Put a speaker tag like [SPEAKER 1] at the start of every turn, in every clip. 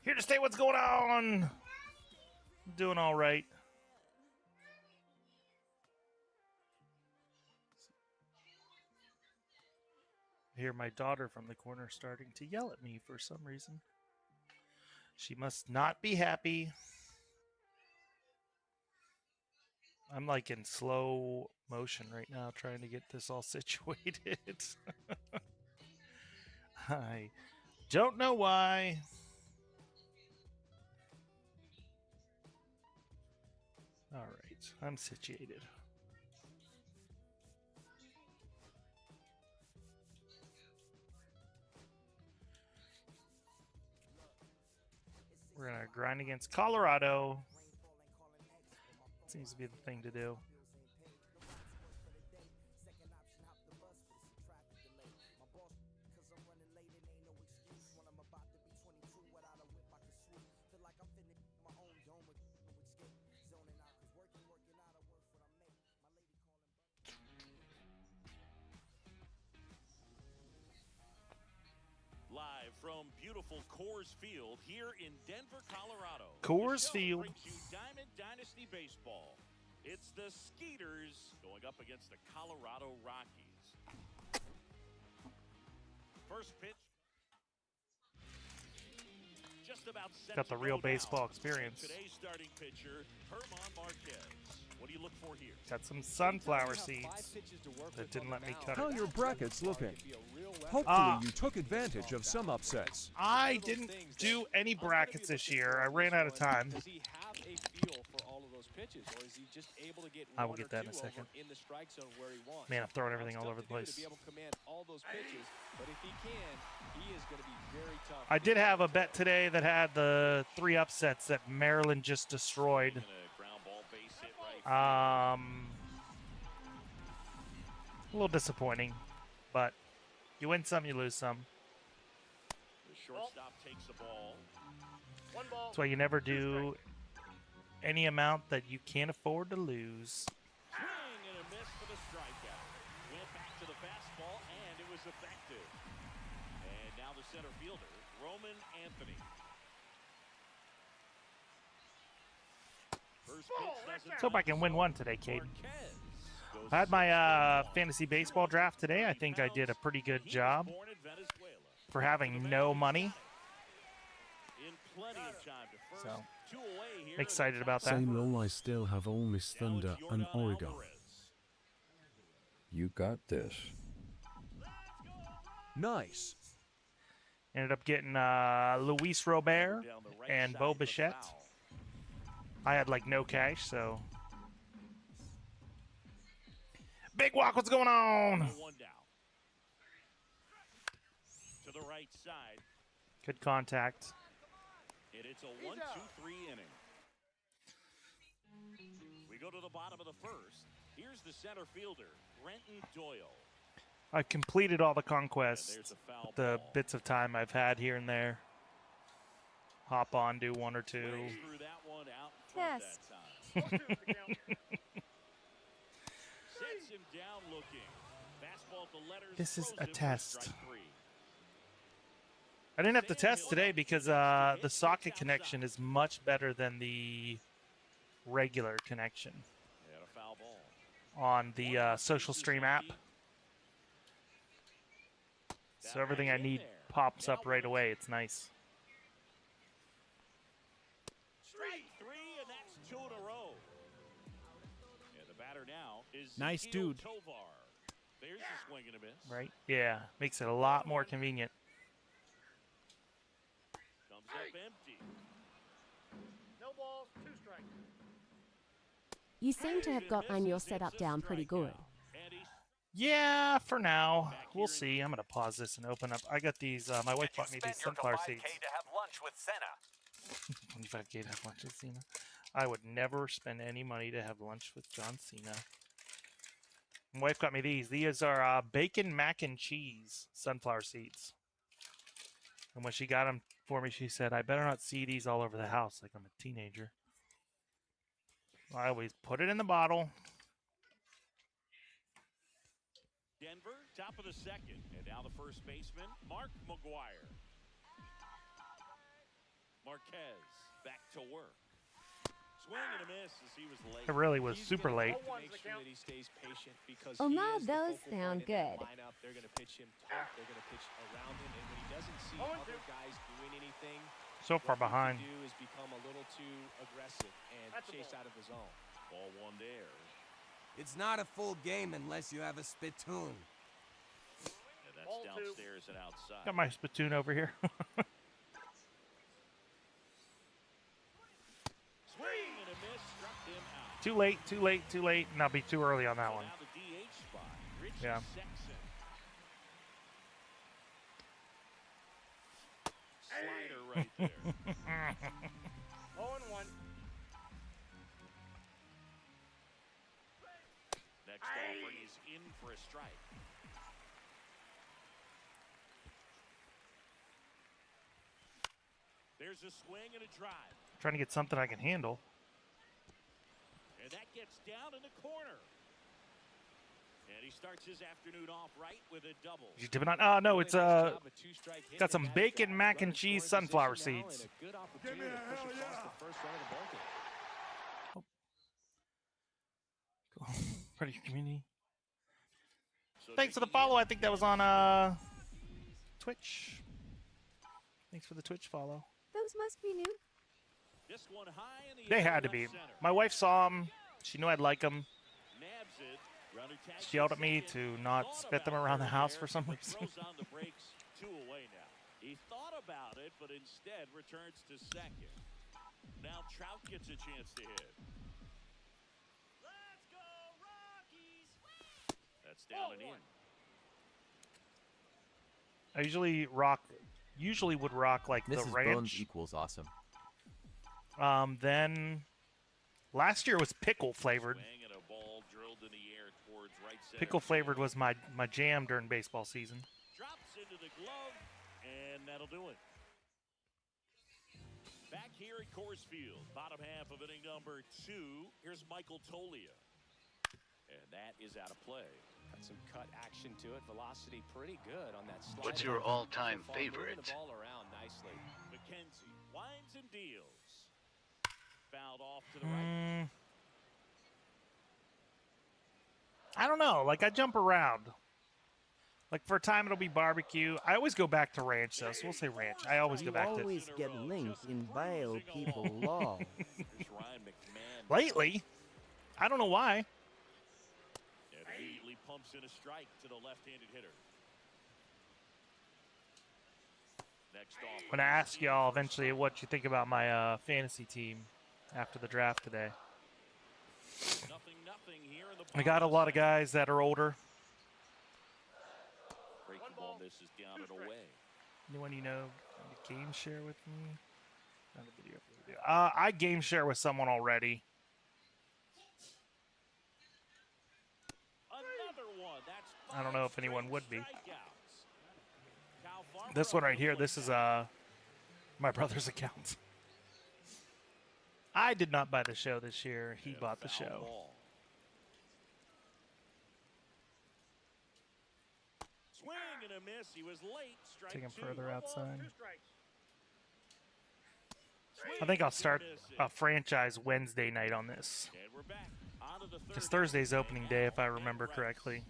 [SPEAKER 1] Here to stay. What's going on? Doing all right. I hear my daughter from the corner starting to yell at me for some reason. She must not be happy. I'm like in slow motion right now trying to get this all situated. I don't know why. All right, I'm situated. We're going to grind against Colorado. Seems to be the thing to do.
[SPEAKER 2] Live from beautiful Coors Field here in Denver, Colorado.
[SPEAKER 1] Coors Field
[SPEAKER 2] brings you Diamond Dynasty Baseball. It's the Skeeters going up against the Colorado Rockies. First pitch. Just about set
[SPEAKER 1] got the real
[SPEAKER 2] now.
[SPEAKER 1] baseball experience.
[SPEAKER 2] Today's starting pitcher, Herman Marquez. What do you look for here?
[SPEAKER 1] Got some sunflower seeds that didn't let me cut
[SPEAKER 3] How
[SPEAKER 1] it.
[SPEAKER 3] are your brackets looking? Hopefully you took advantage of some upsets.
[SPEAKER 1] I didn't do any brackets this year. I ran out of time.
[SPEAKER 4] Does he have a feel for all of those pitches, or is he just able to get
[SPEAKER 1] I will
[SPEAKER 4] one
[SPEAKER 1] get
[SPEAKER 4] or
[SPEAKER 1] that in a
[SPEAKER 4] two
[SPEAKER 1] second.
[SPEAKER 4] over in the strike zone where he wants?
[SPEAKER 1] Man, I'm throwing everything
[SPEAKER 4] It's
[SPEAKER 1] all
[SPEAKER 4] tough
[SPEAKER 1] over
[SPEAKER 4] to
[SPEAKER 1] the
[SPEAKER 4] do
[SPEAKER 1] place.
[SPEAKER 4] to be able to command all those pitches, but if he can, he is going to be very tough.
[SPEAKER 1] I did have a bet today that had the 3 upsets that Maryland just destroyed. A little disappointing, but you win some, you lose some.
[SPEAKER 2] The shortstop takes the ball.
[SPEAKER 5] One ball.
[SPEAKER 1] That's why you never do any amount that you can't afford to lose.
[SPEAKER 2] Swing and a miss for the strikeout. Went back to the fastball, and it was effective. And now the center fielder, Roman Anthony. First pitch doesn't
[SPEAKER 1] Let's hope I can win one today, Caden.
[SPEAKER 2] Marquez goes
[SPEAKER 1] I had my fantasy baseball draft today. I think I did a pretty good job
[SPEAKER 2] born in Venezuela.
[SPEAKER 1] for having no money.
[SPEAKER 2] In plenty of time to first.
[SPEAKER 1] So,
[SPEAKER 2] 2 away here.
[SPEAKER 1] excited about that.
[SPEAKER 6] Same role, I still have Ole Miss Thunder and Oregon.
[SPEAKER 7] You got this.
[SPEAKER 3] Nice.
[SPEAKER 1] Ended up getting Luis Robert and Bo Bichette. I had like no cash, so. Big Walk, what's going on?
[SPEAKER 2] 1 down. To the right side.
[SPEAKER 1] Good contact.
[SPEAKER 2] And it's a 1-2-3 inning. We go to the bottom of the first. Here's the center fielder, Brenton Doyle.
[SPEAKER 1] I've completed all the conquests.
[SPEAKER 2] There's a foul
[SPEAKER 1] The
[SPEAKER 2] ball.
[SPEAKER 1] bits of time I've had here and there. Hop on, do 1 or 2.
[SPEAKER 2] Threw that one out in front
[SPEAKER 8] Test.
[SPEAKER 2] that time. Sets him down looking. Fastball at the letters.
[SPEAKER 1] This is
[SPEAKER 2] throws
[SPEAKER 1] a
[SPEAKER 2] him for
[SPEAKER 1] test.
[SPEAKER 2] strike 3.
[SPEAKER 1] I didn't have to test today because the socket connection is much better than the regular connection
[SPEAKER 2] They had a foul ball.
[SPEAKER 1] on the Social Stream app. So everything I need pops up right away. It's nice.
[SPEAKER 2] Strike 3, and that's 2 in a row. And the batter now is
[SPEAKER 9] Nice
[SPEAKER 2] Ezekiel
[SPEAKER 9] dude.
[SPEAKER 2] Tovar. There's a swing and a miss.
[SPEAKER 1] Right? Yeah. Makes it a lot more convenient.
[SPEAKER 2] Comes up empty.
[SPEAKER 5] No balls, 2 strikes.
[SPEAKER 8] You seem to have gotten your setup down pretty good.
[SPEAKER 2] And he's
[SPEAKER 1] Yeah, for now. We'll see. I'm going to pause this and open up. I got these. My wife bought me these sunflower seeds.
[SPEAKER 10] to have lunch with Senna.
[SPEAKER 1] 25K to have lunch with Cena. I would never spend any money to have lunch with John Cena. My wife got me these. These are bacon mac and cheese sunflower seeds. And when she got them for me, she said, I better not see these all over the house like I'm a teenager. I always put it in the bottle.
[SPEAKER 2] Denver, top of the second. And now the first baseman, Mark McGuire. Marquez back to work. Swing and a miss as he was late.
[SPEAKER 1] It really was super late.
[SPEAKER 4] Make sure that he stays patient because
[SPEAKER 8] Oh,
[SPEAKER 4] he
[SPEAKER 8] now
[SPEAKER 4] is the
[SPEAKER 8] those
[SPEAKER 4] focal
[SPEAKER 8] sound
[SPEAKER 4] point in that
[SPEAKER 8] good.
[SPEAKER 4] lineup. They're going to pitch him tough. They're going to pitch around him, and when he doesn't see other guys doing anything,
[SPEAKER 1] So far
[SPEAKER 4] what he
[SPEAKER 1] behind.
[SPEAKER 4] can do is become a little too aggressive and chase out of the zone.
[SPEAKER 2] Ball one there.
[SPEAKER 7] It's not a full game unless you have a spittoon.
[SPEAKER 2] And that's
[SPEAKER 5] Ball two.
[SPEAKER 2] downstairs and outside.
[SPEAKER 1] Got my spittoon over here.
[SPEAKER 2] Swing and a miss, struck him out.
[SPEAKER 1] Too late, too late, too late. And I'll be too early on that
[SPEAKER 2] So
[SPEAKER 1] one.
[SPEAKER 2] now the DH spot. Richie
[SPEAKER 1] Yeah.
[SPEAKER 2] Sexton. Slider right there.
[SPEAKER 5] 0-1.
[SPEAKER 2] Next offering is in for a strike. There's a swing and a drive.
[SPEAKER 1] Trying to get something I can handle.
[SPEAKER 2] And that gets down in the corner. And he starts his afternoon off right with a double.
[SPEAKER 1] Did you dip it on? Oh, no, it's got some bacon, mac and cheese, sunflower seeds. Part of your community.
[SPEAKER 2] So
[SPEAKER 1] Thanks for the
[SPEAKER 2] taking
[SPEAKER 1] follow.
[SPEAKER 2] it-
[SPEAKER 1] I think that was on Twitch. Thanks for the Twitch follow.
[SPEAKER 8] Those must be new.
[SPEAKER 2] This one high in the
[SPEAKER 1] They
[SPEAKER 2] air
[SPEAKER 1] had to
[SPEAKER 2] left
[SPEAKER 1] be.
[SPEAKER 2] center.
[SPEAKER 1] My wife saw them. She knew I'd like them.
[SPEAKER 2] Nabs it. Runner tags
[SPEAKER 1] She yelled
[SPEAKER 2] at
[SPEAKER 1] at me
[SPEAKER 2] second.
[SPEAKER 1] to not
[SPEAKER 2] Thought
[SPEAKER 1] spit them
[SPEAKER 2] about
[SPEAKER 1] around the
[SPEAKER 2] third
[SPEAKER 1] house
[SPEAKER 2] there,
[SPEAKER 1] for some
[SPEAKER 2] but
[SPEAKER 1] reason.
[SPEAKER 2] throws on the brakes, 2 away now. He thought about it, but instead returns to second. Now Trout gets a chance to hit. Let's go Rockies! That's down and in.
[SPEAKER 1] I usually would rock like the
[SPEAKER 9] Mrs.
[SPEAKER 1] ranch.
[SPEAKER 9] Bones equals awesome.
[SPEAKER 1] Then last year was pickle flavored.
[SPEAKER 2] Swing and a ball drilled in the air towards right center.
[SPEAKER 1] Pickle flavored was my jam during baseball season.
[SPEAKER 2] Drops into the glove, and that'll do it. Back here at Coors Field, bottom half of inning number 2. Here's Michael Tolia. And that is out of play.
[SPEAKER 4] Got some cut action to it. Velocity pretty good on that slide.
[SPEAKER 10] What's your all-time
[SPEAKER 4] So far, moving
[SPEAKER 10] favorite?
[SPEAKER 4] the ball around nicely.
[SPEAKER 2] McKenzie winds and deals. Fouled off to the right.
[SPEAKER 1] I don't know. Like I jump around. Like for a time it'll be barbecue. I always go back to ranch though, so we'll say ranch. I always go back to.
[SPEAKER 10] always get linked in bio people law.
[SPEAKER 2] Here's Ryan McMahon.
[SPEAKER 1] Lately, I don't know why.
[SPEAKER 2] And immediately pumps in a strike to the left-handed hitter. Next off.
[SPEAKER 1] I'm gonna ask y'all eventually what you think about my fantasy team after the draft today.
[SPEAKER 2] Nothing here in the
[SPEAKER 1] I got a lot of guys that are older.
[SPEAKER 2] breaking ball misses down and away.
[SPEAKER 1] Anyone you know game share with me? Not a video. I game share with someone already.
[SPEAKER 2] Another one. That's
[SPEAKER 1] I don't know if anyone would be.
[SPEAKER 2] strikeouts. Kyle Farmer
[SPEAKER 1] This one
[SPEAKER 2] up
[SPEAKER 1] right here, this is my brother's account. I did not buy the show this year. He
[SPEAKER 2] and a
[SPEAKER 1] bought the
[SPEAKER 2] foul
[SPEAKER 1] show.
[SPEAKER 2] ball. Swing and a miss. He was late. Strike
[SPEAKER 1] Take him
[SPEAKER 2] 2.
[SPEAKER 1] further outside.
[SPEAKER 5] 2 strikes.
[SPEAKER 1] I think I'll start a franchise Wednesday night on this.
[SPEAKER 2] And we're back. On to the third
[SPEAKER 1] Because Thursday's
[SPEAKER 2] inning.
[SPEAKER 1] opening day, if I
[SPEAKER 2] And
[SPEAKER 1] remember
[SPEAKER 2] right.
[SPEAKER 1] correctly.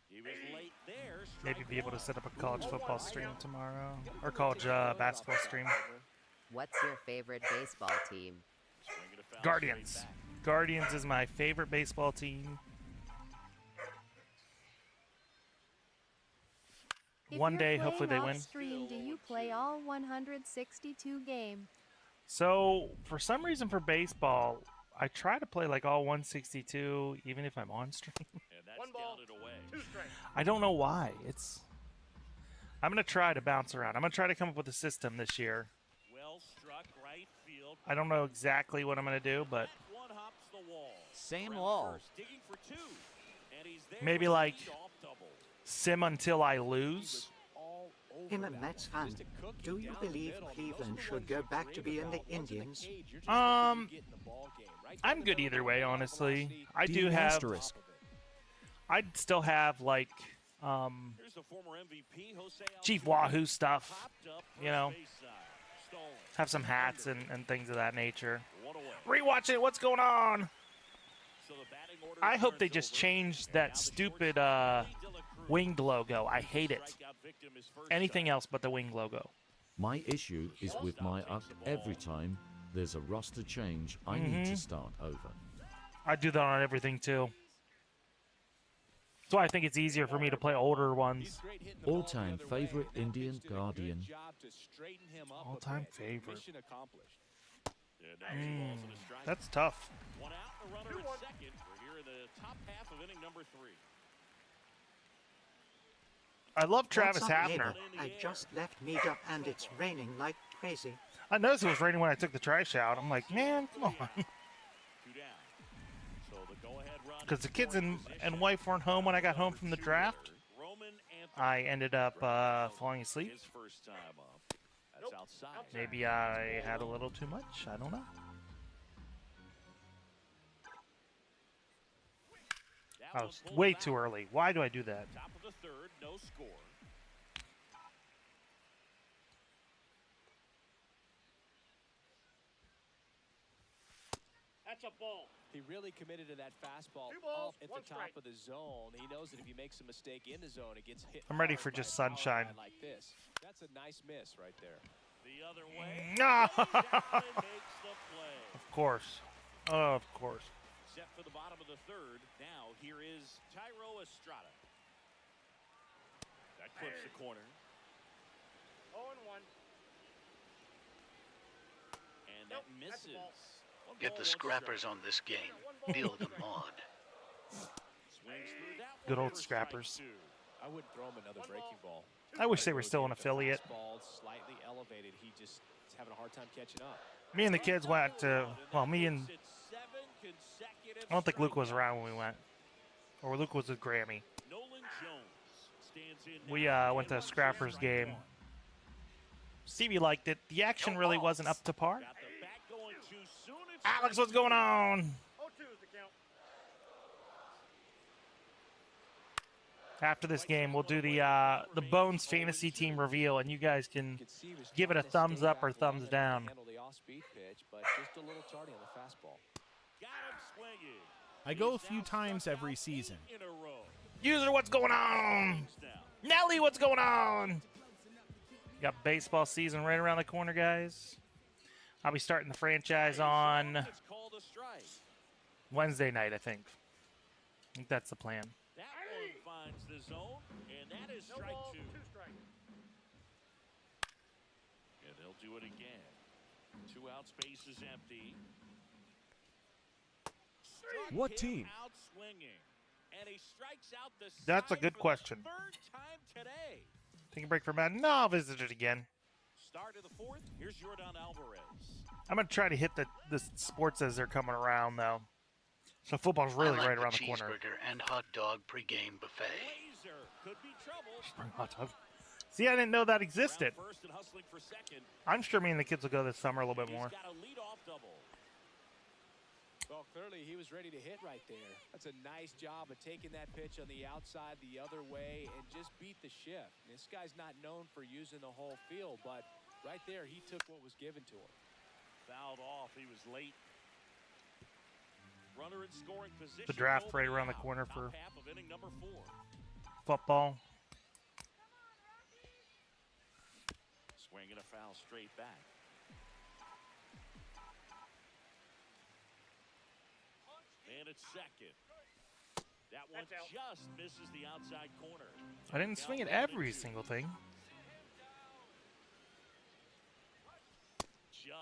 [SPEAKER 2] He was late there.
[SPEAKER 1] Maybe
[SPEAKER 2] Strike
[SPEAKER 1] be able to
[SPEAKER 2] one.
[SPEAKER 1] set up a college football stream tomorrow. Or college basketball stream.
[SPEAKER 11] What's your favorite baseball team?
[SPEAKER 2] Swing and a foul
[SPEAKER 1] Guardians.
[SPEAKER 2] straight back.
[SPEAKER 1] Guardians is my favorite baseball team.
[SPEAKER 8] If
[SPEAKER 1] One
[SPEAKER 8] you're
[SPEAKER 1] day,
[SPEAKER 8] playing
[SPEAKER 1] hopefully they
[SPEAKER 8] off
[SPEAKER 1] win.
[SPEAKER 8] Stream, do you play all 162 game?
[SPEAKER 1] So, for some reason for baseball, I try to play like all 162, even if I'm on stream.
[SPEAKER 2] And that's
[SPEAKER 5] 1 ball,
[SPEAKER 2] down and away.
[SPEAKER 5] 2 strikes.
[SPEAKER 1] I don't know why. I'm going to try to bounce around. I'm going to try to come up with a system this year.
[SPEAKER 2] Well struck right field.
[SPEAKER 1] I don't know exactly what I'm going to do, but
[SPEAKER 2] That one hops the wall.
[SPEAKER 9] Same
[SPEAKER 2] Around
[SPEAKER 9] wall.
[SPEAKER 2] first, digging for 2. And he's there
[SPEAKER 1] Maybe
[SPEAKER 2] with a
[SPEAKER 1] like
[SPEAKER 2] lead-off double.
[SPEAKER 1] sim until I lose.
[SPEAKER 10] Him and Matt's fun. Do you believe Cleveland should go back to being the Indians?
[SPEAKER 1] I'm good either way, honestly. I do have.
[SPEAKER 3] Asterisk.
[SPEAKER 1] I'd still have like
[SPEAKER 2] Here's the former MVP, Jose
[SPEAKER 1] Chief
[SPEAKER 2] Altuve,
[SPEAKER 1] Wahoo stuff.
[SPEAKER 2] popped up
[SPEAKER 1] You know,
[SPEAKER 2] first base side. Stolen.
[SPEAKER 1] have some hats and things of that nature.
[SPEAKER 2] One away.
[SPEAKER 1] Rewatch it. What's going on?
[SPEAKER 2] So the batting order
[SPEAKER 1] I hope they
[SPEAKER 2] starts
[SPEAKER 1] just
[SPEAKER 2] over.
[SPEAKER 1] changed
[SPEAKER 2] And now
[SPEAKER 1] that
[SPEAKER 2] the
[SPEAKER 1] stupid
[SPEAKER 2] shortstop, Willie De La Cruz.
[SPEAKER 1] winged logo. I hate it.
[SPEAKER 2] Strikeout victim his first
[SPEAKER 1] Anything
[SPEAKER 2] time.
[SPEAKER 1] else but the winged logo.
[SPEAKER 6] My issue is with my UC every time there's a roster change, I need to start over.
[SPEAKER 1] I do that on everything too. So I think it's easier for me to play older ones.
[SPEAKER 6] All-time favorite Indian Guardian.
[SPEAKER 1] All-time favorite.
[SPEAKER 2] Mission accomplished. And now 2 balls and a strike.
[SPEAKER 1] That's tough.
[SPEAKER 2] One out, a runner at second. We're here in the top half of inning number 3.
[SPEAKER 1] I love Travis
[SPEAKER 10] What's up,
[SPEAKER 1] Hafner.
[SPEAKER 10] neighbor? I just left meetup and it's raining like crazy.
[SPEAKER 1] I noticed it was raining when I took the trash out. I'm like, man, come on.
[SPEAKER 2] 2 down. So the go-ahead run.
[SPEAKER 1] Because the kids and wife weren't home when I got home from the draft.
[SPEAKER 2] Roman Anthony.
[SPEAKER 1] I ended up falling asleep.
[SPEAKER 2] His first time up. That's outside.
[SPEAKER 1] Maybe I had a little too much. I don't know.
[SPEAKER 2] That
[SPEAKER 1] I
[SPEAKER 2] one
[SPEAKER 1] was
[SPEAKER 2] pulled
[SPEAKER 1] way
[SPEAKER 2] back.
[SPEAKER 1] too early. Why do I do that?
[SPEAKER 2] Top of the third, no score.
[SPEAKER 5] That's a ball.
[SPEAKER 4] He really committed to that fastball
[SPEAKER 5] 2 balls,
[SPEAKER 4] up at
[SPEAKER 5] 1
[SPEAKER 4] the top
[SPEAKER 5] strike.
[SPEAKER 4] of the zone. He knows that if he makes a mistake in the zone, it gets hit.
[SPEAKER 1] I'm ready
[SPEAKER 4] hard
[SPEAKER 1] for
[SPEAKER 4] by
[SPEAKER 1] just
[SPEAKER 4] a power
[SPEAKER 1] sunshine.
[SPEAKER 4] guy like this. That's a nice miss right there.
[SPEAKER 2] The other way.
[SPEAKER 1] No.
[SPEAKER 2] Way down and makes the play.
[SPEAKER 1] Of course. Of course.
[SPEAKER 2] Set for the bottom of the third. Now here is Tyro Estrada. That clips the corner.
[SPEAKER 5] 0-1.
[SPEAKER 2] And
[SPEAKER 5] Nope,
[SPEAKER 2] that
[SPEAKER 5] that's a
[SPEAKER 2] misses.
[SPEAKER 5] ball.
[SPEAKER 2] 1
[SPEAKER 10] Get
[SPEAKER 2] ball,
[SPEAKER 10] the
[SPEAKER 2] 1
[SPEAKER 10] scrappers
[SPEAKER 2] strike.
[SPEAKER 10] on this game. Feel the mod.
[SPEAKER 2] Swings through that
[SPEAKER 1] Good
[SPEAKER 2] one
[SPEAKER 1] old
[SPEAKER 2] for strike
[SPEAKER 1] scrappers.
[SPEAKER 2] 2.
[SPEAKER 4] I wouldn't throw him another
[SPEAKER 5] 1
[SPEAKER 4] breaking ball.
[SPEAKER 1] I wish they were still an
[SPEAKER 4] The
[SPEAKER 1] affiliate.
[SPEAKER 4] fastball slightly elevated. He just is having a hard time catching up.
[SPEAKER 1] Me and the kids went to, well, me and,
[SPEAKER 2] It's 7 consecutive
[SPEAKER 1] I don't think Luke was
[SPEAKER 2] strikeouts.
[SPEAKER 1] around when we went. Or Luke was with Grammy.
[SPEAKER 2] Nolan Jones stands in
[SPEAKER 1] We
[SPEAKER 2] now.
[SPEAKER 1] went to a
[SPEAKER 2] 1-0
[SPEAKER 1] Scrappers
[SPEAKER 2] strike
[SPEAKER 1] game.
[SPEAKER 2] 1.
[SPEAKER 1] Stevie liked it. The action really wasn't up to par.
[SPEAKER 2] Got the bat going too soon. It's
[SPEAKER 1] Alex,
[SPEAKER 2] strike
[SPEAKER 1] what's going
[SPEAKER 2] 2.
[SPEAKER 1] on?
[SPEAKER 5] 0-2 is the count.
[SPEAKER 1] After this game, we'll do the Bones fantasy team reveal, and you guys can give it a thumbs up or thumbs down.
[SPEAKER 4] Handle the off-speed pitch, but just a little tardy on the fastball.
[SPEAKER 2] Got him swinging.
[SPEAKER 9] I go a
[SPEAKER 2] He's
[SPEAKER 9] few
[SPEAKER 2] now
[SPEAKER 9] times
[SPEAKER 2] struck
[SPEAKER 9] every
[SPEAKER 2] out
[SPEAKER 9] season.
[SPEAKER 2] 8 in a row.
[SPEAKER 1] User, what's going on?
[SPEAKER 2] Now,
[SPEAKER 1] Nelly, what's going on? Got baseball season right around the corner, guys. I'll be starting the franchise on
[SPEAKER 2] it's called a strike.
[SPEAKER 1] Wednesday night, I think. I think that's the plan.
[SPEAKER 2] That one finds the zone, and that is
[SPEAKER 5] No
[SPEAKER 2] strike
[SPEAKER 5] balls,
[SPEAKER 2] 2.
[SPEAKER 5] 2 strikes.
[SPEAKER 2] And they'll do it again. 2 outs, base is empty. Struck
[SPEAKER 3] What
[SPEAKER 2] him
[SPEAKER 3] team?
[SPEAKER 2] Out swinging, and he strikes out the
[SPEAKER 1] That's a
[SPEAKER 2] side
[SPEAKER 1] good
[SPEAKER 2] for the
[SPEAKER 1] question.
[SPEAKER 2] 3rd time today.
[SPEAKER 1] Take a break for Madden. No, I'll visit it again.
[SPEAKER 2] Start of the 4th. Here's Jordan Alvarez.
[SPEAKER 1] I'm going to try to hit the sports as they're coming around, though. So football's really right around the corner.
[SPEAKER 10] Cheeseburger and hot dog pregame buffet.
[SPEAKER 2] Laser could be trouble.
[SPEAKER 1] Spring hot dog. See, I didn't know that existed.
[SPEAKER 2] Around first and hustling for second.
[SPEAKER 1] I'm sure me and the kids will go this summer a little bit more.
[SPEAKER 2] He's got a leadoff double.
[SPEAKER 4] Well, clearly he was ready to hit right there. That's a nice job of taking that pitch on the outside the other way and just beat the shift. This guy's not known for using the whole field, but right there he took what was given to him.
[SPEAKER 2] Fouled off. He was late. Runner in scoring position.
[SPEAKER 1] The draft right
[SPEAKER 2] nobody
[SPEAKER 1] around the
[SPEAKER 2] out.
[SPEAKER 1] corner
[SPEAKER 2] Top
[SPEAKER 1] for
[SPEAKER 2] half of inning number 4.
[SPEAKER 1] football.
[SPEAKER 2] Swinging a foul straight back. And it's second. That one
[SPEAKER 5] That's out.
[SPEAKER 2] just misses the outside corner.
[SPEAKER 1] I didn't swing at every single thing.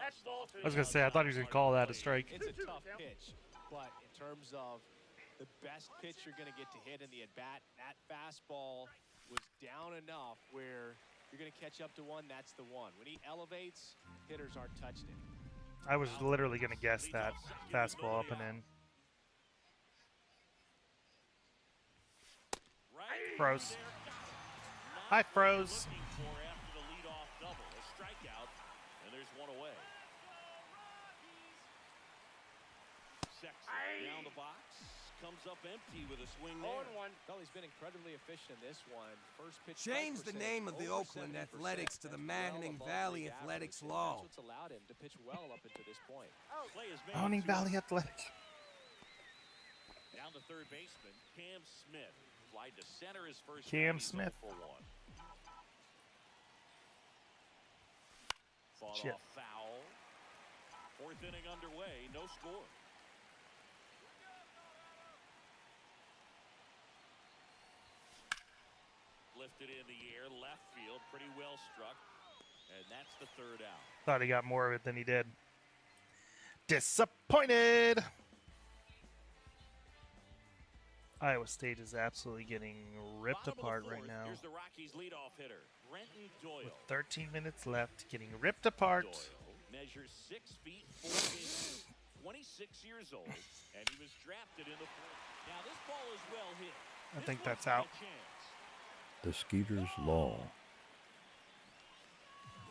[SPEAKER 5] That's ball 2.
[SPEAKER 1] I was going to say, I thought he was going to call that a strike.
[SPEAKER 4] It's a tough pitch, but in terms of the best pitch you're going to get to hit in the at-bat, that fastball was down enough where you're going to catch up to one, that's the one. When he elevates, hitters aren't touching it.
[SPEAKER 1] I was literally going to guess that fastball up and in. Froze. Hi, Froze.
[SPEAKER 2] Looking for after the leadoff double, a strikeout, and there's one away. Sexton down the box, comes up empty with a swing
[SPEAKER 5] 0
[SPEAKER 2] there.
[SPEAKER 5] and 1.
[SPEAKER 4] Well, he's been incredibly efficient in this one. First pitch.
[SPEAKER 7] Change the name of the
[SPEAKER 4] over
[SPEAKER 7] Oakland
[SPEAKER 4] 70%.
[SPEAKER 7] Athletics to the
[SPEAKER 4] That's
[SPEAKER 7] Manning
[SPEAKER 4] well above
[SPEAKER 7] Valley
[SPEAKER 4] league
[SPEAKER 7] Athletics
[SPEAKER 4] average, and
[SPEAKER 7] Law.
[SPEAKER 4] That's what's allowed him to pitch well up until this point.
[SPEAKER 2] Play is made
[SPEAKER 1] Owning
[SPEAKER 2] to
[SPEAKER 1] Valley Athletics.
[SPEAKER 2] down to third baseman Cam Smith. Fly to center his first.
[SPEAKER 1] Cam
[SPEAKER 2] time, he's
[SPEAKER 1] Smith.
[SPEAKER 2] 0 for 1. Fought
[SPEAKER 1] Shit.
[SPEAKER 2] off foul. Fourth inning underway, no score. Lifted in the air, left field, pretty well struck. And that's the third out.
[SPEAKER 1] Thought he got more of it than he did. Disappointed. Iowa State is absolutely getting ripped
[SPEAKER 2] Bottom of the
[SPEAKER 1] apart
[SPEAKER 2] fourth,
[SPEAKER 1] right now.
[SPEAKER 2] Here's the Rockies' leadoff hitter, Brenton Doyle.
[SPEAKER 1] With 13 minutes left, getting ripped apart.
[SPEAKER 2] Doyle measures 6 feet 4 inches, 26 years old, and he was drafted in the fourth. Now this ball is well hit.
[SPEAKER 1] I
[SPEAKER 2] This
[SPEAKER 1] think
[SPEAKER 2] one's
[SPEAKER 1] that's
[SPEAKER 2] got
[SPEAKER 1] out.
[SPEAKER 2] a chance.
[SPEAKER 6] The Skeeter's Law.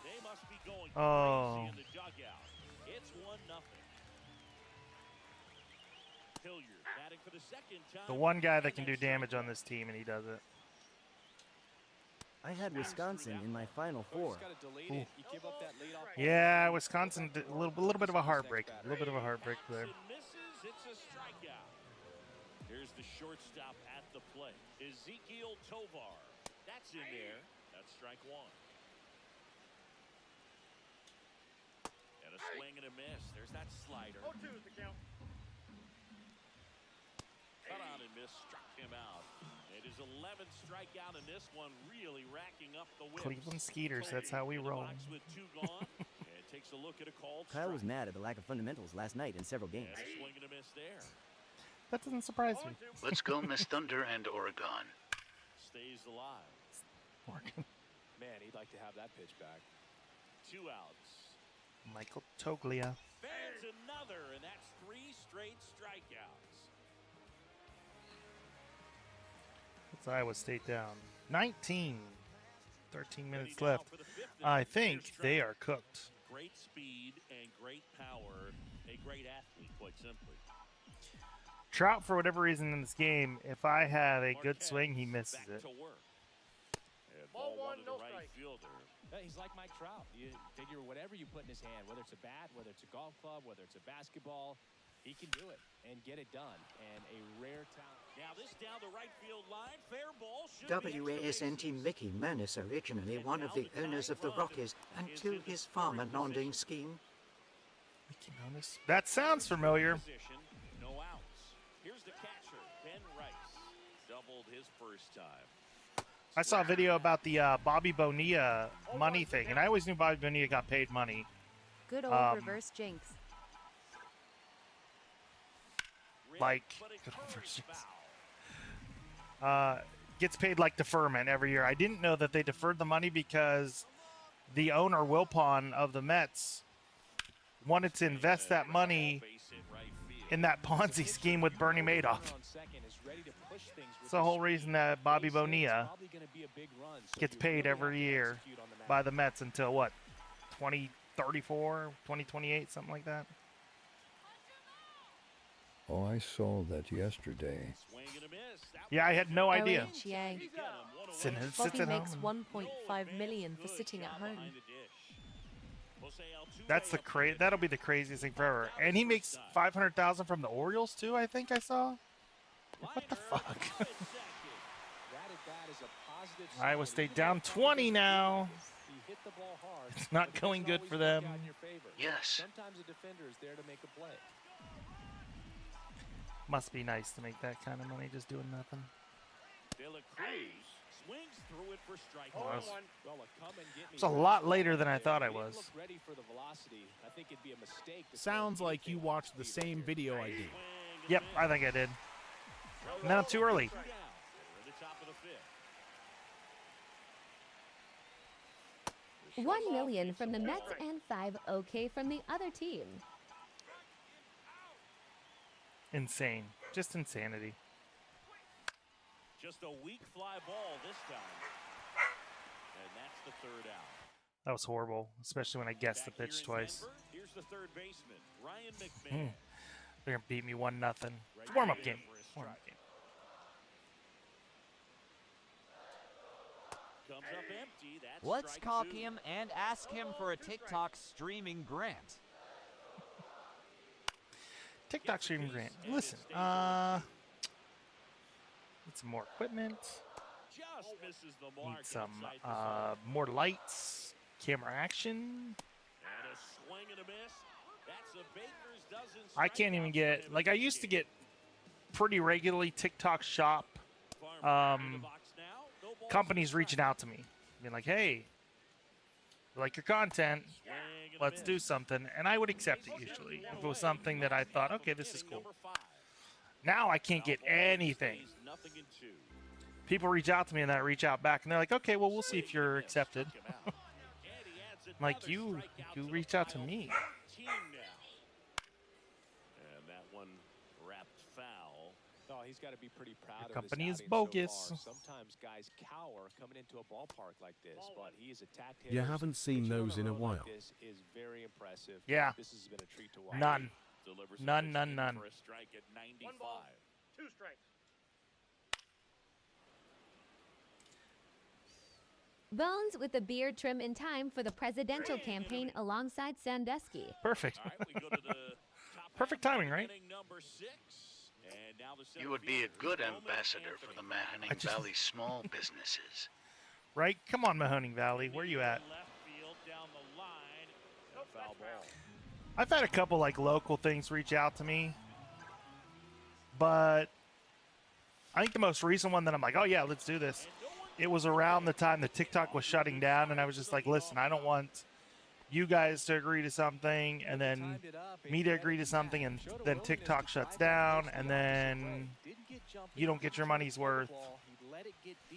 [SPEAKER 2] They must be going
[SPEAKER 1] Oh.
[SPEAKER 2] crazy in the dugout. It's 1-0. Hilliard batting for the second time.
[SPEAKER 1] The one guy that can do damage on this team, and he does it.
[SPEAKER 9] I had Wisconsin in my Final Four.
[SPEAKER 1] Ooh. Yeah, Wisconsin, did a little bit of a heartbreak. A little bit of a heartbreak there.
[SPEAKER 2] Misses, it's a strikeout. Here's the shortstop at the plate, Ezekiel Tovar. That's in there. That's strike 1. And a swing and a miss. There's that slider.
[SPEAKER 5] 0-2 is the count.
[SPEAKER 2] Cut on and miss, struck him out. It is 11th strikeout, and this one really racking up the whips.
[SPEAKER 1] Cleveland Skeeters, that's how we
[SPEAKER 2] In the
[SPEAKER 1] roll.
[SPEAKER 2] box with 2 gone, and takes a look at a called
[SPEAKER 9] Kyle was
[SPEAKER 2] strike.
[SPEAKER 9] mad at the lack of fundamentals last night in several games.
[SPEAKER 2] And a swing and a miss there.
[SPEAKER 1] That doesn't surprise me.
[SPEAKER 10] Let's go Miss Thunder and Oregon.
[SPEAKER 2] Stays alive.
[SPEAKER 1] Morgan.
[SPEAKER 4] Man, he'd like to have that pitch back.
[SPEAKER 2] 2 outs.
[SPEAKER 1] Michael Toglia.
[SPEAKER 2] Fans another, and that's 3 straight strikeouts.
[SPEAKER 1] That's Iowa State down. 19. 13 minutes left. I think they are cooked.
[SPEAKER 2] Great speed and great power. A great athlete, quite simply.
[SPEAKER 1] Trout, for whatever reason in this game, if I have a good
[SPEAKER 2] Marquez
[SPEAKER 1] swing, he misses
[SPEAKER 2] back
[SPEAKER 1] it.
[SPEAKER 2] to work. And
[SPEAKER 5] Ball
[SPEAKER 2] ball
[SPEAKER 5] 1,
[SPEAKER 2] to the
[SPEAKER 5] no
[SPEAKER 2] right
[SPEAKER 5] strike.
[SPEAKER 2] fielder.
[SPEAKER 4] He's like Mike Trout. You figure whatever you put in his hand, whether it's a bat, whether it's a golf club, whether it's a basketball, he can do it and get it done. And a rare talent.
[SPEAKER 2] Now this down the right field line. Fair ball. Should be
[SPEAKER 10] WASNT Mickey Manus, originally one of the owners of the Rockies, until his farmer nonding scheme.
[SPEAKER 1] That sounds familiar.
[SPEAKER 2] Position, no outs. Here's the catcher, Ben Rice. Doubled his first time.
[SPEAKER 1] I saw a video about the Bobby Bonilla money thing, and I always knew Bobby Bonilla got paid money.
[SPEAKER 8] Good old reverse jinx.
[SPEAKER 1] Like, good old reverse jinx. Gets paid like deferment every year. I didn't know that they deferred the money because the owner, Wilpon of the Mets, wanted to invest that money in that Ponzi scheme with Bernie Madoff. It's the whole reason that Bobby Bonilla gets paid every year by the Mets until, what, 2034, 2028, something like that?
[SPEAKER 6] Oh, I saw that yesterday.
[SPEAKER 1] Yeah, I had no idea.
[SPEAKER 8] OHA.
[SPEAKER 1] Sits
[SPEAKER 8] Bobby
[SPEAKER 1] at
[SPEAKER 8] makes
[SPEAKER 1] home.
[SPEAKER 8] 1.5 million for sitting at home.
[SPEAKER 1] That's the that'll be the craziest thing forever. And he makes $500,000 from the Orioles too, I think I saw. What the fuck? Iowa State down 20 now. It's not going good for them.
[SPEAKER 10] Yes.
[SPEAKER 4] Sometimes a defender is there to make a play.
[SPEAKER 1] Must be nice to make that kind of money just doing nothing.
[SPEAKER 2] De La Cruz swings through it for strike
[SPEAKER 5] 0
[SPEAKER 2] one.
[SPEAKER 5] and 1.
[SPEAKER 1] It's a lot later than I thought I was.
[SPEAKER 4] Ready for the velocity. I think it'd be a mistake.
[SPEAKER 12] Sounds like you watched the same video I did.
[SPEAKER 1] Yep, I think I did. And then I'm too early.
[SPEAKER 2] We're at the top of the fifth.
[SPEAKER 8] 1 million from the Mets and 5 OK from the other team.
[SPEAKER 1] Insane. Just insanity.
[SPEAKER 2] Just a weak fly ball this time. And that's the third out.
[SPEAKER 1] That was horrible, especially when I guessed the
[SPEAKER 2] Back here
[SPEAKER 1] pitch
[SPEAKER 2] in
[SPEAKER 1] twice.
[SPEAKER 2] Denver, here's the third baseman, Ryan McMahon.
[SPEAKER 1] They're gonna beat me 1-0. It's a warm-up game. Warm-up game.
[SPEAKER 2] Comes up empty. That's
[SPEAKER 13] Let's
[SPEAKER 2] strike
[SPEAKER 13] cock
[SPEAKER 2] 2.
[SPEAKER 13] him and ask him for a TikTok streaming grant.
[SPEAKER 1] TikTok streaming grant. Listen, need some more equipment.
[SPEAKER 2] Just misses the mark.
[SPEAKER 1] Need some more lights, camera action.
[SPEAKER 2] And a swing and a miss. That's a Baker's dozen.
[SPEAKER 1] I can't even get, like, I used to get pretty regularly TikTok shop companies reaching out to me, being like, hey, we like your content, let's do something, and I would accept it usually if it was something that I thought, okay, this is cool. Now I can't get anything. People reach out to me and I reach out back, and they're like, okay, well, we'll see if you're accepted. Like, you reach out to me.
[SPEAKER 2] And that one wrapped foul.
[SPEAKER 4] Oh, he's got to be pretty proud
[SPEAKER 1] Your
[SPEAKER 4] of
[SPEAKER 1] company
[SPEAKER 4] his
[SPEAKER 1] is
[SPEAKER 4] outing so
[SPEAKER 1] bogus.
[SPEAKER 4] far. Sometimes guys cower coming into a ballpark like this, but he is attacked
[SPEAKER 3] You
[SPEAKER 4] hitters.
[SPEAKER 3] haven't seen
[SPEAKER 4] Pitching on
[SPEAKER 3] those
[SPEAKER 4] a
[SPEAKER 3] in a
[SPEAKER 4] road
[SPEAKER 3] while.
[SPEAKER 4] like this is very impressive.
[SPEAKER 1] Yeah.
[SPEAKER 4] This has been a treat to watch.
[SPEAKER 1] None.
[SPEAKER 2] Delivers a
[SPEAKER 1] None,
[SPEAKER 2] pitch
[SPEAKER 1] none,
[SPEAKER 2] in
[SPEAKER 1] none.
[SPEAKER 2] For a strike at 95.
[SPEAKER 5] 1 ball, 2 strikes.
[SPEAKER 8] Bones with the beard trim in time for the presidential campaign alongside Sandusky.
[SPEAKER 1] Perfect.
[SPEAKER 2] All right, we go to the top
[SPEAKER 1] Perfect
[SPEAKER 2] half of
[SPEAKER 1] timing, right?
[SPEAKER 2] inning number 6. And now the
[SPEAKER 10] You would be a
[SPEAKER 2] center
[SPEAKER 10] good
[SPEAKER 2] fielder,
[SPEAKER 10] ambassador for the Mahoning Valley small businesses.
[SPEAKER 1] Right? Come on, Mahoning Valley. Where you at?
[SPEAKER 2] Left field down the line. And a foul ball.
[SPEAKER 1] I've had a couple, like, local things reach out to me, but I think the most recent one that I'm like, oh, yeah, let's do this. It was around the time the TikTok was shutting down, and I was just like, listen, I don't want you guys to agree to something, and then me to agree to something, and then TikTok shuts down, and then you don't get your money's worth.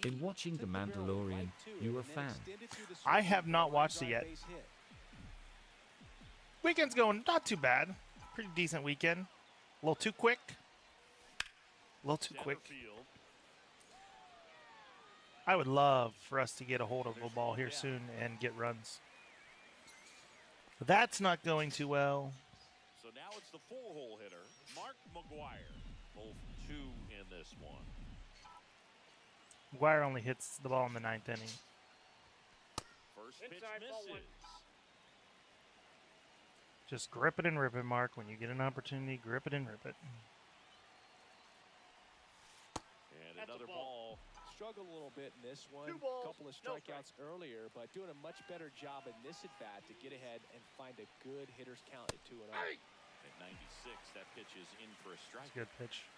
[SPEAKER 6] In watching The Mandalorian, you a fan?
[SPEAKER 1] I have not watched it yet. Weekend's going not too bad. Pretty decent weekend. A little too quick. A little too quick. I would love for us to get a hold of a ball here soon and get runs. But that's not going too well.
[SPEAKER 2] So now it's the 4-hole hitter, Mark McGuire. Both 2 in this one.
[SPEAKER 1] McGuire only hits the ball in the 9th inning.
[SPEAKER 2] First pitch
[SPEAKER 5] Inside, ball 1.
[SPEAKER 2] misses.
[SPEAKER 1] Just grip it and rip it, Mark. When you get an opportunity, grip it and rip it.
[SPEAKER 2] And
[SPEAKER 5] That's a
[SPEAKER 2] another
[SPEAKER 5] ball.
[SPEAKER 2] ball.
[SPEAKER 4] Struggled a little bit in this one.
[SPEAKER 5] 2 balls,
[SPEAKER 4] A couple of
[SPEAKER 5] no
[SPEAKER 4] strikeouts earlier, but doing a much better job in this at bat to get ahead and find a good hitter's count at 2-0.
[SPEAKER 2] At 96, that pitch is in for a strike.
[SPEAKER 1] Good pitch.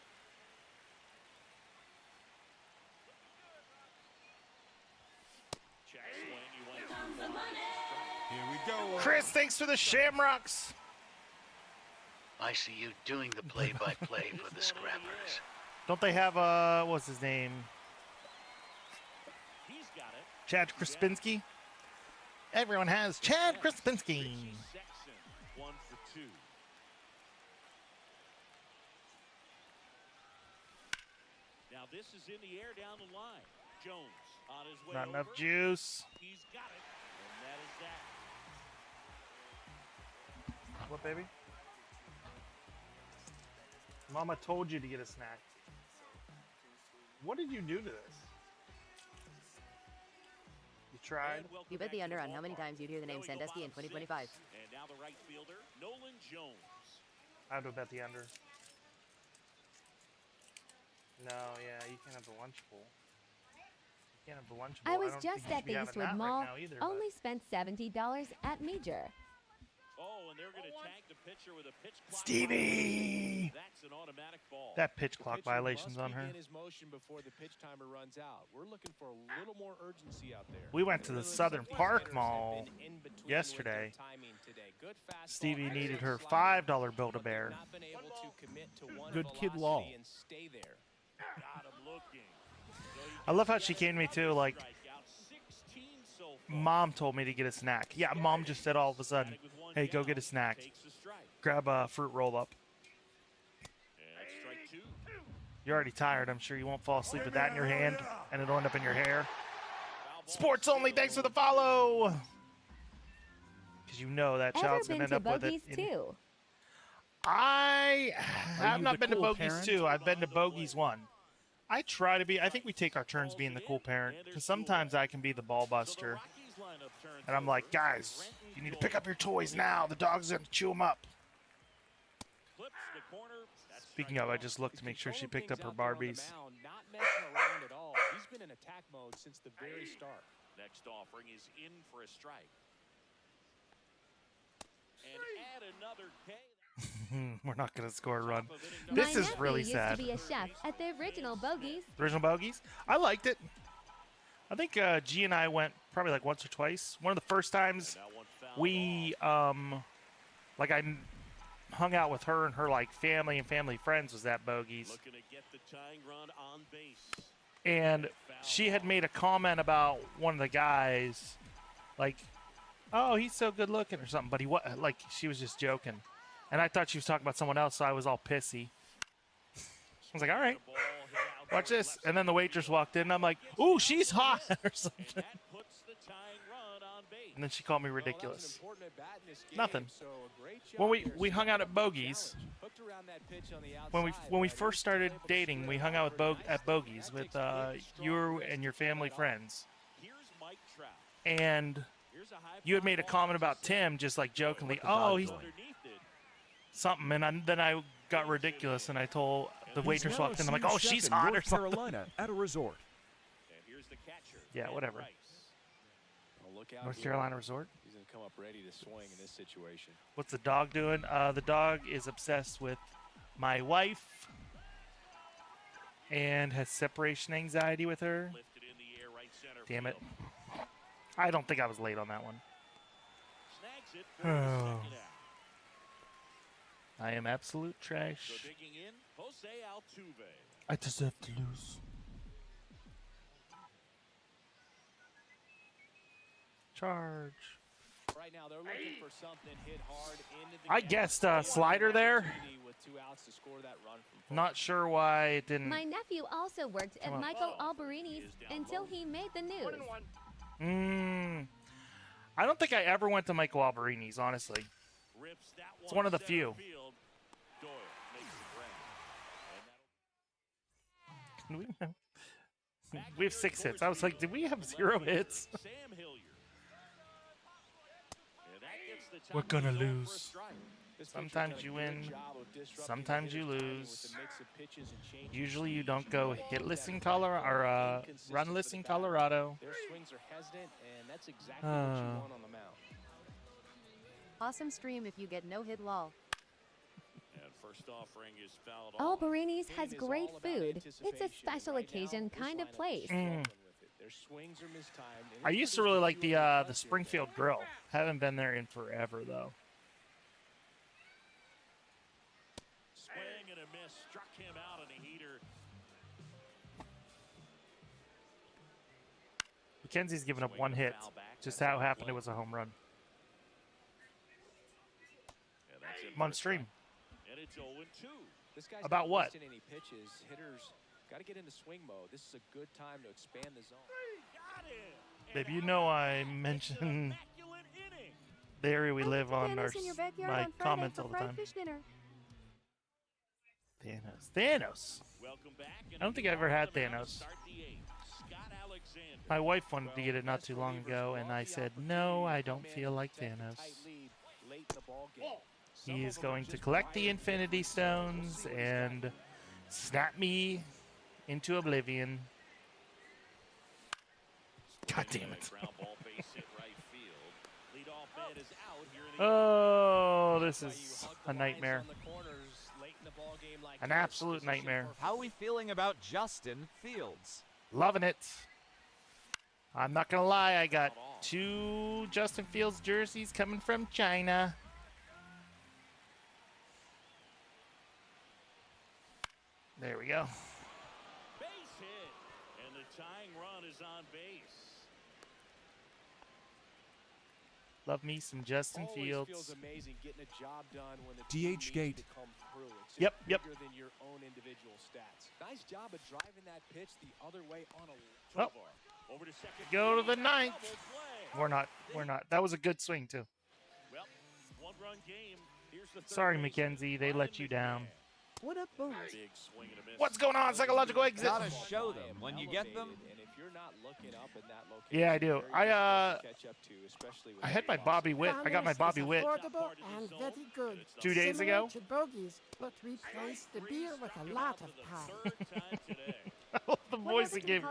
[SPEAKER 2] Check swing. He went through for a
[SPEAKER 7] Here we go.
[SPEAKER 1] Chris, thanks for the Shamrocks.
[SPEAKER 10] I see you doing the play-by-play for the Scrappers.
[SPEAKER 1] Don't they have, what's his name?
[SPEAKER 2] He's got it.
[SPEAKER 1] Chad Krispinski? Everyone has Chad Krispinski.
[SPEAKER 2] Richie Sexton, 1 for 2. Now this is in the air down the line. Jones on his way
[SPEAKER 1] Not
[SPEAKER 2] over.
[SPEAKER 1] enough juice.
[SPEAKER 2] He's got it. And that is that.
[SPEAKER 1] What, baby? Mama told you to get a snack. What did you do to this? You tried?
[SPEAKER 11] You bet the under on how many times you'd hear the name Sandusky in 2025.
[SPEAKER 2] And now the right fielder, Nolan Jones.
[SPEAKER 1] I have to bet the under. No, yeah, you can't have the lunch bowl. You can't have the lunch bowl.
[SPEAKER 8] I was
[SPEAKER 1] don't
[SPEAKER 8] just
[SPEAKER 1] think you
[SPEAKER 8] at
[SPEAKER 1] should be
[SPEAKER 8] the
[SPEAKER 1] having
[SPEAKER 8] Eastwood
[SPEAKER 1] that
[SPEAKER 8] Mall,
[SPEAKER 1] right now either, but-
[SPEAKER 8] only spent $70 at Major.
[SPEAKER 2] Oh, and they're going to tag the pitcher with a pitch clock.
[SPEAKER 1] Stevie!
[SPEAKER 2] That's an automatic ball.
[SPEAKER 1] That pitch
[SPEAKER 4] The
[SPEAKER 1] clock
[SPEAKER 4] pitcher
[SPEAKER 1] violation's
[SPEAKER 4] must
[SPEAKER 1] on her.
[SPEAKER 4] begin his motion before the pitch timer runs out. We're looking for a little more urgency out there.
[SPEAKER 1] We went to the
[SPEAKER 4] Clearly,
[SPEAKER 1] Southern
[SPEAKER 4] some
[SPEAKER 1] Park
[SPEAKER 4] hitters have
[SPEAKER 1] Mall
[SPEAKER 4] been in between
[SPEAKER 1] yesterday.
[SPEAKER 4] with their timing today. Good fastball,
[SPEAKER 1] Stevie
[SPEAKER 4] excellent
[SPEAKER 1] needed her
[SPEAKER 4] slider,
[SPEAKER 1] $5 bill to
[SPEAKER 4] but they've
[SPEAKER 1] bear.
[SPEAKER 4] not been able to commit to one
[SPEAKER 12] Good kid law.
[SPEAKER 4] velocity and stay there.
[SPEAKER 2] Got him looking.
[SPEAKER 1] I love how she came to me too, like,
[SPEAKER 2] Strikeout, 16 so far.
[SPEAKER 1] Mom told me to get a snack. Yeah, Mom just said all of a sudden, hey, go get a snack.
[SPEAKER 2] Takes the strike.
[SPEAKER 1] Grab a fruit roll up.
[SPEAKER 2] And strike 2.
[SPEAKER 1] You're already tired. I'm sure you won't fall asleep with that in your hand, and it'll end up in your hair. Sports only, thanks for the follow. Because you know that
[SPEAKER 8] Ever
[SPEAKER 1] child's going
[SPEAKER 8] been
[SPEAKER 1] to end
[SPEAKER 8] to
[SPEAKER 1] up with it.
[SPEAKER 8] Bogies too?
[SPEAKER 1] I have
[SPEAKER 12] you
[SPEAKER 1] not
[SPEAKER 12] the
[SPEAKER 1] been to
[SPEAKER 12] cool
[SPEAKER 1] Bogies
[SPEAKER 12] parent?
[SPEAKER 1] 2. I've been to Bogies 1. I try to be. I think we take our turns being the cool parent because sometimes I can be the ball buster, and I'm like, guys, you need to pick up your toys now. The dog's gonna chew them up. Speaking of, I just looked to make sure she picked up her Barbies.
[SPEAKER 4] Not messing around at all. He's been in attack mode since the very start.
[SPEAKER 2] Next offering is in for a strike. And add another K.
[SPEAKER 1] We're not gonna score a run. This is really sad.
[SPEAKER 8] My nephew used to be a chef at the original Bogies.
[SPEAKER 1] Original Bogies? I liked it. I think G and I went probably like once or twice. One of the first times we like I hung out with her and her like family and family friends was at Bogies.
[SPEAKER 2] Looking to get the tying run on base.
[SPEAKER 1] And she had made a comment about one of the guys, like, "Oh, he's so good looking" or something. But he was like, she was just joking, and I thought she was talking about someone else, so I was all pissy. I was like, "All right, watch this." And then the waitress walked in, and I'm like, "Ooh, she's hot" or something. And then she called me ridiculous. Nothing. When we hung out at Bogies, when we first started dating, we hung out with at Bogies with you and your family friends. And you had made a comment about Tim, just like jokingly, "Oh, he's something," and then I got ridiculous, and I told the waitress walked in, I'm like, "Oh, she's hot" or something.
[SPEAKER 3] Carolina at a resort.
[SPEAKER 1] Yeah, whatever.
[SPEAKER 4] Look out
[SPEAKER 1] North
[SPEAKER 4] here.
[SPEAKER 1] Carolina resort.
[SPEAKER 4] He's going to come up ready to swing in this situation.
[SPEAKER 1] What's the dog doing? The dog is obsessed with my wife and has separation anxiety with her. Damn it. I don't think I was late on that one. Oh. I am absolute trash. I deserve to lose. Charge.
[SPEAKER 4] Right now, they're looking for something hit hard into the
[SPEAKER 1] I guessed slider there. Not sure why it didn't.
[SPEAKER 8] My nephew also worked at Michael Alberini's until he made the news.
[SPEAKER 1] I don't think I ever went to Michael Alberini's, honestly. It's one of the few. We have 6 hits. I was like, did we have 0 hits? We're gonna lose. Sometimes you win, sometimes you lose. Usually you don't go hitless in Colorado or runless in Colorado.
[SPEAKER 4] Their swings are hesitant, and that's exactly what you want on the mound.
[SPEAKER 11] Awesome stream if you get no hit lol.
[SPEAKER 8] Alberini's has great food. It's a special occasion kind of place.
[SPEAKER 1] I used to really like the Springfield Grill. Haven't been there in forever though.
[SPEAKER 2] Swing and a miss, struck him out in a heater.
[SPEAKER 1] Mackenzie's given up 1 hit. Just how it happened it was a home run. I'm on stream.
[SPEAKER 2] And it's 0-2.
[SPEAKER 4] This guy's
[SPEAKER 1] about what?
[SPEAKER 4] Any pitches, hitters got to get into swing mode. This is a good time to expand the zone.
[SPEAKER 1] Babe, you know I mention the area we live on, my comments all the time. Thanos. I don't think I ever had Thanos. My wife wanted to get it not too long ago, and I said, no, I don't feel like Thanos. He is going to collect the Infinity Stones and snap me into oblivion. God damn it. Oh, this is a nightmare. An absolute nightmare.
[SPEAKER 13] How are we feeling about Justin Fields?
[SPEAKER 1] Loving it. I'm not going to lie, I got 2 Justin Fields jerseys coming from China. There we go.
[SPEAKER 2] Base hit, and the tying run is on base.
[SPEAKER 1] Love me some Justin Fields.
[SPEAKER 4] Feels amazing getting a job done when the
[SPEAKER 3] DH gate.
[SPEAKER 1] Yep.
[SPEAKER 4] bigger than your own individual stats. Nice job of driving that pitch the other way on a
[SPEAKER 2] over to second.
[SPEAKER 1] Go to the 9th. We're not. That was a good swing too.
[SPEAKER 2] Well, 1-run game.
[SPEAKER 1] Sorry, Mackenzie. They let you down.
[SPEAKER 14] What up, Bones?
[SPEAKER 1] What's going on, Psychological Exit?
[SPEAKER 13] Gotta show them when you get them.
[SPEAKER 1] Yeah, I do. I had my Bobby Witt. I got my Bobby Witt
[SPEAKER 14] And very good.
[SPEAKER 1] 2 days
[SPEAKER 14] Similar
[SPEAKER 1] ago.
[SPEAKER 14] to bogeys, but replace the beer with a lot of pie.
[SPEAKER 1] The voice he gave.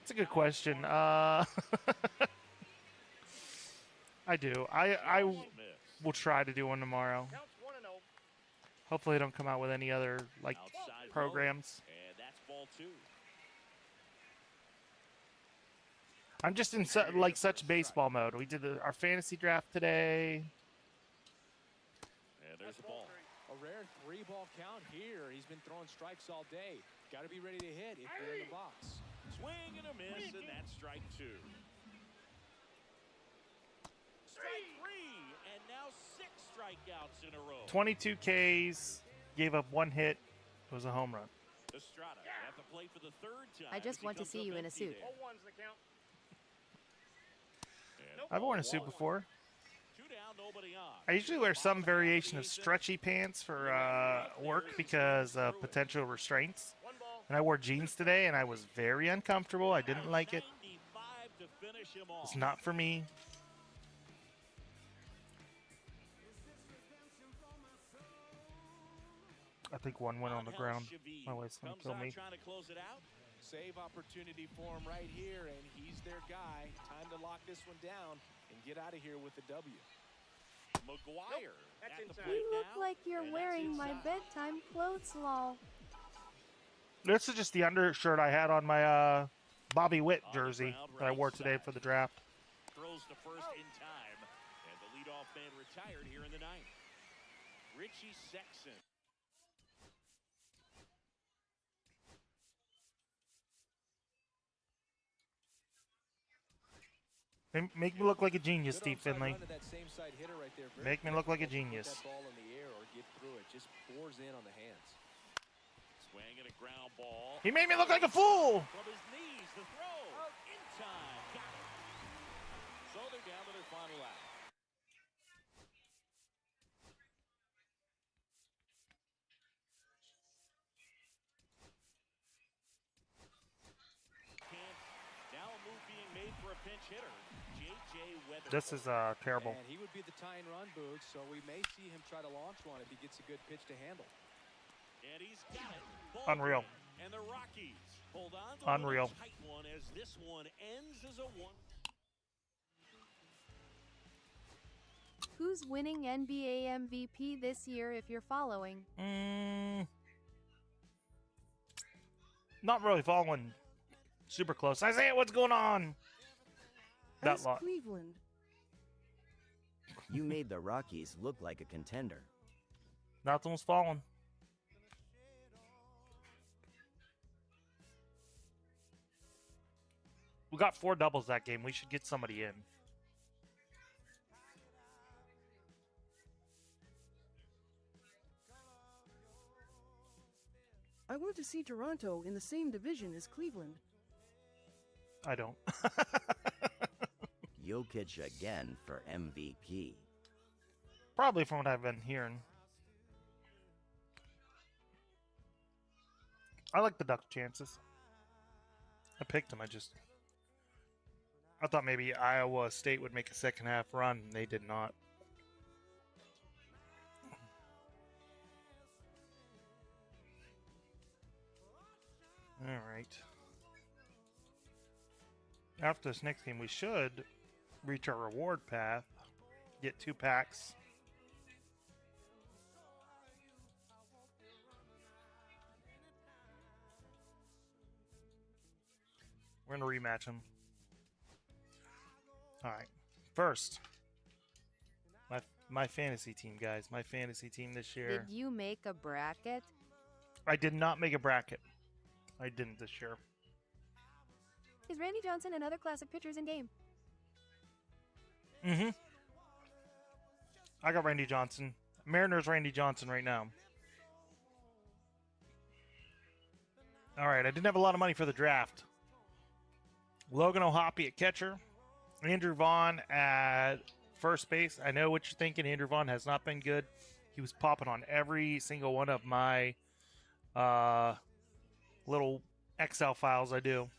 [SPEAKER 1] It's a good question. I do. I will try to do one tomorrow. Hopefully, I don't come out with any other like programs.
[SPEAKER 2] And that's ball 2.
[SPEAKER 1] I'm just in such baseball mode. We did our fantasy draft today.
[SPEAKER 2] And there's a ball.
[SPEAKER 4] A rare 3-ball count here. He's been throwing strikes all day. Got to be ready to hit if you're in the box.
[SPEAKER 2] Swing and a miss, and that's strike 2. Strike 3, and now 6 strikeouts in a row.
[SPEAKER 1] 22 Ks, gave up 1 hit. It was a home run.
[SPEAKER 2] Estrada at the plate for the 3rd time.
[SPEAKER 11] I just want to see you in a suit.
[SPEAKER 1] I've worn a suit before.
[SPEAKER 2] 2 down, nobody on.
[SPEAKER 1] I usually wear some variation of stretchy pants for work because of potential restraints. And I wore jeans today, and I was very uncomfortable. I didn't like it. It's not for me. I think one went on the ground. My wife's going to kill me.
[SPEAKER 4] Save opportunity for him right here, and he's their guy. Time to lock this one down and get out of here with the W.
[SPEAKER 2] McGuire.
[SPEAKER 11] You look like you're wearing my bedtime clothes, lol.
[SPEAKER 1] This is just the undershirt I had on my Bobby Witt jersey that I wore today for the draft.
[SPEAKER 2] Throws to first in time, and the leadoff man retired here in the 9th. Richie Sexson.
[SPEAKER 1] Make me look like a genius, Steve Finley. Make me look like a genius.
[SPEAKER 4] Just pours in on the hands.
[SPEAKER 2] Swing and a ground ball.
[SPEAKER 1] He made me look like a fool.
[SPEAKER 2] From his knees, the throw in time. Got it. So they're down to their final out. Now a move being made for a pinch hitter.
[SPEAKER 1] This is terrible.
[SPEAKER 4] And he would be the tying run, Boog, so we may see him try to launch one if he gets a good pitch to handle.
[SPEAKER 2] And he's got it.
[SPEAKER 1] Unreal.
[SPEAKER 2] And the Rockies hold on to
[SPEAKER 1] Unreal.
[SPEAKER 2] a tight one as this one ends as a 1.
[SPEAKER 11] Who's winning NBA MVP this year if you're following?
[SPEAKER 1] Not really following super close. Isaiah, what's going on?
[SPEAKER 14] That's Cleveland.
[SPEAKER 9] You made the Rockies look like a contender.
[SPEAKER 1] Nothing was falling. We got 4 doubles that game. We should get somebody in.
[SPEAKER 14] I want to see Toronto in the same division as Cleveland.
[SPEAKER 1] I don't.
[SPEAKER 9] Jokic again for MVP.
[SPEAKER 1] Probably from what I've been hearing. I like the Ducks' chances. I picked them. I thought maybe Iowa State would make a second half run, and they did not. All right. After this next game, we should reach our reward path. Get 2 packs. We're going to rematch them. All right. First, my fantasy team, guys. My fantasy team this year.
[SPEAKER 11] Did you make a bracket?
[SPEAKER 1] I did not make a bracket. I didn't this year.
[SPEAKER 11] Is Randy Johnson and other classic pitchers in game?
[SPEAKER 1] Mm-hmm. I got Randy Johnson. Mariners Randy Johnson right now. All right. I didn't have a lot of money for the draft. Logan O'Hoppe at catcher. Andrew Vaughn at first base. I know what you're thinking. Andrew Vaughn has not been good. He was popping on every single one of my little Excel files I do.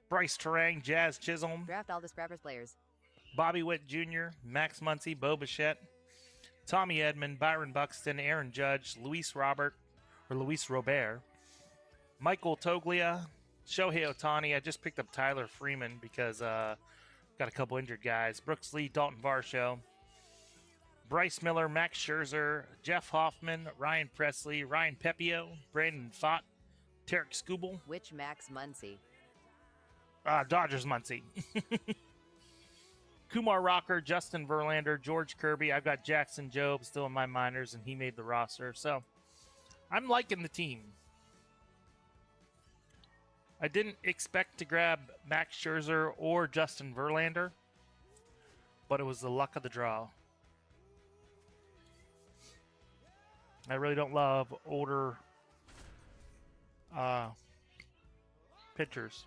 [SPEAKER 1] Bryce Terang, Jazz Chisholm.
[SPEAKER 15] Draft all the Scrappers players.
[SPEAKER 1] Bobby Witt Jr., Max Muncy, Bo Bichette, Tommy Edmond, Byron Buxton, Aaron Judge, Luis Robert, Michael Toglia, Shohei Ohtani. I just picked up Tyler Freeman because got a couple injured guys. Brooks Lee, Dalton Varsho, Bryce Miller, Max Scherzer, Jeff Hoffman, Ryan Presley, Ryan Pepio, Brandon Pfaadt, Tarek Skubal.
[SPEAKER 15] Which Max Muncy?
[SPEAKER 1] Dodgers Muncy. Kumar Rocker, Justin Verlander, George Kirby. I've got Jackson Jobe still in my minors, and he made the roster. So I'm liking the team. I didn't expect to grab Max Scherzer or Justin Verlander, but it was the luck of the draw. I really don't love older pitchers.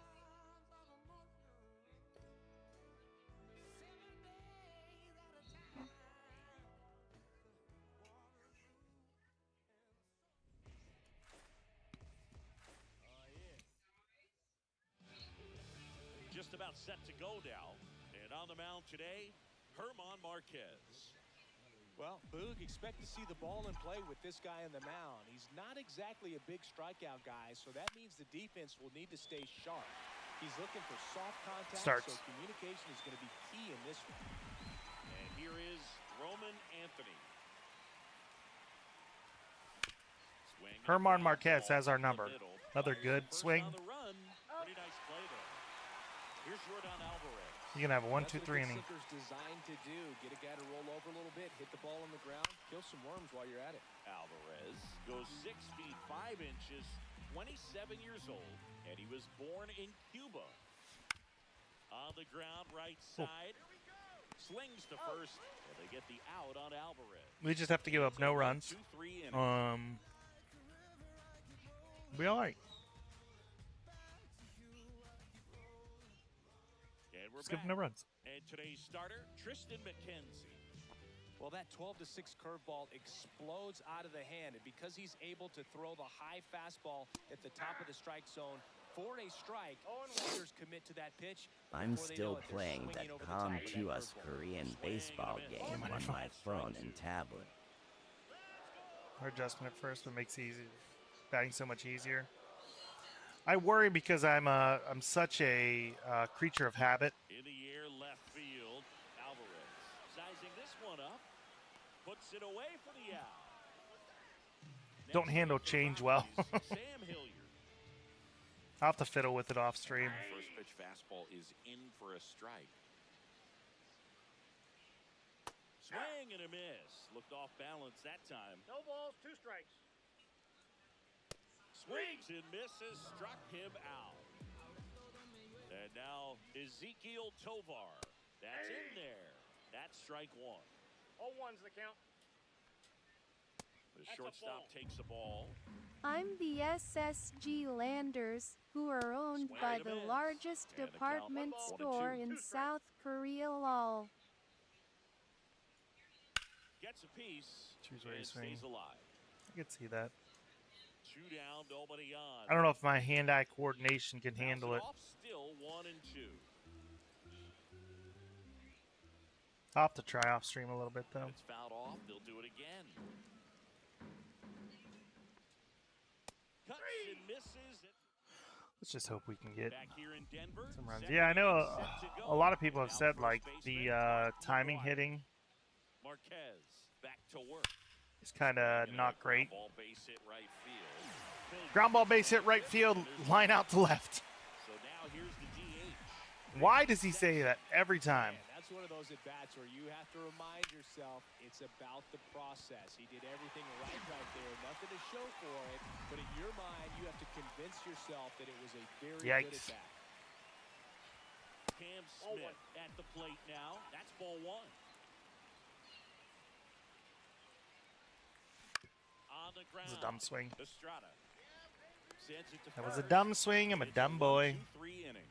[SPEAKER 2] Just about set to go now. And on the mound today, Germán Marquez.
[SPEAKER 4] Well, Boog, expect to see the ball in play with this guy on the mound. He's not exactly a big strikeout guy, so that means the defense will need to stay sharp. He's looking for soft contact, so communication is going to be key in this one.
[SPEAKER 2] And here is Roman Anthony.
[SPEAKER 1] Germán Marquez has our number. Another good swing.
[SPEAKER 2] Pretty nice play there. Here's Jordan Alvarez.
[SPEAKER 1] You're going to have a 1-2-3 inning.
[SPEAKER 4] That's what a designed to do. Get a guy to roll over a little bit, hit the ball on the ground, kill some worms while you're at it.
[SPEAKER 2] Alvarez goes 6 feet 5 inches, 27 years old, and he was born in Cuba. On the ground, right side. Slings to first, and they get the out on Alvarez.
[SPEAKER 1] We just have to give up no runs. Be all right. Let's give him no runs.
[SPEAKER 2] And today's starter, Tristan McKenzie.
[SPEAKER 4] Well, that 12-6 curveball explodes out of the hand, and because he's able to throw the high fastball at the top of the strike zone for a strike, hitters commit to that pitch.
[SPEAKER 16] I'm still playing that Come To Us Korean baseball game on my phone and tablet.
[SPEAKER 1] Our adjustment at first, but makes it easy. Batting so much easier. I worry because I'm such a creature of habit.
[SPEAKER 2] In the air, left field, Alvarez sizing this one up, puts it away for the out.
[SPEAKER 1] Don't handle change well.
[SPEAKER 2] Sam Hilliard.
[SPEAKER 1] I'll have to fiddle with it off stream.
[SPEAKER 2] First pitch fastball is in for a strike. Swing and a miss. Looked off balance that time.
[SPEAKER 5] No balls, 2 strikes.
[SPEAKER 2] Swings and misses, struck him out. And now Ezekiel Tovar. That's in there. That's strike 1.
[SPEAKER 5] 0-1's the count.
[SPEAKER 2] The shortstop takes the ball.
[SPEAKER 11] I'm the SSG Landers, who are owned by the largest department store in South Korea. Lol.
[SPEAKER 2] Gets a piece.
[SPEAKER 1] Choose where he
[SPEAKER 2] stays alive.
[SPEAKER 1] I can see that.
[SPEAKER 2] 2 down, nobody on.
[SPEAKER 1] I don't know if my hand-eye coordination can handle it.
[SPEAKER 2] Still 1 and 2.
[SPEAKER 1] I'll have to try off stream a little bit though.
[SPEAKER 2] It's fouled off. They'll do it again. Cuts and misses.
[SPEAKER 1] Let's just hope we can get
[SPEAKER 2] Back here in Denver,
[SPEAKER 1] some runs. Yeah, I know a lot of people have said like the timing hitting
[SPEAKER 2] Marquez back to work.
[SPEAKER 1] is kind of not great.
[SPEAKER 2] Ball base hit right field.
[SPEAKER 1] Ground ball base hit right field, line out to left.
[SPEAKER 2] So now here's the DH.
[SPEAKER 1] Why does he say that every time?
[SPEAKER 4] That's one of those at-bats where you have to remind yourself it's about the process. He did everything right there, nothing to show for it, but in your mind, you have to convince yourself that it was a very good at-bat.
[SPEAKER 2] Cam Smith at the plate now. That's ball 1. On the ground.
[SPEAKER 1] That was a dumb swing.
[SPEAKER 2] Estrada sends it to
[SPEAKER 1] That was a dumb swing. I'm a dumb boy.
[SPEAKER 2] 1-2-3 inning.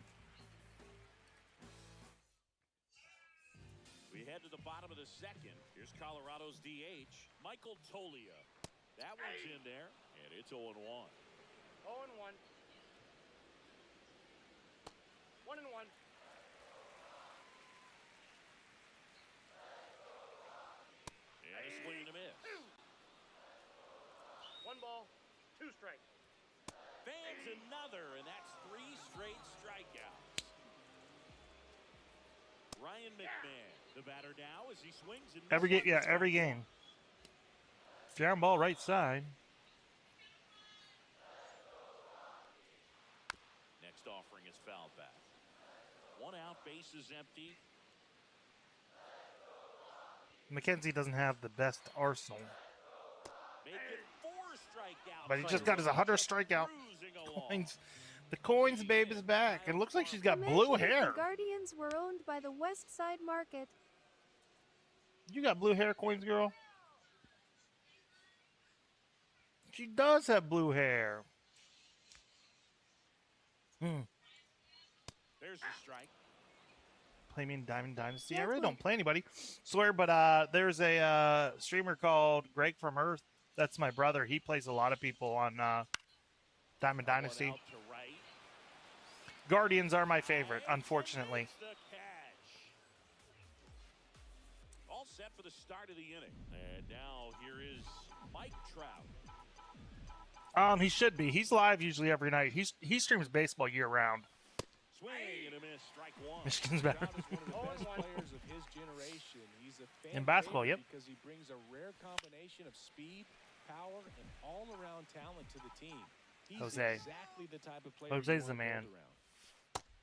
[SPEAKER 2] We head head to the bottom of the second. Here's Colorado's DH, Michael Tolia. That one's in there, and it's 0-1.
[SPEAKER 5] 0-1. 1-1.
[SPEAKER 2] And a swing and a miss.
[SPEAKER 5] 1 ball, 2 strikes.
[SPEAKER 2] Fans another, and that's 3 straight strikeouts. Ryan McMahon, the batter now as he swings and
[SPEAKER 1] Every game, yeah, every game. Down ball right side.
[SPEAKER 2] Next offering is foul back. 1 out, base is empty.
[SPEAKER 1] McKenzie doesn't have the best arsenal.
[SPEAKER 2] Make it 4 strikeouts.
[SPEAKER 1] But he just got his 100th strikeout. Coins. The Coins babe is back. It looks like she's got blue
[SPEAKER 11] Imagine if
[SPEAKER 1] hair.
[SPEAKER 11] The Guardians were owned by the West Side Market.
[SPEAKER 1] You got blue hair, Coins girl? She does have blue hair.
[SPEAKER 2] There's a strike.
[SPEAKER 1] Play me in Diamond Dynasty. I really don't play anybody. Swear, but there's a streamer called Greg from Earth. That's my brother. He plays a lot of people on Diamond Dynasty. Guardians are my favorite, unfortunately.
[SPEAKER 2] All set for the start of the inning. And now here is Mike Trout.
[SPEAKER 1] He should be. He's live usually every night. He streams baseball year round.
[SPEAKER 2] Swing and a miss, strike 1.
[SPEAKER 1] Michigan's better.
[SPEAKER 4] Trout is one of the best players of his generation. He's a fan
[SPEAKER 1] In basketball,
[SPEAKER 4] favorite
[SPEAKER 1] yep.
[SPEAKER 4] because he brings a rare combination of speed, power, and all-around talent to the team. He's
[SPEAKER 1] Jose.
[SPEAKER 4] exactly the type of player
[SPEAKER 1] Jose's
[SPEAKER 4] you
[SPEAKER 1] the
[SPEAKER 4] want to
[SPEAKER 1] man.
[SPEAKER 4] build around.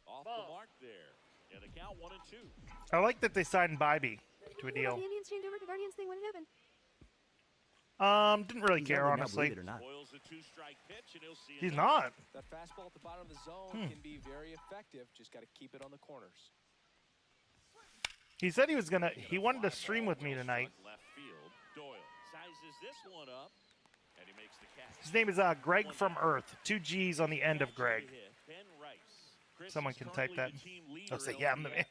[SPEAKER 2] Off the mark there. And the count 1-2.
[SPEAKER 1] I like that they signed Bybee to a deal.
[SPEAKER 11] The Indians changed over to Guardians thing when it happened.
[SPEAKER 1] Didn't really care, honestly.
[SPEAKER 2] Boils a 2-strike pitch, and he'll see
[SPEAKER 1] He's
[SPEAKER 2] another.
[SPEAKER 1] not.
[SPEAKER 4] That fastball at the bottom of the zone can be very effective. Just got to keep it on the corners.
[SPEAKER 1] He said he wanted to stream with me tonight.
[SPEAKER 2] Left field. Doyle sizes this one up, and he makes the catch.
[SPEAKER 1] His name is Greg from Earth. 2 G's on the end of Greg.
[SPEAKER 2] Ben Rice.
[SPEAKER 1] Someone can type that. I'll say, yeah, I'm the man.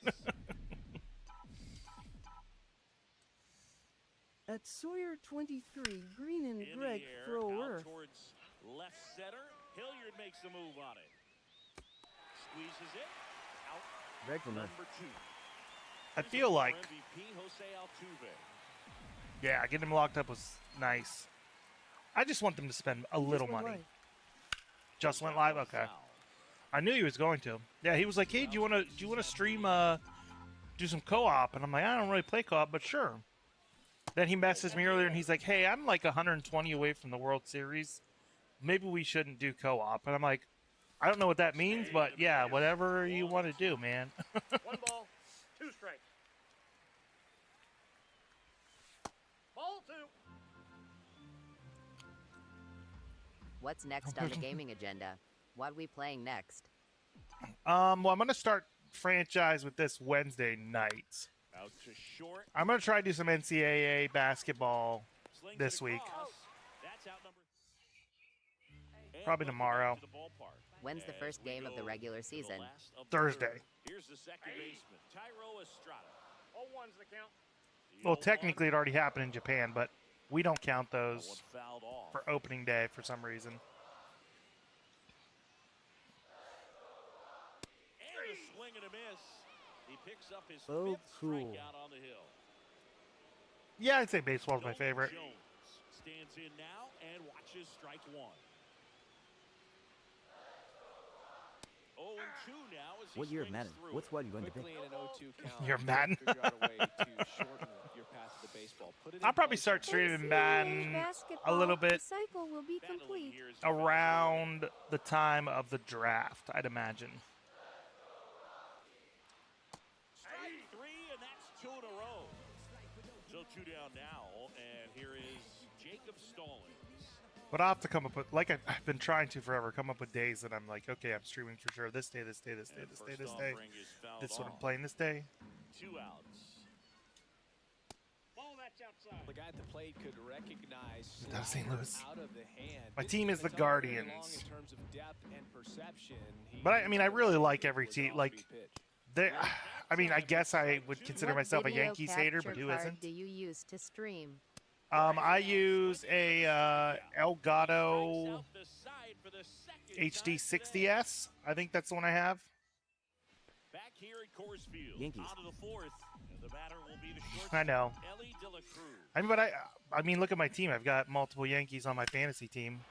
[SPEAKER 14] At Sawyer 23, Green and
[SPEAKER 2] In
[SPEAKER 14] Greg
[SPEAKER 2] the air,
[SPEAKER 14] throw
[SPEAKER 2] out
[SPEAKER 14] Earth.
[SPEAKER 2] towards left center. Hilliard makes the move on it. Squeezes it. Out.
[SPEAKER 9] Greg from Earth.
[SPEAKER 2] Number 2.
[SPEAKER 1] I feel like,
[SPEAKER 2] MVP Jose Altuve.
[SPEAKER 1] yeah, getting him locked up was nice. I just want them to spend a little money. Just went live? Okay. I knew he was going to. Yeah, he was like, hey, do you want to stream, do some co-op? And I'm like, I don't really play co-op, but sure. Then he messaged me earlier, and he's like, hey, I'm like 120 away from the World Series. Maybe we shouldn't do co-op. And I'm like, I don't know what that means, but yeah, whatever you want to do, man.
[SPEAKER 5] 1 ball, 2 strikes. Ball 2.
[SPEAKER 15] What's next on the gaming agenda? What are we playing next?
[SPEAKER 1] Well, I'm going to start franchise with this Wednesday night.
[SPEAKER 2] Out to short.
[SPEAKER 1] I'm going to try to do some NCAA basketball this week.
[SPEAKER 2] That's out number.
[SPEAKER 1] Probably tomorrow.
[SPEAKER 15] When's the first game of the regular season?
[SPEAKER 1] Thursday.
[SPEAKER 2] Here's the second baseman, Tyro Estrada.
[SPEAKER 5] 0-1's the count.
[SPEAKER 1] Well, technically it already happened in Japan, but we don't count those for opening day for some reason.
[SPEAKER 2] And a swing and a miss. He picks up his
[SPEAKER 9] Oh,
[SPEAKER 2] 5th
[SPEAKER 9] cool.
[SPEAKER 2] strikeout on the hill.
[SPEAKER 1] Yeah, I'd say baseball's my favorite.
[SPEAKER 2] Jones stands in now and watches strike 1. 0-2 now as he
[SPEAKER 9] What year of
[SPEAKER 2] swings
[SPEAKER 9] Madden?
[SPEAKER 2] through
[SPEAKER 9] What's
[SPEAKER 2] it.
[SPEAKER 9] what you going to
[SPEAKER 4] Quickly
[SPEAKER 9] pick?
[SPEAKER 4] in an 0-2 count.
[SPEAKER 1] You're Madden.
[SPEAKER 4] Figure out a way to shorten your path to the baseball. Put it in
[SPEAKER 1] I'll probably
[SPEAKER 4] place.
[SPEAKER 1] start streaming
[SPEAKER 11] NCAA
[SPEAKER 1] Madden a
[SPEAKER 11] basketball,
[SPEAKER 1] little bit
[SPEAKER 11] The cycle will be complete.
[SPEAKER 2] Here is
[SPEAKER 1] around the time of the draft, I'd imagine.
[SPEAKER 2] strike 3, and that's 2 in a row. So 2 down now, and here is Jacob Stallings.
[SPEAKER 1] But I'll have to come up with, like I've been trying to forever, come up with days that I'm like, okay, I'm streaming for sure. This day, this day, this day,
[SPEAKER 2] And
[SPEAKER 1] this day,
[SPEAKER 2] first
[SPEAKER 1] this day.
[SPEAKER 2] offering is fouled
[SPEAKER 1] This is what I'm
[SPEAKER 2] off.
[SPEAKER 1] playing this day.
[SPEAKER 2] 2 outs.
[SPEAKER 5] Ball that's outside.
[SPEAKER 4] The guy at the plate could recognize
[SPEAKER 1] That was St. Louis.
[SPEAKER 4] out of the hand.
[SPEAKER 1] My
[SPEAKER 4] This
[SPEAKER 1] team is the
[SPEAKER 4] coming up very long
[SPEAKER 1] Guardians.
[SPEAKER 4] in terms of depth and perception.
[SPEAKER 1] But I mean, I really like every team. Like, I mean, I guess I would consider
[SPEAKER 11] What
[SPEAKER 1] myself a
[SPEAKER 11] video
[SPEAKER 1] Yankees hater, but
[SPEAKER 11] capture
[SPEAKER 1] who
[SPEAKER 11] card
[SPEAKER 1] isn't?
[SPEAKER 11] do you use to stream?
[SPEAKER 1] I use a Elgato HD 60S. I think that's the one I have.
[SPEAKER 2] Back here at Coors Field,
[SPEAKER 16] Yankees.
[SPEAKER 2] out of the fourth, and the batter will be the
[SPEAKER 1] I know.
[SPEAKER 2] Ellie De La Cruz.
[SPEAKER 1] I mean, but I mean, look at my team. I've got multiple Yankees on my fantasy team.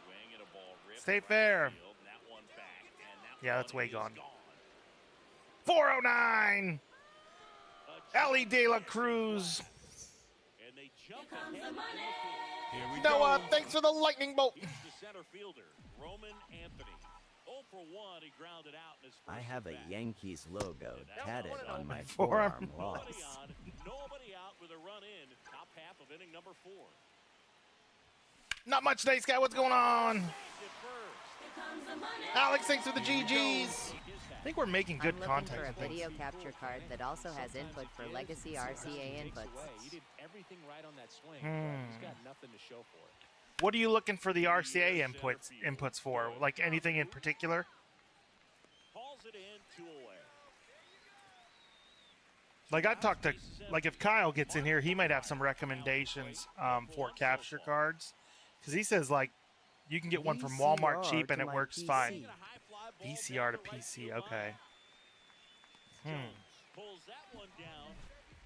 [SPEAKER 2] Swing and a ball ripped
[SPEAKER 1] Stay
[SPEAKER 2] right
[SPEAKER 1] fair.
[SPEAKER 2] field, and that one back, and that
[SPEAKER 1] Yeah,
[SPEAKER 2] one
[SPEAKER 1] that's way
[SPEAKER 2] is
[SPEAKER 1] gone. 409. Ellie De La Cruz.
[SPEAKER 2] And they jump ahead.
[SPEAKER 12] Here we
[SPEAKER 1] Noah,
[SPEAKER 12] go.
[SPEAKER 1] thanks for the lightning bolt.
[SPEAKER 2] Here's the center fielder, Roman Anthony. 0 for 1, he grounded out in his first
[SPEAKER 16] I have a
[SPEAKER 2] at-bat.
[SPEAKER 16] Yankees logo tatted on my
[SPEAKER 1] Forearm.
[SPEAKER 16] forearm loss.
[SPEAKER 2] Nobody on, nobody out with a run in. Top half of inning number 4.
[SPEAKER 1] Not much today, Sky. What's going on? Alex, thanks for the GGs. I think we're making good
[SPEAKER 15] I'm looking
[SPEAKER 1] content.
[SPEAKER 15] for a
[SPEAKER 1] and things.
[SPEAKER 15] video capture card that also has input for legacy RCA inputs.
[SPEAKER 4] He did everything right on that swing.
[SPEAKER 1] Hmm.
[SPEAKER 4] He's got nothing to show for it.
[SPEAKER 1] What are you looking for the RCA inputs for? Like anything in particular?
[SPEAKER 2] Calls it in, 2 away.
[SPEAKER 1] Like I talked to, like if Kyle gets in here, he might have some recommendations for capture cards, because he says like you can get one from Walmart
[SPEAKER 9] VCR
[SPEAKER 1] cheap and
[SPEAKER 9] to
[SPEAKER 1] it
[SPEAKER 9] my
[SPEAKER 1] works
[SPEAKER 9] PC.
[SPEAKER 1] fine. VCR to PC, okay.
[SPEAKER 2] Pulls that one down,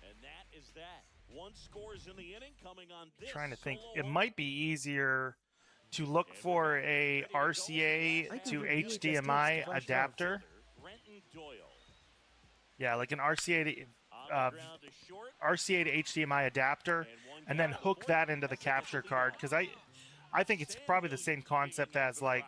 [SPEAKER 2] and that is that. One scores in the inning coming on this.
[SPEAKER 1] Trying to think,
[SPEAKER 2] solo
[SPEAKER 1] it might be easier to look for a RCA to HDMI adapter.
[SPEAKER 2] Brenton Doyle.
[SPEAKER 1] Yeah, like an RCA to
[SPEAKER 2] On the ground is short.
[SPEAKER 1] RCA to HDMI adapter, and then hook that into the capture card, because I think it's probably the same concept as like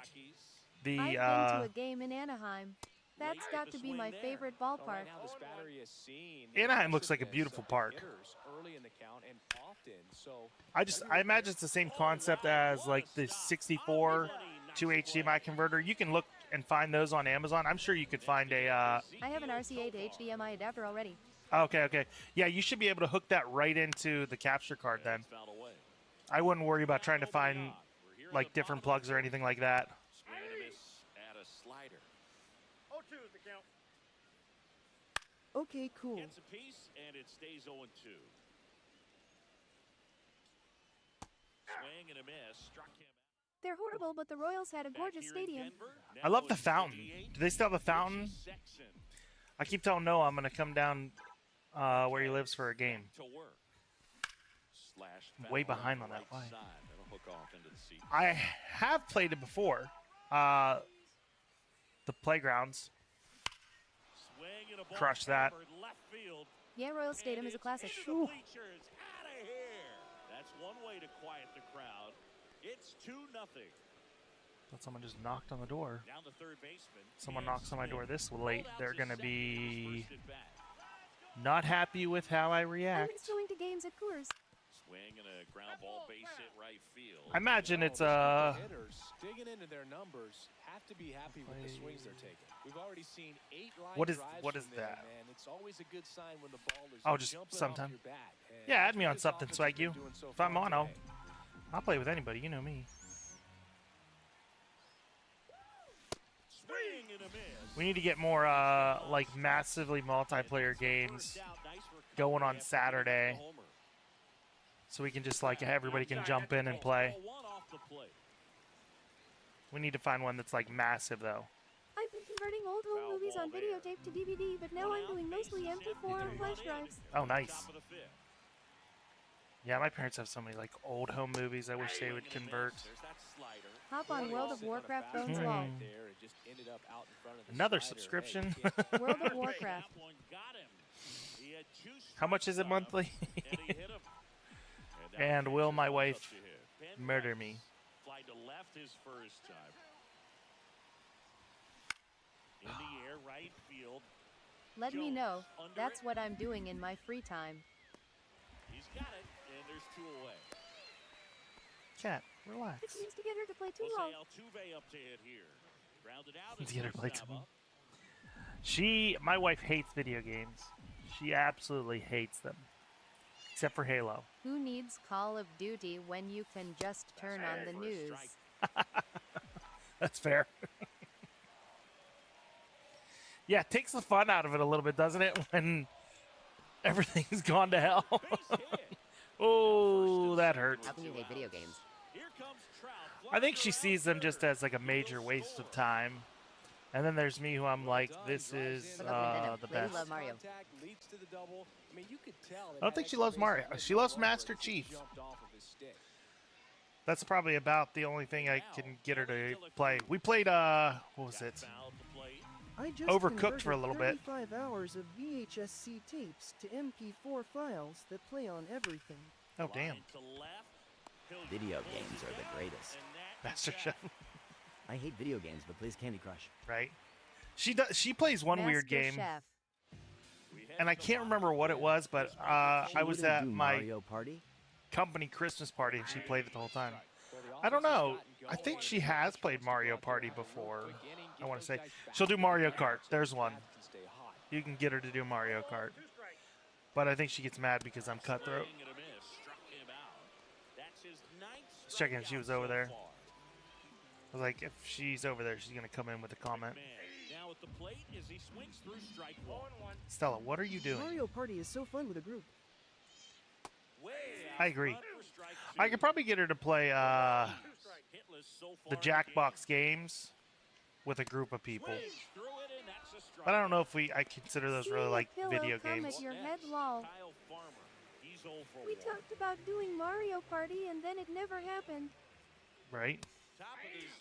[SPEAKER 1] the
[SPEAKER 11] I've been to a game in Anaheim. That's got to be my favorite ballpark.
[SPEAKER 4] Now this batter is seen
[SPEAKER 1] Anaheim looks like a beautiful park.
[SPEAKER 4] hitters early in the count and often. So
[SPEAKER 1] I imagine it's the same concept as like the 64 to HDMI converter. You can look and find those on Amazon. I'm sure you could find a
[SPEAKER 11] I have an RCA to HDMI adapter already.
[SPEAKER 1] okay. Yeah, you should be able to hook that right into the capture card then. I wouldn't worry about trying to find like different plugs or anything like that.
[SPEAKER 2] Swing and a miss at a slider.
[SPEAKER 5] 0-2 is the count.
[SPEAKER 11] Okay, cool.
[SPEAKER 2] Gets a piece, and it stays 0-2. Swing and a miss. Struck him.
[SPEAKER 11] They're horrible, but the Royals had a gorgeous stadium.
[SPEAKER 1] I love the fountain. Do they still have the fountain? I keep telling Noah I'm going to come down where he lives for a game.
[SPEAKER 2] To work. Slash
[SPEAKER 1] Way
[SPEAKER 2] foul
[SPEAKER 1] behind
[SPEAKER 2] the
[SPEAKER 1] on that.
[SPEAKER 2] right
[SPEAKER 1] Why?
[SPEAKER 2] side. That'll hook off into the seat.
[SPEAKER 1] I have played it before. The playgrounds.
[SPEAKER 2] Swing and a ball
[SPEAKER 1] Crush that.
[SPEAKER 2] hammered left field.
[SPEAKER 11] Yeah, Royal Stadium is a classic.
[SPEAKER 2] Into the bleachers. Out of here. That's one way to quiet the crowd. It's 2-0.
[SPEAKER 1] Thought someone just knocked on the door.
[SPEAKER 2] Down the third baseman.
[SPEAKER 1] Someone
[SPEAKER 2] Cam
[SPEAKER 1] knocks on my door
[SPEAKER 2] Smith.
[SPEAKER 1] this late.
[SPEAKER 2] Pulled out
[SPEAKER 1] They're
[SPEAKER 2] to
[SPEAKER 1] going to
[SPEAKER 2] second in his
[SPEAKER 1] be
[SPEAKER 2] first at-bat.
[SPEAKER 1] not happy with how I
[SPEAKER 11] I
[SPEAKER 1] react.
[SPEAKER 11] miss going to games at Coors.
[SPEAKER 2] Swing and a ground ball base hit right field.
[SPEAKER 1] I imagine it's
[SPEAKER 4] The hitters digging into their numbers have to be happy with the swings they're taking. We've already seen 8 line
[SPEAKER 1] What is-
[SPEAKER 2] drives
[SPEAKER 1] what
[SPEAKER 2] from
[SPEAKER 1] is
[SPEAKER 2] them,
[SPEAKER 1] that?
[SPEAKER 2] and it's always a good sign when the ball is
[SPEAKER 1] Oh, just
[SPEAKER 2] jumping off
[SPEAKER 1] sometime.
[SPEAKER 2] your bat. And
[SPEAKER 1] Yeah, add me on
[SPEAKER 2] this
[SPEAKER 1] something,
[SPEAKER 2] offense has been
[SPEAKER 1] Swagyu.
[SPEAKER 2] doing so
[SPEAKER 1] If I'm
[SPEAKER 2] far
[SPEAKER 1] on, I'll
[SPEAKER 2] today.
[SPEAKER 1] play with anybody. You know me.
[SPEAKER 2] Swing and a miss.
[SPEAKER 1] We need to get more like massively multiplayer games going on Saturday, so we can just like everybody can jump in and play. We need to find one that's like massive though.
[SPEAKER 11] I've been converting old home movies on videotape to DVD, but now I'm doing mostly MP4 on flash drives.
[SPEAKER 1] Oh, nice. Yeah, my parents have so many like old home movies. I wish they would convert.
[SPEAKER 11] Hop on World of Warcraft Bones
[SPEAKER 1] Hmm.
[SPEAKER 11] Wall.
[SPEAKER 1] Another subscription.
[SPEAKER 11] World of Warcraft.
[SPEAKER 1] How much is it monthly? And will my wife murder me?
[SPEAKER 2] Fly to left his first time. In the air, right field.
[SPEAKER 11] Let me know. That's what I'm doing in my free time.
[SPEAKER 2] He's got it, and there's 2 away.
[SPEAKER 1] Cat, relax.
[SPEAKER 11] It seems to get her to play too
[SPEAKER 2] Jose
[SPEAKER 11] long.
[SPEAKER 2] Altuve up to hit here. Grounded out.
[SPEAKER 1] Let's
[SPEAKER 2] his
[SPEAKER 1] get her
[SPEAKER 2] first
[SPEAKER 1] play
[SPEAKER 2] time
[SPEAKER 1] too.
[SPEAKER 2] up.
[SPEAKER 1] My wife hates video games. She absolutely hates them, except for Halo.
[SPEAKER 11] Who needs Call of Duty when you can just turn on the news?
[SPEAKER 1] That's fair. Yeah, it takes the fun out of it a little bit, doesn't it? When everything's gone to hell. Oh, that hurt.
[SPEAKER 15] How can you hate video games?
[SPEAKER 1] I think she sees them just as like a major waste of time. And then there's me, who I'm like, this is the best.
[SPEAKER 15] Love Mario.
[SPEAKER 1] I don't think she loves Mario. She loves Master Chief. That's probably about the only thing I can get her to play. We played, what was it?
[SPEAKER 9] I just
[SPEAKER 1] Overcooked for a little bit.
[SPEAKER 9] 35 hours of VHS-C tapes to MP4 files that play on everything.
[SPEAKER 1] Oh, damn.
[SPEAKER 16] Video games are the greatest.
[SPEAKER 1] Master Chef.
[SPEAKER 16] I hate video games, but plays Candy Crush.
[SPEAKER 1] Right. She plays one weird game.
[SPEAKER 15] Chef.
[SPEAKER 1] And I can't remember what it was, but I was at my
[SPEAKER 16] Mario Party?
[SPEAKER 1] company Christmas party and she played it the whole time. I don't know. I think she has played Mario Party before. I want to say she'll do Mario Kart. There's one. You can get her to do Mario Kart. But I think she gets mad because I'm cutthroat. Just checking if she was over there. I was like, if she's over there, she's going to come in with a comment. Stella, what are you doing?
[SPEAKER 9] Mario Party is so fun with a group.
[SPEAKER 1] I agree. I could probably get her to play the Jackbox games with a group of people. But I don't know if I consider those really like video games.
[SPEAKER 11] At your head, lol. We talked about doing Mario Party and then it never happened.
[SPEAKER 1] Right?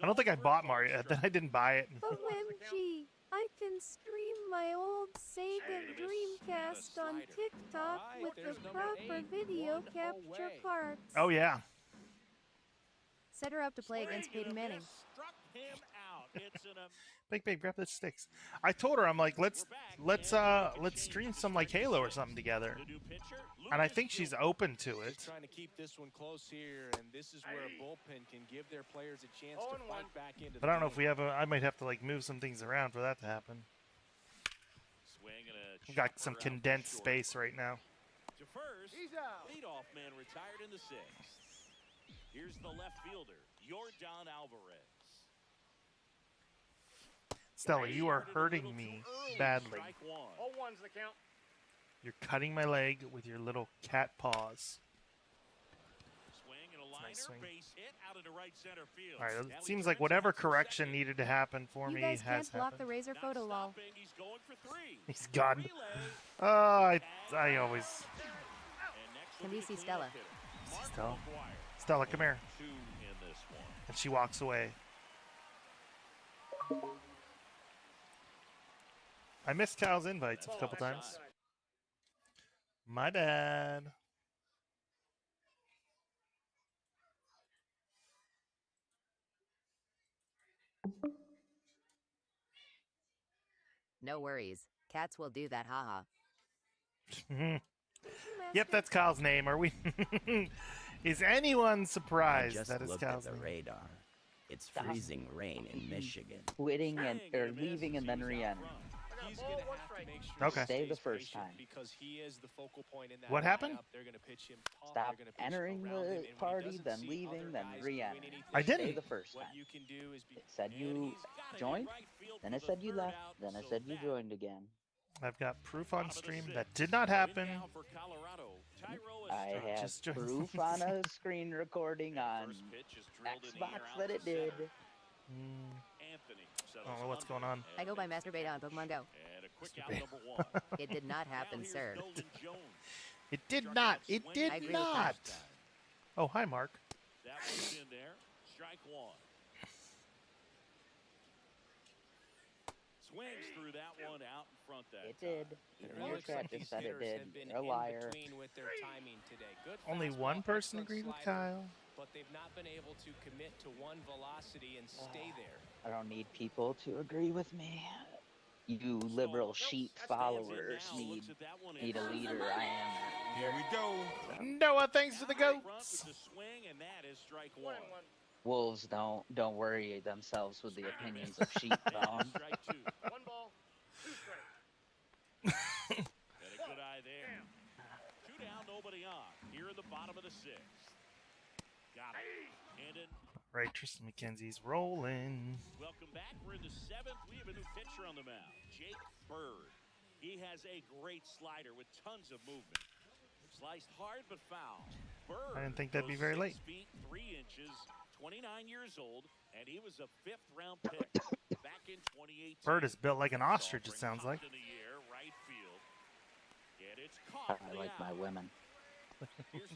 [SPEAKER 1] I don't think I bought Mario. Then I didn't buy it.
[SPEAKER 11] OMG, I can stream my old Sega Dreamcast on TikTok with the proper video capture parts.
[SPEAKER 1] Oh, yeah.
[SPEAKER 15] Set her up to play against Peyton Manning.
[SPEAKER 1] Babe, grab the sticks. I told her, I'm like, let's stream some like Halo or something together. And I think she's open to it.
[SPEAKER 4] Trying to keep this one close here, and this is where a bullpen can give their players a chance to fight back into.
[SPEAKER 1] But I don't know if we have I might have to like move some things around for that to happen. We've got some condensed space right now.
[SPEAKER 2] To first, leadoff man retired in the sixth. Here's the left fielder, Yordan Alvarez.
[SPEAKER 1] Stella, you are hurting me badly.
[SPEAKER 5] 0-1's the count.
[SPEAKER 1] You're cutting my leg with your little cat paws.
[SPEAKER 2] Swing and a liner, base hit out into right center field.
[SPEAKER 1] All right, it seems like whatever correction needed to happen for me has
[SPEAKER 11] can't block
[SPEAKER 1] happened.
[SPEAKER 11] the razor photo, lol.
[SPEAKER 2] He's going for three.
[SPEAKER 1] He's gone. Oh, I always.
[SPEAKER 15] Can we see Stella?
[SPEAKER 1] Stella. Stella, come here. And she walks away. I missed Kyle's invites a couple times. My bad.
[SPEAKER 15] No worries. Cats will do that, haha.
[SPEAKER 1] Yep, that's Kyle's name. Are we? Is anyone surprised
[SPEAKER 16] I just
[SPEAKER 1] that is
[SPEAKER 16] looked
[SPEAKER 1] Kyle's
[SPEAKER 16] at the
[SPEAKER 1] name?
[SPEAKER 16] radar. It's freezing rain in Michigan.
[SPEAKER 17] Quitting and or leaving and then re-entering.
[SPEAKER 4] He's going to have to make sure
[SPEAKER 1] Okay.
[SPEAKER 4] he
[SPEAKER 17] Stay the
[SPEAKER 4] stays
[SPEAKER 17] first
[SPEAKER 4] patient
[SPEAKER 17] time.
[SPEAKER 4] because he is the focal point in that
[SPEAKER 1] What happened?
[SPEAKER 4] lineup. They're going to pitch him tough.
[SPEAKER 17] Stop
[SPEAKER 4] They're gonna pitch
[SPEAKER 17] entering
[SPEAKER 4] around him,
[SPEAKER 17] the
[SPEAKER 4] and when he
[SPEAKER 17] party,
[SPEAKER 4] doesn't
[SPEAKER 17] then
[SPEAKER 4] see
[SPEAKER 17] leaving,
[SPEAKER 4] other
[SPEAKER 17] then
[SPEAKER 4] guys
[SPEAKER 17] re-entering.
[SPEAKER 4] doing anything,
[SPEAKER 1] I
[SPEAKER 17] Stay
[SPEAKER 1] didn't.
[SPEAKER 17] the first
[SPEAKER 4] what
[SPEAKER 17] time.
[SPEAKER 4] you can do is be,
[SPEAKER 17] It said
[SPEAKER 4] and
[SPEAKER 17] you
[SPEAKER 4] he's got it
[SPEAKER 17] joined,
[SPEAKER 4] right field
[SPEAKER 17] then
[SPEAKER 4] for
[SPEAKER 17] it
[SPEAKER 4] the
[SPEAKER 17] said you
[SPEAKER 4] third
[SPEAKER 17] left,
[SPEAKER 4] out,
[SPEAKER 17] then it
[SPEAKER 4] so
[SPEAKER 17] said you
[SPEAKER 4] that
[SPEAKER 17] joined again.
[SPEAKER 1] I've got proof on stream that did not happen.
[SPEAKER 2] Now for Colorado, Tyro
[SPEAKER 17] I
[SPEAKER 2] Estrada.
[SPEAKER 17] have
[SPEAKER 1] Just joined.
[SPEAKER 17] proof on a screen recording on
[SPEAKER 2] First pitch is drilled in the air
[SPEAKER 17] Xbox
[SPEAKER 2] out
[SPEAKER 17] that
[SPEAKER 2] to
[SPEAKER 17] it did.
[SPEAKER 2] center. Anthony
[SPEAKER 1] I don't know what's going on.
[SPEAKER 15] I go by Masturbate on Pokemon Go.
[SPEAKER 2] And a quick out number one.
[SPEAKER 15] It did not happen,
[SPEAKER 2] Now here's
[SPEAKER 15] sir.
[SPEAKER 2] Nolan Jones.
[SPEAKER 1] It did not. It
[SPEAKER 15] I
[SPEAKER 1] did
[SPEAKER 15] agree with
[SPEAKER 1] not.
[SPEAKER 15] that.
[SPEAKER 1] Oh, hi, Mark.
[SPEAKER 2] That one's in there. Strike one. Swings through that one out in front that
[SPEAKER 17] It did.
[SPEAKER 4] It
[SPEAKER 17] And
[SPEAKER 4] really
[SPEAKER 17] your
[SPEAKER 4] looks like
[SPEAKER 17] chat
[SPEAKER 4] these
[SPEAKER 17] just said it
[SPEAKER 4] hitters
[SPEAKER 17] did.
[SPEAKER 4] have been
[SPEAKER 17] You're a
[SPEAKER 4] in
[SPEAKER 17] liar.
[SPEAKER 4] between with their timing today. Good
[SPEAKER 1] Only
[SPEAKER 4] fastball,
[SPEAKER 1] one person
[SPEAKER 4] excellent
[SPEAKER 1] agreed with
[SPEAKER 4] slider,
[SPEAKER 1] Kyle.
[SPEAKER 4] but they've not been able to commit to one velocity and stay there.
[SPEAKER 17] I don't need people to agree with me. You liberal sheep followers need a leader. I am.
[SPEAKER 13] Here we go.
[SPEAKER 1] Noah, thanks for the
[SPEAKER 2] Front
[SPEAKER 1] goats.
[SPEAKER 2] with the swing, and that is strike one.
[SPEAKER 17] Wolves don't worry themselves with the opinions of sheep. Though.
[SPEAKER 2] Strike two.
[SPEAKER 5] 1 ball, 2 strikes.
[SPEAKER 2] And a good eye there. 2 down, nobody on. Here in the bottom of the sixth. Got it. And in
[SPEAKER 1] Right, Tristan McKenzie's rolling.
[SPEAKER 2] Welcome back. We're in the 7th. We have a new pitcher on the mound, Jake Bird. He has a great slider with tons of movement. Sliced hard but foul. Bird
[SPEAKER 1] I didn't think that'd be very late.
[SPEAKER 2] 6 feet 3 inches, 29 years old, and he was a 5th-round pick back in 2018.
[SPEAKER 1] Bird is built like an ostrich, it sounds like.
[SPEAKER 2] In the air, right field. And it's caught.
[SPEAKER 17] I like my women.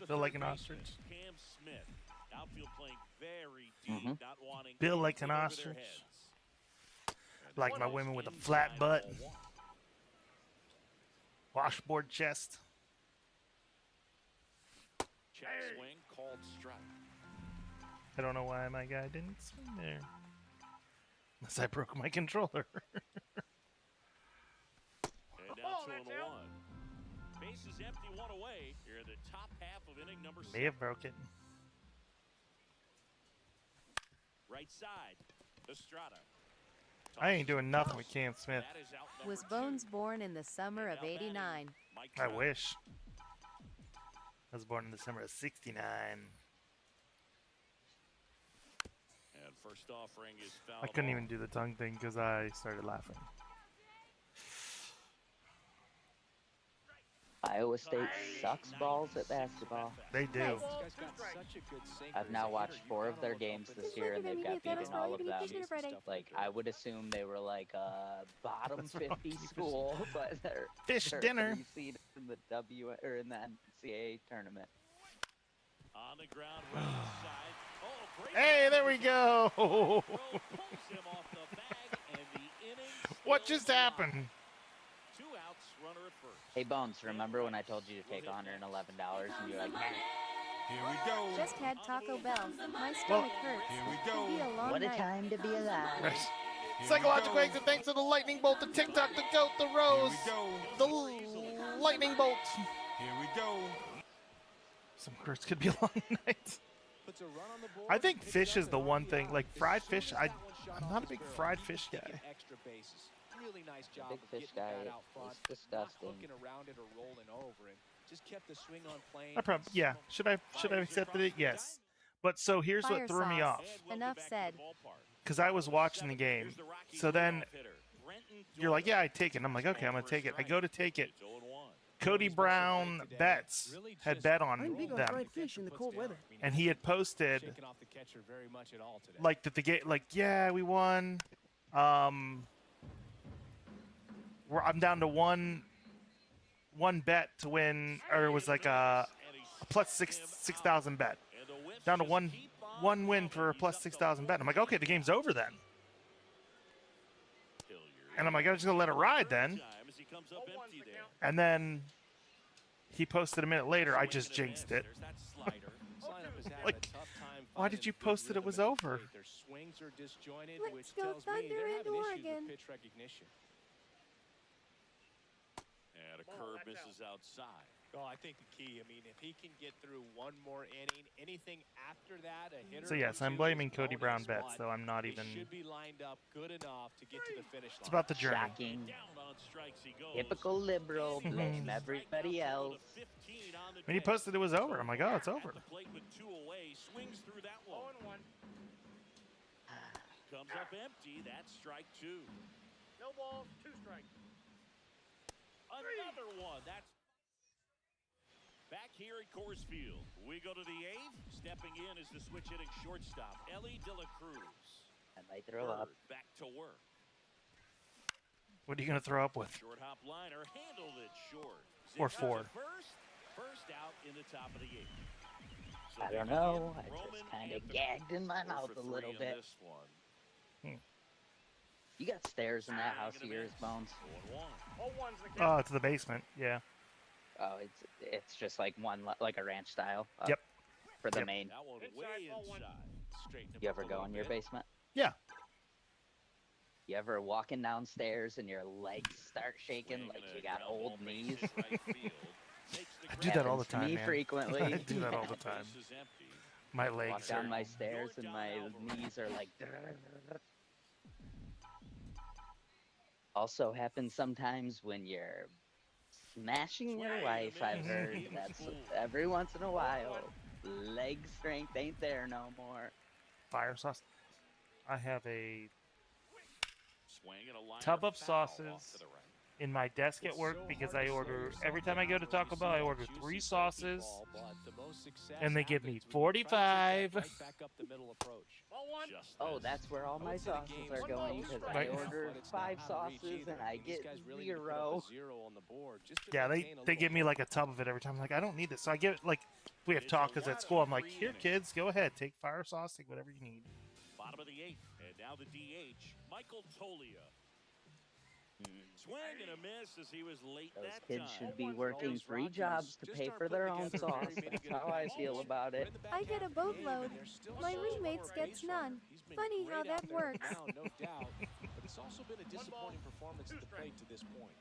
[SPEAKER 1] Built like an ostrich.
[SPEAKER 2] Cam Smith. Outfield playing very deep, not wanting
[SPEAKER 1] Built like an ostrich. Like my women with a flat butt. Washboard chest.
[SPEAKER 2] Check swing called strike.
[SPEAKER 1] I don't know why my guy didn't swing there. Unless I broke my controller.
[SPEAKER 2] And now 2-1. Bases empty, 1 away. Here in the top half of inning number 6.
[SPEAKER 1] May have broke it.
[SPEAKER 2] Right side, Estrada.
[SPEAKER 1] I ain't doing nothing with Cam Smith.
[SPEAKER 15] Was Bones born in the summer of '89?
[SPEAKER 1] I wish. I was born in the summer of '69.
[SPEAKER 2] And first offering is fouled
[SPEAKER 1] I couldn't
[SPEAKER 2] off.
[SPEAKER 1] even do the tongue thing because I started laughing.
[SPEAKER 17] Iowa State sucks balls at basketball.
[SPEAKER 1] They do.
[SPEAKER 17] I've now watched 4 of their games this year, and they've got beat in all of them. Like, I would assume they were like a bottom 50 school, but they're
[SPEAKER 1] Fish
[SPEAKER 17] they're
[SPEAKER 1] dinner.
[SPEAKER 17] 3 seed in the in the NCAA tournament.
[SPEAKER 2] On the ground, right side. Oh, great.
[SPEAKER 1] Hey, there we go.
[SPEAKER 2] Pulls him off the bag, and the inning
[SPEAKER 1] What just happened?
[SPEAKER 2] 2 outs, runner at first.
[SPEAKER 17] Hey, Bones, remember when I told you to take $111 and you're like, nah.
[SPEAKER 3] Here we go.
[SPEAKER 11] Just had Taco Bell. My stomach hurts.
[SPEAKER 3] Here we
[SPEAKER 11] Could be
[SPEAKER 3] go.
[SPEAKER 11] a long
[SPEAKER 17] What a
[SPEAKER 11] night.
[SPEAKER 17] time to be alive.
[SPEAKER 1] Right. Psychological exit thanks to the lightning bolt, the TikTok, the goat, the rose, the lightning bolt.
[SPEAKER 3] Here we go.
[SPEAKER 1] Some curse could be a long night. I think fish is the one thing. Like fried fish, I'm not a big fried fish guy.
[SPEAKER 4] Extra bases. Really nice job
[SPEAKER 17] Big
[SPEAKER 4] of
[SPEAKER 17] fish
[SPEAKER 4] getting
[SPEAKER 17] guy
[SPEAKER 4] that out front,
[SPEAKER 17] is disgusting.
[SPEAKER 4] not hooking around it or rolling over, and just kept the swing on plane.
[SPEAKER 1] I probably yeah. Should I have accepted it? Yes. But so here's
[SPEAKER 15] Fire
[SPEAKER 1] what threw me
[SPEAKER 15] sauce.
[SPEAKER 1] off.
[SPEAKER 15] Enough said.
[SPEAKER 1] Because I was watching the game. So then you're like, yeah, I take it. And I'm like, okay, I'm gonna take it. I go to take it. Cody Brown Betts had bet on
[SPEAKER 9] I'm big on
[SPEAKER 1] them,
[SPEAKER 9] fried fish in the cold weather.
[SPEAKER 1] and he had posted
[SPEAKER 4] Shaking off the catcher very much at all today.
[SPEAKER 1] like that the game, like yeah, we won. I'm down to one bet to win, or it was like a plus 6,000 bet. Down to one win for a plus 6,000 bet. I'm like, okay, the game's over then. And I'm like, I'm just gonna let it ride then. And then he posted a minute later, I just jinxed it. Like, why did you post that it was over?
[SPEAKER 4] Their swings are disjointed,
[SPEAKER 11] Let's
[SPEAKER 4] which
[SPEAKER 11] go
[SPEAKER 4] tells me
[SPEAKER 11] Thunder
[SPEAKER 4] they're
[SPEAKER 11] and
[SPEAKER 4] having issues
[SPEAKER 11] Oregon.
[SPEAKER 4] with pitch recognition.
[SPEAKER 2] And a curve misses outside.
[SPEAKER 4] Oh, I think the key, I mean, if he can get through one more inning, anything after that, a hitter.
[SPEAKER 1] So yes,
[SPEAKER 4] or
[SPEAKER 1] I'm
[SPEAKER 4] two
[SPEAKER 1] blaming
[SPEAKER 4] is
[SPEAKER 1] Cody Brown
[SPEAKER 4] bonus,
[SPEAKER 1] Betts,
[SPEAKER 4] but
[SPEAKER 1] though I'm not
[SPEAKER 4] they
[SPEAKER 1] even.
[SPEAKER 4] should be lined up good enough to get to the finish line.
[SPEAKER 1] It's about the journey.
[SPEAKER 17] Shocking.
[SPEAKER 2] Down on strikes he goes.
[SPEAKER 17] Typical liberal, blame everybody else.
[SPEAKER 1] When he posted it was over, I'm like, oh, it's over.
[SPEAKER 2] At the plate with 2 away, swings through that one.
[SPEAKER 5] 0-1.
[SPEAKER 2] Comes up empty. That's strike 2.
[SPEAKER 5] No balls, 2 strikes.
[SPEAKER 2] Another one. That's back here at Coors Field. We go to the 8th. Stepping in is the switch hitting shortstop, Ellie De La Cruz.
[SPEAKER 17] I might throw up.
[SPEAKER 2] Back to work.
[SPEAKER 1] What are you gonna throw up with?
[SPEAKER 2] Short hop liner handled it short.
[SPEAKER 1] Or
[SPEAKER 2] Zips
[SPEAKER 1] 4.
[SPEAKER 2] to First out in the top of the 8th. So
[SPEAKER 17] I
[SPEAKER 2] they
[SPEAKER 17] don't
[SPEAKER 2] come
[SPEAKER 17] know.
[SPEAKER 2] in,
[SPEAKER 17] I
[SPEAKER 2] Roman
[SPEAKER 17] just kind of
[SPEAKER 2] Anthony,
[SPEAKER 17] gagged in my
[SPEAKER 2] 4
[SPEAKER 17] mouth
[SPEAKER 2] for
[SPEAKER 17] a little
[SPEAKER 2] 3 in
[SPEAKER 17] bit.
[SPEAKER 2] this one.
[SPEAKER 17] You got stairs in that house of yours, Bones?
[SPEAKER 5] 0-1's the
[SPEAKER 1] Oh,
[SPEAKER 5] count.
[SPEAKER 1] it's the basement. Yeah.
[SPEAKER 17] Oh, it's just like one like a ranch style.
[SPEAKER 1] Yep.
[SPEAKER 17] For the
[SPEAKER 1] Yep.
[SPEAKER 17] main.
[SPEAKER 2] That one
[SPEAKER 5] Inside,
[SPEAKER 2] way
[SPEAKER 5] ball 1.
[SPEAKER 2] inside. Straighten him
[SPEAKER 17] You
[SPEAKER 2] up
[SPEAKER 17] ever
[SPEAKER 2] a
[SPEAKER 17] go
[SPEAKER 2] little
[SPEAKER 17] in your
[SPEAKER 2] bit.
[SPEAKER 17] basement?
[SPEAKER 1] Yeah.
[SPEAKER 17] You ever walking downstairs and your legs start shaking
[SPEAKER 2] Swing
[SPEAKER 17] like
[SPEAKER 2] and
[SPEAKER 17] you
[SPEAKER 2] a
[SPEAKER 17] got
[SPEAKER 2] ground
[SPEAKER 17] old
[SPEAKER 2] ball makes
[SPEAKER 17] knees?
[SPEAKER 2] it right field. Makes the
[SPEAKER 1] I do that all the
[SPEAKER 17] Happens to
[SPEAKER 1] time,
[SPEAKER 17] me
[SPEAKER 1] man.
[SPEAKER 17] frequently.
[SPEAKER 1] I do that all the time.
[SPEAKER 2] Base is empty.
[SPEAKER 1] My
[SPEAKER 17] Walk
[SPEAKER 1] legs
[SPEAKER 17] down
[SPEAKER 1] are.
[SPEAKER 17] my stairs and my knees are like. Also happens sometimes when you're smashing your wife. I've heard that's every once in a while. Leg strength ain't there no more.
[SPEAKER 1] fire sauce. I have a
[SPEAKER 2] Swing and a line
[SPEAKER 1] tub of
[SPEAKER 2] foul off
[SPEAKER 1] sauces
[SPEAKER 2] to the right.
[SPEAKER 1] in my desk at work because I order every time I go to Taco Bell. I order 3 sauces, and they give me 45.
[SPEAKER 17] Oh, that's where all my sauces are going because I ordered 5 sauces and I get 0.
[SPEAKER 1] Yeah, they give me like a tub of it every time. I'm like, I don't need this. So I get it, like, if we have tacos at school, I'm like, here, kids, go ahead, take fire sauce, take whatever you need.
[SPEAKER 2] Bottom of the 8th, and now the DH, Michael Tolia. Swing and a miss as he was late
[SPEAKER 17] Those
[SPEAKER 2] that
[SPEAKER 17] kids
[SPEAKER 2] time.
[SPEAKER 17] should be working 3 jobs to pay for their own sauce. That's how I feel about it.
[SPEAKER 11] I get a boatload. My roommates gets none. Funny how that works.
[SPEAKER 4] No doubt, but it's also been a disappointing performance at the plate to this point.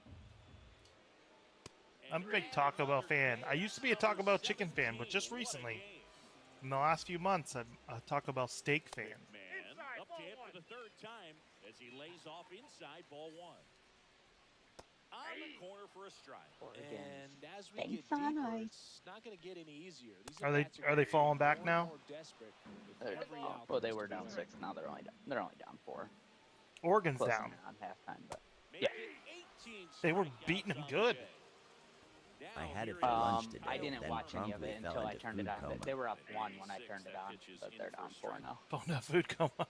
[SPEAKER 1] I'm a big Taco Bell fan. I used to be a Taco Bell chicken fan, but just recently, in the last few months, I'm a Taco Bell steak fan.
[SPEAKER 2] Man, up to hit for the 3rd time as he lays off inside ball 1. On the corner for a strike.
[SPEAKER 4] And as we get deeper, it's not going to get any easier.
[SPEAKER 1] Are they falling back now?
[SPEAKER 17] Well, they were down 6. Now they're only down 4.
[SPEAKER 1] Oregon's
[SPEAKER 17] Close
[SPEAKER 1] down
[SPEAKER 17] on halftime, but yeah,
[SPEAKER 1] they were beating them good.
[SPEAKER 16] I had it for lunch today.
[SPEAKER 17] I didn't
[SPEAKER 16] then
[SPEAKER 17] watch any of
[SPEAKER 16] promptly
[SPEAKER 17] it
[SPEAKER 16] fell
[SPEAKER 17] until I
[SPEAKER 16] into
[SPEAKER 17] turned it
[SPEAKER 16] food
[SPEAKER 17] on.
[SPEAKER 16] coma.
[SPEAKER 17] They were up 1 when I turned it on, but they're down 4 now.
[SPEAKER 1] Oh no, food coma.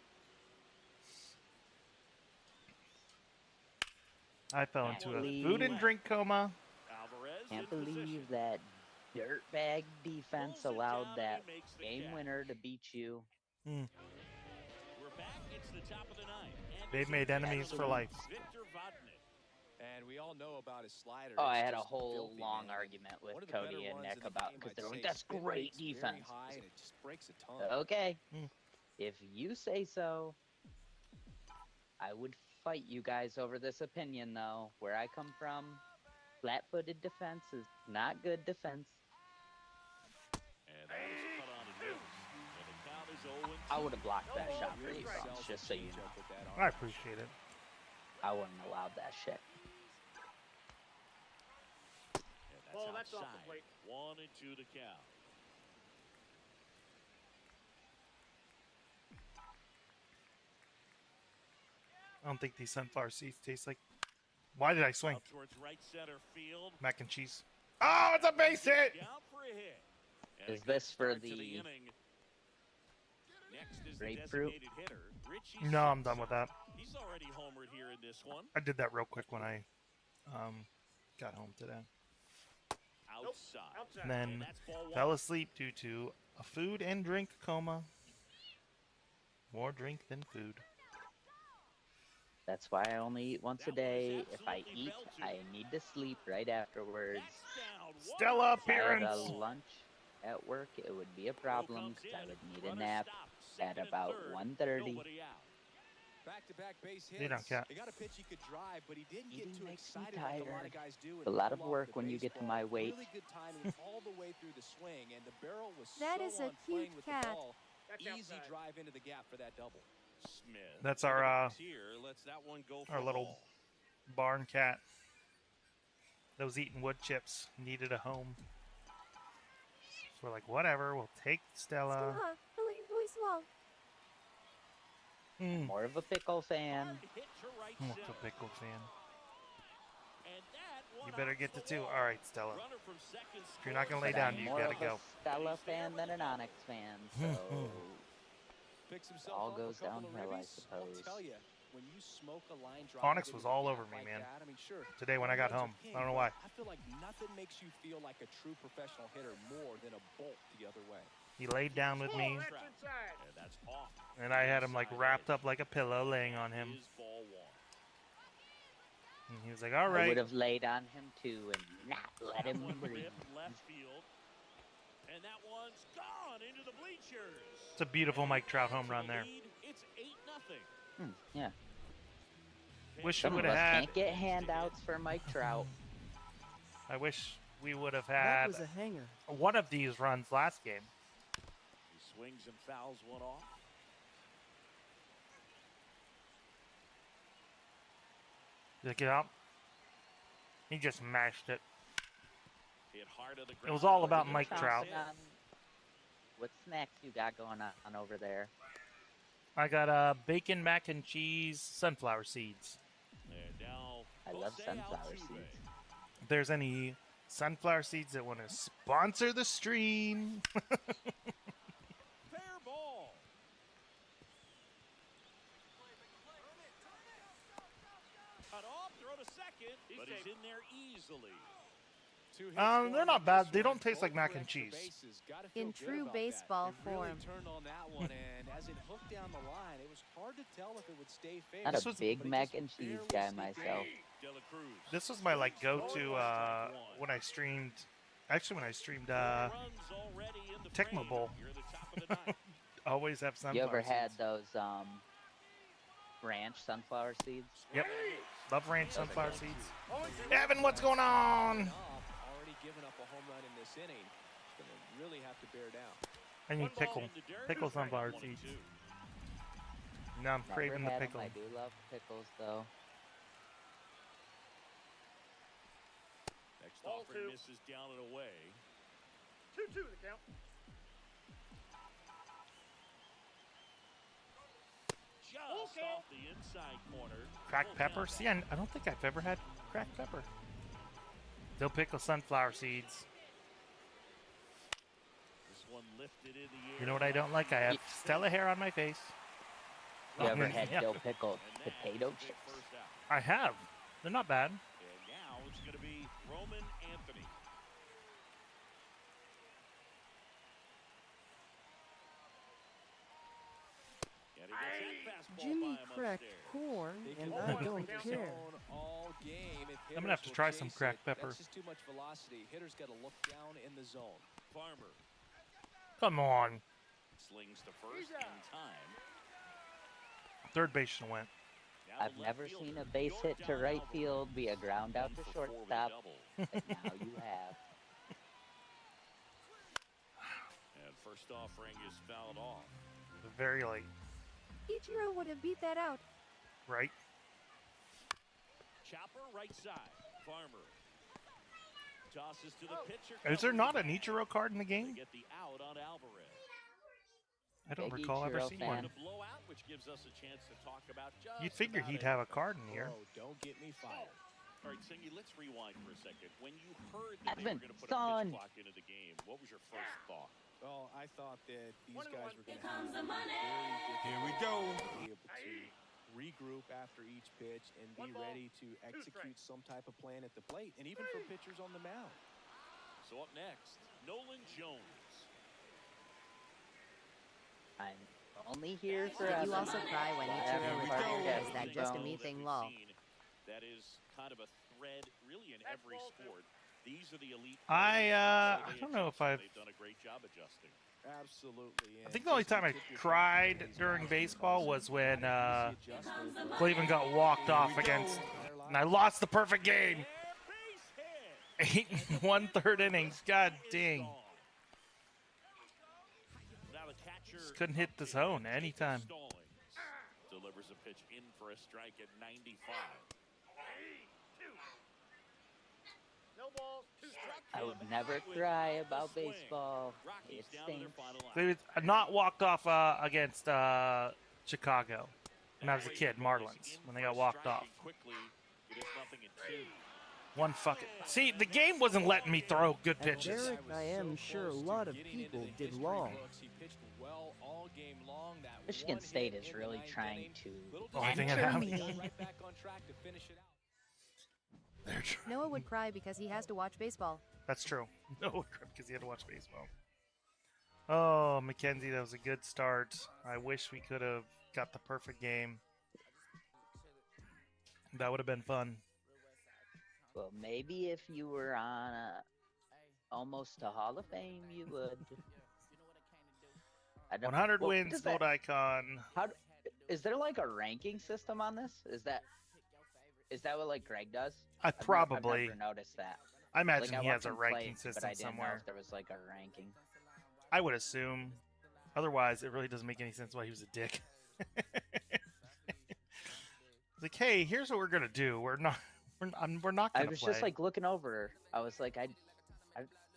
[SPEAKER 1] I fell into a food and drink coma.
[SPEAKER 17] Can't believe that dirtbag defense allowed that game winner to beat you.
[SPEAKER 2] We're back. It's the top of the 9th.
[SPEAKER 1] They've made enemies for life.
[SPEAKER 4] And we all know about his slider.
[SPEAKER 17] Oh, I had a whole long argument with Cody and Nick about because they're like, "That's great defense." Okay, if you say so. I would fight you guys over this opinion, though. Where I come from, flat-footed defense is not good defense. I would have blocked that shot for you, Bones, just so you know.
[SPEAKER 1] I appreciate it.
[SPEAKER 17] I wouldn't have allowed that shit.
[SPEAKER 2] Well, that's off the plate. 1-2 to count.
[SPEAKER 1] I don't think these sunflower seeds taste like. Why did I swing?
[SPEAKER 2] Up towards right center field.
[SPEAKER 1] Mac and cheese. Oh, it's a base hit!
[SPEAKER 2] Down for a hit.
[SPEAKER 17] Is this for the
[SPEAKER 2] Next is
[SPEAKER 17] grapefruit?
[SPEAKER 2] the hitter, Richie
[SPEAKER 1] No, I'm done with that.
[SPEAKER 2] He's already homered here in this one.
[SPEAKER 1] I did that real quick when I got home today.
[SPEAKER 2] Outside.
[SPEAKER 1] And then fell asleep due to a food and drink coma. More drink than food.
[SPEAKER 17] That's why I only eat once a day. If I eat, I need to sleep right afterwards.
[SPEAKER 1] Stella appearance!
[SPEAKER 17] If I had a lunch at work, it would be a problem because I would need a nap at about 1:30.
[SPEAKER 4] Back-to-back base hits.
[SPEAKER 1] They don't count.
[SPEAKER 4] They got a pitch he could drive, but he didn't get too excited
[SPEAKER 17] tired.
[SPEAKER 4] like a lot of guys do.
[SPEAKER 17] A lot of work when you get to my weight.
[SPEAKER 4] Really good timing all the way through the swing, and the barrel was
[SPEAKER 11] That
[SPEAKER 4] so
[SPEAKER 11] is a
[SPEAKER 4] on
[SPEAKER 11] cute
[SPEAKER 4] playing with
[SPEAKER 11] cat.
[SPEAKER 4] the ball. Easy drive into the gap for that double.
[SPEAKER 2] Smith.
[SPEAKER 1] That's our
[SPEAKER 2] Here, lets that one go for
[SPEAKER 1] our little
[SPEAKER 2] ball.
[SPEAKER 1] barn cat that was eating wood chips. Needed a home. So we're like, whatever, we'll take Stella.
[SPEAKER 17] More of a pickle fan.
[SPEAKER 1] I'm a pickle fan. You better get to 2. All right, Stella. If you're not gonna lay
[SPEAKER 17] But
[SPEAKER 1] down,
[SPEAKER 17] I'm
[SPEAKER 1] you
[SPEAKER 17] more
[SPEAKER 1] gotta
[SPEAKER 17] of
[SPEAKER 1] go.
[SPEAKER 17] a Stella fan than an Onyx fan, so it all goes downhill, I suppose.
[SPEAKER 4] When you smoke a line drive
[SPEAKER 1] Onyx
[SPEAKER 4] into
[SPEAKER 1] was
[SPEAKER 4] the
[SPEAKER 1] all
[SPEAKER 4] gap
[SPEAKER 1] over me,
[SPEAKER 4] like
[SPEAKER 1] man.
[SPEAKER 4] that, I mean, sure,
[SPEAKER 1] Today when I got home, I don't know why.
[SPEAKER 4] I feel like nothing makes you feel like a true professional hitter more than a bolt the other way.
[SPEAKER 1] He laid down with me,
[SPEAKER 2] That's off.
[SPEAKER 1] and I had him like wrapped up like a pillow, laying on him.
[SPEAKER 2] Is ball 1.
[SPEAKER 1] And he was like, "All
[SPEAKER 17] I
[SPEAKER 1] right."
[SPEAKER 17] would have laid on him too and not let him breathe.
[SPEAKER 2] Left field. And that one's gone into the bleachers.
[SPEAKER 1] It's a beautiful Mike Trout home run there.
[SPEAKER 2] It's 8-0.
[SPEAKER 17] Yeah.
[SPEAKER 1] Wish
[SPEAKER 17] Some
[SPEAKER 1] we
[SPEAKER 17] of
[SPEAKER 1] would
[SPEAKER 17] us
[SPEAKER 1] have had.
[SPEAKER 17] can't get handouts for Mike Trout.
[SPEAKER 1] I wish we would have
[SPEAKER 9] That
[SPEAKER 1] had
[SPEAKER 9] was a hanger.
[SPEAKER 1] one of these runs last game.
[SPEAKER 2] He swings and fouls one off.
[SPEAKER 1] Pick it up. He just mashed it.
[SPEAKER 2] Hit hard to the
[SPEAKER 1] It was
[SPEAKER 2] ground.
[SPEAKER 1] all about Mike Trout.
[SPEAKER 17] What snacks you got going on over there?
[SPEAKER 1] I got bacon, mac and cheese, sunflower seeds.
[SPEAKER 2] And now
[SPEAKER 17] I love
[SPEAKER 2] Jose
[SPEAKER 17] sunflower
[SPEAKER 2] Altuve.
[SPEAKER 17] seeds.
[SPEAKER 1] If there's any sunflower seeds that want to sponsor the stream.
[SPEAKER 2] Fair ball. Cut off, throw to second, but he's in there easily.
[SPEAKER 1] They're not bad. They don't taste like mac and cheese.
[SPEAKER 11] In true baseball form.
[SPEAKER 4] Turned on that one, and as it hooked down the line, it was hard to tell if it would stay fair.
[SPEAKER 17] Not a big mac and cheese guy myself.
[SPEAKER 1] This was my like go-to when I streamed. Actually, when I streamed Tecmo Bowl. Always have sunflower
[SPEAKER 17] You ever
[SPEAKER 1] seeds.
[SPEAKER 17] had those ranch sunflower seeds?
[SPEAKER 1] Yep. Love ranch sunflower seeds. Evan, what's going on?
[SPEAKER 4] Already given up a home run in this inning. It's going to really have to bear down.
[SPEAKER 1] I need pickle sunflower seeds. Now I'm craving the
[SPEAKER 17] Never had 'em.
[SPEAKER 1] pickle.
[SPEAKER 17] I do love pickles, though.
[SPEAKER 2] Next offering misses down and away.
[SPEAKER 5] 2-2 the count.
[SPEAKER 2] Just off the inside corner.
[SPEAKER 1] Cracked pepper? See, I don't think I've ever had cracked pepper. Dill pickle sunflower seeds.
[SPEAKER 2] This one lifted in the air.
[SPEAKER 1] You know what I don't like? I have Stella hair on my face.
[SPEAKER 17] You ever had
[SPEAKER 1] Yeah.
[SPEAKER 17] dill pickled potato chips?
[SPEAKER 1] I have. They're not bad.
[SPEAKER 2] And now it's going to be Roman Anthony. And he gets that fastball
[SPEAKER 9] Jimmy
[SPEAKER 2] by him
[SPEAKER 9] cracked
[SPEAKER 2] upstairs.
[SPEAKER 9] corn, and I don't care.
[SPEAKER 4] All game. If
[SPEAKER 1] I'm gonna have to
[SPEAKER 4] hitters
[SPEAKER 1] try
[SPEAKER 4] will
[SPEAKER 1] some
[SPEAKER 4] chase
[SPEAKER 1] cracked
[SPEAKER 4] it,
[SPEAKER 1] pepper.
[SPEAKER 4] That's just too much velocity. Hitters got to look down in the zone.
[SPEAKER 2] Farmer
[SPEAKER 1] Come on.
[SPEAKER 2] slings to first in time.
[SPEAKER 1] Third base should have went.
[SPEAKER 2] Now
[SPEAKER 17] I've
[SPEAKER 2] the
[SPEAKER 17] never
[SPEAKER 2] left
[SPEAKER 17] seen
[SPEAKER 2] fielder,
[SPEAKER 17] a base hit to
[SPEAKER 2] Jordan
[SPEAKER 17] right
[SPEAKER 2] Alvarez.
[SPEAKER 17] field be a ground out to
[SPEAKER 2] 1 for 4 with a
[SPEAKER 17] shortstop,
[SPEAKER 2] double.
[SPEAKER 17] but now you have.
[SPEAKER 2] And first offering is fouled off.
[SPEAKER 1] Very late.
[SPEAKER 11] Ichiro would have beat that out.
[SPEAKER 1] Right?
[SPEAKER 2] Chopper right side. Farmer tosses to the pitcher.
[SPEAKER 1] Is there
[SPEAKER 2] covers
[SPEAKER 1] not
[SPEAKER 2] it.
[SPEAKER 1] an Ichiro card in the
[SPEAKER 2] They
[SPEAKER 1] game?
[SPEAKER 2] get the out on Alvarez.
[SPEAKER 1] I don't
[SPEAKER 17] Big
[SPEAKER 1] recall ever
[SPEAKER 17] Ichiro
[SPEAKER 1] seeing
[SPEAKER 17] fan.
[SPEAKER 1] one.
[SPEAKER 2] And a blowout, which gives us a chance to talk about just
[SPEAKER 1] You'd figure
[SPEAKER 2] about
[SPEAKER 1] he'd have a
[SPEAKER 2] anything.
[SPEAKER 1] card in here.
[SPEAKER 4] Oh, don't get me fired.
[SPEAKER 2] All right, Singy, let's rewind for a second. When you heard that they
[SPEAKER 17] Evan,
[SPEAKER 2] were going to put a
[SPEAKER 17] son.
[SPEAKER 2] pitch clock into the game, what was your first thought?
[SPEAKER 4] Well, I thought that these
[SPEAKER 5] One and
[SPEAKER 4] guys
[SPEAKER 5] one.
[SPEAKER 4] were going to have a very
[SPEAKER 5] Here we go.
[SPEAKER 4] be able to regroup after each pitch and be
[SPEAKER 5] One ball,
[SPEAKER 4] ready to execute some type of plan at the plate, and even for pitchers on the mound.
[SPEAKER 2] So up next, Nolan Jones.
[SPEAKER 17] I'm only here for
[SPEAKER 15] Did
[SPEAKER 17] Evan.
[SPEAKER 15] you also cry when
[SPEAKER 17] Whatever
[SPEAKER 15] Ichiro
[SPEAKER 17] part
[SPEAKER 15] retired?
[SPEAKER 17] of
[SPEAKER 15] Or is that
[SPEAKER 17] Jones.
[SPEAKER 15] just a
[SPEAKER 2] That
[SPEAKER 15] me
[SPEAKER 2] we've
[SPEAKER 15] thing, lol?
[SPEAKER 2] seen That is kind of a thread, really, in every sport. These are the elite.
[SPEAKER 1] I
[SPEAKER 2] players.
[SPEAKER 1] don't know if I've.
[SPEAKER 2] They've done a great job adjusting.
[SPEAKER 4] Absolutely.
[SPEAKER 1] I think the only time I cried during baseball was when Cleveland got walked off against, and I lost the perfect game. 8 1/3 innings. God dang.
[SPEAKER 2] Now the catcher
[SPEAKER 1] Just couldn't hit the zone anytime.
[SPEAKER 2] Stallings delivers a pitch in for a strike at 95.
[SPEAKER 5] No balls, 2 strikes.
[SPEAKER 17] I would never cry about baseball. It stinks.
[SPEAKER 1] They was not walked off against Chicago when I was a kid, Marlins, when they got walked off.
[SPEAKER 2] Quickly, it is 0-2.
[SPEAKER 1] One fucking. See, the game wasn't letting me throw good pitches.
[SPEAKER 9] Derek, I am sure a lot of people did long.
[SPEAKER 4] He pitched well all game long. That
[SPEAKER 17] Michigan
[SPEAKER 4] one
[SPEAKER 17] State
[SPEAKER 4] hit
[SPEAKER 17] is
[SPEAKER 4] in the
[SPEAKER 17] really
[SPEAKER 4] ninth
[SPEAKER 17] trying
[SPEAKER 4] inning.
[SPEAKER 17] to
[SPEAKER 1] Only thing I
[SPEAKER 17] enter
[SPEAKER 1] have.
[SPEAKER 17] me.
[SPEAKER 4] Right back on track to finish it out.
[SPEAKER 1] They're trying.
[SPEAKER 11] Noah would cry because he has to watch baseball.
[SPEAKER 1] That's true. No, because he had to watch baseball. Oh, Mackenzie, that was a good start. I wish we could have got the perfect game. That would have been fun.
[SPEAKER 17] Well, maybe if you were on almost a Hall of Fame, you would. I don't-
[SPEAKER 1] 100
[SPEAKER 17] well,
[SPEAKER 1] wins,
[SPEAKER 17] does
[SPEAKER 1] vote
[SPEAKER 17] that-
[SPEAKER 1] icon.
[SPEAKER 17] Is there like a ranking system on this? Is that what like Greg does?
[SPEAKER 1] I
[SPEAKER 17] I've
[SPEAKER 1] probably.
[SPEAKER 17] never noticed that.
[SPEAKER 1] I imagine
[SPEAKER 17] Like, I
[SPEAKER 1] he has
[SPEAKER 17] watch
[SPEAKER 1] a
[SPEAKER 17] him play,
[SPEAKER 1] ranking
[SPEAKER 17] but
[SPEAKER 1] system
[SPEAKER 17] I didn't know
[SPEAKER 1] somewhere.
[SPEAKER 17] if there was like a ranking.
[SPEAKER 1] I would assume. Otherwise, it really doesn't make any sense why he was a dick. Like, hey, here's what we're gonna do. We're not
[SPEAKER 17] I
[SPEAKER 1] gonna
[SPEAKER 17] was
[SPEAKER 1] play.
[SPEAKER 17] just like looking over. I was like, I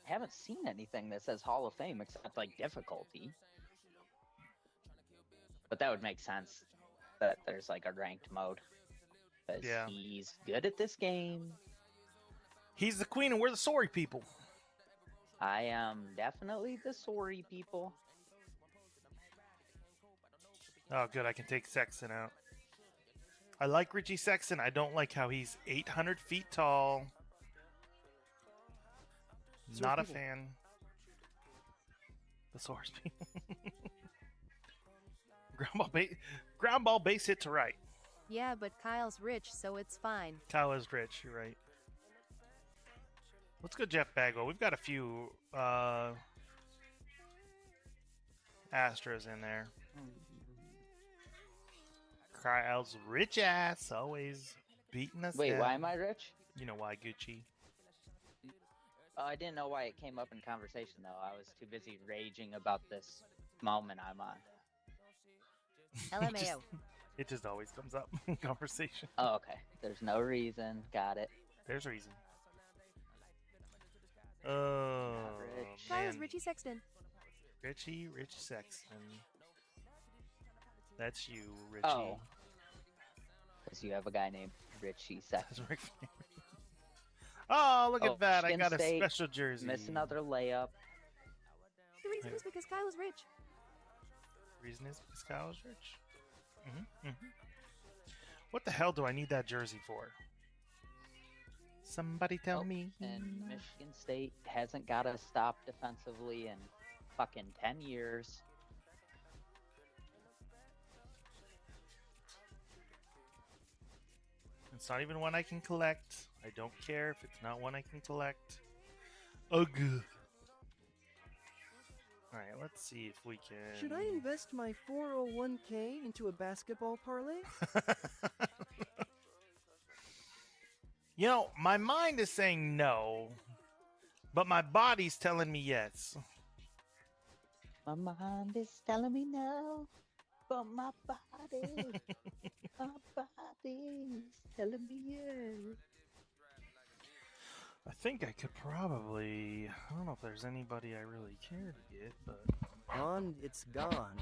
[SPEAKER 17] haven't seen anything that says Hall of Fame except like difficulty. But that would make sense that there's like a ranked mode. Because he's good at this game.
[SPEAKER 1] He's the queen and we're the sorry people.
[SPEAKER 17] I am definitely the sorry people.
[SPEAKER 1] Oh, good. I can take Sexton out. I like Richie Sexton. I don't like how he's 800 feet tall. Not a fan. The source people. Ground ball base hit to right.
[SPEAKER 11] Yeah, but Kyle's rich, so it's fine.
[SPEAKER 1] Kyle is rich. You're right. Let's go Jeff Bagwell. We've got a few Astros in there. Kyle's rich ass always beating us.
[SPEAKER 17] Wait,
[SPEAKER 1] down.
[SPEAKER 17] why am I rich?
[SPEAKER 1] You know why, Gucci.
[SPEAKER 17] I didn't know why it came up in conversation, though. I was too busy raging about this moment I'm on.
[SPEAKER 15] LMAO.
[SPEAKER 1] It just always comes up in conversation.
[SPEAKER 17] Oh, okay. There's no reason. Got it.
[SPEAKER 1] There's a reason. Oh,
[SPEAKER 11] Kyle's Richie Sexton.
[SPEAKER 1] Richie Sexton. That's you, Richie.
[SPEAKER 17] Oh. Because you have a guy named Richie Sexton.
[SPEAKER 1] Oh, look at that. I
[SPEAKER 17] Michigan
[SPEAKER 1] got a
[SPEAKER 17] State,
[SPEAKER 1] special jersey.
[SPEAKER 17] Miss another layup.
[SPEAKER 11] The reason is because Kyle is rich.
[SPEAKER 1] Reason is because Kyle is rich. What the hell do I need that jersey for? Somebody tell me.
[SPEAKER 17] And Michigan State hasn't got to stop defensively in fucking 10 years.
[SPEAKER 1] It's not even one I can collect. I don't care if it's not one I can collect. Ugh. Alright, let's see if we can...
[SPEAKER 9] Should I invest my 401k into a basketball parlay?
[SPEAKER 1] You know, my mind is saying no, but my body's telling me yes.
[SPEAKER 17] My mind is telling me no, but my body's telling me yes.
[SPEAKER 1] I think I could probably... I don't know if there's anybody I really care to get, but...
[SPEAKER 9] It's gone.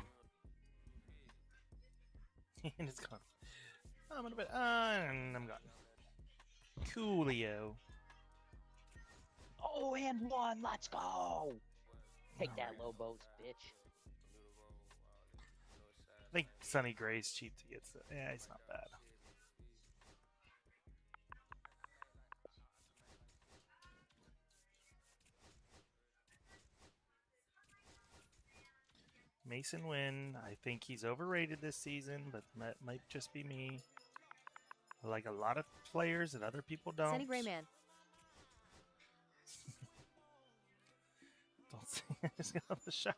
[SPEAKER 1] And it's gone. I'm gonna bet... and I'm gone. Coolio.
[SPEAKER 17] Oh, and one. Let's go. Take that, Lobos, bitch.
[SPEAKER 1] I think Sonny Gray's cheap to get... Yeah, he's not bad. Mason Wynn, I think he's overrated this season, but that might just be me. I like a lot of players that other people don't.
[SPEAKER 11] Sonny Gray man.
[SPEAKER 1] Don't say I just got out of the shower.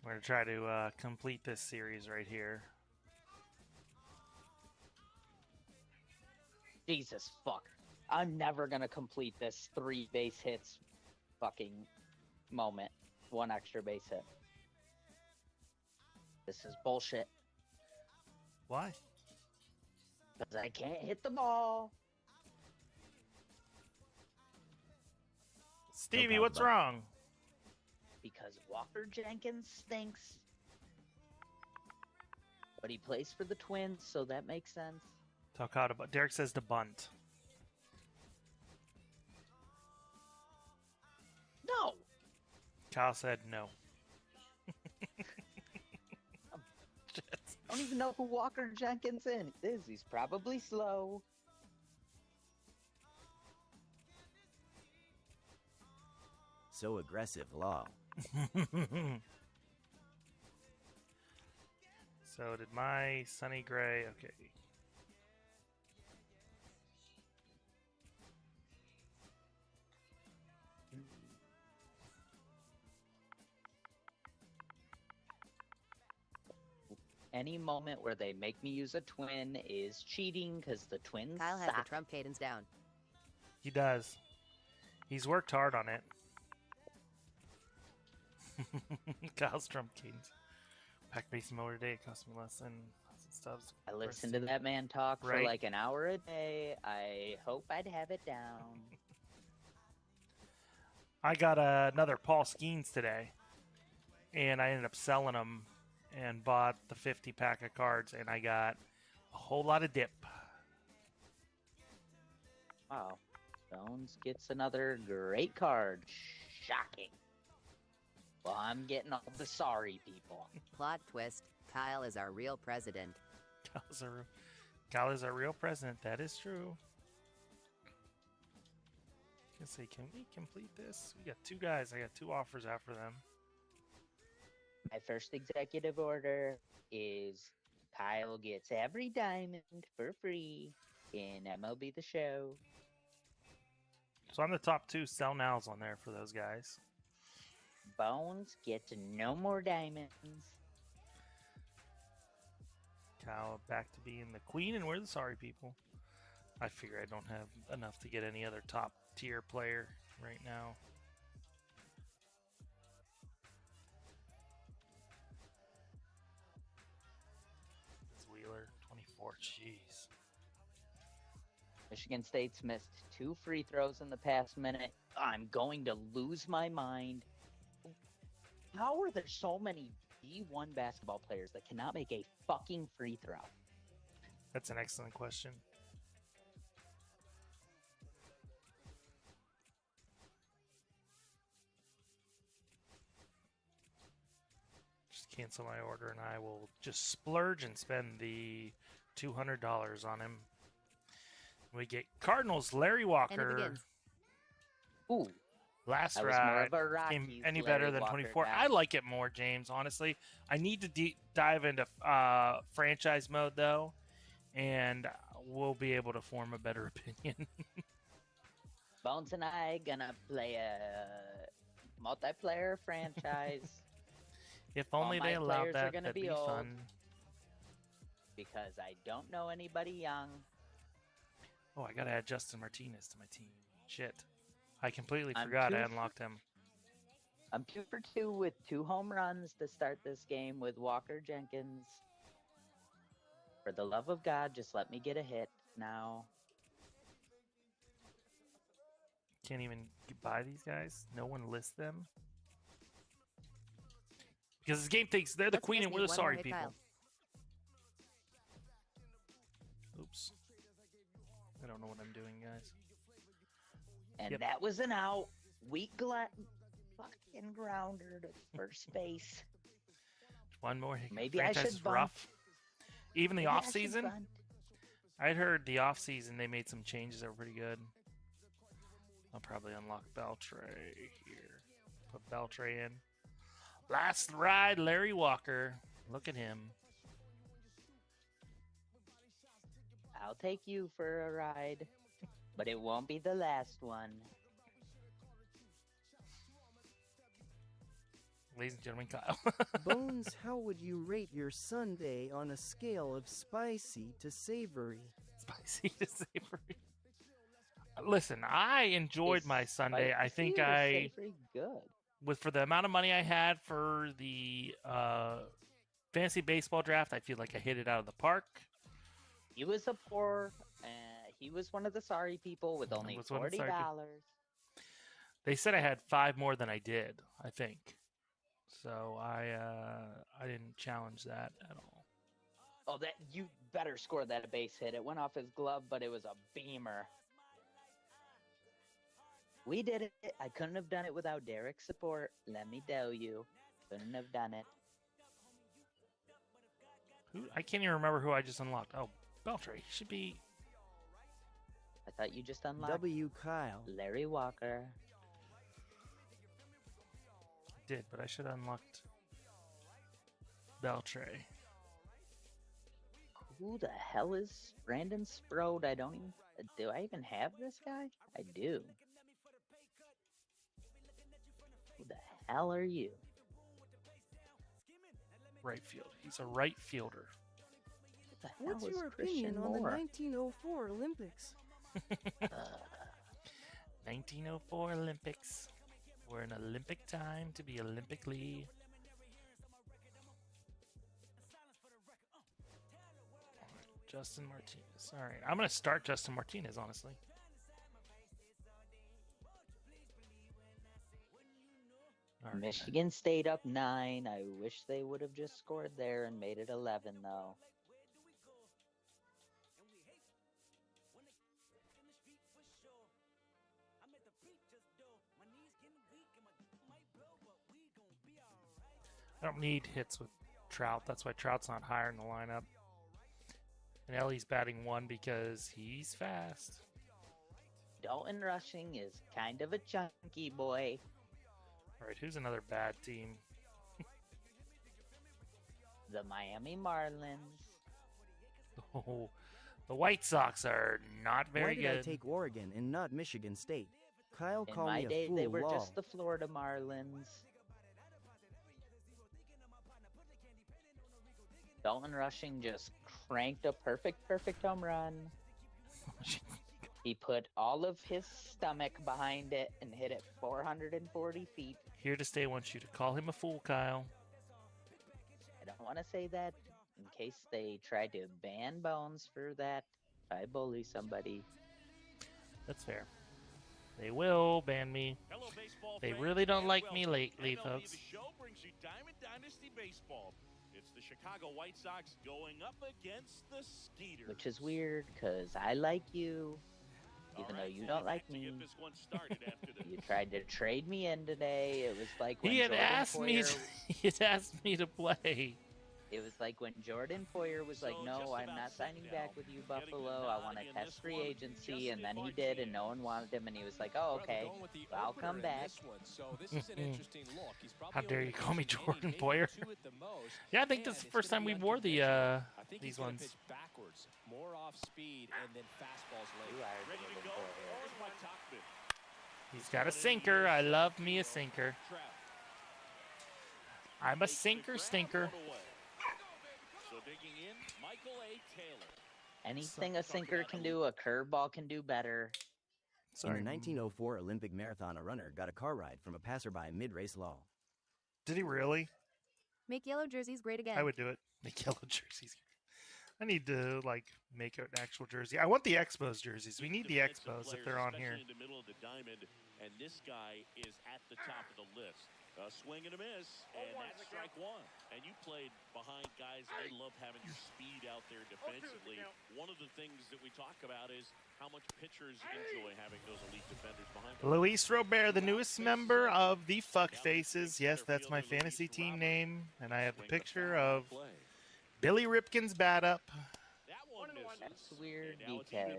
[SPEAKER 1] We're going to try to complete this series right here.
[SPEAKER 17] Jesus fuck. I'm never going to complete this 3 base hits fucking moment. 1 extra base hit. This is bullshit.
[SPEAKER 1] Why?
[SPEAKER 17] Because I can't hit the ball.
[SPEAKER 1] Stevie, what's wrong?
[SPEAKER 17] Because Walker Jenkins stinks. But he plays for the Twins, so that makes sense.
[SPEAKER 1] Talk out about... Derek says to bunt.
[SPEAKER 17] No.
[SPEAKER 1] Kyle said no.
[SPEAKER 17] I don't even know who Walker Jenkins is. He's probably slow.
[SPEAKER 16] So aggressive, law.
[SPEAKER 1] So did my Sonny Gray... Okay.
[SPEAKER 17] Any moment where they make me use a twin is cheating because the Twins
[SPEAKER 15] Kyle has
[SPEAKER 17] suck.
[SPEAKER 15] the Trump cadence down.
[SPEAKER 1] He does. He's worked hard on it. Kyle's Trump Kings. Pack base mower today. It cost me less than stubs.
[SPEAKER 17] I listened to that man talk for like an hour a day. I hope I'd have it down.
[SPEAKER 1] I got another Paul Skeens today, and I ended up selling them and bought the 50 pack of cards, and I got a whole lot of dip.
[SPEAKER 17] Wow. Bones gets another great card. Shocking. Well, I'm getting all the sorry people.
[SPEAKER 15] Plot twist. Kyle is our real president.
[SPEAKER 1] Kyle is our real president. That is true. Let's see, can we complete this? We got 2 guys. I got 2 offers after them.
[SPEAKER 17] My first executive order is Kyle gets every diamond for free in MLB The Show.
[SPEAKER 1] So I'm the top 2 sell nows on there for those guys.
[SPEAKER 17] Bones gets no more diamonds.
[SPEAKER 1] Kyle back to being the queen, and we're the sorry people. I figure I don't have enough to get any other top tier player right now. This Wheeler, 24, jeez.
[SPEAKER 17] Michigan State's missed 2 free throws in the past minute. I'm going to lose my mind. How are there so many D1 basketball players that cannot make a fucking free throw?
[SPEAKER 1] That's an excellent question. Just cancel my order, and I will just splurge and spend the $200 on him. We get Cardinals Larry Walker.
[SPEAKER 17] Ooh.
[SPEAKER 1] Last
[SPEAKER 17] I was
[SPEAKER 1] ride
[SPEAKER 17] more of a Rockies
[SPEAKER 1] came any
[SPEAKER 17] Larry
[SPEAKER 1] better than
[SPEAKER 17] Walker
[SPEAKER 1] 24.
[SPEAKER 17] guy.
[SPEAKER 1] I like it more, James. Honestly, I need to dive into franchise mode though, and we'll be able to form a better opinion.
[SPEAKER 17] Bones and I gonna play a multiplayer franchise.
[SPEAKER 1] If only
[SPEAKER 17] All my
[SPEAKER 1] they allowed
[SPEAKER 17] players are
[SPEAKER 1] that,
[SPEAKER 17] gonna
[SPEAKER 1] that'd
[SPEAKER 17] be
[SPEAKER 1] be
[SPEAKER 17] old.
[SPEAKER 1] fun.
[SPEAKER 17] Because I don't know anybody young.
[SPEAKER 1] Oh, I gotta add Justin Martinez to my team. Shit, I completely
[SPEAKER 17] I'm
[SPEAKER 1] forgot I
[SPEAKER 17] 2
[SPEAKER 1] unlocked him.
[SPEAKER 17] I'm 2 for 2 with 2 home runs to start this game with Walker Jenkins. For the love of God, just let me get a hit now.
[SPEAKER 1] Can't even buy these guys. No one lists them because this game thinks they're the queen and we're the sorry people.
[SPEAKER 15] Kyle.
[SPEAKER 1] Oops. I don't know what I'm doing, guys.
[SPEAKER 17] And
[SPEAKER 1] Yep.
[SPEAKER 17] that was an out. Weak fucking grounder to first base.
[SPEAKER 1] One more.
[SPEAKER 17] Maybe I
[SPEAKER 1] Franchise
[SPEAKER 17] should
[SPEAKER 1] is
[SPEAKER 17] bunt.
[SPEAKER 1] rough. Even the
[SPEAKER 17] Maybe I
[SPEAKER 1] off
[SPEAKER 17] should
[SPEAKER 1] season.
[SPEAKER 17] bunt.
[SPEAKER 1] I'd heard the off season they made some changes that were pretty good. I'll probably unlock Beltray here. Put Beltray in. Last ride, Larry Walker. Look at him.
[SPEAKER 17] I'll take you for a ride, but it won't be the last one.
[SPEAKER 1] Ladies and gentlemen, Kyle.
[SPEAKER 9] Bones, how would you rate your Sunday on a scale of spicy to savory?
[SPEAKER 1] Spicy to savory. Listen, I enjoyed my Sunday. I think I,
[SPEAKER 17] good.
[SPEAKER 1] for the amount of money I had for the fantasy baseball draft, I feel like I hit it out of the park.
[SPEAKER 17] He was a poor. He was one of the sorry people with only $40.
[SPEAKER 1] They said I had 5 more than I did, I think. So I didn't challenge that at all.
[SPEAKER 17] Oh, that you better score that base hit. It went off his glove, but it was a beamer. We did it. I couldn't have done it without Derek's support. Let me tell you, couldn't have done it.
[SPEAKER 1] I can't even remember who I just unlocked. Oh, Beltray should be.
[SPEAKER 17] I thought you just unlocked
[SPEAKER 9] W. Kyle.
[SPEAKER 17] Larry Walker.
[SPEAKER 1] I did, but I should have unlocked Beltray.
[SPEAKER 17] Who the hell is Brandon Sprode? I don't even. Do I even have this guy? I do. Who the hell are you?
[SPEAKER 1] Right field. He's a right fielder.
[SPEAKER 9] What's your opinion on the 1904 Olympics?
[SPEAKER 1] 1904 Olympics. We're in Olympic time to be Olympically. Justin Martinez. All right, I'm going to start Justin Martinez, honestly.
[SPEAKER 17] Michigan State up 9. I wish they would have just scored there and made it 11, though.
[SPEAKER 1] I don't need hits with Trout. That's why Trout's not higher in the lineup. And Ellie's batting 1 because he's fast.
[SPEAKER 17] Dalton Rushing is kind of a chunky boy.
[SPEAKER 1] All right, who's another bad team?
[SPEAKER 17] The Miami Marlins.
[SPEAKER 1] Oh, the White Sox are not very
[SPEAKER 18] good. Why did I take Oregon and not Michigan State? Kyle
[SPEAKER 17] In
[SPEAKER 18] called
[SPEAKER 17] my
[SPEAKER 18] me a
[SPEAKER 17] day,
[SPEAKER 18] fool.
[SPEAKER 17] they were
[SPEAKER 18] lol.
[SPEAKER 17] just the Florida Marlins. Dalton Rushing just cranked a perfect home run. He put all of his stomach behind it and hit it 440 feet.
[SPEAKER 1] Here to Stay wants you to call him a fool, Kyle.
[SPEAKER 17] I don't want to say that in case they try to ban Bones for that. If I bully somebody.
[SPEAKER 1] That's fair. They will ban me.
[SPEAKER 2] Hello, baseball
[SPEAKER 1] They
[SPEAKER 2] fans,
[SPEAKER 1] really don't
[SPEAKER 2] and
[SPEAKER 1] like
[SPEAKER 2] welcome.
[SPEAKER 1] me lately,
[SPEAKER 2] MLB
[SPEAKER 1] folks.
[SPEAKER 2] The Show brings you Diamond Dynasty Baseball. It's the Chicago White Sox going up against the Skeeters.
[SPEAKER 17] Which is weird, because I like you. Even though you don't like me. You tried to trade me in today. It was like when
[SPEAKER 1] He had
[SPEAKER 17] Jordan
[SPEAKER 1] asked me.
[SPEAKER 17] Poyer...
[SPEAKER 1] He had asked me to play.
[SPEAKER 17] It was like when Jordan Poyer was like, "No, I'm not signing back with you, Buffalo. I want to test free agency," and then he did, and no one wanted him, and he was like, "Oh, okay, I'll come back."
[SPEAKER 1] How dare you call me Jordan Poyer? Yeah, I think this is the first time we wore the these ones.
[SPEAKER 4] More off speed and then fastballs late.
[SPEAKER 2] Ready to go. Here's my top bit.
[SPEAKER 1] He's got a sinker. I love me a sinker. I'm a sinker stinker.
[SPEAKER 2] So digging in, Michael A. Taylor.
[SPEAKER 17] Anything a sinker can do, a curveball can do better.
[SPEAKER 18] In the 1904 Olympic marathon, a runner got a car ride from a passerby mid-race lull.
[SPEAKER 1] Did he really?
[SPEAKER 11] Make yellow jerseys great again.
[SPEAKER 1] I would do it. Make yellow jerseys. I need to make an actual jersey. I want the Expos jerseys. We need the Expos if they're on here.
[SPEAKER 2] In the middle of the diamond, and this guy is at the top of the list. A swing and a miss, and that's strike 1. And you played behind guys. They love having your speed out there defensively. One of the things that we talk about is how much pitchers enjoy having those elite defenders behind them.
[SPEAKER 1] Luis Robert, the newest member of the Fuck Faces. Yes, that's my fantasy team name, and I have a picture of Billy Ripken's bat up.
[SPEAKER 17] That's weird because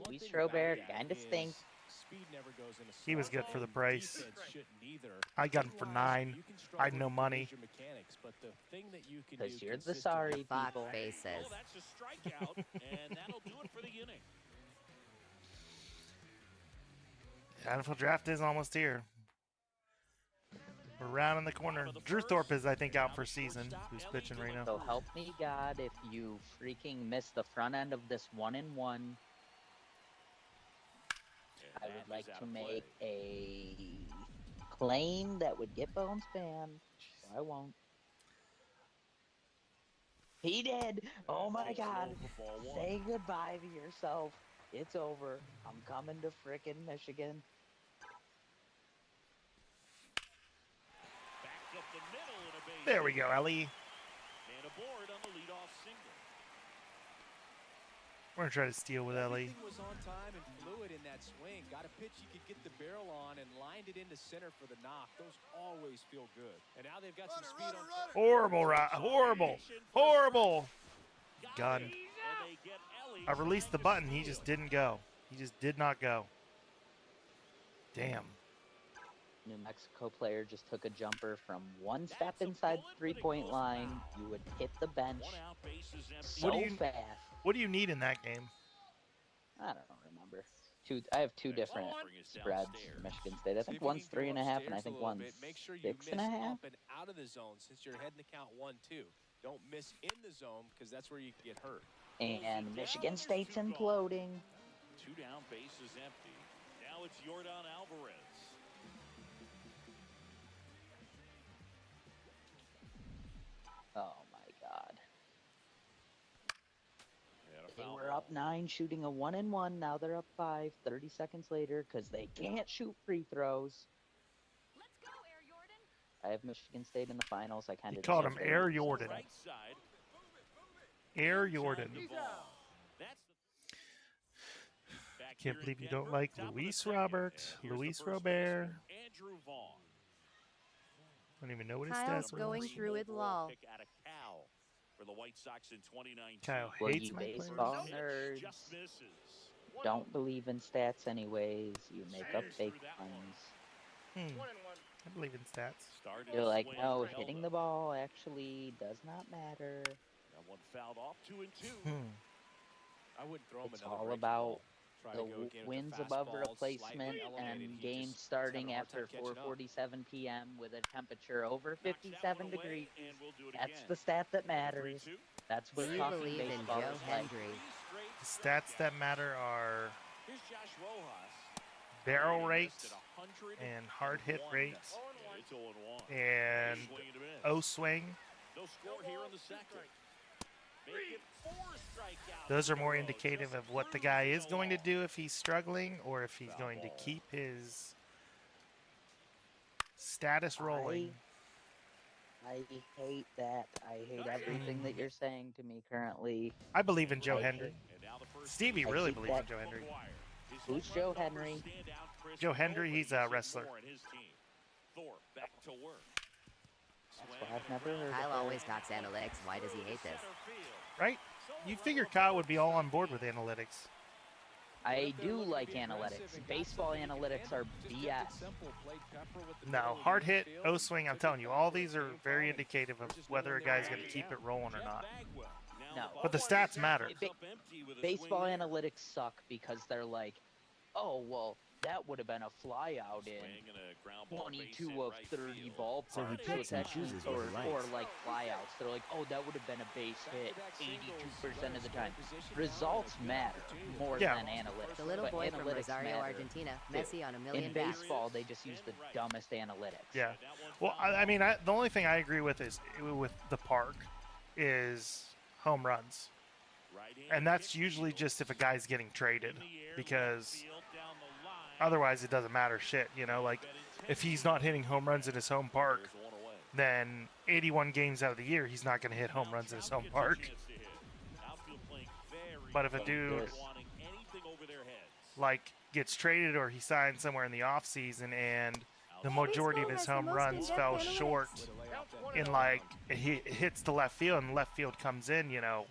[SPEAKER 17] Luis Robert kind of stinks.
[SPEAKER 1] He was good for the price. I got him for 9. I had no money.
[SPEAKER 17] Because you're the sorry people.
[SPEAKER 15] Faces.
[SPEAKER 2] Oh, that's a strikeout, and that'll do it for the inning.
[SPEAKER 1] NFL draft is almost here. We're rounding the corner. Drew Thorpe is, I think, out for season. Who's pitching right now?
[SPEAKER 17] So help me God if you freaking miss the front end of this 1-1. I would like to make a claim that would get Bones banned. So I won't. He did. Oh my God. Say goodbye to yourself. It's over. I'm coming to frickin' Michigan.
[SPEAKER 1] There we go, Ellie.
[SPEAKER 2] And aboard on the leadoff single.
[SPEAKER 1] We're going to try to steal with Ellie.
[SPEAKER 4] Everything was on time and fluid in that swing. Got a pitch you could get the barrel on and lined it into center for the knock. Those always feel good. And now they've got some speed on.
[SPEAKER 1] Horrible, horrible. Gun. I released the button. He just didn't go. He just did not go. Damn.
[SPEAKER 17] New Mexico player just took a jumper from one step inside the 3-point line. You would hit the bench so fast.
[SPEAKER 1] What do you need in that game?
[SPEAKER 17] I don't remember. I have 2 different spreads for Michigan State. I think one's 3.5 and I think one's 6.5.
[SPEAKER 4] Out of the zone since you're heading to count 1-2. Don't miss in the zone because that's where you can get hurt.
[SPEAKER 17] And Michigan State's imploding.
[SPEAKER 2] 2 down, bases empty. Now it's Yordan Alvarez.
[SPEAKER 17] Oh my God. They were up 9 shooting a 1-1. Now they're up 5 30 seconds later because they can't shoot free throws.
[SPEAKER 11] Let's go.
[SPEAKER 17] I have Michigan State in the finals. I kind
[SPEAKER 1] He
[SPEAKER 17] of
[SPEAKER 1] called him Air Jordan. Air Jordan. Can't believe you don't like Luis Robert, Luis Robert. I don't even know what his
[SPEAKER 11] Kyle's
[SPEAKER 1] stats were.
[SPEAKER 11] going through it, lol.
[SPEAKER 1] Kyle
[SPEAKER 17] Well,
[SPEAKER 1] hates
[SPEAKER 17] you
[SPEAKER 1] my
[SPEAKER 17] baseball
[SPEAKER 1] players.
[SPEAKER 17] nerds don't believe in stats anyways. You make up fake ones.
[SPEAKER 1] I believe in stats.
[SPEAKER 17] You're like, no, hitting the ball actually does not matter.
[SPEAKER 2] That one fouled off 2-2.
[SPEAKER 4] I wouldn't throw him
[SPEAKER 17] It's
[SPEAKER 4] another
[SPEAKER 17] all
[SPEAKER 4] breaking
[SPEAKER 17] about
[SPEAKER 4] ball. Try to
[SPEAKER 17] the
[SPEAKER 4] go again with
[SPEAKER 17] wins
[SPEAKER 4] the
[SPEAKER 17] above
[SPEAKER 4] fastball,
[SPEAKER 17] replacement
[SPEAKER 4] slightly elevated.
[SPEAKER 17] and
[SPEAKER 4] He
[SPEAKER 17] games
[SPEAKER 4] just
[SPEAKER 17] starting
[SPEAKER 4] having a hard time
[SPEAKER 17] after
[SPEAKER 4] catching up.
[SPEAKER 17] 4:47 p.m. with a temperature over 57 degrees. That's the stat that matters. That's what
[SPEAKER 15] Do you
[SPEAKER 17] talking
[SPEAKER 15] believe in
[SPEAKER 17] baseball
[SPEAKER 15] Joe
[SPEAKER 17] is like.
[SPEAKER 15] Hendry?
[SPEAKER 1] The stats that matter are barrel rate and hard hit rate and O-swing.
[SPEAKER 2] No score here in the second.
[SPEAKER 1] Those are more indicative of what the guy is going to do if he's struggling or if he's going to keep his status rolling.
[SPEAKER 17] I hate that. I hate everything that you're saying to me currently.
[SPEAKER 1] I believe in Joe Hendry. Stevie really believes in Joe Hendry.
[SPEAKER 17] Who's Joe Henry?
[SPEAKER 1] Joe Hendry, he's a wrestler.
[SPEAKER 17] That's what I've never heard
[SPEAKER 15] Kyle
[SPEAKER 17] of.
[SPEAKER 15] always talks analytics. Why does he hate this?
[SPEAKER 1] Right? You figure Kyle would be all on board with analytics.
[SPEAKER 17] I do like analytics. Baseball analytics are BS.
[SPEAKER 1] No, hard hit, O-swing, I'm telling you, all these are very indicative of whether a guy's going to keep it rolling or not.
[SPEAKER 17] No.
[SPEAKER 1] But the stats matter.
[SPEAKER 17] Baseball analytics suck because they're like, oh, well, that would have been a fly out in 22 of 30 ballparks.
[SPEAKER 18] So he picks and chooses what he likes.
[SPEAKER 17] Or like flyouts. They're like, oh, that would have been a base hit 82% of the time. Results matter more than analytics.
[SPEAKER 15] The little
[SPEAKER 17] but
[SPEAKER 15] boy from
[SPEAKER 17] analytics
[SPEAKER 15] Rosario,
[SPEAKER 17] matter
[SPEAKER 15] Argentina,
[SPEAKER 17] too.
[SPEAKER 15] Messi on a million
[SPEAKER 17] In
[SPEAKER 15] bats.
[SPEAKER 17] baseball, they just use the dumbest analytics.
[SPEAKER 1] Yeah. Well, I mean, the only thing I agree with is with the park is home runs. And that's usually just if a guy's getting traded because otherwise it doesn't matter shit, you know, like if he's not hitting home runs in his home park, then 81 games out of the year he's not going to hit home runs in his home park. But if a dude like gets traded or he signs somewhere in the off season and the majority of his home runs fell short in like he hits the left field and left field comes in, you know,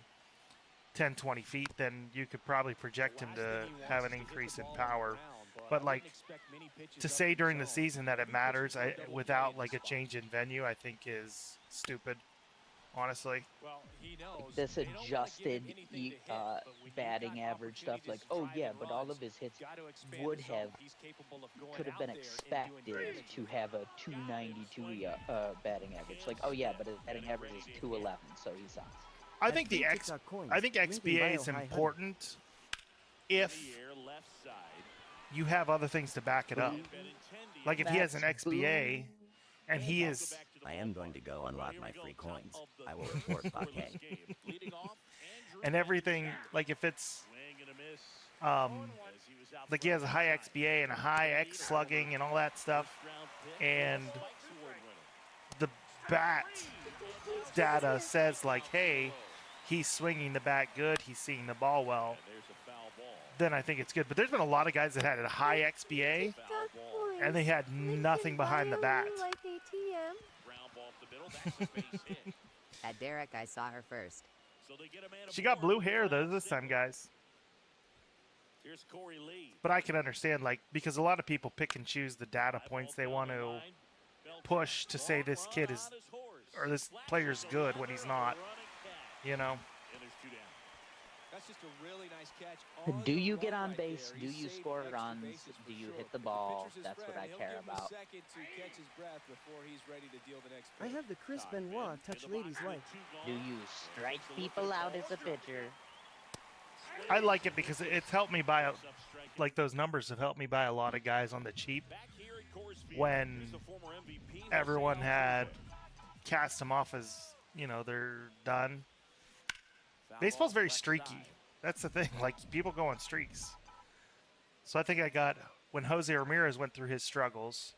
[SPEAKER 1] 10, 20 feet, then you could probably project him to have an increase in power. But like to say during the season that it matters without like a change in venue, I think is stupid, honestly.
[SPEAKER 17] This adjusted batting average stuff, like, oh yeah, but all of his hits could have been expected to have a 292 batting average. Like, oh yeah, but his batting average is 211, so he sucks.
[SPEAKER 1] I think XBA is important if you have other things to back it up. Like if he has an XBA and he is...
[SPEAKER 18] I am going to go unlock my free coins. I will report Paquet.
[SPEAKER 1] And everything, like if it's... like he has a high XBA and a high X slugging and all that stuff, and the bat data says like, hey, he's swinging the bat good, he's seeing the ball well, then I think it's good. But there's been a lot of guys that had a high XBA and they had nothing behind the bat.
[SPEAKER 15] At Derek, I saw her first.
[SPEAKER 1] She got blue hair though this time, guys. But I can understand, like, because a lot of people pick and choose the data points they want to push to say this kid is, or this player's good when he's not, you know.
[SPEAKER 4] That's just a really nice catch.
[SPEAKER 17] Do you get on base? Do you score runs? Do you hit the ball? That's what I care about.
[SPEAKER 9] I have the Chris Benoit touch ladies life.
[SPEAKER 17] Do you strike people out as a pitcher?
[SPEAKER 1] I like it because it's helped me buy, like those numbers have helped me buy a lot of guys on the cheap when everyone had cast them off as, you know, they're done. Baseball's very streaky. That's the thing. Like, people go on streaks. So I think I got, when Jose Ramirez went through his struggles,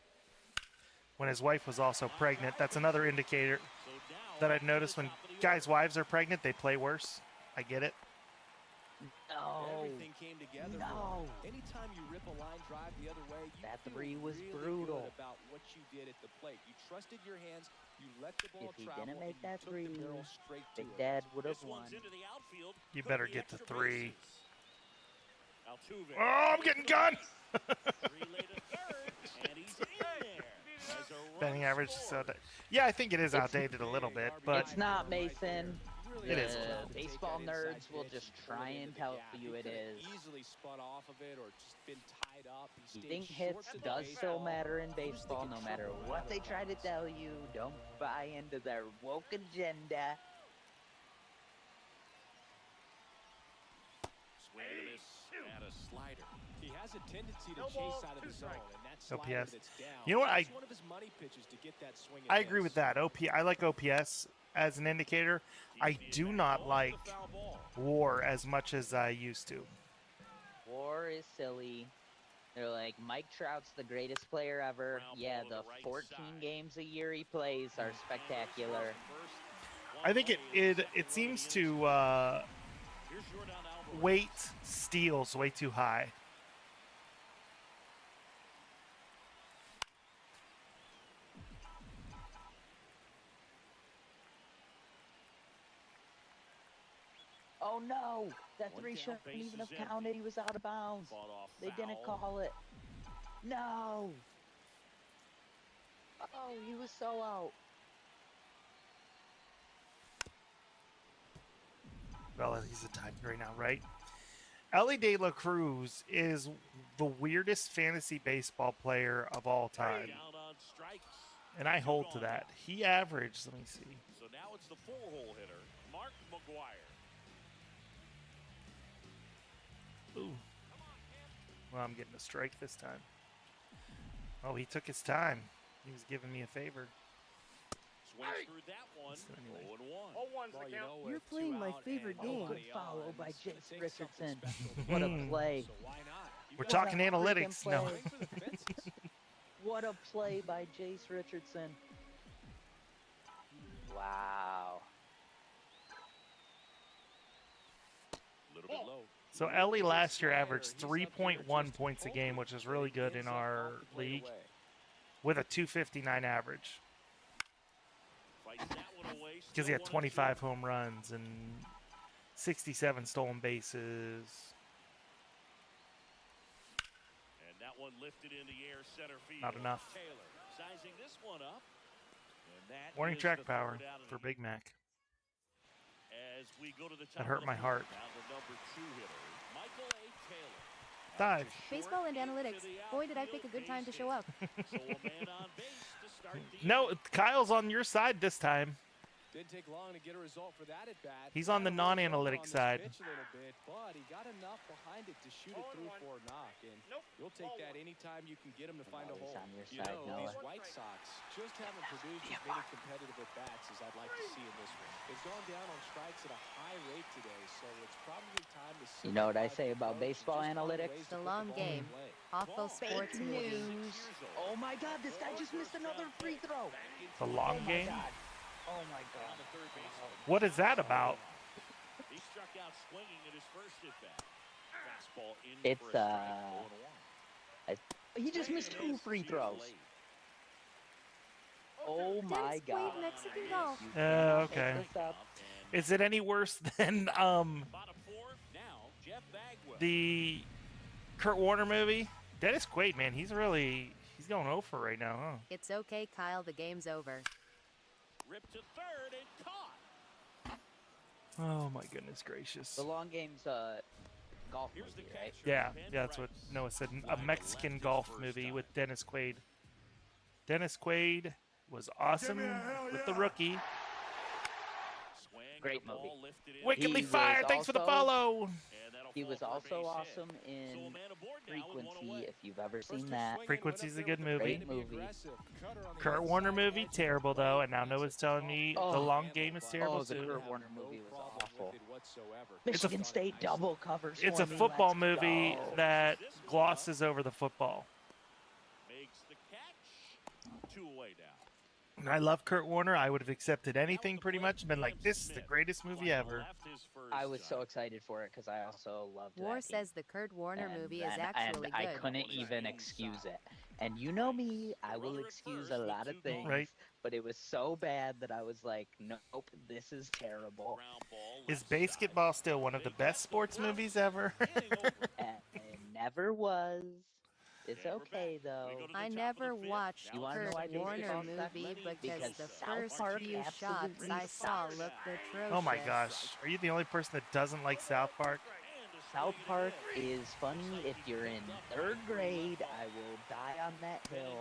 [SPEAKER 1] when his wife was also pregnant. That's another indicator that I've noticed when guys' wives are pregnant, they play worse. I get it.
[SPEAKER 17] No.
[SPEAKER 4] Everything came together.
[SPEAKER 17] No.
[SPEAKER 4] Anytime you rip a line drive the other way, you
[SPEAKER 17] That
[SPEAKER 4] feel
[SPEAKER 17] three was
[SPEAKER 4] really
[SPEAKER 17] brutal.
[SPEAKER 4] good about what you did at the plate. You trusted your hands. You let the ball
[SPEAKER 17] If he
[SPEAKER 4] travel.
[SPEAKER 17] didn't make
[SPEAKER 4] and you
[SPEAKER 17] that
[SPEAKER 4] took
[SPEAKER 17] three,
[SPEAKER 4] the barrel straight to
[SPEAKER 17] Big
[SPEAKER 4] it.
[SPEAKER 17] Dad would have
[SPEAKER 2] This
[SPEAKER 17] won.
[SPEAKER 2] one's into the outfield.
[SPEAKER 1] You
[SPEAKER 2] Could
[SPEAKER 1] better
[SPEAKER 2] be
[SPEAKER 1] get to
[SPEAKER 2] extra
[SPEAKER 1] 3.
[SPEAKER 2] bases. Altuve.
[SPEAKER 1] Oh, I'm getting gunned.
[SPEAKER 2] Relay to third, and he's in there. As a run
[SPEAKER 1] Batting average is
[SPEAKER 2] scores.
[SPEAKER 1] so yeah, I think it is outdated a little bit, but
[SPEAKER 17] It's not, Mason.
[SPEAKER 1] It is.
[SPEAKER 17] Baseball nerds will just try and tell you it is.
[SPEAKER 4] Easily spun off of it or just been tied up.
[SPEAKER 17] Beating hits does still matter in baseball, no matter what they try to tell you. Don't buy into their woke agenda.
[SPEAKER 2] Swing and a miss at a slider.
[SPEAKER 4] He has a tendency to
[SPEAKER 5] No
[SPEAKER 4] chase
[SPEAKER 5] balls,
[SPEAKER 4] out of the
[SPEAKER 5] 2
[SPEAKER 4] zone,
[SPEAKER 5] strikes.
[SPEAKER 4] and that slider
[SPEAKER 1] OPS.
[SPEAKER 4] that's down.
[SPEAKER 1] You know what?
[SPEAKER 4] That's one of his money pitches to get that swing.
[SPEAKER 1] I agree with that. I like OPS as an indicator. I do not like WAR as much as I used to.
[SPEAKER 17] WAR is silly. They're like, Mike Trout's the greatest player ever. Yeah, the 14 games a year he plays are spectacular.
[SPEAKER 1] I think it seems to weight steals way too high.
[SPEAKER 17] Oh no! That three shouldn't even have counted. He was out of bounds. They didn't call it. No! Oh, he was so out.
[SPEAKER 1] Well, he's a type right now, right? Ellie De La Cruz is the weirdest fantasy baseball player of all time. And I hold to that. He averaged, let me see.
[SPEAKER 2] So now it's the 4-hole hitter, Mark McGuire.
[SPEAKER 1] Ooh. Well, I'm getting a strike this time. Oh, he took his time. He was giving me a favor.
[SPEAKER 2] Swings through that one.
[SPEAKER 1] Anyway.
[SPEAKER 2] 0-1.
[SPEAKER 5] 0-1's the count.
[SPEAKER 9] You're playing my favorite game.
[SPEAKER 17] Good follow by Jace Richardson. What a play.
[SPEAKER 1] We're talking analytics. No.
[SPEAKER 17] What a play by Jace Richardson. Wow.
[SPEAKER 2] Little bit low.
[SPEAKER 1] So Ellie last year averaged 3.1 points a game, which is really good in our league, with a 259 average. Because he had 25 home runs and 67 stolen bases.
[SPEAKER 2] And that one lifted in the air center field.
[SPEAKER 1] Not enough.
[SPEAKER 2] Taylor sizing this one up. And that
[SPEAKER 1] Warning
[SPEAKER 2] is
[SPEAKER 1] track
[SPEAKER 2] the
[SPEAKER 1] power
[SPEAKER 2] third out of
[SPEAKER 1] for
[SPEAKER 2] the
[SPEAKER 1] Big Mac.
[SPEAKER 2] As we go to the top
[SPEAKER 1] That hurt
[SPEAKER 2] of
[SPEAKER 1] my
[SPEAKER 2] the
[SPEAKER 1] heart.
[SPEAKER 2] field, now the number 2 hitter, Michael A. Taylor.
[SPEAKER 1] Dive.
[SPEAKER 11] Baseball and analytics. Boy, did I pick a good time to show up.
[SPEAKER 2] So a man on base to start the
[SPEAKER 1] No, Kyle's on your side this time.
[SPEAKER 4] Didn't take long to get a result for that at bat.
[SPEAKER 1] He's on the non-analytic side.
[SPEAKER 4] Pitch a little bit, but he got enough behind it to shoot it through for a knock. And you'll take that anytime you can get him to find a hole.
[SPEAKER 17] on your
[SPEAKER 4] You
[SPEAKER 17] side,
[SPEAKER 4] know, these
[SPEAKER 17] Noah.
[SPEAKER 4] White Sox just haven't produced as many competitive at bats as I'd like to see in this one. They've gone down on strikes at a high rate today, so it's probably time to.
[SPEAKER 17] You know what I say about baseball analytics?
[SPEAKER 8] The long game. Awful sports news.
[SPEAKER 17] Oh my God, this guy just missed another free throw.
[SPEAKER 1] The long game?
[SPEAKER 17] Oh my God.
[SPEAKER 1] What is that about?
[SPEAKER 2] He struck out swinging at his first at bat. Fastball in
[SPEAKER 17] It's
[SPEAKER 2] for a strike, 0-1.
[SPEAKER 17] he just missed 2 free throws. Oh my
[SPEAKER 11] Dennis
[SPEAKER 17] God.
[SPEAKER 11] played Mexican golf.
[SPEAKER 1] Okay. Is it any worse than the Kurt Warner movie? Dennis Quaid, man, he's going over right now, huh?
[SPEAKER 8] It's okay, Kyle. The game's over.
[SPEAKER 2] Ripped to third and caught.
[SPEAKER 1] Oh my goodness gracious.
[SPEAKER 17] The long game's golf movie, right?
[SPEAKER 1] Yeah, that's what Noah said. A Mexican golf movie with Dennis Quaid. Dennis Quaid was awesome with the rookie.
[SPEAKER 17] Great movie.
[SPEAKER 1] Wickedly Fired, thanks for the follow.
[SPEAKER 17] He was also awesome in Frequency, if you've ever seen that.
[SPEAKER 1] Frequency's a good movie.
[SPEAKER 17] Great movie.
[SPEAKER 1] Kurt Warner movie, terrible though, and now Noah's telling me the long game is terrible
[SPEAKER 17] the
[SPEAKER 1] too.
[SPEAKER 17] Kurt Warner movie was awful. Michigan State double covers.
[SPEAKER 1] It's a football movie that glosses over the football.
[SPEAKER 2] Makes the catch. 2 2 away now.
[SPEAKER 1] And I love Kurt Warner. I would have accepted anything pretty much and been like, this is the greatest movie ever.
[SPEAKER 17] I was so excited for it because I also loved
[SPEAKER 15] War
[SPEAKER 17] that
[SPEAKER 15] says the Kurt Warner movie is actually
[SPEAKER 17] and I
[SPEAKER 15] good.
[SPEAKER 17] couldn't even excuse it. And you know me, I will excuse a lot of things,
[SPEAKER 1] Right.
[SPEAKER 17] but it was so bad that I was like, nope, this is terrible.
[SPEAKER 1] Is basketball still one of the best sports movies ever?
[SPEAKER 17] It never was. It's okay though.
[SPEAKER 11] I never watched
[SPEAKER 17] You wanna know
[SPEAKER 11] Kurt
[SPEAKER 17] why
[SPEAKER 11] Warner
[SPEAKER 17] baseball sucks?
[SPEAKER 11] movie because the
[SPEAKER 17] South
[SPEAKER 11] first
[SPEAKER 17] Park
[SPEAKER 11] few shots
[SPEAKER 17] absolutely
[SPEAKER 11] I saw
[SPEAKER 17] sucks.
[SPEAKER 11] looked atrocious.
[SPEAKER 1] Oh my gosh. Are you the only person that doesn't like South Park?
[SPEAKER 17] South Park is funny if you're in 3rd grade. I will die on that hill.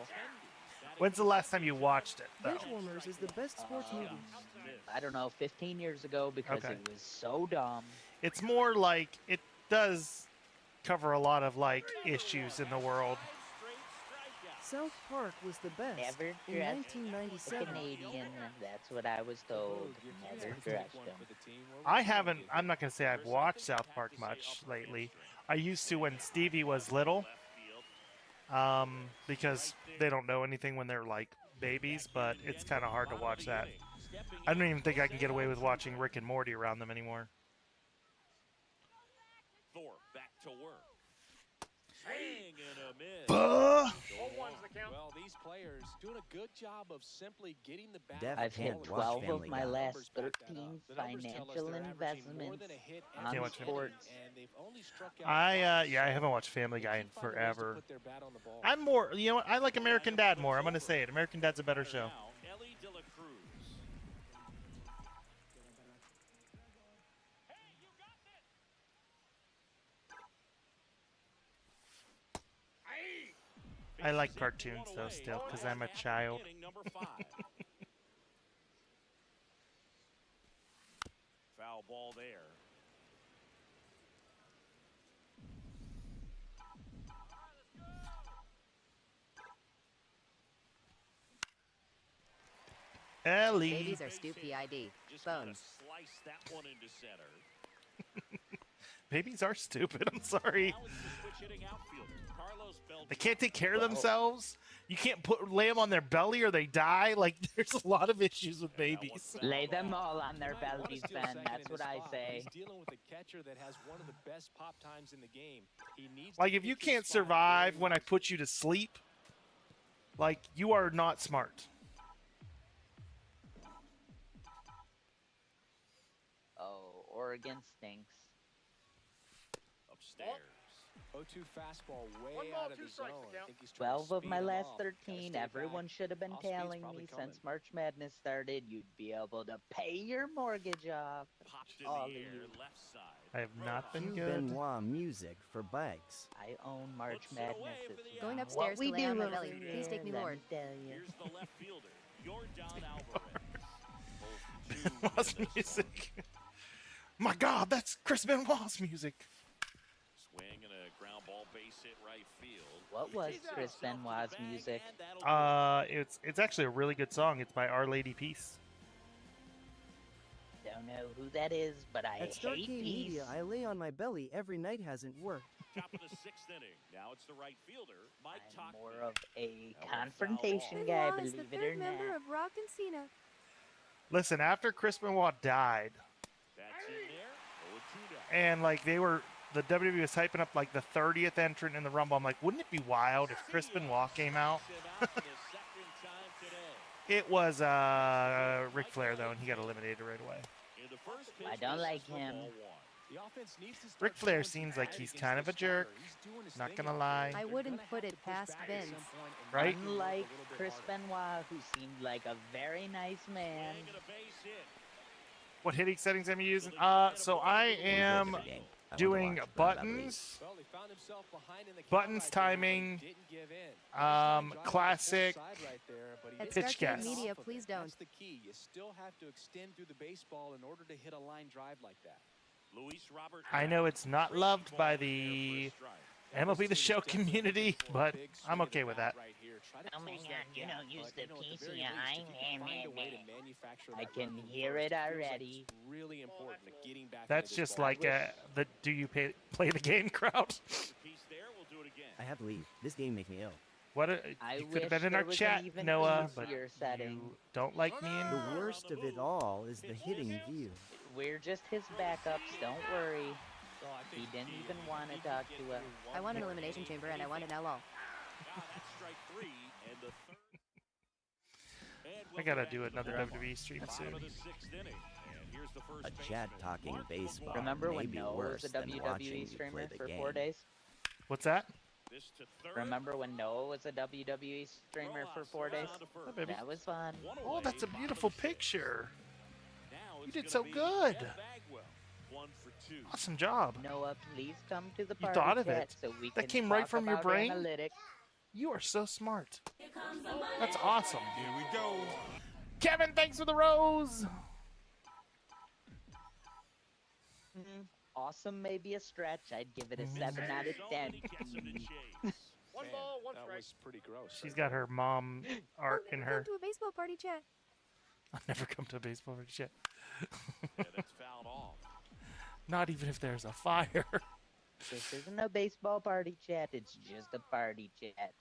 [SPEAKER 1] When's the last time you watched it, though?
[SPEAKER 9] Benchwarmers is the best sports movie.
[SPEAKER 17] I don't know, 15 years ago because
[SPEAKER 1] Okay.
[SPEAKER 17] it was so dumb.
[SPEAKER 1] It's more like it does cover a lot of like issues in the world.
[SPEAKER 9] South Park was the best
[SPEAKER 17] Never
[SPEAKER 9] in
[SPEAKER 17] dressed a
[SPEAKER 9] 1997.
[SPEAKER 17] Canadian. That's what I was told. Never dressed them.
[SPEAKER 1] I haven't, I'm not going to say I've watched South Park much lately. I used to when Stevie was little, because they don't know anything when they're like babies, but it's kind of hard to watch that. I don't even think I can get away with watching Rick and Morty around them anymore.
[SPEAKER 2] Thor back to work. Swing and a miss.
[SPEAKER 1] Buh!
[SPEAKER 4] Well, these players doing a good job of simply getting the bat.
[SPEAKER 18] Def
[SPEAKER 17] I've hit
[SPEAKER 18] can't watch
[SPEAKER 17] 12 of
[SPEAKER 18] Family
[SPEAKER 17] my
[SPEAKER 18] Guy.
[SPEAKER 17] last 13 financial investments on
[SPEAKER 1] Can't watch it.
[SPEAKER 17] sports.
[SPEAKER 1] I haven't watched Family Guy in forever. I'm more, you know what? I like American Dad more. I'm going to say it. American Dad's a better show.
[SPEAKER 2] Ellie De La Cruz.
[SPEAKER 1] I like cartoons though still because I'm a child.
[SPEAKER 2] Inning number 5. Foul ball there.
[SPEAKER 1] Ellie.
[SPEAKER 15] Babies are Stoopy ID.
[SPEAKER 2] Just gotta
[SPEAKER 15] Bones.
[SPEAKER 2] slice that one into center.
[SPEAKER 1] Babies are stupid. I'm sorry.
[SPEAKER 2] Now it's the switch hitting outfielder, Carlos Beltran.
[SPEAKER 1] They can't take care of themselves. You can't lay them on their belly or they die. Like, there's a lot of issues with babies.
[SPEAKER 17] Lay them all on their bellies, Ben. That's what I say.
[SPEAKER 4] He's dealing with a catcher that has one of the best pop times in the game. He needs
[SPEAKER 1] Like,
[SPEAKER 4] to
[SPEAKER 1] if you
[SPEAKER 4] pick his
[SPEAKER 1] can't
[SPEAKER 4] spot
[SPEAKER 1] survive
[SPEAKER 4] very
[SPEAKER 1] when I put you to sleep, like, you are not smart.
[SPEAKER 17] Oh, Oregon stinks.
[SPEAKER 2] Upstairs.
[SPEAKER 4] 0-2 fastball way
[SPEAKER 5] One ball,
[SPEAKER 4] out of
[SPEAKER 5] two
[SPEAKER 4] the
[SPEAKER 5] strikes
[SPEAKER 4] zone.
[SPEAKER 5] to count.
[SPEAKER 4] I think he's trying to
[SPEAKER 17] 12 of
[SPEAKER 4] speed
[SPEAKER 17] my
[SPEAKER 4] him
[SPEAKER 17] last
[SPEAKER 4] up. Gotta
[SPEAKER 17] 13,
[SPEAKER 4] stay
[SPEAKER 17] everyone
[SPEAKER 4] back.
[SPEAKER 17] should have been
[SPEAKER 4] Off speed's
[SPEAKER 17] telling
[SPEAKER 4] probably
[SPEAKER 17] me
[SPEAKER 4] coming.
[SPEAKER 17] since March Madness started you'd be able to pay your mortgage off.
[SPEAKER 2] Popped in
[SPEAKER 17] All
[SPEAKER 2] the
[SPEAKER 17] of
[SPEAKER 2] air,
[SPEAKER 17] you.
[SPEAKER 2] left side.
[SPEAKER 1] I have not been
[SPEAKER 18] Hugh
[SPEAKER 1] good.
[SPEAKER 18] Benoit music for bikes.
[SPEAKER 17] I own March
[SPEAKER 2] Puts it away
[SPEAKER 17] Madness.
[SPEAKER 2] for
[SPEAKER 17] It's
[SPEAKER 2] the
[SPEAKER 15] Going
[SPEAKER 2] out.
[SPEAKER 15] upstairs
[SPEAKER 17] what
[SPEAKER 15] to
[SPEAKER 17] we
[SPEAKER 15] lay on
[SPEAKER 17] do
[SPEAKER 15] my belly.
[SPEAKER 17] over
[SPEAKER 15] Please take me
[SPEAKER 17] here, let
[SPEAKER 15] Lord.
[SPEAKER 17] tell you.
[SPEAKER 2] Here's the left fielder, Jordan Alvarez.
[SPEAKER 1] Benoit's music. My God, that's Chris Benoit's music.
[SPEAKER 2] Swing and a ground ball base hit right field.
[SPEAKER 17] What was Chris Benoit's music?
[SPEAKER 1] It's actually a really good song. It's by Our Lady Peace.
[SPEAKER 17] Don't know who that is, but I
[SPEAKER 9] At
[SPEAKER 17] hate
[SPEAKER 9] Starcade
[SPEAKER 17] peace.
[SPEAKER 9] Media, I lay on my belly every night hasn't worked.
[SPEAKER 2] Top of the 6th inning. Now it's the right fielder, Mike
[SPEAKER 17] I'm
[SPEAKER 2] Tocqueville.
[SPEAKER 17] more of a
[SPEAKER 2] That one
[SPEAKER 17] confrontation
[SPEAKER 2] foul
[SPEAKER 17] guy,
[SPEAKER 11] Benoit is the
[SPEAKER 17] believe it or
[SPEAKER 11] third member
[SPEAKER 17] not.
[SPEAKER 11] of Rock and Cena.
[SPEAKER 1] Listen, after Chris Benoit died,
[SPEAKER 2] That's in there. 0-2 down.
[SPEAKER 1] and like the WWE was hyping up like the 30th entrant in the Rumble. I'm like, wouldn't it be wild if Chris Benoit came out?
[SPEAKER 2] Out for the second time today.
[SPEAKER 1] It was Ric Flair though, and he got eliminated right away.
[SPEAKER 2] In the first pitch,
[SPEAKER 17] I don't
[SPEAKER 2] this
[SPEAKER 17] like
[SPEAKER 2] is for
[SPEAKER 17] him.
[SPEAKER 2] ball 1.
[SPEAKER 4] The offense needs to start
[SPEAKER 1] Ric Flair
[SPEAKER 4] showing
[SPEAKER 1] seems
[SPEAKER 4] some
[SPEAKER 1] like he's
[SPEAKER 4] drive
[SPEAKER 1] kind of a
[SPEAKER 4] against this starter.
[SPEAKER 1] jerk.
[SPEAKER 4] He's doing his
[SPEAKER 1] Not
[SPEAKER 4] thing
[SPEAKER 1] gonna
[SPEAKER 4] out
[SPEAKER 1] lie.
[SPEAKER 4] there.
[SPEAKER 11] I
[SPEAKER 4] They're
[SPEAKER 11] wouldn't
[SPEAKER 4] gonna
[SPEAKER 11] put
[SPEAKER 4] have
[SPEAKER 11] it
[SPEAKER 4] to push
[SPEAKER 11] past
[SPEAKER 4] back at
[SPEAKER 11] Vince.
[SPEAKER 4] some point and
[SPEAKER 1] Right?
[SPEAKER 4] make it work a
[SPEAKER 17] Unlike
[SPEAKER 4] little bit
[SPEAKER 17] Chris
[SPEAKER 4] harder.
[SPEAKER 17] Benoit, who seemed like a very nice man.
[SPEAKER 2] Swing and a base hit.
[SPEAKER 1] What hitting settings am I using? So I am doing buttons,
[SPEAKER 4] Well, he found himself behind in the count
[SPEAKER 1] buttons
[SPEAKER 4] right there, but he
[SPEAKER 1] timing,
[SPEAKER 4] didn't give in. Tried to
[SPEAKER 1] classic,
[SPEAKER 4] force side right there, but he
[SPEAKER 11] At
[SPEAKER 4] didn't
[SPEAKER 1] pitch
[SPEAKER 11] Starcade
[SPEAKER 1] guess.
[SPEAKER 11] Media,
[SPEAKER 4] off of
[SPEAKER 11] please
[SPEAKER 4] it.
[SPEAKER 11] don't.
[SPEAKER 4] That's the key. You still have to extend through the baseball in order to hit a line drive like that.
[SPEAKER 2] Luis Robert
[SPEAKER 1] I know it's not loved by the MLB The Show community, but I'm okay with that.
[SPEAKER 17] Oh my God, you don't use the PCI. I can hear it already.
[SPEAKER 4] Really important to getting back.
[SPEAKER 1] That's just like the do you play the game crowd.
[SPEAKER 2] Piece there, we'll do it again.
[SPEAKER 18] I have to leave. This game makes me ill.
[SPEAKER 1] What
[SPEAKER 17] I
[SPEAKER 1] you could have
[SPEAKER 17] wish
[SPEAKER 1] been in
[SPEAKER 17] there
[SPEAKER 1] our
[SPEAKER 17] was an
[SPEAKER 1] chat,
[SPEAKER 17] even
[SPEAKER 1] Noah, but
[SPEAKER 17] easier setting.
[SPEAKER 1] you don't like me.
[SPEAKER 18] The worst of it all is the hitting view.
[SPEAKER 17] We're just his backups, don't worry. He didn't even want to talk to us.
[SPEAKER 15] I want an elimination chamber and I want an LO.
[SPEAKER 1] I gotta do another WWE stream soon.
[SPEAKER 16] A chat talking baseball
[SPEAKER 17] Remember
[SPEAKER 16] may
[SPEAKER 17] when
[SPEAKER 16] be
[SPEAKER 17] Noah
[SPEAKER 16] worse
[SPEAKER 17] was a
[SPEAKER 16] than watching
[SPEAKER 17] WWE
[SPEAKER 16] you
[SPEAKER 17] streamer
[SPEAKER 16] play the
[SPEAKER 17] for
[SPEAKER 16] game.
[SPEAKER 17] 4 days?
[SPEAKER 1] What's that?
[SPEAKER 17] Remember when Noah was a WWE streamer for 4 days?
[SPEAKER 1] Oh, baby.
[SPEAKER 17] That was fun.
[SPEAKER 1] Oh, that's a beautiful picture. You did so good. Awesome job.
[SPEAKER 17] Noah, please come to the
[SPEAKER 1] You
[SPEAKER 17] party
[SPEAKER 1] thought of
[SPEAKER 17] chat
[SPEAKER 1] it.
[SPEAKER 17] so we
[SPEAKER 1] That
[SPEAKER 17] can
[SPEAKER 1] came right
[SPEAKER 17] talk
[SPEAKER 1] from your
[SPEAKER 17] about
[SPEAKER 1] brain?
[SPEAKER 17] analytics.
[SPEAKER 1] You are so smart. That's awesome.
[SPEAKER 3] Here we go.
[SPEAKER 1] Kevin, thanks for the rose.
[SPEAKER 17] Awesome, maybe a stretch. I'd give it a 7 out of 10.
[SPEAKER 5] One ball, one
[SPEAKER 4] That
[SPEAKER 5] strike.
[SPEAKER 4] was pretty gross.
[SPEAKER 1] She's got her mom art in her.
[SPEAKER 11] Come to a baseball party chat.
[SPEAKER 1] I've never come to a baseball party chat.
[SPEAKER 2] That's fouled off.
[SPEAKER 1] Not even if there's a fire.
[SPEAKER 17] This isn't a baseball party chat, it's just a party chat.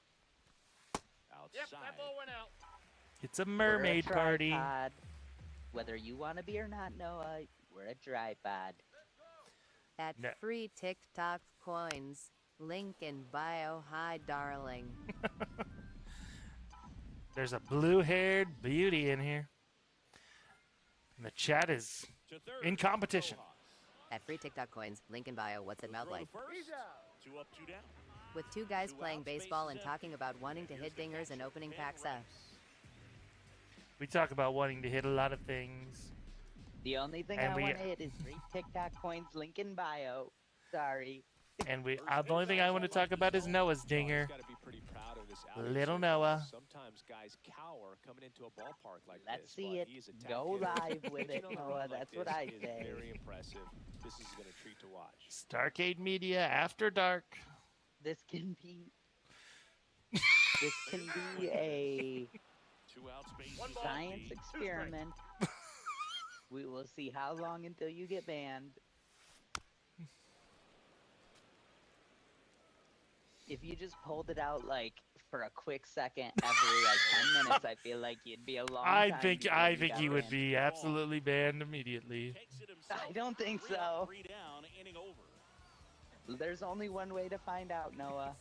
[SPEAKER 5] Yep, that ball went out.
[SPEAKER 1] It's a mermaid
[SPEAKER 17] We're a
[SPEAKER 1] party.
[SPEAKER 17] tripod. Whether you want to be or not, Noah, we're a tripod.
[SPEAKER 15] At
[SPEAKER 1] No.
[SPEAKER 15] free TikTok coins. Link in bio. Hi, darling.
[SPEAKER 1] There's a blue-haired beauty in here. And the chat is in competition.
[SPEAKER 15] At free TikTok coins. Link in bio. What's it mouth like?
[SPEAKER 5] He's out.
[SPEAKER 2] 2 up, 2 down.
[SPEAKER 15] With two guys playing baseball and talking about wanting to hit dingers and opening packs up.
[SPEAKER 1] We talk about wanting to hit a lot of things.
[SPEAKER 17] The only thing
[SPEAKER 1] And
[SPEAKER 17] I
[SPEAKER 1] we-
[SPEAKER 17] want to hit is free TikTok coins, link in bio. Sorry.
[SPEAKER 1] And the only thing I want to talk about is Noah's dinger.
[SPEAKER 4] Gotta be pretty proud of this
[SPEAKER 1] Little
[SPEAKER 4] outing.
[SPEAKER 1] Noah.
[SPEAKER 4] Sometimes guys cower coming into a ballpark like
[SPEAKER 17] Let's
[SPEAKER 4] this.
[SPEAKER 17] see
[SPEAKER 4] but
[SPEAKER 17] it.
[SPEAKER 4] he is a
[SPEAKER 17] Go
[SPEAKER 4] tap hitter.
[SPEAKER 17] live with it,
[SPEAKER 4] Pitching on a
[SPEAKER 17] Noah.
[SPEAKER 4] run like
[SPEAKER 17] That's what
[SPEAKER 4] this
[SPEAKER 17] I
[SPEAKER 4] is
[SPEAKER 17] say.
[SPEAKER 4] Very impressive. This is gonna treat to watch.
[SPEAKER 1] Starcade Media After Dark.
[SPEAKER 17] This can be a
[SPEAKER 2] 2 outs, base
[SPEAKER 5] One
[SPEAKER 2] is
[SPEAKER 5] ball,
[SPEAKER 17] science
[SPEAKER 2] empty.
[SPEAKER 17] experiment. We will see how long until you get banned. If you just pulled it out like for a quick second every like 10 minutes, I feel like you'd be a long
[SPEAKER 1] I
[SPEAKER 17] time
[SPEAKER 1] think
[SPEAKER 17] before
[SPEAKER 1] he
[SPEAKER 17] got
[SPEAKER 1] would
[SPEAKER 17] banned.
[SPEAKER 1] be absolutely banned immediately.
[SPEAKER 2] Takes it himself.
[SPEAKER 17] I don't think
[SPEAKER 2] 3 up,
[SPEAKER 17] so.
[SPEAKER 2] 3 down, inning over.
[SPEAKER 17] There's only one way to find out, Noah.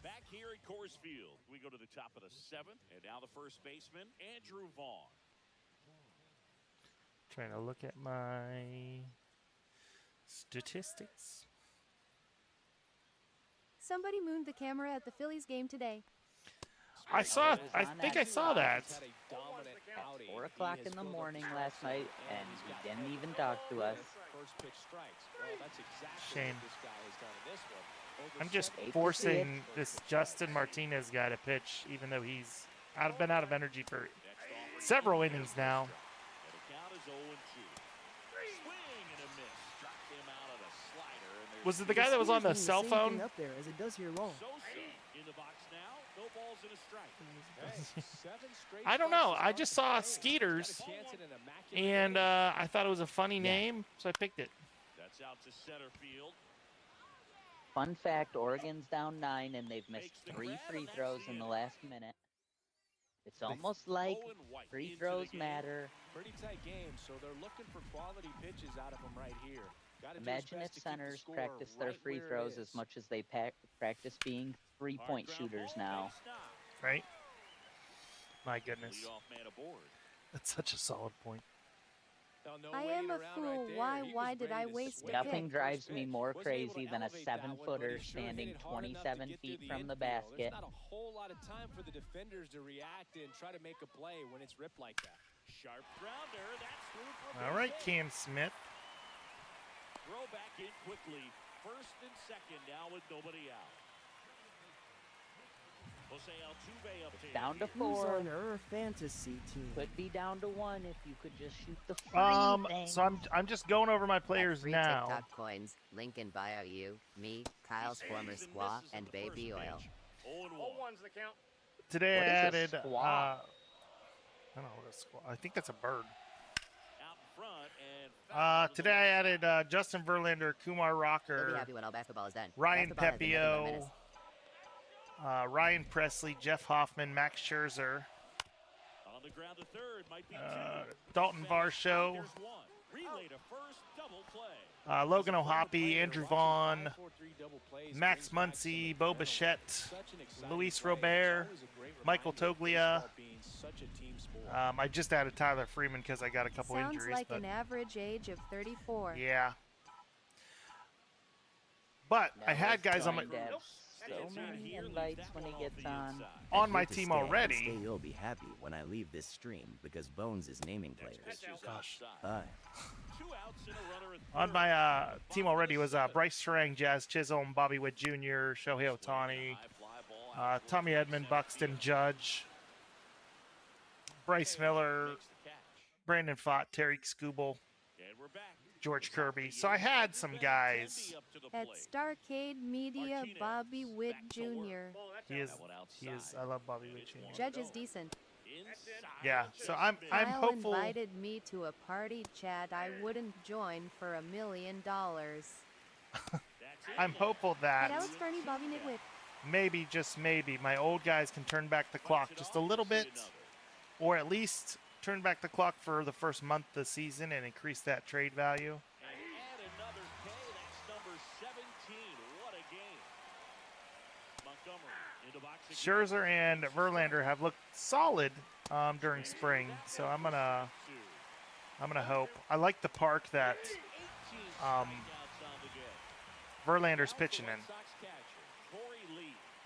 [SPEAKER 2] Back here at Coors Field, we go to the top of the 7th, and now the first baseman, Andrew Vaughn.
[SPEAKER 1] Trying to look at my statistics.
[SPEAKER 11] Somebody mooned the camera at the Phillies game today.
[SPEAKER 1] I think I saw that.
[SPEAKER 4] He's had a dominant outing.
[SPEAKER 17] 4
[SPEAKER 4] He
[SPEAKER 17] o'clock
[SPEAKER 4] has
[SPEAKER 17] in the
[SPEAKER 4] filled up
[SPEAKER 17] morning
[SPEAKER 4] the
[SPEAKER 17] last
[SPEAKER 4] strike
[SPEAKER 17] night,
[SPEAKER 4] zone,
[SPEAKER 17] and
[SPEAKER 4] he's
[SPEAKER 17] he
[SPEAKER 4] got
[SPEAKER 17] didn't
[SPEAKER 4] one
[SPEAKER 17] even
[SPEAKER 4] out
[SPEAKER 17] talk to us.
[SPEAKER 4] First pitch strikes. Well, that's exactly
[SPEAKER 1] Shame.
[SPEAKER 4] what this guy has done in this one. Over
[SPEAKER 1] I'm just
[SPEAKER 4] 7
[SPEAKER 1] forcing
[SPEAKER 4] pitches.
[SPEAKER 1] this Justin Martinez guy to pitch, even though he's been out of energy for several innings now.
[SPEAKER 2] And the count is 0-2. Swing and a miss. Struck him out of the slider. And there's
[SPEAKER 1] Was it the guy that was on the
[SPEAKER 9] Squeeze
[SPEAKER 1] cell
[SPEAKER 9] means the same thing
[SPEAKER 1] phone?
[SPEAKER 9] up there as it does here long.
[SPEAKER 2] Sosa in the box now. No balls and a strike.
[SPEAKER 4] Hey, 7 straight
[SPEAKER 1] I don't know.
[SPEAKER 4] strikes to
[SPEAKER 1] I
[SPEAKER 4] start
[SPEAKER 1] just
[SPEAKER 4] the
[SPEAKER 1] saw
[SPEAKER 4] game.
[SPEAKER 1] Skeeters,
[SPEAKER 4] Got a chance at an immaculate
[SPEAKER 1] and
[SPEAKER 4] finish.
[SPEAKER 1] I thought it was a funny name, so I picked it.
[SPEAKER 2] That's out to center field.
[SPEAKER 17] Fun fact, Oregon's down 9 and they've missed 3 free throws in the last minute. It's almost like
[SPEAKER 2] Owen White
[SPEAKER 17] free
[SPEAKER 2] into
[SPEAKER 17] throws
[SPEAKER 2] the game.
[SPEAKER 17] matter.
[SPEAKER 4] Pretty tight game, so they're looking for quality pitches out of him right here. Gotta do his
[SPEAKER 17] Imagine
[SPEAKER 4] best
[SPEAKER 17] if
[SPEAKER 4] to keep the
[SPEAKER 17] centers
[SPEAKER 4] score
[SPEAKER 17] practice their
[SPEAKER 4] right
[SPEAKER 17] free
[SPEAKER 4] where it
[SPEAKER 17] throws as
[SPEAKER 4] is.
[SPEAKER 17] much as they practice being three-point
[SPEAKER 2] Hard ground
[SPEAKER 17] shooters
[SPEAKER 2] ball,
[SPEAKER 17] now.
[SPEAKER 2] base knock.
[SPEAKER 1] Right? My goodness.
[SPEAKER 2] Leadoff man aboard.
[SPEAKER 1] That's such a solid point.
[SPEAKER 4] Now, no
[SPEAKER 11] I
[SPEAKER 4] waiting
[SPEAKER 11] am a
[SPEAKER 4] around
[SPEAKER 11] fool.
[SPEAKER 4] right there.
[SPEAKER 11] Why-
[SPEAKER 4] He
[SPEAKER 11] why
[SPEAKER 4] was
[SPEAKER 11] did
[SPEAKER 4] ready
[SPEAKER 11] I
[SPEAKER 4] to
[SPEAKER 11] waste
[SPEAKER 4] swing
[SPEAKER 11] a
[SPEAKER 4] at
[SPEAKER 11] pick?
[SPEAKER 4] the
[SPEAKER 17] Nothing
[SPEAKER 4] first
[SPEAKER 17] drives me
[SPEAKER 4] pitch.
[SPEAKER 17] more
[SPEAKER 4] Wasn't able
[SPEAKER 17] crazy
[SPEAKER 4] to
[SPEAKER 17] than a
[SPEAKER 4] elevate that one, but
[SPEAKER 17] 7-footer
[SPEAKER 4] he sure hit
[SPEAKER 17] standing
[SPEAKER 4] it hard enough to
[SPEAKER 17] 27
[SPEAKER 4] get
[SPEAKER 17] feet
[SPEAKER 4] through
[SPEAKER 17] from the
[SPEAKER 4] infield.
[SPEAKER 17] basket.
[SPEAKER 4] There's not a whole lot of time for the defenders to react and try to make a play when it's ripped like that.
[SPEAKER 2] Sharp grounder. That's through for a
[SPEAKER 1] All
[SPEAKER 2] base
[SPEAKER 1] right,
[SPEAKER 2] hit.
[SPEAKER 1] Cam Smith.
[SPEAKER 2] Throw back in quickly. First and second now with nobody out. Jose Altuve up to
[SPEAKER 17] Down to
[SPEAKER 9] Who's
[SPEAKER 17] 4.
[SPEAKER 9] on our fantasy team?
[SPEAKER 17] Could be down to 1 if you could just shoot the free thing.
[SPEAKER 1] So I'm just going over my players
[SPEAKER 15] Free
[SPEAKER 1] now.
[SPEAKER 15] TikTok coins. Link in bio. You, me, Kyle's former squaw, and baby oil.
[SPEAKER 2] 0-1.
[SPEAKER 5] 0-1's the count.
[SPEAKER 1] Today
[SPEAKER 17] What
[SPEAKER 1] I
[SPEAKER 17] is a
[SPEAKER 1] added.
[SPEAKER 17] squaw?
[SPEAKER 1] I don't know what a squaw. I think that's a bird.
[SPEAKER 2] Out
[SPEAKER 1] Today I added Justin Verlander, Kumar
[SPEAKER 15] You'll be
[SPEAKER 1] Rocker,
[SPEAKER 15] happy when all basketball is done.
[SPEAKER 1] Ryan
[SPEAKER 15] Basketball has a negative
[SPEAKER 1] Pepio,
[SPEAKER 15] menace.
[SPEAKER 1] Ryan Presley, Jeff Hoffman, Max Scherzer,
[SPEAKER 2] On the ground to third might be
[SPEAKER 1] Dalton Varsho,
[SPEAKER 2] relay to first, double play.
[SPEAKER 1] Logan O'Hoppe, Andrew Vaughn, Max Muncy, Bo Bichette, Luis Robert, Michael Toglia. I just added Tyler Freeman because I got a couple
[SPEAKER 11] Sounds
[SPEAKER 1] injuries.
[SPEAKER 11] like
[SPEAKER 1] But
[SPEAKER 11] an average age of 34.
[SPEAKER 1] yeah. But I had guys on my
[SPEAKER 17] So many invites when he gets
[SPEAKER 1] on my
[SPEAKER 18] Here to
[SPEAKER 1] team
[SPEAKER 18] stay.
[SPEAKER 1] already.
[SPEAKER 18] Stay, you'll be happy when I leave this stream because Bones is naming players.
[SPEAKER 1] Gosh.
[SPEAKER 18] Bye.
[SPEAKER 1] On my team already was Bryce Terang, Jazz Chisholm, Bobby Witt Jr., Shohei Ohtani, Tommy Edmond, Buxton, Judge, Bryce Miller, Brandon Pfaadt, Tariq Skubal, George Kirby. So I had some guys.
[SPEAKER 11] At Starcade Media, Bobby Witt Jr.
[SPEAKER 1] He is. I love Bobby Witt Jr.
[SPEAKER 11] Judge is decent.
[SPEAKER 1] Yeah. So I'm
[SPEAKER 11] Kyle
[SPEAKER 1] hopeful.
[SPEAKER 11] invited me to a party chat I wouldn't join for $1 million.
[SPEAKER 1] I'm hopeful that
[SPEAKER 11] At Alex Fernie, Bobby Nitwit.
[SPEAKER 1] maybe, just maybe, my old guys can turn back the clock just a little bit, or at least turn back the clock for the first month of the season and increase that trade value. Scherzer and Verlander have looked solid during spring, so I'm gonna hope. I like the park that Verlander's pitching in.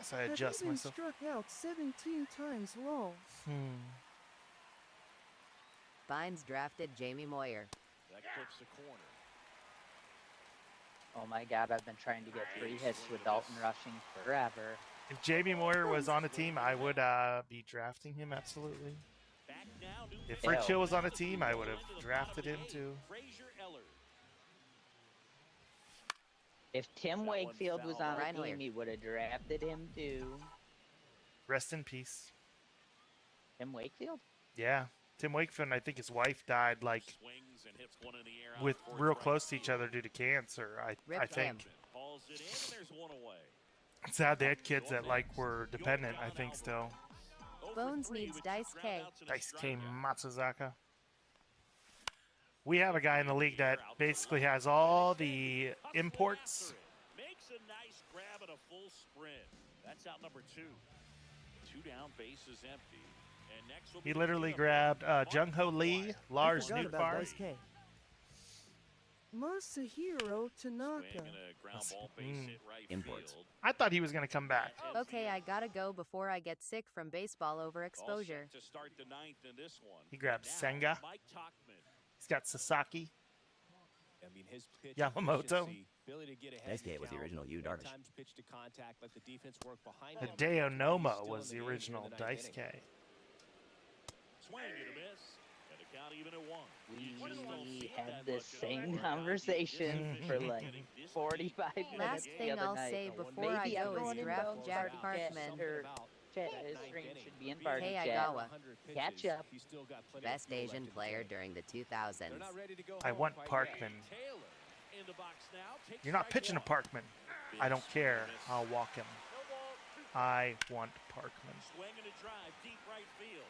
[SPEAKER 1] So I
[SPEAKER 9] Have
[SPEAKER 1] adjust
[SPEAKER 9] you been
[SPEAKER 1] myself.
[SPEAKER 9] struck out 17 times low?
[SPEAKER 15] Vines drafted Jamie Moyer.
[SPEAKER 2] That clips the corner.
[SPEAKER 17] Oh my god, I've been trying to get 3 hits with Dalton rushing forever.
[SPEAKER 1] If Jamie Moyer was on a team, I would be drafting him absolutely. If Rich Hill was on a team, I would have drafted him too.
[SPEAKER 17] If Tim Wakefield was on
[SPEAKER 15] Ryan
[SPEAKER 17] the team,
[SPEAKER 15] Hoyer.
[SPEAKER 17] he would have drafted him too.
[SPEAKER 1] Rest in peace.
[SPEAKER 17] Tim Wakefield?
[SPEAKER 1] Yeah, Tim Wakefield, and I think his wife died like with real close to each other due to cancer. I think. It's sad they had kids that like were dependent. I think still.
[SPEAKER 11] Bones needs Dice K.
[SPEAKER 1] Dice K Matsuzaka. We have a guy in the league that basically has all the imports.
[SPEAKER 2] Makes a nice grab and a full sprint. That's out number 2. 2 down, bases empty. And next will
[SPEAKER 1] He literally grabbed Jung Ho Lee, Lars
[SPEAKER 9] Forgot about
[SPEAKER 1] Nootbaar.
[SPEAKER 9] Dice K. Masahiro Tanaka.
[SPEAKER 18] Imports.
[SPEAKER 1] I thought he was going to come back.
[SPEAKER 11] Okay, I gotta go before I get sick from baseball overexposure.
[SPEAKER 2] To start the 9th in this one.
[SPEAKER 1] He grabbed Senga.
[SPEAKER 2] Mike Tauchman.
[SPEAKER 1] He's got Sasaki.
[SPEAKER 4] I mean, his pitch
[SPEAKER 1] Yamamoto.
[SPEAKER 4] efficiency, ability to get ahead
[SPEAKER 18] Dice
[SPEAKER 4] of the
[SPEAKER 18] K was the
[SPEAKER 4] count,
[SPEAKER 18] original Yu Darvish.
[SPEAKER 4] sometimes pitch to contact, let the defense work behind him.
[SPEAKER 1] Hideo Noma
[SPEAKER 4] Still
[SPEAKER 1] was
[SPEAKER 4] in
[SPEAKER 1] the
[SPEAKER 4] the game
[SPEAKER 1] original
[SPEAKER 4] here in the ninth
[SPEAKER 1] Dice
[SPEAKER 4] inning.
[SPEAKER 1] K.
[SPEAKER 2] Swing and a miss. And the count even at 1.
[SPEAKER 17] We had this same conversation for like 45 minutes
[SPEAKER 11] Last
[SPEAKER 17] the
[SPEAKER 11] thing
[SPEAKER 17] other
[SPEAKER 11] I'll
[SPEAKER 17] night.
[SPEAKER 11] say before I
[SPEAKER 17] Maybe
[SPEAKER 11] go
[SPEAKER 17] everyone
[SPEAKER 11] is
[SPEAKER 17] in
[SPEAKER 11] draft
[SPEAKER 17] Bones
[SPEAKER 11] Jack
[SPEAKER 17] already
[SPEAKER 11] Parkman.
[SPEAKER 17] guessed, or his stream should be in party
[SPEAKER 11] Hey,
[SPEAKER 17] chat.
[SPEAKER 11] Agawa.
[SPEAKER 17] Catch up.
[SPEAKER 15] Best Asian player during the 2000s.
[SPEAKER 1] I want Parkman. You're not pitching to Parkman. I don't care. I'll walk him. I want Parkman.
[SPEAKER 2] Swing and a drive, deep right field.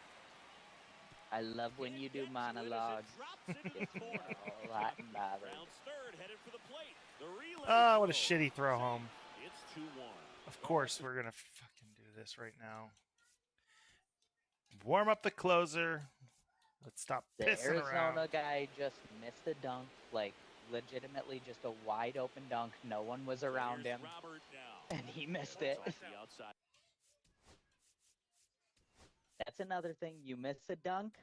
[SPEAKER 17] I love when you do monologues. It's all hot and bothered.
[SPEAKER 2] Rounds third, headed for the plate. The relay
[SPEAKER 1] Oh, what a
[SPEAKER 2] goes.
[SPEAKER 1] shitty throw home.
[SPEAKER 2] It's 2-1.
[SPEAKER 1] Of course, we're going to fucking do this right now. Warm up the closer. Let's stop
[SPEAKER 17] The
[SPEAKER 1] pissing
[SPEAKER 17] Arizona
[SPEAKER 1] around.
[SPEAKER 17] guy just missed a dunk, like legitimately just a wide open dunk. No one was around him,
[SPEAKER 2] Robert now.
[SPEAKER 17] and he missed it.
[SPEAKER 2] Off the outside.
[SPEAKER 17] That's another thing. You miss a dunk,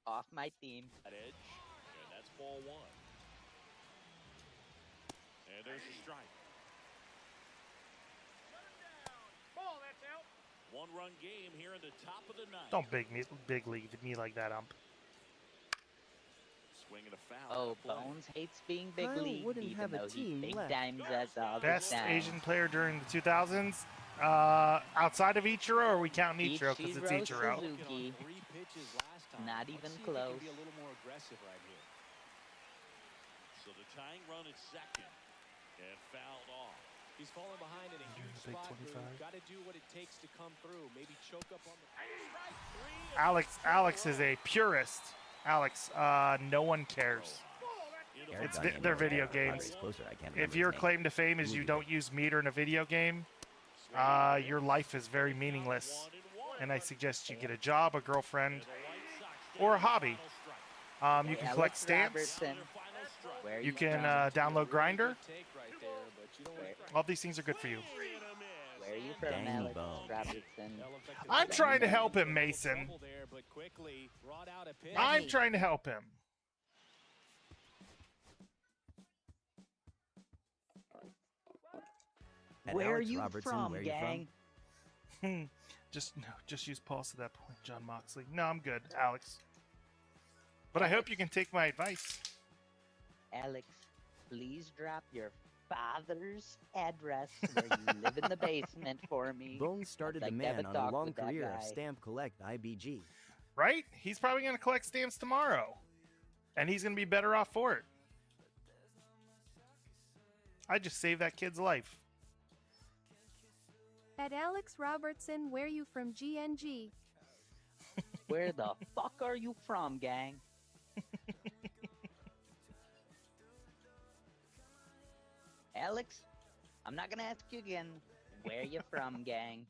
[SPEAKER 17] off my team.
[SPEAKER 2] At edge, and that's ball 1. And there's a strike.
[SPEAKER 5] Ball, that's out.
[SPEAKER 2] 1-run game here in the top of the 9th.
[SPEAKER 1] Don't big league me like that, ump.
[SPEAKER 2] Swing and a foul.
[SPEAKER 17] Oh, Bones hates being big
[SPEAKER 9] Kyle
[SPEAKER 17] league,
[SPEAKER 9] wouldn't
[SPEAKER 17] even
[SPEAKER 9] have a
[SPEAKER 17] though he
[SPEAKER 9] team
[SPEAKER 17] big
[SPEAKER 9] left.
[SPEAKER 17] times us all the
[SPEAKER 1] Best
[SPEAKER 17] time.
[SPEAKER 1] Asian player during the 2000s? Outside of Ichiro, or we count Ichiro because it's Ichiro?
[SPEAKER 17] Suzuki.
[SPEAKER 4] Three pitches last time.
[SPEAKER 17] Not
[SPEAKER 4] Let's
[SPEAKER 17] even
[SPEAKER 4] see if he
[SPEAKER 17] close.
[SPEAKER 4] can be a little more aggressive right here.
[SPEAKER 2] So the tying run at second and fouled off.
[SPEAKER 4] He's falling behind in a huge spot. Got to do what it takes to come through. Maybe choke up on the.
[SPEAKER 1] Alex is a purist. Alex, no one cares. It's their video games. If your claim to fame is you don't use meter in a video game, your life is very meaningless. And I suggest you get a job, a girlfriend, or a hobby. You can collect stamps. You can download Grindr. All these things are good for you.
[SPEAKER 17] Where are you from, Alex Robertson?
[SPEAKER 1] I'm trying to help him, Mason. I'm trying to help him.
[SPEAKER 17] Where are you from, gang?
[SPEAKER 1] Just use pause at that point, John Moxley. No, I'm good, Alex. But I hope you can take my advice.
[SPEAKER 17] Alex, please drop your father's address where you live in the basement for me.
[SPEAKER 18] Bones started the man on a long career of stamp collect IBG.
[SPEAKER 1] Right? He's probably going to collect stamps tomorrow. And he's going to be better off for it. I just saved that kid's life.
[SPEAKER 11] At Alex Robertson, where you from, GNG?
[SPEAKER 17] Where the fuck are you from, gang? Alex, I'm not gonna ask you again. Where you from, gang?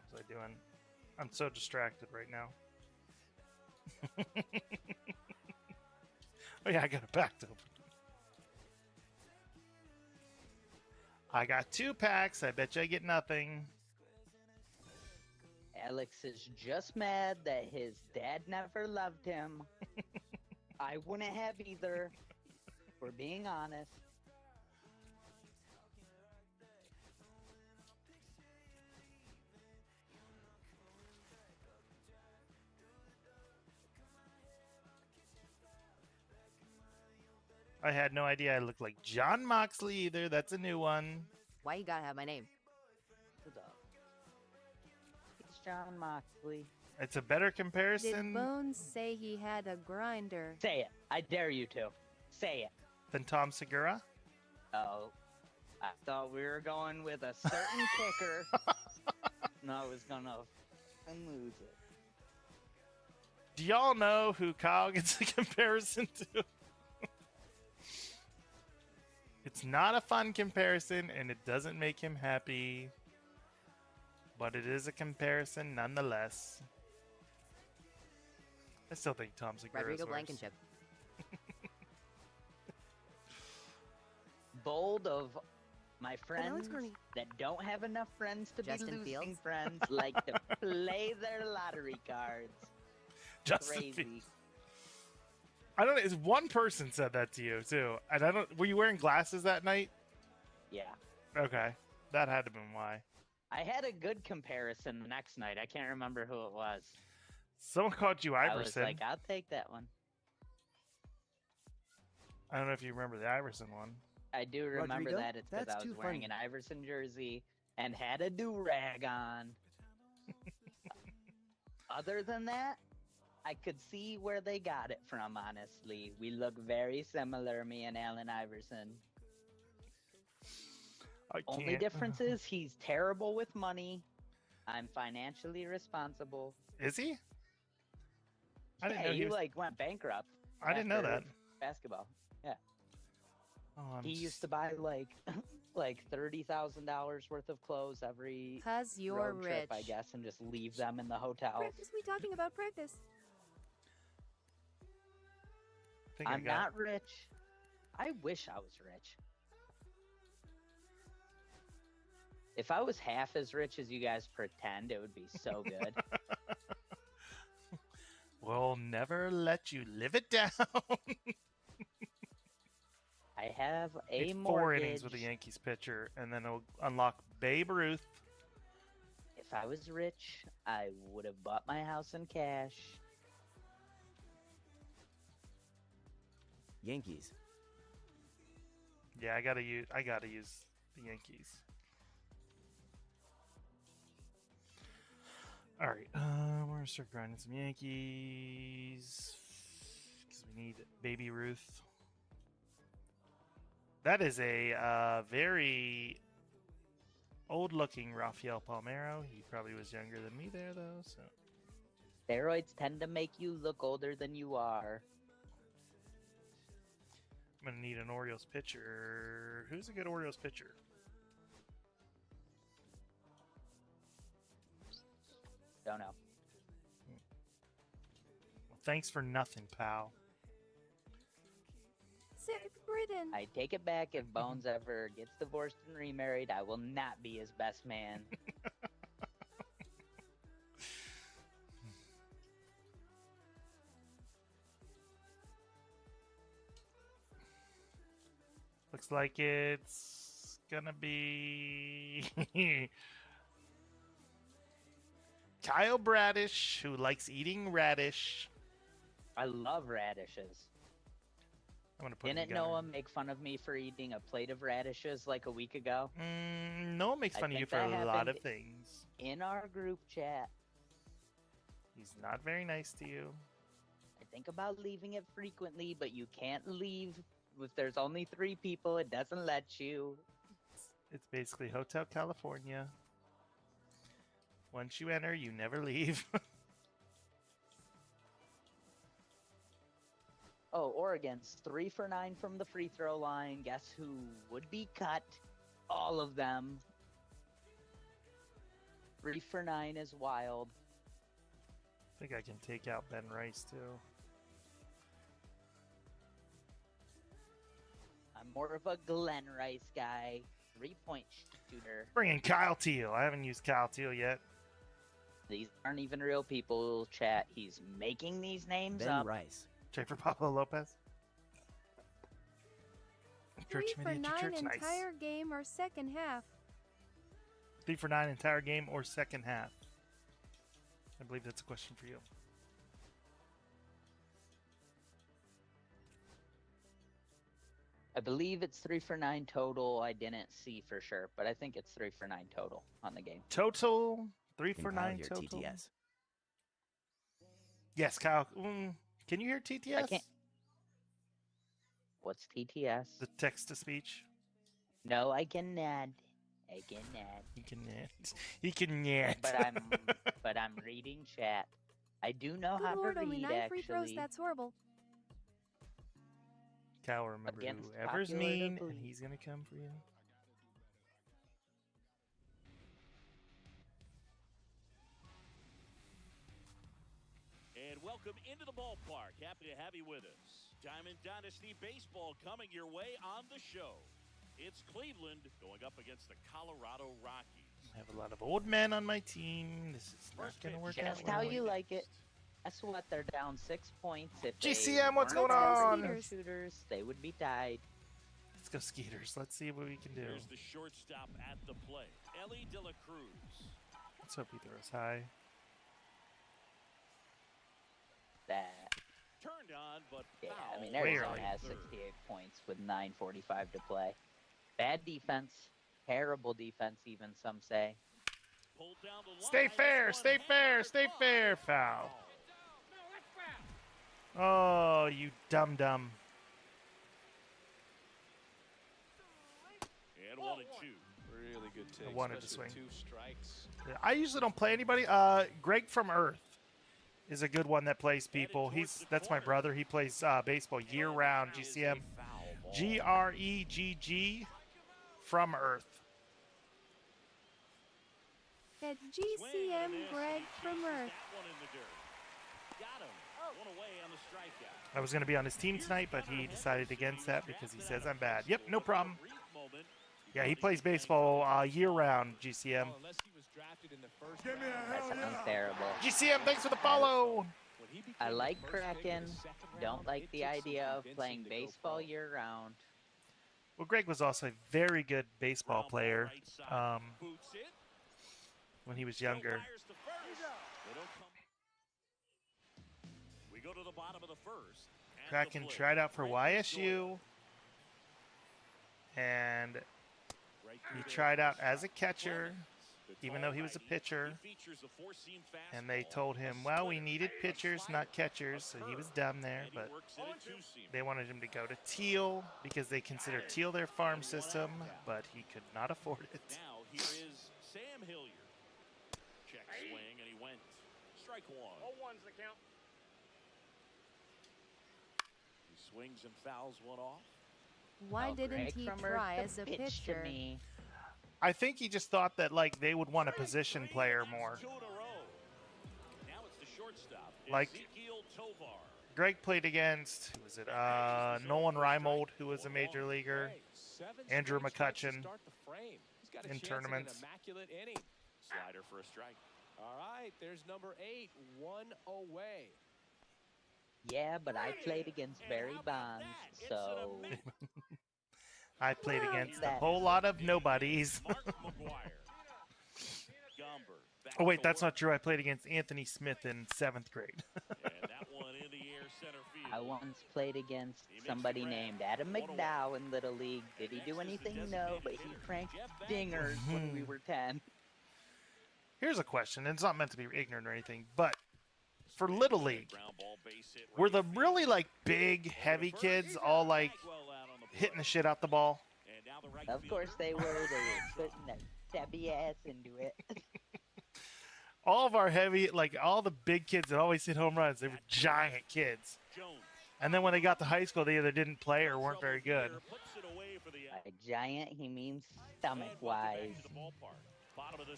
[SPEAKER 1] What's I doing? I'm so distracted right now. Oh yeah, I got it backed open. I got 2 packs. I bet you I get nothing.
[SPEAKER 17] Alex is just mad that his dad never loved him. I wouldn't have either, for being honest.
[SPEAKER 1] I had no idea I looked like John Moxley either. That's a new one.
[SPEAKER 15] Why you gotta have my name?
[SPEAKER 17] It's John Moxley.
[SPEAKER 1] It's a better comparison.
[SPEAKER 11] Did Bones say he had a grinder?
[SPEAKER 17] Say it. I dare you to. Say it.
[SPEAKER 1] Than Tom Segura?
[SPEAKER 17] Oh, I thought we were going with a certain kicker. And I was gonna lose it.
[SPEAKER 1] Do y'all know who Kyle gets a comparison to? It's not a fun comparison, and it doesn't make him happy. But it is a comparison nonetheless. I still think Tom Segura
[SPEAKER 15] Rodrigo
[SPEAKER 1] is worse.
[SPEAKER 15] Blankenship.
[SPEAKER 17] Bold of my friends that don't have enough friends to
[SPEAKER 15] Justin
[SPEAKER 17] be losing
[SPEAKER 15] Fields?
[SPEAKER 17] friends like to play their lottery cards.
[SPEAKER 1] Justin
[SPEAKER 17] Crazy.
[SPEAKER 1] Fields. I don't know. Is one person said that to you too? And I don't. Were you wearing glasses that night?
[SPEAKER 17] Yeah.
[SPEAKER 1] Okay, that had to have been why.
[SPEAKER 17] I had a good comparison the next night. I can't remember who it was.
[SPEAKER 1] Someone called you Iverson.
[SPEAKER 17] I was like, I'll take that one.
[SPEAKER 1] I don't know if you remember the Iverson one.
[SPEAKER 17] I do remember
[SPEAKER 18] Rodrigo?
[SPEAKER 17] that. It's because I was wearing an Iverson jersey and had a do-rag on. Other than that, I could see where they got it from, honestly. We look very similar, me and Allen Iverson. Only difference is he's terrible with money. I'm financially responsible.
[SPEAKER 1] Is he? I didn't
[SPEAKER 17] Yeah,
[SPEAKER 1] know
[SPEAKER 17] he
[SPEAKER 1] was...
[SPEAKER 17] like went bankrupt.
[SPEAKER 1] I didn't know that.
[SPEAKER 17] Basketball. Yeah.
[SPEAKER 1] Oh,
[SPEAKER 17] He used to buy like $30,000 worth of clothes every
[SPEAKER 11] 'Cause you're
[SPEAKER 17] road trip,
[SPEAKER 11] rich.
[SPEAKER 17] I guess, and just leave them in the hotel.
[SPEAKER 11] Practice, we talking about practice.
[SPEAKER 17] I'm not rich. I wish I was rich. If I was half as rich as you guys pretend, it would be so good.
[SPEAKER 1] We'll never let you live it down.
[SPEAKER 17] I have a
[SPEAKER 1] It's 4
[SPEAKER 17] mortgage.
[SPEAKER 1] innings with a Yankees pitcher, and then it'll unlock Babe Ruth.
[SPEAKER 17] If I was rich, I would have bought my house in cash.
[SPEAKER 18] Yankees.
[SPEAKER 1] Yeah, I gotta use the Yankees. All right, we're gonna start grinding some Yankees because we need Baby Ruth. That is a very old-looking Rafael Palmeiro. He probably was younger than me there, though. So
[SPEAKER 17] Steroids tend to make you look older than you are.
[SPEAKER 1] I'm gonna need an Orioles pitcher. Who's a good Orioles pitcher?
[SPEAKER 17] Don't know.
[SPEAKER 1] Well, thanks for nothing, pal.
[SPEAKER 11] Sick Britain.
[SPEAKER 17] I take it back. If Bones ever gets divorced and remarried, I will not be his best man.
[SPEAKER 1] Looks like it's gonna be Kyle Bradish, who likes eating radish.
[SPEAKER 17] I love radishes.
[SPEAKER 1] I'm gonna put
[SPEAKER 17] Didn't Noah make fun of me for eating a plate of radishes like a week ago?
[SPEAKER 1] Noah makes fun of you for a lot of things.
[SPEAKER 17] In our group chat.
[SPEAKER 1] He's not very nice to you.
[SPEAKER 17] I think about leaving it frequently, but you can't leave if there's only 3 people. It doesn't let you.
[SPEAKER 1] It's basically Hotel California. Once you enter, you never leave.
[SPEAKER 17] Oh, Oregon's 3 for 9 from the free throw line. Guess who would be cut? All of them. 3 for 9 is wild.
[SPEAKER 1] I think I can take out Ben Rice, too.
[SPEAKER 17] I'm more of a Glenn Rice guy. 3-point shooter.
[SPEAKER 1] Bring in Kyle Teal. I haven't used Kyle Teal yet.
[SPEAKER 17] These aren't even real people, chat. He's making these names
[SPEAKER 18] Ben
[SPEAKER 17] up.
[SPEAKER 18] Rice.
[SPEAKER 1] Check for Pablo Lopez.
[SPEAKER 11] 3 for 9
[SPEAKER 1] Church, nice.
[SPEAKER 11] entire game or second half.
[SPEAKER 1] 3 for 9 entire game or second half. I believe that's a question for you.
[SPEAKER 17] I believe it's 3 for 9 total. I didn't see for sure, but I think it's 3 for 9 total on the game.
[SPEAKER 1] Total 3 for 9 total.
[SPEAKER 18] TTS.
[SPEAKER 1] Yes, Kyle. Can you hear TTS?
[SPEAKER 17] I can't. What's TTS?
[SPEAKER 1] The text to speech.
[SPEAKER 17] No, I cannot. I cannot.
[SPEAKER 1] He cannot. He cannot.
[SPEAKER 17] But I'm reading chat. I do know
[SPEAKER 11] Good
[SPEAKER 17] how
[SPEAKER 11] Lord,
[SPEAKER 17] to
[SPEAKER 11] only
[SPEAKER 17] read
[SPEAKER 11] 9 free throws.
[SPEAKER 17] actually.
[SPEAKER 11] That's horrible.
[SPEAKER 1] Cal, remember
[SPEAKER 17] Against
[SPEAKER 1] whoever's
[SPEAKER 17] popular
[SPEAKER 1] mean,
[SPEAKER 17] belief.
[SPEAKER 1] and he's gonna come for you.
[SPEAKER 2] And welcome into the ballpark. Happy to have you with us. Diamond Dynasty Baseball coming your way on the show. It's Cleveland going up against the Colorado Rockies.
[SPEAKER 1] I have a lot of old men on my team. This is not gonna work out.
[SPEAKER 17] Just how you like it. Guess what? They're down 6 points. If
[SPEAKER 1] GCM, what's
[SPEAKER 17] weren't
[SPEAKER 1] going on?
[SPEAKER 17] Shooters, they would be tied.
[SPEAKER 1] Let's go Skeeters. Let's see what we can do.
[SPEAKER 2] Here's the shortstop at the plate, Ellie De La Cruz.
[SPEAKER 1] Let's hope he throws high.
[SPEAKER 17] That.
[SPEAKER 2] Turned on, but
[SPEAKER 17] yeah,
[SPEAKER 2] foul.
[SPEAKER 17] I mean,
[SPEAKER 1] Way
[SPEAKER 17] Arizona
[SPEAKER 1] early.
[SPEAKER 17] has 68 points with 9:45 to play. Bad defense, terrible defense, even some say.
[SPEAKER 2] Pulled down the line.
[SPEAKER 1] Stay fair, stay fair, stay fair. Foul. Oh, you dum-dum.
[SPEAKER 2] And 1 and 2.
[SPEAKER 4] Really good take.
[SPEAKER 1] I wanted to
[SPEAKER 4] especially
[SPEAKER 1] swing.
[SPEAKER 4] with 2 strikes.
[SPEAKER 1] I usually don't play anybody. Greg from Earth is a good one that plays people. That's my brother. He plays baseball year round. GCM, GREGG from Earth.
[SPEAKER 11] At GCM Greg from Earth.
[SPEAKER 2] Got him. One away on the strikeout.
[SPEAKER 1] I was going to be on his team tonight, but he decided against that because he says I'm bad. Yep, no problem. Yeah, he plays baseball year round. GCM.
[SPEAKER 17] That sounds terrible.
[SPEAKER 1] GCM, thanks for the follow.
[SPEAKER 17] I like Kraken. Don't like the idea of playing baseball year round.
[SPEAKER 1] Well, Greg was also a very good baseball player when he was younger.
[SPEAKER 2] We go to the bottom of the first.
[SPEAKER 1] Kraken tried out for YSU, and he tried out as a catcher. even though he was a pitcher. And they told him, well, we needed pitchers, not catchers, so he was dumb there. But they wanted him to go to Teal because they consider Teal their farm system, but he could not afford it.
[SPEAKER 2] Now here is Sam Hilliard. Check swing, and he went strike one.
[SPEAKER 5] 0-1's the count.
[SPEAKER 2] He swings and fouls one off.
[SPEAKER 11] Why didn't he try as a pitcher?
[SPEAKER 1] I think he just thought that like they would want a position player more.
[SPEAKER 2] Now it's the shortstop.
[SPEAKER 1] Like
[SPEAKER 2] Ezekiel Tovar.
[SPEAKER 1] Greg played against, who was it? Nolan Reimold, who was a major leaguer. Andrew McCutcheon in tournaments.
[SPEAKER 2] Slider for a strike.
[SPEAKER 4] All right, there's number 8, 1 away.
[SPEAKER 17] Yeah, but I played against Barry Bonds, so...
[SPEAKER 1] I played against a whole lot of nobodies. Oh, wait, that's not true. I played against Anthony Smith in 7th grade.
[SPEAKER 17] I once played against somebody named Adam McDowell in Little League. Did he do anything? No, but he cranked dingers when we were 10.
[SPEAKER 1] Here's a question, and it's not meant to be ignorant or anything, but for Little League, were the really like big, heavy kids all like hitting the shit out the ball?
[SPEAKER 17] Of course they were. They were putting that stabby ass into it.
[SPEAKER 1] All of our heavy, like all the big kids that always hit home runs, they were giant kids. And then when they got to high school, they either didn't play or weren't very good.
[SPEAKER 17] By giant, he means stomach-wise.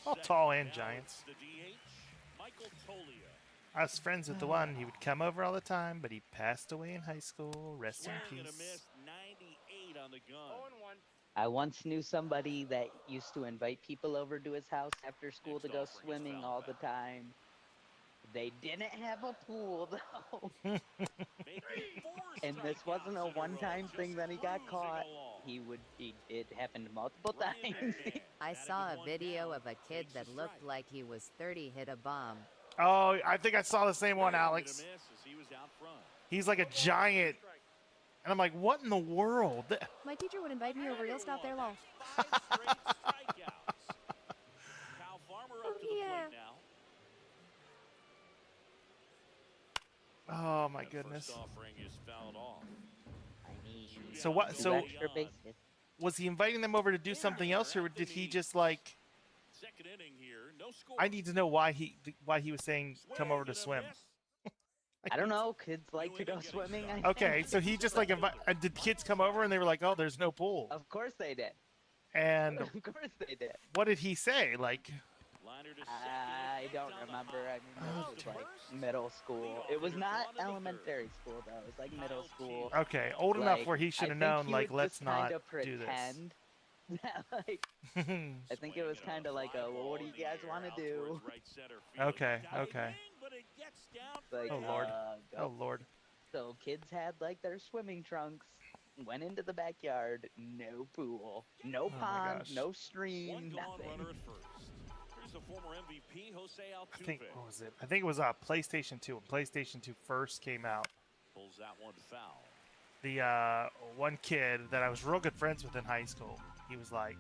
[SPEAKER 1] All tall and giants. I was friends with the one. He would come over all the time, but he passed away in high school. Rest in peace.
[SPEAKER 17] I once knew somebody that used to invite people over to his house after school to go swimming all the time. They didn't have a pool, though. And this wasn't a one-time thing that he got caught. It happened multiple times.
[SPEAKER 15] I saw a video of a kid that looked like he was 30 hit a bomb.
[SPEAKER 1] Oh, I think I saw the same one, Alex. He's like a giant. And I'm like, what in the world?
[SPEAKER 11] My teacher would invite me over. He'll stop there long. Yeah.
[SPEAKER 1] Oh my goodness. So what? So was he inviting them over to do something else, or did he just like? I need to know why he was saying come over to swim.
[SPEAKER 17] I don't know. Kids like to go swimming.
[SPEAKER 1] Okay, so he just like did kids come over and they were like, oh, there's no pool.
[SPEAKER 17] Of course they did.
[SPEAKER 1] And
[SPEAKER 17] of course they did.
[SPEAKER 1] What did he say? Like.
[SPEAKER 17] I don't remember. I mean, it was like middle school. It was not elementary school though. It was like middle school.
[SPEAKER 1] Okay, old enough where he should have known. Like, let's not do this.
[SPEAKER 17] Like, I think it was kind of like a, well, what do you guys want to do?
[SPEAKER 1] Okay, okay.
[SPEAKER 17] Like,
[SPEAKER 1] oh Lord, oh Lord.
[SPEAKER 17] So kids had like their swimming trunks, went into the backyard, no pool, no pond, no stream, nothing.
[SPEAKER 2] The former MVP, Jose Altuve.
[SPEAKER 1] I think, what was it? I think it was PlayStation 2. When PlayStation 2 first came out.
[SPEAKER 2] Pulls that one foul.
[SPEAKER 1] The one kid that I was real good friends with in high school, he was like,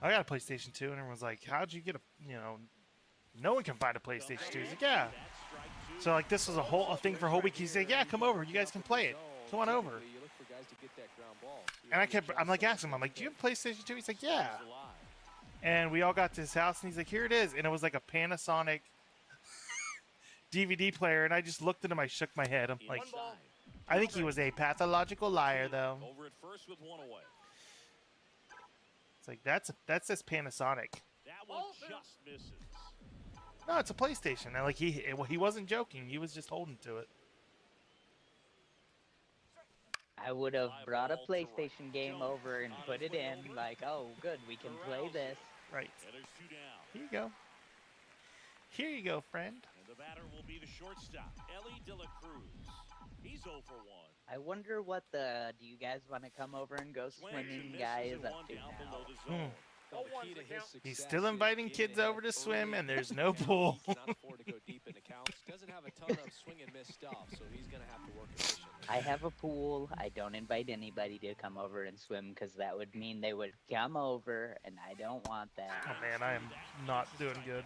[SPEAKER 1] I got a PlayStation 2. And everyone's like, how'd you get a, no one can find a PlayStation 2. He's like, yeah. So like this was a thing for a whole week. He's like, yeah, come over. You guys can play it. Come on over. And I'm like, asking him, I'm like, do you have a PlayStation 2? He's like, yeah. And we all got to his house, and he's like, here it is. And it was like a Panasonic DVD player. And I just looked at him. I shook my head. I'm like, I think he was a pathological liar, though.
[SPEAKER 2] Over at first with one away.
[SPEAKER 1] It's like, that's this Panasonic.
[SPEAKER 2] That one just misses.
[SPEAKER 1] No, it's a PlayStation. And like he wasn't joking. He was just holding to it.
[SPEAKER 17] I would have brought a PlayStation game over and put it in, like, oh, good, we can play this.
[SPEAKER 1] Right. Here you go. Here you go, friend.
[SPEAKER 2] And the batter will be the shortstop, Ellie De La Cruz. He's 0 for 1.
[SPEAKER 17] I wonder what do you guys want to come over and go swimming guy is up to now?
[SPEAKER 4] Well, the key to his success
[SPEAKER 1] He's still
[SPEAKER 4] is
[SPEAKER 1] inviting
[SPEAKER 4] getting
[SPEAKER 1] kids over
[SPEAKER 4] ahead
[SPEAKER 1] to swim,
[SPEAKER 4] early
[SPEAKER 1] and there's
[SPEAKER 4] in
[SPEAKER 1] no
[SPEAKER 4] the count.
[SPEAKER 1] pool.
[SPEAKER 4] He cannot afford to go deep in the counts. Doesn't have a ton of swing and miss stuff, so he's going to have to work efficiently.
[SPEAKER 17] I have a pool. I don't invite anybody to come over and swim because that would mean they would come over, and I don't want that.
[SPEAKER 1] Oh man, I am not doing good.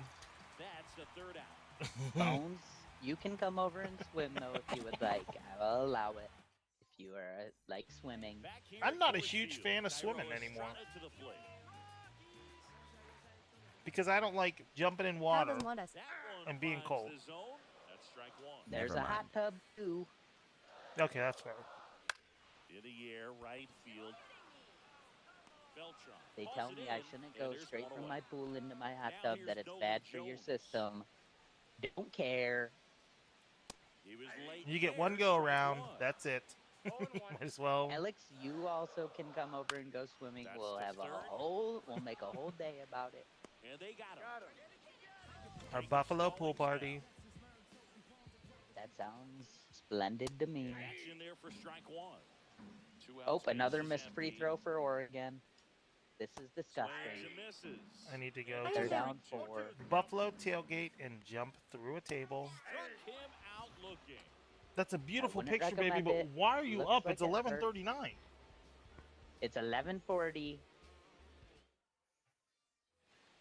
[SPEAKER 2] That's the third out.
[SPEAKER 17] Bones, you can come over and swim though if you would like. I will allow it if you are like swimming.
[SPEAKER 1] I'm not a huge fan of swimming anymore because I don't like jumping in water and being cold.
[SPEAKER 17] There's a hot tub too.
[SPEAKER 1] Okay, that's fair.
[SPEAKER 2] In the air, right field. Beltran.
[SPEAKER 17] They tell me I shouldn't go straight from my pool into my hot tub, that it's bad for your system. Don't care.
[SPEAKER 1] You get one go around. That's it. Might as well.
[SPEAKER 17] Alex, you also can come over and go swimming. We'll make a whole day about it.
[SPEAKER 2] And they got him.
[SPEAKER 1] Our Buffalo pool party.
[SPEAKER 17] That sounds splendid to me.
[SPEAKER 2] Action there for strike one.
[SPEAKER 17] Oh, another missed free throw for Oregon. This is disgusting.
[SPEAKER 1] I need to go
[SPEAKER 17] They're
[SPEAKER 1] to
[SPEAKER 17] down 4.
[SPEAKER 1] Buffalo tailgate and jump through a table.
[SPEAKER 2] Him out looking.
[SPEAKER 1] That's a beautiful
[SPEAKER 17] wouldn't
[SPEAKER 1] picture, baby,
[SPEAKER 17] recommend
[SPEAKER 1] but
[SPEAKER 17] it.
[SPEAKER 1] why are you
[SPEAKER 17] Looks
[SPEAKER 1] up?
[SPEAKER 17] like
[SPEAKER 1] It's
[SPEAKER 17] it hurts.
[SPEAKER 1] 11:39.
[SPEAKER 17] It's 11:40.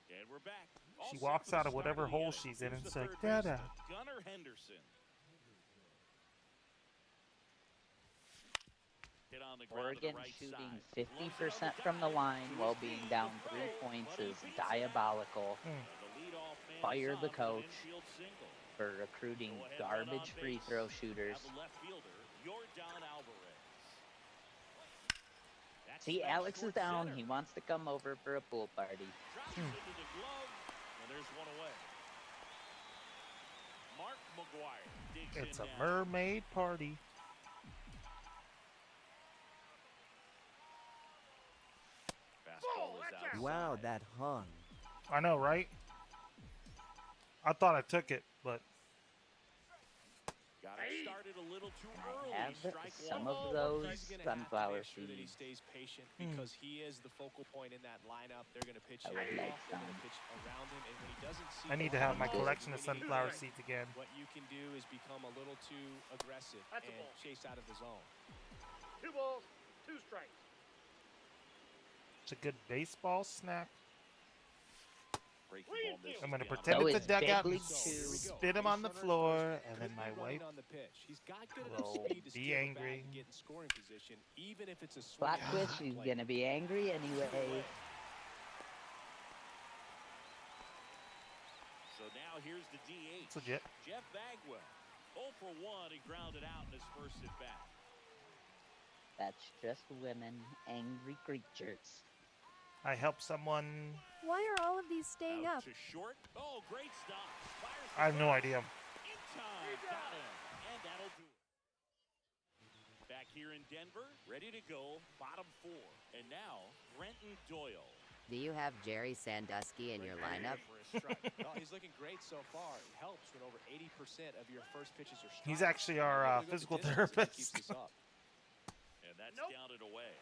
[SPEAKER 2] And we're back.
[SPEAKER 1] She walks out of whatever hole she's in and it's like, Dada.
[SPEAKER 2] Gunnar Henderson. Hit on the ground to the
[SPEAKER 17] Oregon
[SPEAKER 2] right
[SPEAKER 17] shooting
[SPEAKER 2] side.
[SPEAKER 17] 50% from the line while being down 3 points is diabolical. Fire the coach for recruiting garbage free throw shooters. See, Alex is down. He wants to come over for a pool party.
[SPEAKER 2] And there's one away. Mark McGuire digs
[SPEAKER 1] It's
[SPEAKER 2] in
[SPEAKER 1] a
[SPEAKER 2] now.
[SPEAKER 1] mermaid party.
[SPEAKER 2] Fastball is outside.
[SPEAKER 18] Wow, that hung.
[SPEAKER 1] I know, right? I thought I took it, but
[SPEAKER 2] Got it started a little too early.
[SPEAKER 17] Have
[SPEAKER 2] Strike
[SPEAKER 17] some
[SPEAKER 2] one.
[SPEAKER 17] of those
[SPEAKER 4] He's gonna have to
[SPEAKER 17] sunflower
[SPEAKER 4] make sure that he
[SPEAKER 17] seeds.
[SPEAKER 4] stays patient because he is the focal point in that lineup. They're going to pitch
[SPEAKER 17] I
[SPEAKER 4] him
[SPEAKER 17] would like
[SPEAKER 4] off, they're going
[SPEAKER 17] some.
[SPEAKER 4] to pitch around him, and when he doesn't see
[SPEAKER 1] I need to
[SPEAKER 4] the
[SPEAKER 1] have my
[SPEAKER 4] ball
[SPEAKER 1] collection of
[SPEAKER 4] when he needs
[SPEAKER 1] sunflower
[SPEAKER 4] it,
[SPEAKER 1] seeds again.
[SPEAKER 4] what you can do is become a little too aggressive
[SPEAKER 5] That's a
[SPEAKER 4] and
[SPEAKER 5] ball.
[SPEAKER 4] chase out of the zone.
[SPEAKER 5] 2 balls, 2 strikes.
[SPEAKER 1] It's a good baseball snack.
[SPEAKER 2] Breaking ball misses
[SPEAKER 1] I'm going to
[SPEAKER 2] down.
[SPEAKER 1] pretend
[SPEAKER 17] So
[SPEAKER 1] it's a
[SPEAKER 17] is
[SPEAKER 1] dugout
[SPEAKER 17] Big
[SPEAKER 1] and
[SPEAKER 17] League Two.
[SPEAKER 1] spit him on the floor, and then my wife
[SPEAKER 4] On the pitch. He's got good enough
[SPEAKER 1] will
[SPEAKER 4] speed to
[SPEAKER 1] be
[SPEAKER 4] steal the bag
[SPEAKER 1] angry.
[SPEAKER 4] and get in scoring position, even if it's a swing.
[SPEAKER 17] Plot twist, she's gonna be angry anyway.
[SPEAKER 2] So now here's the DH.
[SPEAKER 1] It's legit.
[SPEAKER 2] Jeff Bagwell. 0 for 1. He grounded out in his first at bat.
[SPEAKER 17] That's just women, angry creatures.
[SPEAKER 1] I help someone.
[SPEAKER 11] Why are all of these staying
[SPEAKER 2] Out
[SPEAKER 11] up?
[SPEAKER 2] to short. Oh, great stop. Fires
[SPEAKER 1] I have no idea.
[SPEAKER 2] in time. Got him. And that'll do it. Back here in Denver, ready to go. Bottom 4. And now, Brenton Doyle.
[SPEAKER 15] Do you have Jerry Sandusky in your lineup?
[SPEAKER 4] Well, he's looking great so far. It helps when over 80% of your first pitches are strikes.
[SPEAKER 1] He's actually our
[SPEAKER 4] Able to go the
[SPEAKER 1] physical
[SPEAKER 4] distance if he
[SPEAKER 1] therapist.
[SPEAKER 4] keeps this up.
[SPEAKER 2] And that's down and away.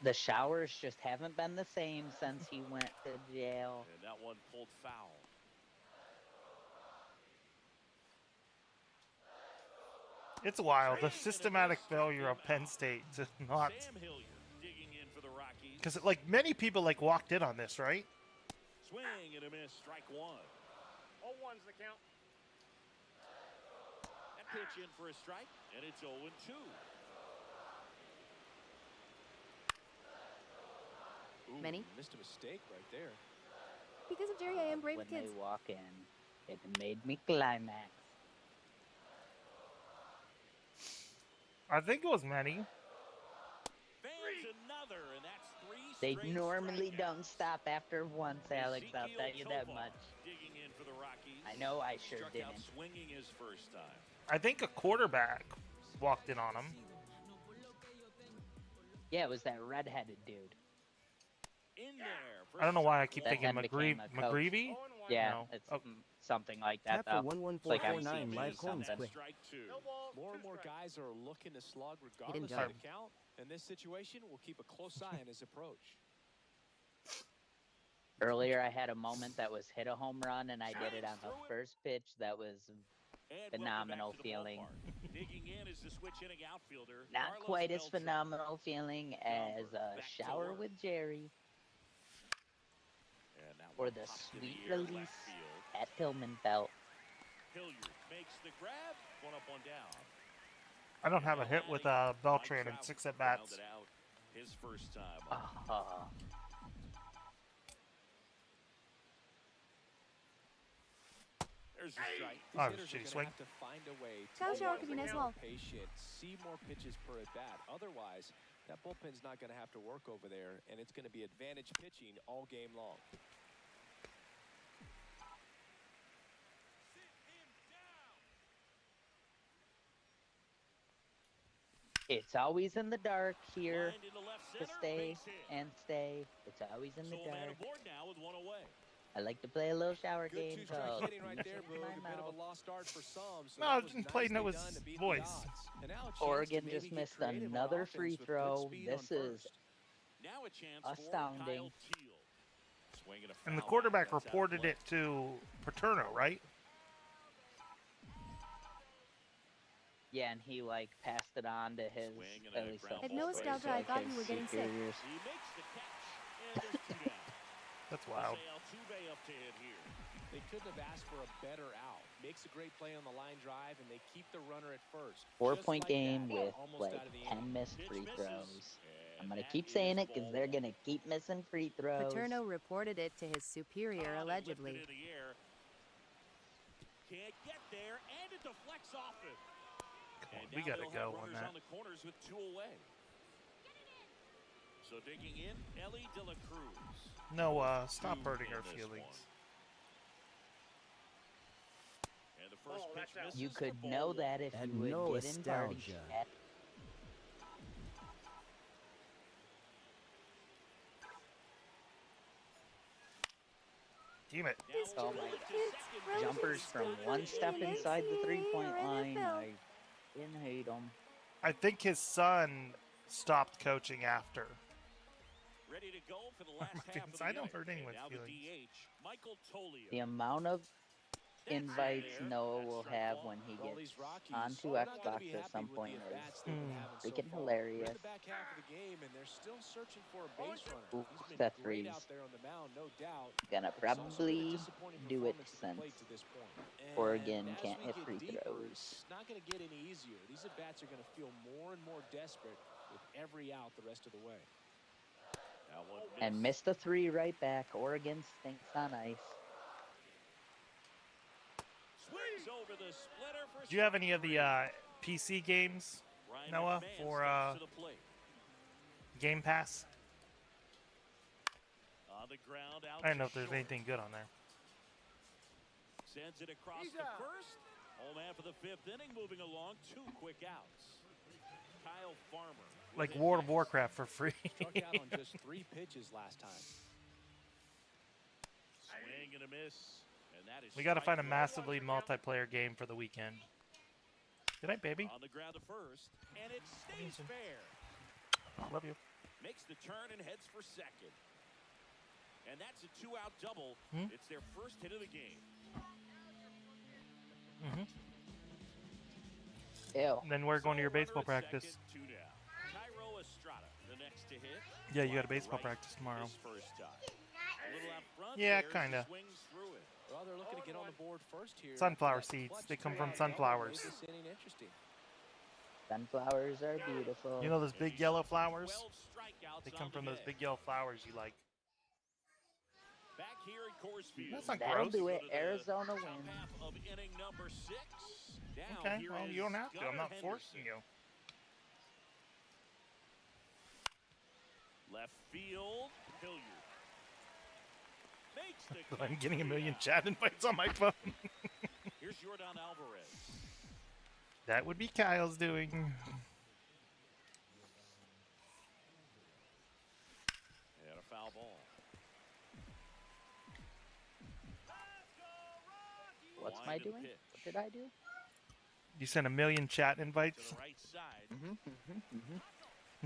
[SPEAKER 17] The showers just haven't been the same since he went to jail.
[SPEAKER 2] And that one pulled foul.
[SPEAKER 1] It's wild. The systematic failure of Penn State to not.
[SPEAKER 2] Sam Hilliard digging in for the Rockies.
[SPEAKER 1] Because, like, many people, like, walked in on this, right?
[SPEAKER 2] Swing and a miss. Strike one.
[SPEAKER 5] 0-1's the count.
[SPEAKER 2] That pitch in for a strike, and it's 0-2.
[SPEAKER 4] Ooh,
[SPEAKER 8] Many?
[SPEAKER 4] Missed a mistake right there.
[SPEAKER 11] Because of Jerry, I am brave
[SPEAKER 17] When
[SPEAKER 11] with kids.
[SPEAKER 17] they walk in, it made me climax.
[SPEAKER 1] I think it was many.
[SPEAKER 2] There's another, and that's 3
[SPEAKER 17] They
[SPEAKER 2] straight
[SPEAKER 17] normally
[SPEAKER 2] strikeouts.
[SPEAKER 17] don't stop after once, Alex. I'll tell you that
[SPEAKER 2] Ezekiel
[SPEAKER 17] much.
[SPEAKER 2] Tovar digging in for the Rockies.
[SPEAKER 17] I know I sure
[SPEAKER 2] Struck out
[SPEAKER 17] didn't.
[SPEAKER 2] swinging his first time.
[SPEAKER 1] I think a quarterback walked in on him.
[SPEAKER 17] Yeah, it was that redheaded dude.
[SPEAKER 2] In there. For
[SPEAKER 1] I don't know why I keep
[SPEAKER 17] That
[SPEAKER 1] thinking
[SPEAKER 17] then became a coach.
[SPEAKER 1] McGreevy.
[SPEAKER 17] Yeah,
[SPEAKER 1] No.
[SPEAKER 17] it's
[SPEAKER 1] Oh.
[SPEAKER 17] something like that.
[SPEAKER 18] Tap for
[SPEAKER 17] though.
[SPEAKER 18] 11449
[SPEAKER 17] It's
[SPEAKER 18] live coins
[SPEAKER 17] something.
[SPEAKER 18] quick.
[SPEAKER 2] strike 2.
[SPEAKER 5] No balls,
[SPEAKER 4] More
[SPEAKER 5] 2
[SPEAKER 4] and more
[SPEAKER 5] strikes.
[SPEAKER 4] guys are looking to slug regardless
[SPEAKER 8] enjoy
[SPEAKER 4] of the count. In this situation, we'll keep a close eye on his approach.
[SPEAKER 17] Earlier, I had a moment that was hit a home run, and I did it on the first pitch. That was phenomenal feeling. Not quite as phenomenal feeling as a shower with Jerry or the sweet release at Hillman felt.
[SPEAKER 2] Hilliard makes the grab. One up, one down.
[SPEAKER 1] I don't have a hit with Beltran in 6 at bats.
[SPEAKER 2] His first time. There's a strike.
[SPEAKER 1] Oh, shitty swing.
[SPEAKER 4] Have to find a way
[SPEAKER 11] Ciao, ciao,
[SPEAKER 4] to
[SPEAKER 11] Kevin, as well.
[SPEAKER 4] patient, see more pitches per at bat. Otherwise, that bullpen's not going to have to work over there, and it's going to be advantage pitching all game long.
[SPEAKER 17] It's always in the dark here to stay and stay. It's always in the dark. I like to play a little shower game. So
[SPEAKER 1] no, I didn't play Noah's voice.
[SPEAKER 17] Oregon just missed another free throw. This is astounding.
[SPEAKER 1] And the quarterback reported it to Paterno, right?
[SPEAKER 17] Yeah, and he like passed it on to his. At least
[SPEAKER 11] At Nostalgia, I thought you were getting sick.
[SPEAKER 1] That's wild.
[SPEAKER 4] They couldn't have asked for a better out. Makes a great play on the line drive, and they keep the runner at first.
[SPEAKER 17] 4-point game with like 10 missed free throws. I'm gonna keep saying it because they're gonna keep missing free throws.
[SPEAKER 15] Paterno reported it to his superior allegedly.
[SPEAKER 2] Can't get there, and it deflects off it.
[SPEAKER 1] We gotta go on that.
[SPEAKER 2] On the corners with 2 away. So digging in, Ellie De La Cruz.
[SPEAKER 1] No, stop hurting our feelings.
[SPEAKER 2] And the first pitch
[SPEAKER 17] You could know that if you would get in Darty chat.
[SPEAKER 1] Damn it.
[SPEAKER 17] Oh my God. Jumpers from one step inside the 3-point line. I didn't hate them.
[SPEAKER 1] I think his son stopped coaching after.
[SPEAKER 2] Ready to go for the last half of the
[SPEAKER 1] I don't hurt anyone's
[SPEAKER 2] now
[SPEAKER 1] feelings.
[SPEAKER 2] the DH, Michael Tolio.
[SPEAKER 17] The amount of invites Noah will have when he gets onto Xbox at some point is freaking hilarious. Oops, that freeze. Gonna probably do it since Oregon can't hit free throws.
[SPEAKER 4] It's not gonna get any easier. These at bats are gonna feel more and more desperate with every out the rest of the way.
[SPEAKER 17] And missed the 3 right back. Oregon stinks on ice.
[SPEAKER 1] Do you have any of the PC games, Noah, for Game Pass? I don't know if there's anything good on there.
[SPEAKER 2] Sends it across the first. Home half of the 5th inning, moving along. 2 quick outs. Kyle Farmer.
[SPEAKER 1] Like World of Warcraft for free.
[SPEAKER 4] Struck out on just 3 pitches last time.
[SPEAKER 2] Swing and a miss. And that is
[SPEAKER 1] We got to find a massively multiplayer game for the weekend. Good night, baby.
[SPEAKER 2] On the ground to first, and it stays fair.
[SPEAKER 1] Love you.
[SPEAKER 2] Makes the turn and heads for second. And that's a 2-out double. It's their first hit of the game.
[SPEAKER 17] Ew.
[SPEAKER 1] Then we're going to your baseball practice.
[SPEAKER 2] Second, 2 down. Cairo Estrada, the next to hit.
[SPEAKER 1] Yeah, you got a baseball practice tomorrow.
[SPEAKER 2] First time. A little out front
[SPEAKER 1] Yeah,
[SPEAKER 2] there,
[SPEAKER 1] kind of.
[SPEAKER 2] swings through it.
[SPEAKER 4] Well, they're looking to get on the board first here.
[SPEAKER 1] Sunflower seeds. They come from sunflowers.
[SPEAKER 17] Sunflowers are beautiful.
[SPEAKER 1] You know those big yellow flowers? They come from those big yellow flowers you like.
[SPEAKER 2] Back here at Coors Field.
[SPEAKER 1] That's not
[SPEAKER 17] That'll
[SPEAKER 1] gross.
[SPEAKER 17] do it. Arizona wins.
[SPEAKER 2] Half of inning number 6. Down
[SPEAKER 1] Okay,
[SPEAKER 2] here
[SPEAKER 1] well,
[SPEAKER 2] is
[SPEAKER 1] you don't have to. I'm not
[SPEAKER 2] Gunnar
[SPEAKER 1] forcing you.
[SPEAKER 2] Left field, Hilliard. Makes the
[SPEAKER 1] I'm getting a million chat invites on my phone.
[SPEAKER 2] Here's Jordan Alvarez.
[SPEAKER 1] That would be Kyle's doing.
[SPEAKER 2] And a foul ball.
[SPEAKER 17] What's my doing? What did I do?
[SPEAKER 1] You sent a million chat invites.
[SPEAKER 2] To the right side.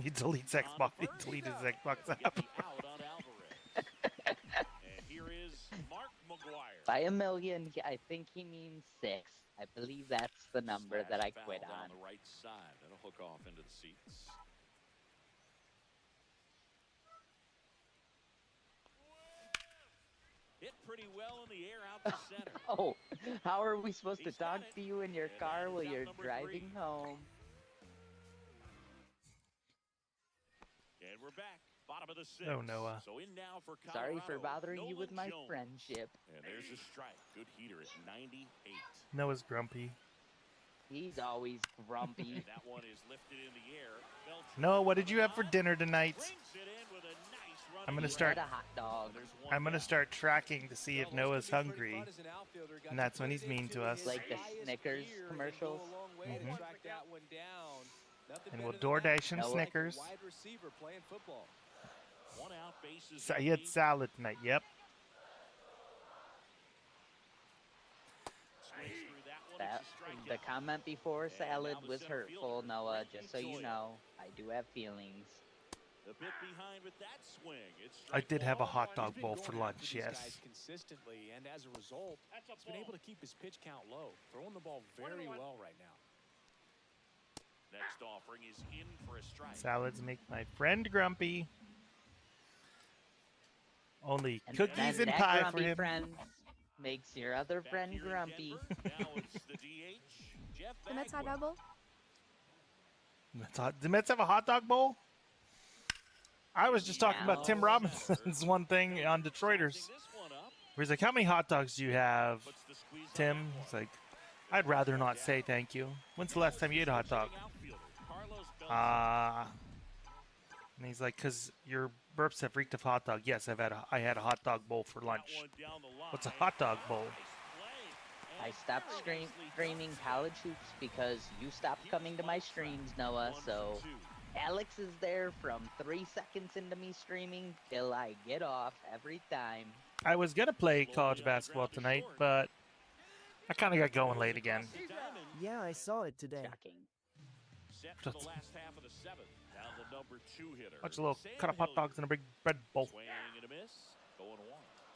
[SPEAKER 1] He deletes Xbox. He deleted his Xbox app.
[SPEAKER 2] Out on Alvarez. And
[SPEAKER 17] By a million, I think he means 6. I believe that's the number that I quit on.
[SPEAKER 2] The right side. That'll hook off into the seats. Hit pretty well in the air out to center.
[SPEAKER 17] Oh, how are we supposed to talk to you in your car while you're driving home?
[SPEAKER 2] And we're back. Bottom of the 6th.
[SPEAKER 1] Oh, Noah.
[SPEAKER 2] So in now for
[SPEAKER 17] Sorry for
[SPEAKER 2] Colorado,
[SPEAKER 17] bothering you with my
[SPEAKER 2] Jones.
[SPEAKER 17] friendship.
[SPEAKER 2] And there's a strike. Good heater at 98.
[SPEAKER 1] Noah's grumpy.
[SPEAKER 17] He's always grumpy.
[SPEAKER 2] That one is lifted in the air.
[SPEAKER 1] Noah, what did you have for dinner tonight? I'm gonna start.
[SPEAKER 17] Had a hot dog.
[SPEAKER 1] I'm gonna start tracking to see if Noah's hungry, and that's when he's mean to us.
[SPEAKER 17] Like the Snickers commercials.
[SPEAKER 1] Mm-hmm. And we'll DoorDash him Snickers. So he had salad tonight. Yep.
[SPEAKER 17] The comment before salad was hurtful, Noah. Just so you know, I do have feelings.
[SPEAKER 2] A bit behind with that swing.
[SPEAKER 1] I did have a hot dog bowl for lunch, yes.
[SPEAKER 4] Consistently, and as a result, he's been able to keep his pitch count low, throwing the ball very well right now.
[SPEAKER 2] Next offering is in for a strike.
[SPEAKER 1] Salads make my friend grumpy. Only cookies and pie for him.
[SPEAKER 17] Friend makes your other friend grumpy.
[SPEAKER 2] Now it's the DH, Jeff
[SPEAKER 11] The Mets hot dog bowl?
[SPEAKER 1] The Mets have a hot dog bowl? I was just talking about Tim Robinson's one thing on Detroiters. Where he's like, how many hot dogs do you have, Tim? He's like, I'd rather not say thank you. When's the last time you ate a hot dog? And he's like, because your burps have reeked of hot dog. Yes, I had a hot dog bowl for lunch. What's a hot dog bowl?
[SPEAKER 17] I stopped streaming college hoops because you stopped coming to my streams, Noah, so Alex is there from 3 seconds into me streaming till I get off every time.
[SPEAKER 1] I was going to play college basketball tonight, but I kind of got going late again.
[SPEAKER 9] Yeah, I saw it today.
[SPEAKER 2] Set for the last half of the 7th. Now the number 2 hitter.
[SPEAKER 1] Watch a little cut up hot dogs in a big bread bowl.
[SPEAKER 2] Swing and a miss. Going 1.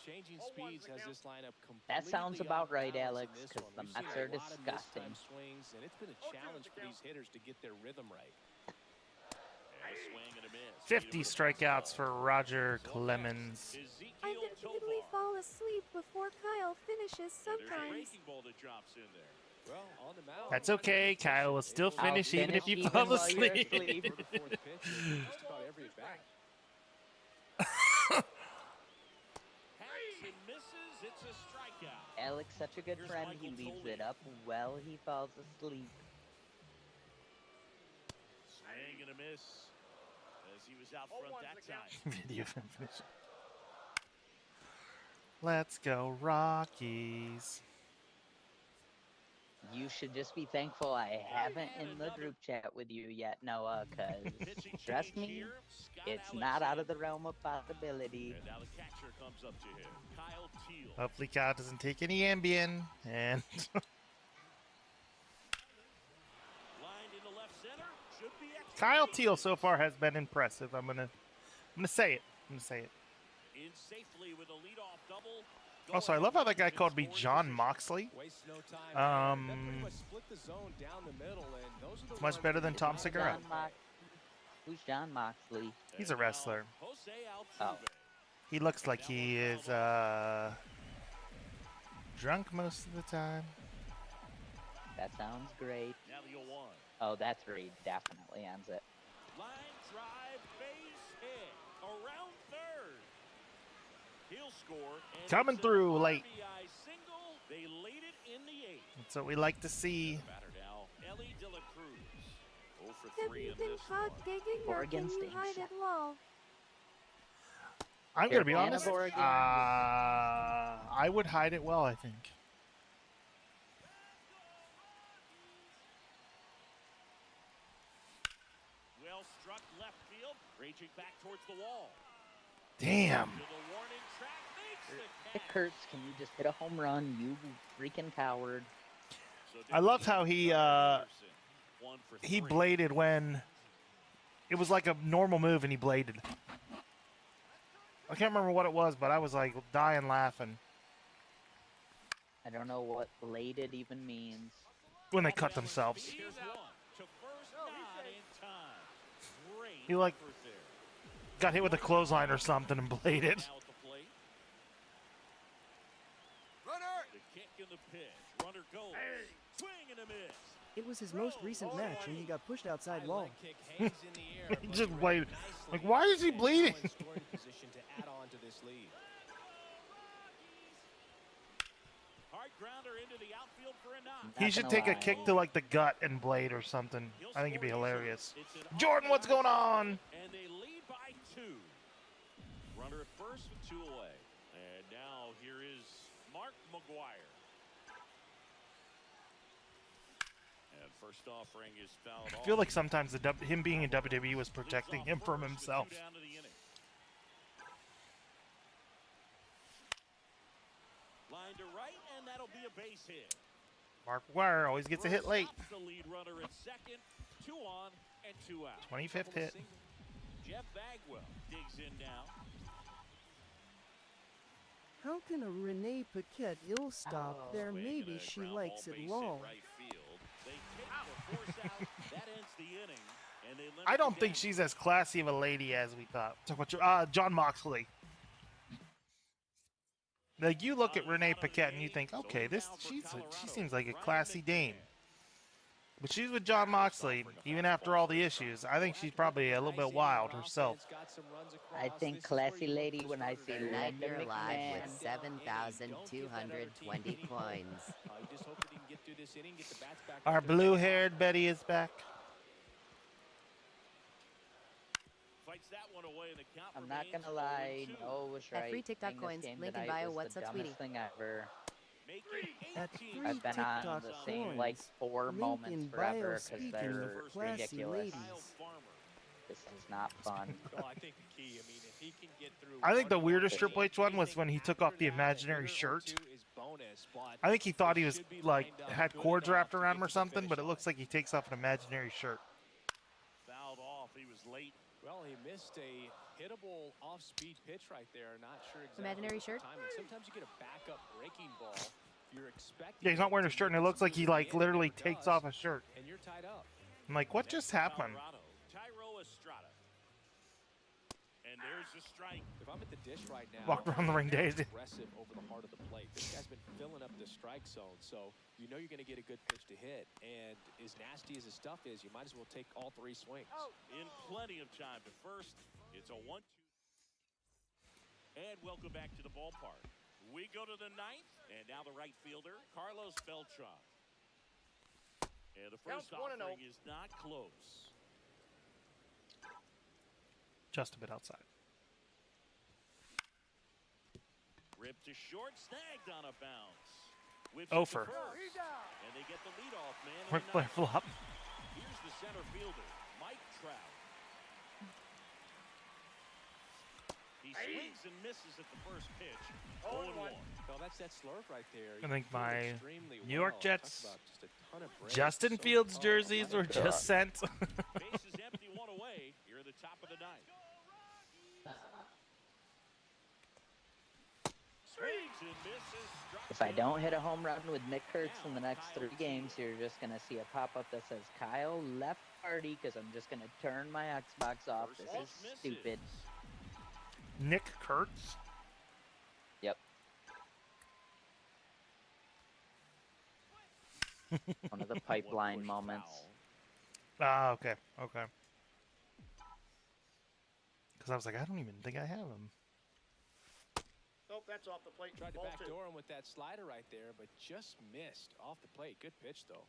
[SPEAKER 4] Changing speeds has this lineup completely.
[SPEAKER 17] That sounds about right, Alex, because the Mets are disgusting.
[SPEAKER 4] Swings, and it's been a challenge for these hitters to get their rhythm right.
[SPEAKER 1] 50 strikeouts for Roger Clemens.
[SPEAKER 11] I inevitably fall asleep before Kyle finishes sometimes.
[SPEAKER 1] That's okay. Kyle will still finish even if you fall asleep.
[SPEAKER 17] Alex, such a good friend, he leaves it up well, he falls asleep.
[SPEAKER 2] Swing and a miss. As he was out front that time.
[SPEAKER 1] Video finish. Let's go, Rockies.
[SPEAKER 17] You should just be thankful I haven't in the group chat with you yet, Noah, because trust me, it's not out of the realm of possibility.
[SPEAKER 2] And now the catcher comes up to him. Kyle Teal.
[SPEAKER 1] Hopefully Kyle doesn't take any Ambien. And Kyle Teal so far has been impressive. I'm gonna say it. In
[SPEAKER 2] safely with a leadoff double.
[SPEAKER 1] Also, I love how that guy called me John Moxley. It's much better than Tom Segura.
[SPEAKER 17] Who's John Moxley?
[SPEAKER 1] He's a wrestler.
[SPEAKER 17] Oh.
[SPEAKER 1] He looks like he is drunk most of the time.
[SPEAKER 17] That sounds great. Oh, that's where he definitely ends it.
[SPEAKER 2] Line drive, base hit, around third. He'll score.
[SPEAKER 1] Coming through late.
[SPEAKER 2] Single. They laid it in the 8th.
[SPEAKER 1] That's what we like to see.
[SPEAKER 2] Ellie De La Cruz. 0 for
[SPEAKER 11] Have
[SPEAKER 2] 3
[SPEAKER 11] you
[SPEAKER 2] in
[SPEAKER 11] been
[SPEAKER 2] this
[SPEAKER 11] caught digging, or can you hide it well?
[SPEAKER 1] I'm going to be honest. I would hide it well, I think.
[SPEAKER 2] Well struck left field, raging back towards the wall.
[SPEAKER 1] Damn.
[SPEAKER 17] It hurts. Can you just hit a home run, you freaking coward?
[SPEAKER 1] I love how he bladed when it was like a normal move and he bladed. I can't remember what it was, but I was like dying laughing.
[SPEAKER 17] I don't know what bladed even means.
[SPEAKER 1] When they cut themselves.
[SPEAKER 2] Here's one to first, not in time. Great
[SPEAKER 1] He like
[SPEAKER 2] effort there.
[SPEAKER 1] got hit with a clothesline or something and bladed.
[SPEAKER 2] Now at the plate. The kick in the pitch. Runner goes. Swing and a miss.
[SPEAKER 9] It was his most recent match, and he got pushed outside wall.
[SPEAKER 1] He just bladed. Like, why is he bleeding?
[SPEAKER 2] Hard grounder into the outfield for a knock.
[SPEAKER 1] He should take a kick to like the gut and blade or something. I think it'd be hilarious. Jordan, what's going on?
[SPEAKER 2] And they lead by 2. Runner at first with 2 away. And now here is Mark McGuire. And first offering is fouled
[SPEAKER 1] I feel like sometimes him being in WWE was protecting him from himself.
[SPEAKER 2] Line to right, and that'll be a base hit.
[SPEAKER 1] Mark McGuire always gets a hit late.
[SPEAKER 2] The lead runner at second. 2 on and 2 out.
[SPEAKER 1] 25th hit.
[SPEAKER 2] Jeff Bagwell digs in now.
[SPEAKER 9] How can a Renee Paquette ill stop there? Maybe she likes it long.
[SPEAKER 1] I don't think she's as classy of a lady as we thought. Talk about John Moxley. Like, you look at Renee Paquette and you think, okay, she seems like a classy dame. But she's with John Moxley, even after all the issues. I think she's probably a little bit wild herself.
[SPEAKER 17] I think classy lady when I see
[SPEAKER 15] Tonight
[SPEAKER 17] Linda
[SPEAKER 15] you're live
[SPEAKER 17] McMahon.
[SPEAKER 15] with 7,220 coins.
[SPEAKER 1] Our blue-haired Betty is back.
[SPEAKER 17] I'm not gonna lie, no was right.
[SPEAKER 8] At free TikTok
[SPEAKER 17] This
[SPEAKER 8] coins,
[SPEAKER 17] game
[SPEAKER 8] link in
[SPEAKER 17] tonight
[SPEAKER 8] bio,
[SPEAKER 17] was
[SPEAKER 8] what's
[SPEAKER 17] the
[SPEAKER 8] up,
[SPEAKER 17] dumbest
[SPEAKER 8] sweetie?
[SPEAKER 17] thing ever.
[SPEAKER 9] At free
[SPEAKER 17] I've been on
[SPEAKER 9] TikTok
[SPEAKER 17] the same like
[SPEAKER 9] coins,
[SPEAKER 17] 4
[SPEAKER 9] link
[SPEAKER 17] moments
[SPEAKER 9] in
[SPEAKER 17] forever
[SPEAKER 9] bio
[SPEAKER 17] because
[SPEAKER 9] speaking
[SPEAKER 17] they're
[SPEAKER 9] of classy
[SPEAKER 17] ridiculous.
[SPEAKER 9] ladies.
[SPEAKER 17] This is not fun.
[SPEAKER 1] I think the weirdest Triple H one was when he took off the imaginary shirt. I think he thought he was, like, had cords wrapped around him or something, but it looks like he takes off an imaginary shirt.
[SPEAKER 2] Fouled off. He was late.
[SPEAKER 4] Well, he missed a hittable off-speed pitch right there. Not sure exactly.
[SPEAKER 8] Imaginary shirt?
[SPEAKER 4] Timing. Sometimes you get a backup breaking ball. You're expecting.
[SPEAKER 1] Yeah, he's not wearing a shirt, and it looks like he, like, literally takes off a shirt.
[SPEAKER 4] And you're tied up.
[SPEAKER 1] I'm like, what just happened?
[SPEAKER 2] Tyro Estrada. And there's the strike.
[SPEAKER 4] If I'm at the dish right now,
[SPEAKER 1] Walked around the ring days.
[SPEAKER 4] Aggressive over the heart of the plate. This guy's been filling up the strike zone, so you know you're going to get a good pitch to hit. And as nasty as his stuff is, you might as well take all 3 swings.
[SPEAKER 2] In plenty of time to first. It's a 1-2. And welcome back to the ballpark. We go to the 9th, and now the right fielder, Carlos Beltran. And the first offering is not close.
[SPEAKER 1] Just a bit outside.
[SPEAKER 2] Ripped to short, snagged on a bounce. Whips
[SPEAKER 1] Ofer.
[SPEAKER 2] it to first, and they get the leadoff man.
[SPEAKER 1] Ric Flair flop.
[SPEAKER 2] Here's the center fielder, Mike Trout. He swings and misses at the first pitch. 0-1.
[SPEAKER 4] Well, that's that slurve right there.
[SPEAKER 1] I think my
[SPEAKER 4] Extremely
[SPEAKER 1] New York
[SPEAKER 4] well.
[SPEAKER 1] Jets
[SPEAKER 4] Talk about just a ton of breaks.
[SPEAKER 1] Justin Fields jerseys were just sent.
[SPEAKER 2] Base is empty, 1 away. Here at the top of the 9th. Swings and misses.
[SPEAKER 17] If I don't hit a home run with Nick Kurtz in the next 3 games, you're just going to see a pop-up that says Kyle left party because I'm just going to turn my Xbox off. This is stupid.
[SPEAKER 1] Nick Kurtz?
[SPEAKER 17] Yep. One of the pipeline moments.
[SPEAKER 1] Ah, okay. Okay. Because I was like, I don't even think I have him.
[SPEAKER 5] Nope, that's off the plate.
[SPEAKER 4] Tried to
[SPEAKER 5] Ball
[SPEAKER 4] backdoor him with that slider right there, but just missed off the plate. Good pitch, though.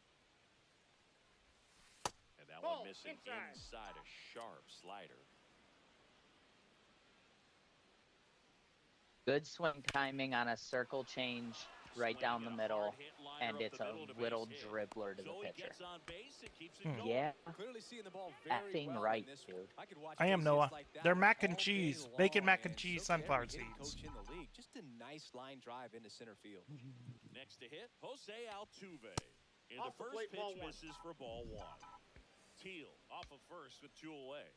[SPEAKER 2] And that
[SPEAKER 5] Ball
[SPEAKER 2] one missing inside a sharp slider.
[SPEAKER 17] Good swing timing on a circle change right down the middle, and it's a little dribbler to the pitcher. Yeah, effing right, dude.
[SPEAKER 1] I am Noah. They're mac and cheese, bacon mac and cheese, sunflower seeds.
[SPEAKER 4] Just a nice line drive into center field.
[SPEAKER 2] Next to hit, Jose Altuve. And
[SPEAKER 5] Off
[SPEAKER 2] the
[SPEAKER 5] the
[SPEAKER 2] first
[SPEAKER 5] plate, ball
[SPEAKER 2] pitch
[SPEAKER 5] one.
[SPEAKER 2] misses for ball 1. Teal off of first with 2 away.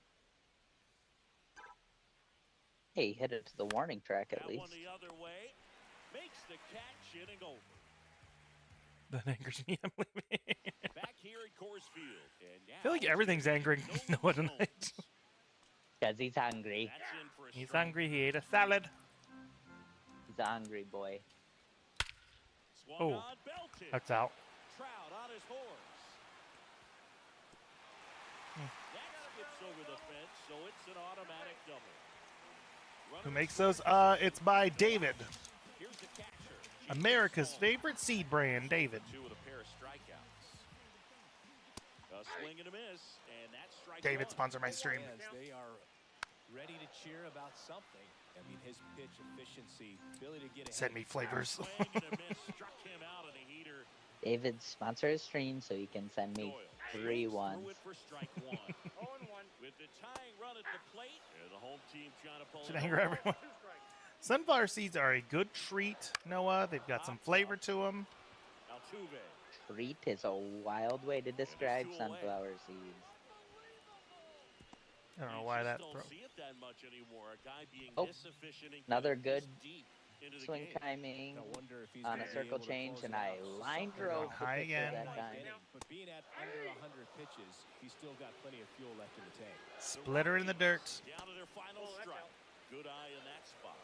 [SPEAKER 17] Hey, hit it to the warning track at
[SPEAKER 2] That
[SPEAKER 17] least.
[SPEAKER 2] one the other way. Makes the catch, inning over.
[SPEAKER 1] That angers me. I'm leaving.
[SPEAKER 2] Back here at Coors Field. And
[SPEAKER 1] I feel like everything's angering Noah tonight.
[SPEAKER 17] Because he's hungry.
[SPEAKER 1] He's hungry. He ate a salad.
[SPEAKER 17] He's a hungry boy.
[SPEAKER 1] Oh, that's out.
[SPEAKER 2] Trout on his horse. That skips over the fence, so it's an automatic double.
[SPEAKER 1] Who makes those? It's by David.
[SPEAKER 2] Here's the catcher.
[SPEAKER 1] America's favorite seed brand, David.
[SPEAKER 2] Two with a pair of strikeouts. A swing and a miss, and that's strike
[SPEAKER 1] David,
[SPEAKER 2] one.
[SPEAKER 1] sponsor my stream.
[SPEAKER 4] They are ready to cheer about something. I mean, his pitch efficiency, ability to get ahead.
[SPEAKER 1] Send me flavors.
[SPEAKER 2] Swing and a miss, struck him out in a heater.
[SPEAKER 17] David, sponsor his stream so he can send me 3 ones.
[SPEAKER 2] Threw it for strike one. 0-1. With the tying run at the plate, and the home team trying to pull
[SPEAKER 1] Should
[SPEAKER 2] it
[SPEAKER 1] anger
[SPEAKER 2] over.
[SPEAKER 1] everyone. Sunflower seeds are a good treat, Noah. They've got some flavor to them.
[SPEAKER 2] Altuve.
[SPEAKER 17] Treat is a wild way to describe sunflower seeds.
[SPEAKER 1] I don't know why that.
[SPEAKER 2] Don't see it that much anymore. A guy being
[SPEAKER 17] Oh,
[SPEAKER 2] this efficient and
[SPEAKER 17] another
[SPEAKER 2] getting
[SPEAKER 17] good
[SPEAKER 2] this deep into the
[SPEAKER 17] swing
[SPEAKER 2] game.
[SPEAKER 17] timing
[SPEAKER 4] I wonder if he's
[SPEAKER 17] on
[SPEAKER 4] gonna
[SPEAKER 17] a
[SPEAKER 4] be
[SPEAKER 17] circle
[SPEAKER 4] able to
[SPEAKER 17] change,
[SPEAKER 4] close
[SPEAKER 17] and
[SPEAKER 4] it
[SPEAKER 17] I
[SPEAKER 4] out.
[SPEAKER 17] line
[SPEAKER 4] Something
[SPEAKER 17] drove
[SPEAKER 1] Going high
[SPEAKER 17] the pitcher
[SPEAKER 1] again.
[SPEAKER 17] that time.
[SPEAKER 4] But being at under 100 pitches, he's still got plenty of fuel left in the tank.
[SPEAKER 1] Splitter in the dirt.
[SPEAKER 2] Down to their final strike. Good eye in that spot.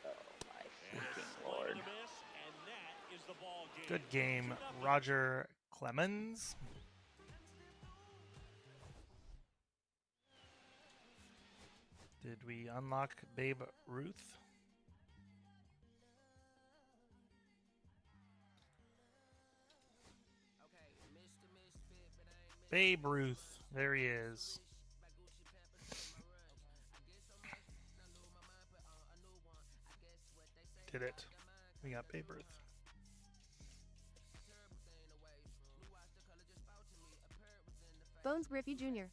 [SPEAKER 17] Oh my
[SPEAKER 2] And
[SPEAKER 17] freaking
[SPEAKER 2] swing
[SPEAKER 17] lord!
[SPEAKER 2] and a miss, and that is the ball game.
[SPEAKER 1] Good game,
[SPEAKER 2] 2-0.
[SPEAKER 1] Roger Clemens. Did we unlock Babe Ruth? Babe Ruth. There he is. Did it. We got Babe Ruth.
[SPEAKER 11] Bones Griffey Jr.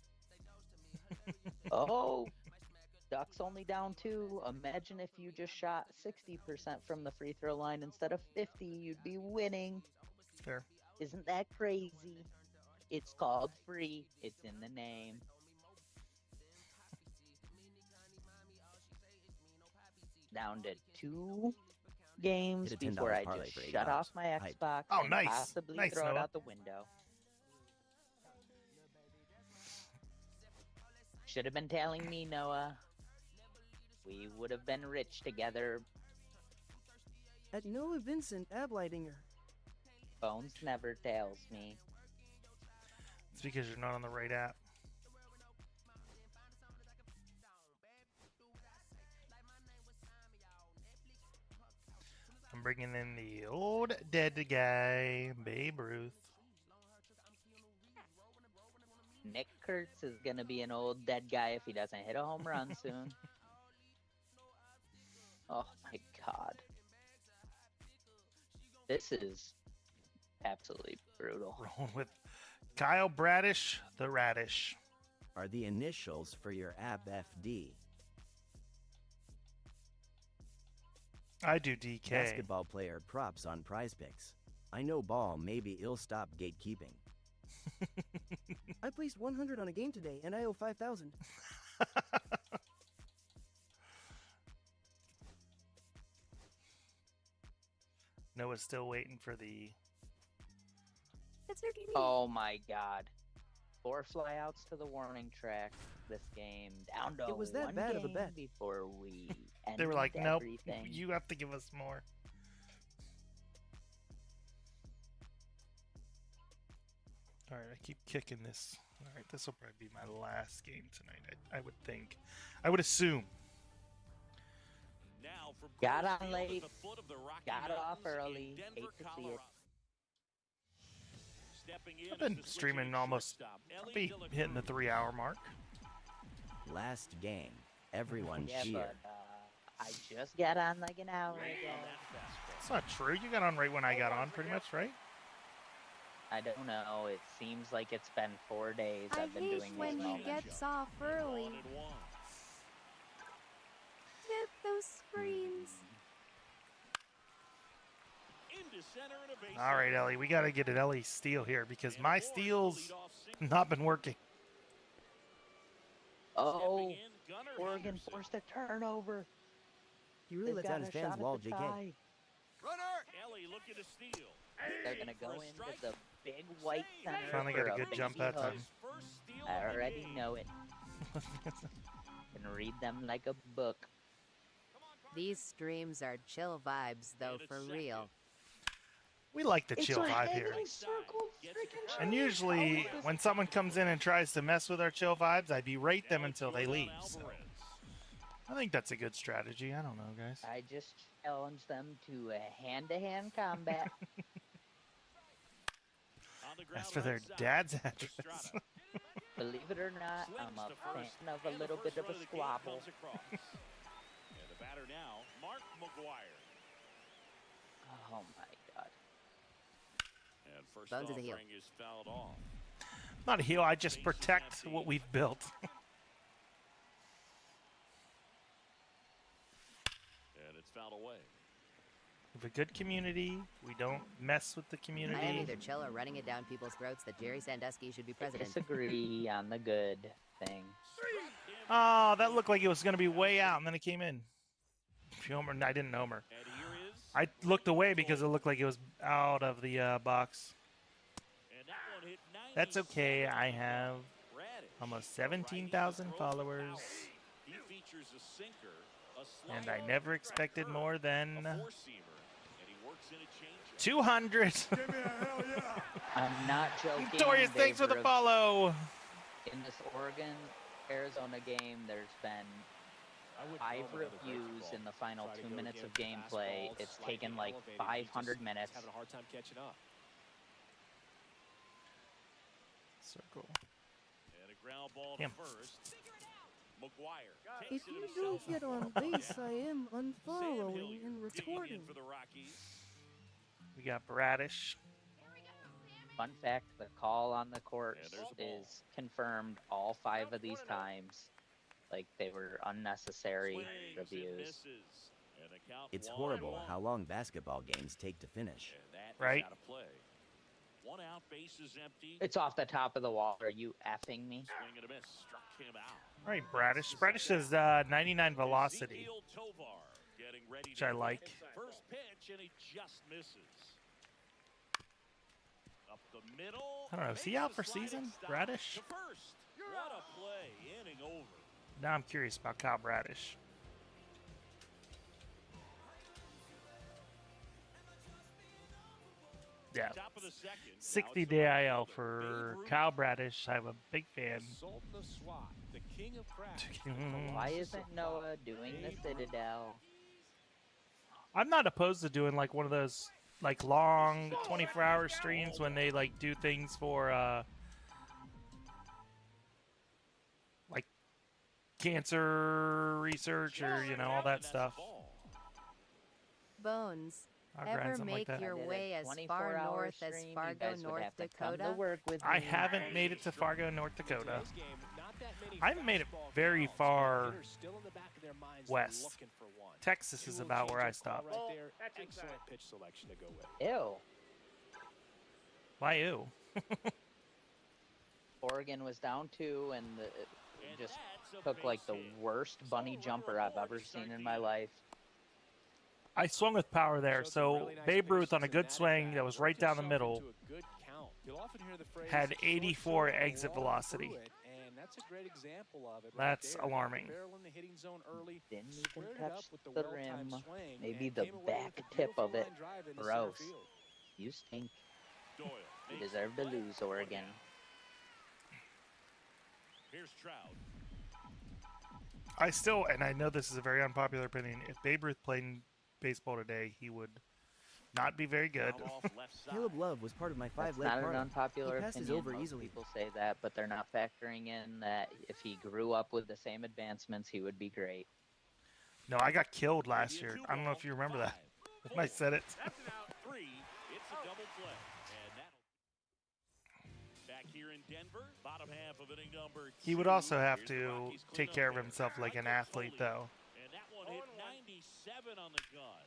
[SPEAKER 17] Oh, Ducks only down 2. Imagine if you just shot 60% from the free throw line instead of 50, you'd be winning.
[SPEAKER 1] Fair.
[SPEAKER 17] Isn't that crazy? It's called free. It's in the name. Down to 2 games
[SPEAKER 18] Hit a $10
[SPEAKER 17] before I
[SPEAKER 18] parlay
[SPEAKER 17] just
[SPEAKER 18] for $8.
[SPEAKER 17] shut off my
[SPEAKER 18] Hype.
[SPEAKER 17] Xbox
[SPEAKER 1] Oh,
[SPEAKER 17] and
[SPEAKER 1] nice.
[SPEAKER 17] possibly
[SPEAKER 1] Nice,
[SPEAKER 17] throw it
[SPEAKER 1] Noah.
[SPEAKER 17] out the window. Should have been telling me, Noah. We would have been rich together.
[SPEAKER 9] At Noah Vincent Ablightinger.
[SPEAKER 17] Bones never tells me.
[SPEAKER 1] It's because you're not on the right app. I'm bringing in the old dead guy, Babe Ruth.
[SPEAKER 17] Nick Kurtz is going to be an old dead guy if he doesn't hit a home run soon. Oh my god. This is absolutely brutal.
[SPEAKER 1] Rolling with Kyle Bradish, the Radish.
[SPEAKER 18] Are the initials for your app FD?
[SPEAKER 1] I do DK.
[SPEAKER 18] Basketball player props on Prize Picks. I know ball, maybe it'll stop gatekeeping.
[SPEAKER 9] I placed 100 on a game today, and I owe 5,000.
[SPEAKER 1] Noah's still waiting for the...
[SPEAKER 17] Oh my god. 4 flyouts to the warning track this game. Down to
[SPEAKER 9] It was that
[SPEAKER 17] one
[SPEAKER 9] bad of a
[SPEAKER 17] game
[SPEAKER 9] bet.
[SPEAKER 17] before we
[SPEAKER 1] They were like,
[SPEAKER 17] ended
[SPEAKER 1] nope,
[SPEAKER 17] everything.
[SPEAKER 1] you have to give us more. All right, I keep kicking this. All right, this will probably be my last game tonight, I would think. I would assume.
[SPEAKER 2] Now from
[SPEAKER 17] Got
[SPEAKER 2] Coors
[SPEAKER 17] on
[SPEAKER 2] Field
[SPEAKER 17] late.
[SPEAKER 2] at the foot of the Rocky
[SPEAKER 17] Got off
[SPEAKER 2] Mountains in
[SPEAKER 17] early.
[SPEAKER 2] Denver,
[SPEAKER 17] Hate to see it.
[SPEAKER 2] Colorado. Stepping in
[SPEAKER 1] I've been
[SPEAKER 2] as the
[SPEAKER 1] streaming
[SPEAKER 2] switching
[SPEAKER 1] almost,
[SPEAKER 2] shortstop,
[SPEAKER 1] probably
[SPEAKER 2] Ellie
[SPEAKER 1] hitting the 3-hour mark.
[SPEAKER 18] Last game. Everyone
[SPEAKER 17] Yeah,
[SPEAKER 18] cheer.
[SPEAKER 17] but I just got on like an hour ago.
[SPEAKER 1] It's not true. You got on right when I got on, pretty much, right?
[SPEAKER 17] I don't know. It seems like it's been 4 days
[SPEAKER 11] I
[SPEAKER 17] I've been
[SPEAKER 11] hate
[SPEAKER 17] doing
[SPEAKER 11] when
[SPEAKER 17] these
[SPEAKER 11] he
[SPEAKER 17] moments.
[SPEAKER 11] gets off early. Hit those screens.
[SPEAKER 2] Into center and a base
[SPEAKER 1] All right, Ellie, we got to get an Ellie steal here because my steals not been working.
[SPEAKER 17] Oh, Oregon forced a turnover.
[SPEAKER 18] He really
[SPEAKER 17] They've
[SPEAKER 18] lets
[SPEAKER 17] got
[SPEAKER 18] out his
[SPEAKER 17] a
[SPEAKER 18] fans
[SPEAKER 17] shot at
[SPEAKER 18] wall,
[SPEAKER 17] the
[SPEAKER 18] JK.
[SPEAKER 17] tie.
[SPEAKER 2] Ellie looking to steal.
[SPEAKER 17] They're gonna go into the big white center.
[SPEAKER 1] Finally got a good jump that time.
[SPEAKER 17] I already know it. Can read them like a book.
[SPEAKER 15] These streams are chill vibes, though, for real.
[SPEAKER 1] We like the chill vibe here. And usually, when someone comes in and tries to mess with our chill vibes, I berate them until they leave. So I think that's a good strategy. I don't know, guys.
[SPEAKER 17] I just challenge them to a hand-to-hand combat.
[SPEAKER 1] As for their dad's address.
[SPEAKER 17] Believe it or not, I'm a fan of a little bit of a squabble.
[SPEAKER 2] And the batter now, Mark McGuire.
[SPEAKER 17] Oh my God.
[SPEAKER 2] And first
[SPEAKER 15] Bones of the heel.
[SPEAKER 2] offering is fouled off.
[SPEAKER 1] Not a heel, I just protect what we've built.
[SPEAKER 2] And it's fouled away.
[SPEAKER 1] We have a good community. We don't mess with the community.
[SPEAKER 15] I am either chill or running it down people's throats that Jerry Sandusky should be president.
[SPEAKER 17] Disagree on the good thing.
[SPEAKER 1] Oh, that looked like it was going to be way out, and then it came in. Homer, I didn't homer. I looked away because it looked like it was out of the box. That's okay. I have almost 17,000 followers.
[SPEAKER 2] He features a sinker, a
[SPEAKER 1] And I never expected more than
[SPEAKER 2] four-seamer, and he works in a changeup.
[SPEAKER 1] 200.
[SPEAKER 17] I'm not joking.
[SPEAKER 1] Dorius, thanks for the follow.
[SPEAKER 17] In this Oregon-Arizona game, there's been 5 reviews in the final 2 minutes of gameplay. It's taken like 500 minutes.
[SPEAKER 4] Having a hard time catching up.
[SPEAKER 1] Circle.
[SPEAKER 2] And a ground ball to
[SPEAKER 1] Him.
[SPEAKER 2] first. McGuire.
[SPEAKER 9] If you don't get on base, I am unfollowing and reporting.
[SPEAKER 2] For the Rockies.
[SPEAKER 1] We got Bradish.
[SPEAKER 17] Fun fact, the call on the court is confirmed all 5 of these times. Like, they were unnecessary reviews.
[SPEAKER 18] It's horrible how long basketball games take to finish.
[SPEAKER 1] Right?
[SPEAKER 2] One out, base is empty.
[SPEAKER 17] It's off the top of the wall. Are you effing me?
[SPEAKER 2] Swing and a miss. Struck him out.
[SPEAKER 1] All right, Bradish. Bradish has 99 velocity, which I like.
[SPEAKER 2] First pitch, and he just misses. Up the middle.
[SPEAKER 1] I don't know. Is he out for season, Bradish?
[SPEAKER 2] To first. What a play. Inning over.
[SPEAKER 1] Now I'm curious about Kyle Bradish. Yeah. 60 day IL for Kyle Bradish. I'm a big fan.
[SPEAKER 17] Why isn't Noah doing the Citadel?
[SPEAKER 1] I'm not opposed to doing like one of those like long 24-hour streams when they like do things for like cancer research or all that stuff.
[SPEAKER 15] Bones.
[SPEAKER 1] I'll grind
[SPEAKER 15] Ever
[SPEAKER 1] something like
[SPEAKER 15] make
[SPEAKER 1] that.
[SPEAKER 15] your way as far north as Fargo, North Dakota?
[SPEAKER 1] I haven't made it to Fargo, North Dakota. I haven't made it very far west. Texas is about where I stopped.
[SPEAKER 4] Excellent pitch selection to go with.
[SPEAKER 17] Ew.
[SPEAKER 1] Why ew?
[SPEAKER 17] Oregon was down 2 and just took like the worst bunny jumper I've ever seen in my life.
[SPEAKER 1] I swung with power there, so Babe Ruth on a good swing that was right down the middle had 84 exit velocity. That's alarming.
[SPEAKER 17] Didn't even touch the rim, maybe the back tip of it. Gross. You stink. You deserve to lose, Oregon.
[SPEAKER 2] Here's Trout.
[SPEAKER 1] I still, and I know this is a very unpopular opinion, if Babe Ruth played in baseball today, he would not be very good.
[SPEAKER 18] Caleb Love was part of my 5-leg
[SPEAKER 17] Not an
[SPEAKER 18] parlay.
[SPEAKER 17] unpopular
[SPEAKER 18] He passes
[SPEAKER 17] opinion.
[SPEAKER 18] over
[SPEAKER 17] Most
[SPEAKER 18] easily.
[SPEAKER 17] people say that, but they're not factoring in that if he grew up with the same advancements, he would be great.
[SPEAKER 1] No, I got killed last year. I don't know if you remember that. I said it.
[SPEAKER 2] That's an out 3. It's a double play. And that'll back here in Denver, bottom half of inning number 2.
[SPEAKER 1] He would also have
[SPEAKER 2] Here's the
[SPEAKER 1] to
[SPEAKER 2] Rockies
[SPEAKER 1] take
[SPEAKER 2] clean
[SPEAKER 1] care
[SPEAKER 2] up
[SPEAKER 1] of
[SPEAKER 2] there.
[SPEAKER 1] himself like an athlete, though.
[SPEAKER 2] And that one hit 97 on the gun.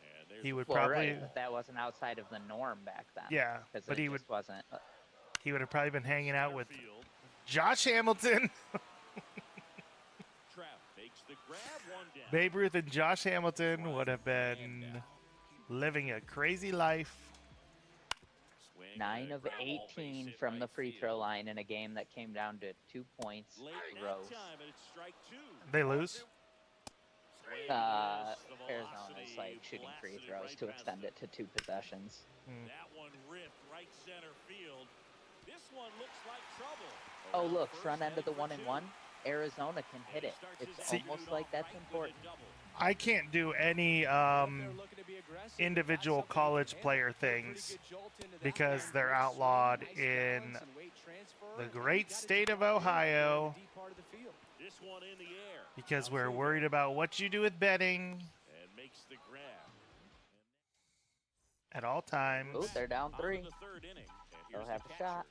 [SPEAKER 2] And there's
[SPEAKER 1] He would
[SPEAKER 17] Well,
[SPEAKER 1] probably,
[SPEAKER 17] right, but that wasn't outside of the norm back then.
[SPEAKER 1] yeah,
[SPEAKER 17] 'cause
[SPEAKER 1] but
[SPEAKER 17] it
[SPEAKER 1] he
[SPEAKER 17] just wasn't.
[SPEAKER 1] he would have probably been hanging out with Josh Hamilton.
[SPEAKER 2] Trout makes the grab, one down.
[SPEAKER 1] Babe Ruth and Josh Hamilton would have been Living a crazy life.
[SPEAKER 17] 9 of 18 from the free throw line in a game that came down to 2 points. Gross.
[SPEAKER 1] They lose?
[SPEAKER 17] Arizona's like shooting free throws to extend it to 2 possessions.
[SPEAKER 2] That one ripped right center field. This one looks like trouble.
[SPEAKER 17] Oh, look, front end of the 1-and-1. Arizona can hit it. It's almost like that's important.
[SPEAKER 1] I can't do any individual college player things because they're outlawed in the great state of Ohio because we're worried about what you do with betting at all times.
[SPEAKER 17] Oh, they're down 3. They'll have a shot.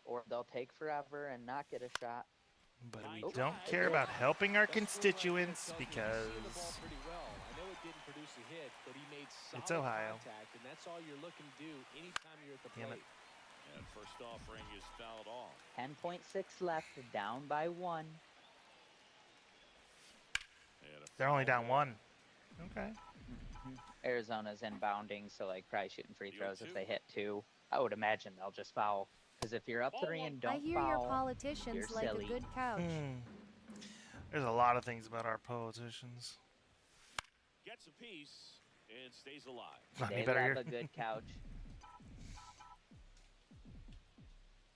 [SPEAKER 17] Or they'll take forever and not get a shot.
[SPEAKER 1] But we don't care about helping our constituents because it's Ohio.
[SPEAKER 4] And that's all you're looking to do anytime you're at the
[SPEAKER 1] Damn
[SPEAKER 4] plate.
[SPEAKER 1] it.
[SPEAKER 2] And first offering is fouled off.
[SPEAKER 17] 10.6 left, down by 1.
[SPEAKER 1] They're only down 1. Okay.
[SPEAKER 17] Arizona's inbounding, so like probably shooting free throws if they hit 2. I would imagine they'll just foul. Because if you're up 3 and don't
[SPEAKER 11] I hear
[SPEAKER 17] foul,
[SPEAKER 11] your politicians
[SPEAKER 17] you're
[SPEAKER 11] like
[SPEAKER 17] silly.
[SPEAKER 11] a good couch.
[SPEAKER 1] There's a lot of things about our politicians.
[SPEAKER 2] Gets a piece and stays alive.
[SPEAKER 17] They love a good couch.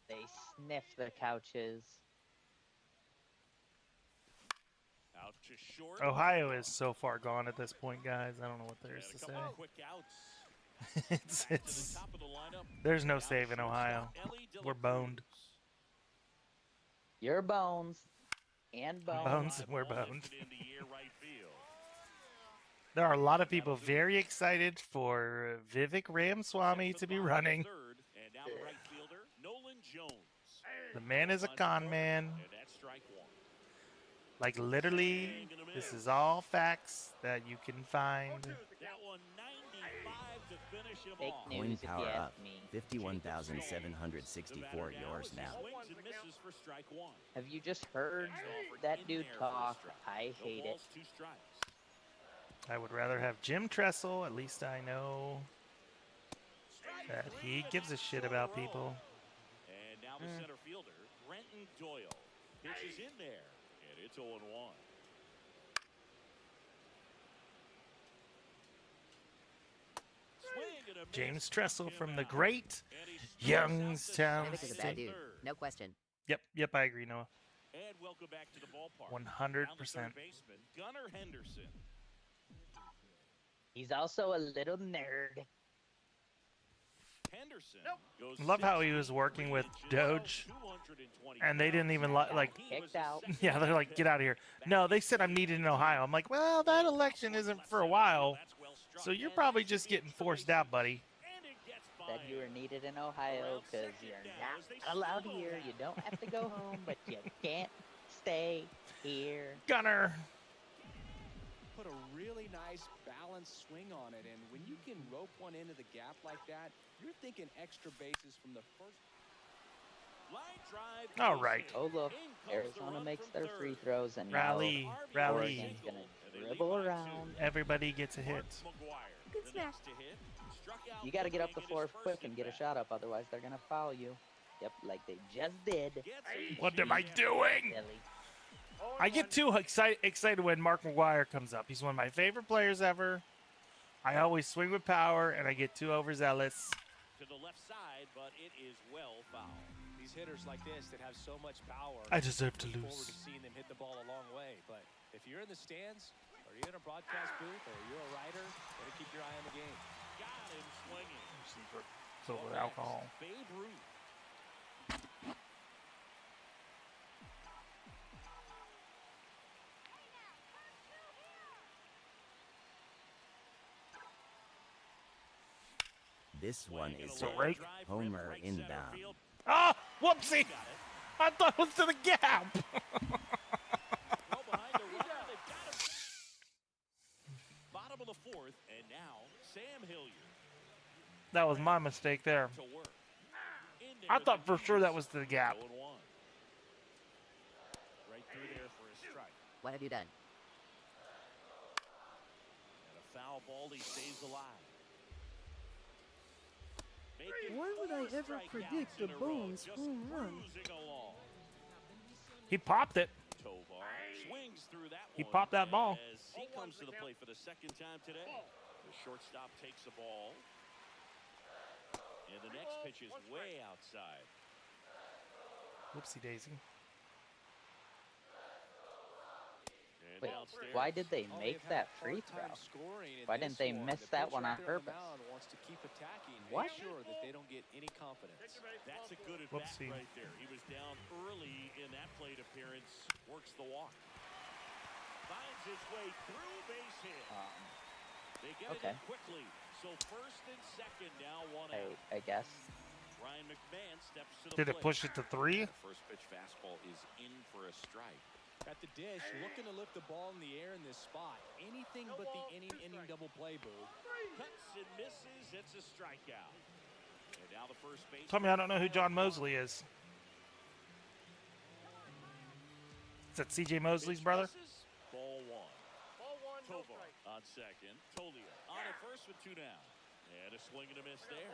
[SPEAKER 17] They sniff the couches.
[SPEAKER 2] Out to short.
[SPEAKER 1] Ohio is so far gone at this point, guys. I don't know what there is to say.
[SPEAKER 2] Quick outs.
[SPEAKER 1] it's there's no saving Ohio. We're boned.
[SPEAKER 17] You're bones. And bones.
[SPEAKER 1] Bones, we're boned. There are a lot of people very excited for Vivek Ramaswamy to be running. The man is a con man. Like literally, this is all facts that you can find.
[SPEAKER 17] Fake
[SPEAKER 16] Coin
[SPEAKER 17] news if you
[SPEAKER 16] power
[SPEAKER 17] ask
[SPEAKER 16] up.
[SPEAKER 17] me.
[SPEAKER 16] 51,764 yours now.
[SPEAKER 17] Have you just heard that dude talk? I hate it.
[SPEAKER 1] I would rather have Jim Tressel. At least I know that he gives a shit about people.
[SPEAKER 2] And now the center fielder, Brenton Doyle, pitches in there, and it's 0-1.
[SPEAKER 1] James Tressel from the great Youngstown
[SPEAKER 15] Vivek is a bad
[SPEAKER 1] State.
[SPEAKER 15] dude. No question.
[SPEAKER 1] Yep, I agree, Noah.
[SPEAKER 2] And welcome back to the ballpark.
[SPEAKER 1] 100%.
[SPEAKER 2] Baseman, Gunnar Henderson.
[SPEAKER 17] He's also a little nerd.
[SPEAKER 2] Henderson
[SPEAKER 1] Love how he was working with Doge, and they didn't even like.
[SPEAKER 17] Kicked out.
[SPEAKER 1] Yeah, they're like, get out of here. No, they said I'm needed in Ohio. I'm like, well, that election isn't for a while, so you're probably just getting forced out, buddy.
[SPEAKER 17] Said you were needed in Ohio because you're not allowed here. You don't have to go home, but you can't stay here.
[SPEAKER 1] Gunner.
[SPEAKER 4] Put a really nice balanced swing on it, and when you can rope one into the gap like that, you're thinking extra bases from the first.
[SPEAKER 1] All right.
[SPEAKER 17] Oh look, Arizona makes their free throws, and
[SPEAKER 1] Rally.
[SPEAKER 17] now Oregon's gonna dribble around.
[SPEAKER 1] Everybody gets a hit.
[SPEAKER 11] Good smack.
[SPEAKER 17] You got to get up the floor quick and get a shot up, otherwise they're gonna foul you. Yep, like they just did.
[SPEAKER 1] What am I doing?
[SPEAKER 17] Silly.
[SPEAKER 1] I get too excited when Mark McGuire comes up. He's one of my favorite players ever. I always swing with power, and I get too overzealous.
[SPEAKER 2] To the left side, but it is well fouled.
[SPEAKER 4] These hitters like this that have so much power.
[SPEAKER 1] I deserve to
[SPEAKER 4] look
[SPEAKER 1] lose.
[SPEAKER 4] Forward to seeing them hit the ball a long way, but if you're in the stands, or you're in a broadcast booth, or you're a writer, better keep your eye on the game.
[SPEAKER 2] Got him swinging.
[SPEAKER 1] Filled with alcohol.
[SPEAKER 2] Babe Ruth.
[SPEAKER 16] This one is
[SPEAKER 1] a rake.
[SPEAKER 16] Homer inbound.
[SPEAKER 1] Oh, whoopsie! I thought it was to the gap.
[SPEAKER 2] Bottom of the fourth, and now Sam Hilliard.
[SPEAKER 1] That was my mistake there. I thought for sure that was to the gap.
[SPEAKER 2] Right through there for a strike.
[SPEAKER 15] What have you done?
[SPEAKER 2] And a foul how Baldy stays alive.
[SPEAKER 9] Why would I ever predict a Bones home run?
[SPEAKER 1] He popped it.
[SPEAKER 2] Tovar swings through that
[SPEAKER 1] He
[SPEAKER 2] one
[SPEAKER 1] popped that ball.
[SPEAKER 2] as he comes to the plate for the second time today. The shortstop takes the ball. And the next pitch is way outside.
[SPEAKER 1] Whoopsie daisy.
[SPEAKER 17] Wait, why did they make that free throw? Why didn't they miss that one on purpose? What?
[SPEAKER 4] Sure that they don't get any confidence.
[SPEAKER 2] That's a good at bat right there. He was down early in that plate appearance. Works the walk. Finds his way through base hit. They get it in quickly. So first and second now, one out.
[SPEAKER 17] I guess.
[SPEAKER 2] Ryan McMahon steps to the
[SPEAKER 1] Did it push it to 3?
[SPEAKER 2] The first pitch fastball is in for a strike.
[SPEAKER 4] At the dish, looking to lift the ball in the air in this spot. Anything but the inning double play, Boo.
[SPEAKER 2] Cuts and misses. It's a strikeout. And now the first base.
[SPEAKER 1] Tell me, I don't know who John Mosley is. Is that C.J. Mosley's brother?
[SPEAKER 2] Ball one. Tovar on second. Tolia on the first with 2 down. And a swing and a miss there.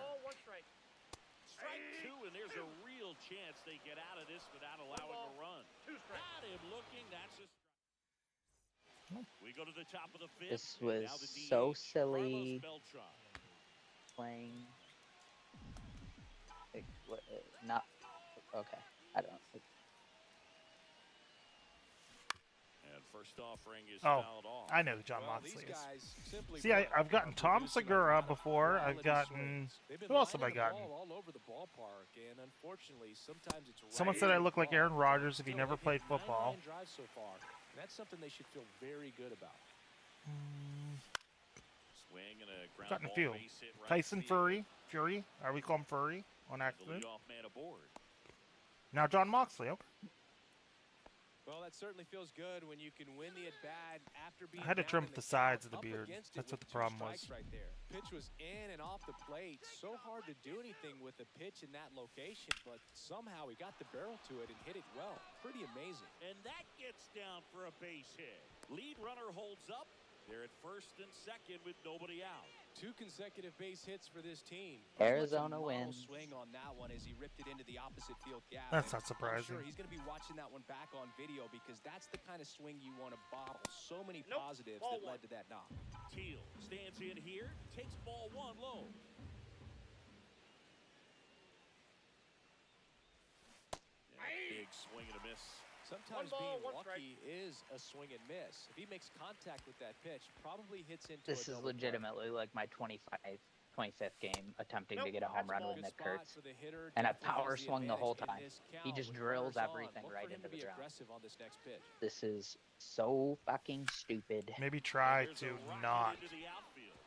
[SPEAKER 2] Strike 2, and there's a real chance they get out of this without allowing a run. Got him looking. That's a strike. We go to the top of the 5th.
[SPEAKER 17] This was so silly. Playing. Like, what, not. Okay. I don't know.
[SPEAKER 2] And first offering is
[SPEAKER 1] Oh,
[SPEAKER 2] fouled off.
[SPEAKER 1] I know who John Moxley is. See, I've gotten Tom Segura before. I've gotten... Who else have I gotten?
[SPEAKER 4] All over the ballpark, and unfortunately, sometimes it's
[SPEAKER 1] Someone said I look like Aaron Rodgers if he never played football.
[SPEAKER 4] Drives so far, and that's something they should feel very good about.
[SPEAKER 2] Swing and a ground
[SPEAKER 1] Gotten a
[SPEAKER 2] ball
[SPEAKER 1] few.
[SPEAKER 2] base hit right
[SPEAKER 1] Tyson
[SPEAKER 2] field.
[SPEAKER 1] Fury. Are we calling him Furry on
[SPEAKER 2] The
[SPEAKER 1] accident?
[SPEAKER 2] leadoff man aboard.
[SPEAKER 1] Now John Moxley. Okay.
[SPEAKER 4] Well, that certainly feels good when you can win the at-bat after being
[SPEAKER 1] I had to
[SPEAKER 4] down
[SPEAKER 1] trim
[SPEAKER 4] in
[SPEAKER 1] the sides of the
[SPEAKER 4] up
[SPEAKER 1] beard.
[SPEAKER 4] against it
[SPEAKER 1] That's
[SPEAKER 4] with
[SPEAKER 1] what the
[SPEAKER 4] 2
[SPEAKER 1] problem was.
[SPEAKER 4] strikes right there. Pitch was in and off the plate. So hard to do anything with a pitch in that location, but somehow he got the barrel to it and hit it well. Pretty amazing.
[SPEAKER 2] And that gets down for a base hit. Lead runner holds up. They're at first and second with nobody out.
[SPEAKER 4] 2 consecutive base hits for this team.
[SPEAKER 17] Arizona
[SPEAKER 4] Model
[SPEAKER 17] wins.
[SPEAKER 4] Swing on that one as he ripped it into the opposite field gap.
[SPEAKER 1] That's
[SPEAKER 4] And
[SPEAKER 1] not surprising.
[SPEAKER 4] I'm sure he's going to be watching that one back on video because that's the kind of swing you want to bottle. So many positives that led to that knock.
[SPEAKER 2] Teal stands in here, takes ball 1 low. Big swing and a miss.
[SPEAKER 4] Sometimes being lucky is a swing and miss. If he makes contact with that pitch, probably hits into
[SPEAKER 17] This is legitimately like my 25th game attempting to get a home run with Nick Kurtz. And I power swung the whole time. He just drills everything right into the ground. This is so fucking stupid.
[SPEAKER 1] Maybe try to not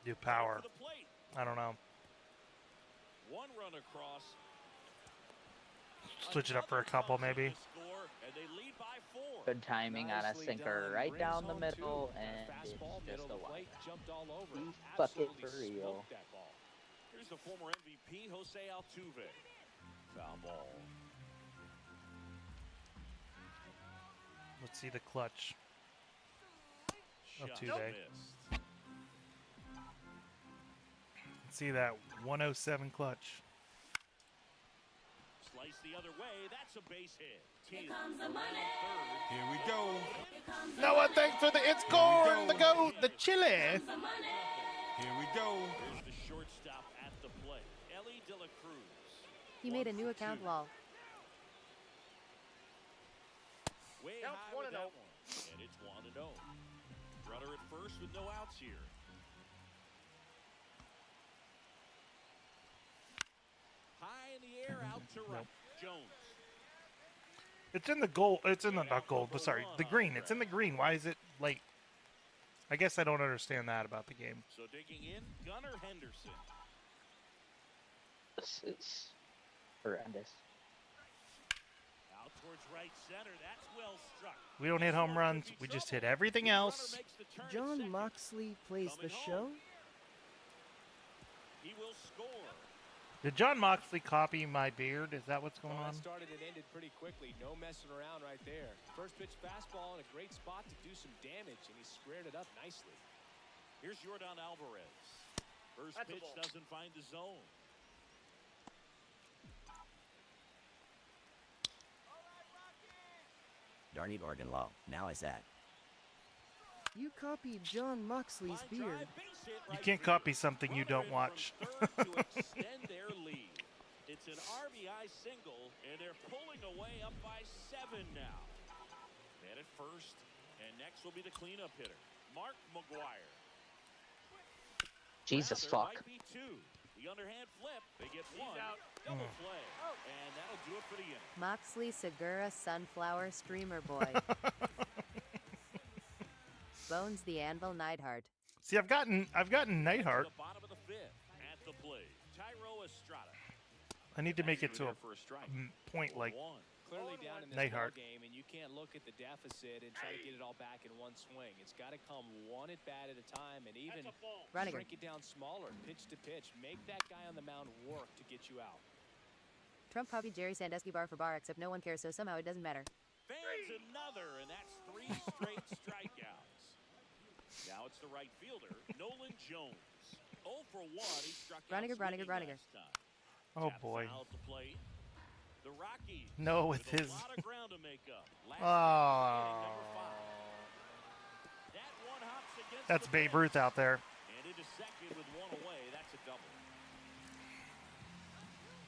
[SPEAKER 1] do power. I don't know.
[SPEAKER 2] 1 run across.
[SPEAKER 1] Switch it up for a couple, maybe.
[SPEAKER 2] And they lead by 4.
[SPEAKER 17] Good timing on a sinker right down the middle, and it's just a wild. Fuck it for real.
[SPEAKER 2] Here's the former MVP, Jose Altuve. Foul ball.
[SPEAKER 1] Let's see the clutch.
[SPEAKER 2] Shot
[SPEAKER 1] Altuve.
[SPEAKER 2] missed.
[SPEAKER 1] Let's see that 107 clutch.
[SPEAKER 2] Slice the other way. That's a base hit.
[SPEAKER 19] Here comes the money.
[SPEAKER 3] Here we go.
[SPEAKER 1] Noah, thanks for the it's corn, the goat, the chili.
[SPEAKER 3] Here we go.
[SPEAKER 2] Here's the shortstop at the plate. Ellie De La Cruz.
[SPEAKER 20] He made a new account wall.
[SPEAKER 2] Way high with that one. And it's 1-0. Runner at first with no outs here. High in the air, out to right. Jones.
[SPEAKER 1] It's in the gold. It's in the not gold, but sorry, the green. It's in the green. Why is it like? I guess I don't understand that about the game.
[SPEAKER 2] So digging in, Gunnar Henderson.
[SPEAKER 17] This is horrendous.
[SPEAKER 2] Out towards right center. That's well struck.
[SPEAKER 1] We don't hit home runs. We just hit everything else.
[SPEAKER 9] John Moxley plays the show?
[SPEAKER 2] He will score.
[SPEAKER 1] Did John Moxley copy my beard? Is that what's going on?
[SPEAKER 4] That started and ended pretty quickly. No messing around right there. First pitch fastball in a great spot to do some damage, and he squared it up nicely.
[SPEAKER 2] Here's Jordan Alvarez. First
[SPEAKER 5] That's a
[SPEAKER 2] pitch
[SPEAKER 5] ball.
[SPEAKER 2] doesn't find the zone.
[SPEAKER 18] Darn it, Oregon law. Now I sat.
[SPEAKER 9] You copied John Moxley's beard.
[SPEAKER 1] You can't copy something you don't watch.
[SPEAKER 2] To extend their lead. It's an RBI single, and they're pulling away up by 7 now. Man at first, and next will be the cleanup hitter, Mark McGuire.
[SPEAKER 17] Jesus
[SPEAKER 2] Well,
[SPEAKER 17] fuck.
[SPEAKER 2] there might be 2. The underhand flip, they get 1. Double play, and that'll do it for the inning.
[SPEAKER 20] Moxley Segura Sunflower Streamer Boy. Bones the Anvil Neidhart.
[SPEAKER 1] See, I've gotten Neidhart.
[SPEAKER 2] The bottom of the 5th at the plate, Tyro Estrada.
[SPEAKER 1] I need to make it to a point like
[SPEAKER 4] Clearly down in this
[SPEAKER 1] Neidhart.
[SPEAKER 4] ball game, and you can't look at the deficit and try to get it all back in one swing. It's got to come one at bat at a time, and even
[SPEAKER 20] Roniger.
[SPEAKER 4] break it down smaller, pitch to pitch. Make that guy on the mound work to get you out.
[SPEAKER 20] Trump copied Jerry Sandusky bar for bar, except no one cares, so somehow it doesn't matter.
[SPEAKER 2] Fans another, and that's 3 straight strikeouts. Now it's the right fielder, Nolan Jones. 0 for 1. He struck out
[SPEAKER 20] Groniger.
[SPEAKER 2] swinging last time.
[SPEAKER 1] Oh
[SPEAKER 2] Tap
[SPEAKER 1] boy.
[SPEAKER 2] foul at the plate. The Rockies
[SPEAKER 1] No, with his.
[SPEAKER 2] a lot of ground to make up. Last
[SPEAKER 1] Oh.
[SPEAKER 2] number 5. That one hops against
[SPEAKER 1] That's
[SPEAKER 2] the
[SPEAKER 1] Babe
[SPEAKER 2] fence.
[SPEAKER 1] Ruth out there.
[SPEAKER 2] And into second with 1 away. That's a double.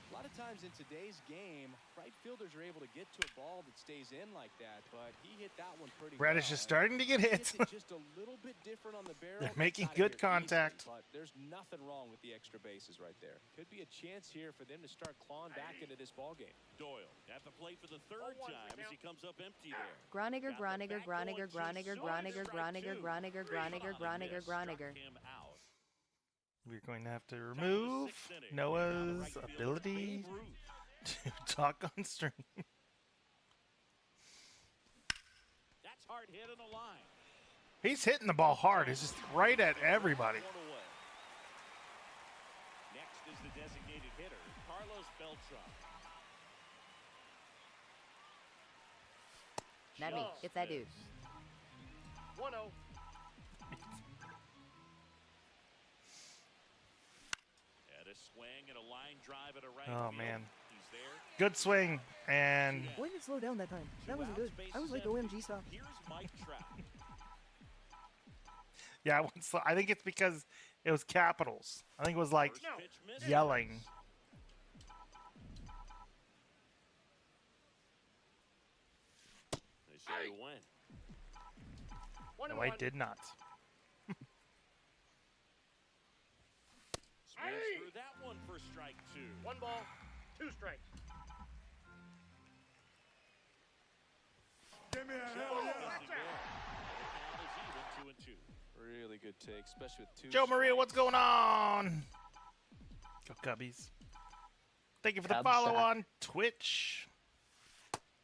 [SPEAKER 4] A lot of times in today's game, right fielders are able to get to a ball that stays in like that, but he hit that one pretty
[SPEAKER 1] Radish
[SPEAKER 4] well.
[SPEAKER 1] is starting to get
[SPEAKER 4] He
[SPEAKER 1] hit.
[SPEAKER 4] hits it just a little bit different on the barrel.
[SPEAKER 1] They're
[SPEAKER 4] It's
[SPEAKER 1] making
[SPEAKER 4] outta
[SPEAKER 1] good
[SPEAKER 4] here easily,
[SPEAKER 1] contact.
[SPEAKER 4] but there's nothing wrong with the extra bases right there. Could be a chance here for them to start clawing back into this ball game.
[SPEAKER 2] Doyle at the plate for the 3rd time as he comes up empty there.
[SPEAKER 20] Groniger.
[SPEAKER 2] Got the back going, struck him out.
[SPEAKER 1] We're going to have to remove Noah's ability to talk on stream.
[SPEAKER 2] That's hard hit on the line.
[SPEAKER 1] He's hitting the ball hard. It's just right at everybody.
[SPEAKER 2] 1 away. Next is the designated hitter, Carlos Beltran.
[SPEAKER 20] Not me. It's that dude.
[SPEAKER 5] 1-0.
[SPEAKER 2] And a swing and a line drive at a right
[SPEAKER 1] Oh
[SPEAKER 2] field.
[SPEAKER 1] man.
[SPEAKER 2] He's there.
[SPEAKER 1] Good swing and
[SPEAKER 9] Why did it slow down that time? That wasn't good. I was like, OMG, stop.
[SPEAKER 2] Here's Mike Trout.
[SPEAKER 1] yeah, I went slow. I think it's because it was capitals. I think it was like
[SPEAKER 2] First pitch missed.
[SPEAKER 1] yelling.
[SPEAKER 2] They say you win.
[SPEAKER 1] No, I did not.
[SPEAKER 2] Swings through that one for strike 2.
[SPEAKER 5] 1 ball, 2 strikes.
[SPEAKER 2] Give me a hell yeah. The count is even 2-2.
[SPEAKER 4] Really good take, especially with 2
[SPEAKER 1] Joe Maria,
[SPEAKER 4] strikes.
[SPEAKER 1] what's going on? Go Cubbies. Thank you for the
[SPEAKER 17] Cubs
[SPEAKER 1] follow
[SPEAKER 17] suck.
[SPEAKER 1] on Twitch.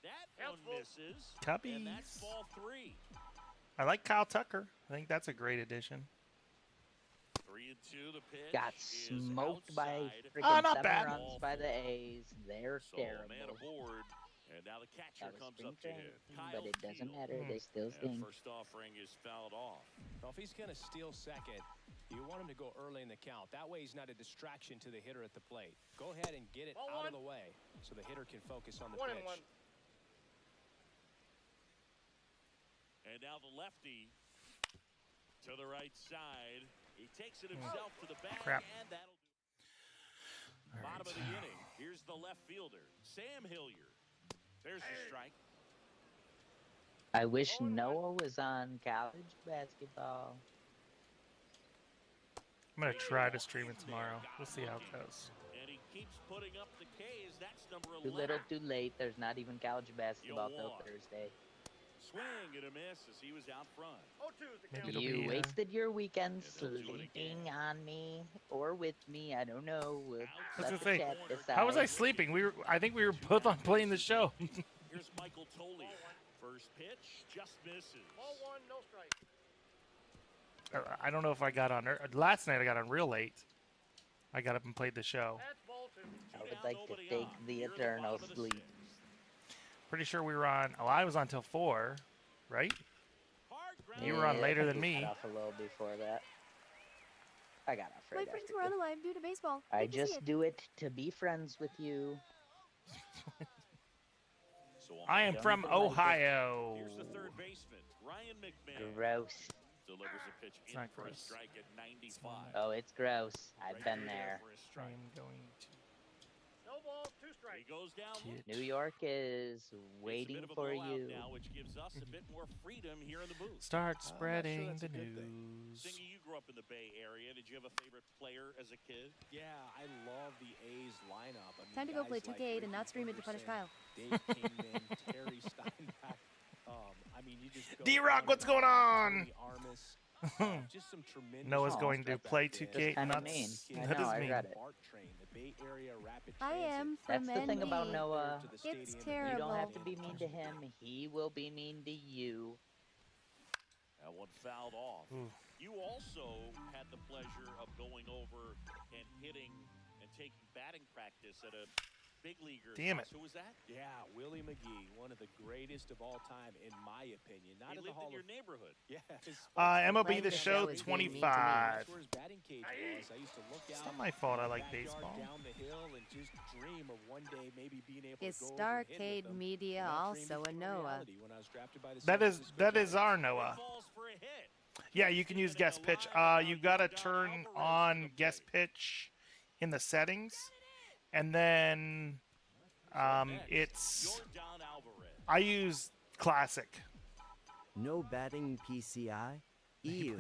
[SPEAKER 2] That one misses.
[SPEAKER 1] Cubbies.
[SPEAKER 2] And that's ball 3.
[SPEAKER 1] I like Kyle Tucker. I think that's a great addition.
[SPEAKER 2] 3-2 the pitch.
[SPEAKER 17] Got
[SPEAKER 2] is
[SPEAKER 17] smoked by
[SPEAKER 2] outside.
[SPEAKER 17] freaking
[SPEAKER 1] not
[SPEAKER 17] 7
[SPEAKER 1] bad.
[SPEAKER 17] runs by the A's. They're
[SPEAKER 2] So man
[SPEAKER 17] terrible.
[SPEAKER 2] aboard. And now the catcher
[SPEAKER 17] That was
[SPEAKER 2] comes
[SPEAKER 17] spring
[SPEAKER 2] up to hit.
[SPEAKER 17] training,
[SPEAKER 2] Kyle
[SPEAKER 17] but it doesn't
[SPEAKER 2] Field.
[SPEAKER 17] matter. They still
[SPEAKER 2] And
[SPEAKER 17] stink.
[SPEAKER 2] first offering is fouled off.
[SPEAKER 4] Well, if he's going to steal second, you want him to go early in the count. That way he's not a distraction to the hitter at the plate. Go ahead and get it
[SPEAKER 5] Ball
[SPEAKER 4] out
[SPEAKER 5] one.
[SPEAKER 4] of the way so the hitter can focus on the
[SPEAKER 5] 1
[SPEAKER 4] pitch.
[SPEAKER 5] and 1.
[SPEAKER 2] And now the lefty to the right side. He takes it himself to the bag,
[SPEAKER 1] Crap.
[SPEAKER 2] and that'll do it. Bottom of the inning. Here's the left fielder, Sam Hilliard. There's the strike.
[SPEAKER 17] I wish Noah was on college basketball.
[SPEAKER 1] I'm gonna try to stream it tomorrow. We'll see how it goes.
[SPEAKER 2] And he keeps putting up the K's. That's number
[SPEAKER 17] Too
[SPEAKER 2] 11.
[SPEAKER 17] little, too late. There's not even college basketball till
[SPEAKER 2] walk.
[SPEAKER 17] Thursday.
[SPEAKER 2] Swing and a miss as he was out front.
[SPEAKER 5] 0-2 is the
[SPEAKER 1] Maybe
[SPEAKER 5] count.
[SPEAKER 1] it'll
[SPEAKER 17] You
[SPEAKER 1] be,
[SPEAKER 17] wasted your weekend
[SPEAKER 2] they'll do it
[SPEAKER 17] sleeping
[SPEAKER 2] again.
[SPEAKER 17] on me or with me. I don't know. We'll
[SPEAKER 1] I was
[SPEAKER 17] let
[SPEAKER 1] gonna
[SPEAKER 17] the
[SPEAKER 1] say,
[SPEAKER 17] chat decide.
[SPEAKER 1] how was I sleeping? I think we were both on playing the show.
[SPEAKER 2] Here's Michael Tolley. First pitch just misses.
[SPEAKER 5] Ball 1, no strike.
[SPEAKER 1] I don't know if I got on. Last night I got on real late. I got up and played the show.
[SPEAKER 5] That's ball 2.
[SPEAKER 17] I would like to take the eternal sleep.
[SPEAKER 1] Pretty sure we were on. Oh, I was on till 4, right? You were on
[SPEAKER 17] Yeah,
[SPEAKER 1] later
[SPEAKER 17] I
[SPEAKER 1] than
[SPEAKER 17] think we
[SPEAKER 1] me.
[SPEAKER 17] cut off a little before that. I got
[SPEAKER 11] My
[SPEAKER 17] afraid.
[SPEAKER 11] friends were unalive due to baseball.
[SPEAKER 17] I
[SPEAKER 11] Good to see
[SPEAKER 17] just
[SPEAKER 11] it.
[SPEAKER 17] do it to be friends with you.
[SPEAKER 1] I am
[SPEAKER 17] Don't
[SPEAKER 1] from
[SPEAKER 17] even like it.
[SPEAKER 1] Ohio.
[SPEAKER 2] Here's the third baseman, Ryan McMahon.
[SPEAKER 17] Gross.
[SPEAKER 2] Delivers a pitch
[SPEAKER 1] It's
[SPEAKER 2] in
[SPEAKER 1] not
[SPEAKER 2] for a
[SPEAKER 1] gross.
[SPEAKER 2] strike at 95.
[SPEAKER 17] Oh, it's gross. I've been there.
[SPEAKER 1] I am going to
[SPEAKER 5] No balls, 2 strikes.
[SPEAKER 2] He goes down.
[SPEAKER 17] New York is
[SPEAKER 2] It's a
[SPEAKER 17] waiting
[SPEAKER 2] bit of a
[SPEAKER 17] for
[SPEAKER 2] blowout
[SPEAKER 17] you.
[SPEAKER 2] now, which gives us a bit more freedom here in the booth.
[SPEAKER 1] start
[SPEAKER 4] I'm not sure
[SPEAKER 1] spreading
[SPEAKER 4] that's
[SPEAKER 1] the
[SPEAKER 4] a good thing.
[SPEAKER 1] news.
[SPEAKER 2] Singy, you grew up in the Bay Area. Did you have a favorite player as a kid?
[SPEAKER 4] Yeah, I love the A's lineup. I mean,
[SPEAKER 20] Time to go play
[SPEAKER 4] guys
[SPEAKER 20] 2K8 and
[SPEAKER 4] Ricky
[SPEAKER 20] not stream it to punish
[SPEAKER 4] Ferguson,
[SPEAKER 20] Kyle.
[SPEAKER 4] Dave Kingman, Terry Steinbach. I mean, you just go
[SPEAKER 1] D-Rock,
[SPEAKER 4] on
[SPEAKER 1] what's
[SPEAKER 4] and on.
[SPEAKER 1] going on?
[SPEAKER 4] Tony Armas, just some tremendous
[SPEAKER 1] Noah's going to
[SPEAKER 4] stuff back
[SPEAKER 1] play
[SPEAKER 4] then.
[SPEAKER 1] 2K8.
[SPEAKER 17] kinda
[SPEAKER 1] Not
[SPEAKER 17] mean. I
[SPEAKER 1] that
[SPEAKER 17] know,
[SPEAKER 1] is
[SPEAKER 17] I
[SPEAKER 1] mean.
[SPEAKER 17] read it.
[SPEAKER 4] BART train, the Bay Area Rapid
[SPEAKER 11] I
[SPEAKER 4] Transit.
[SPEAKER 11] am
[SPEAKER 17] That's
[SPEAKER 11] from
[SPEAKER 17] the thing about
[SPEAKER 11] NB.
[SPEAKER 17] Noah.
[SPEAKER 4] To the
[SPEAKER 11] It's
[SPEAKER 4] stadium.
[SPEAKER 11] terrible.
[SPEAKER 17] You don't have to be mean to him. He will be mean to you.
[SPEAKER 2] That one fouled off.
[SPEAKER 1] Ooh.
[SPEAKER 2] You also had the pleasure of going over and hitting and taking batting practice at a big leaguer.
[SPEAKER 1] Damn it.
[SPEAKER 2] Who was that?
[SPEAKER 4] Yeah, Willie McGee, one of the greatest of all time, in my opinion. Not
[SPEAKER 2] He
[SPEAKER 4] in the
[SPEAKER 2] lived
[SPEAKER 4] Hall
[SPEAKER 2] in your
[SPEAKER 4] of
[SPEAKER 2] neighborhood.
[SPEAKER 4] Yeah, his
[SPEAKER 1] MLB
[SPEAKER 20] Playing
[SPEAKER 1] The Show
[SPEAKER 20] the show is being mean to me.
[SPEAKER 1] 25.
[SPEAKER 4] That's where his batting cage was. I used to look
[SPEAKER 1] It's
[SPEAKER 4] out
[SPEAKER 1] not my fault I
[SPEAKER 4] in the
[SPEAKER 1] like
[SPEAKER 4] backyard
[SPEAKER 1] baseball.
[SPEAKER 4] down the hill and just dream of one day maybe being able
[SPEAKER 20] Is
[SPEAKER 4] to go over and hit with
[SPEAKER 20] Starcade
[SPEAKER 4] them.
[SPEAKER 20] Media
[SPEAKER 4] And that dream
[SPEAKER 20] also a
[SPEAKER 4] became
[SPEAKER 20] Noah?
[SPEAKER 4] reality when I was drafted by the
[SPEAKER 1] That
[SPEAKER 4] San
[SPEAKER 1] is
[SPEAKER 4] Francisco
[SPEAKER 1] our
[SPEAKER 4] Giants.
[SPEAKER 1] Noah.
[SPEAKER 2] Falls for a hit.
[SPEAKER 1] Yeah, you can use guest pitch. You gotta turn on guest pitch in the settings, and then it's.
[SPEAKER 2] Jordan Alvarez.
[SPEAKER 1] I use classic.
[SPEAKER 18] No batting PCI? Ew.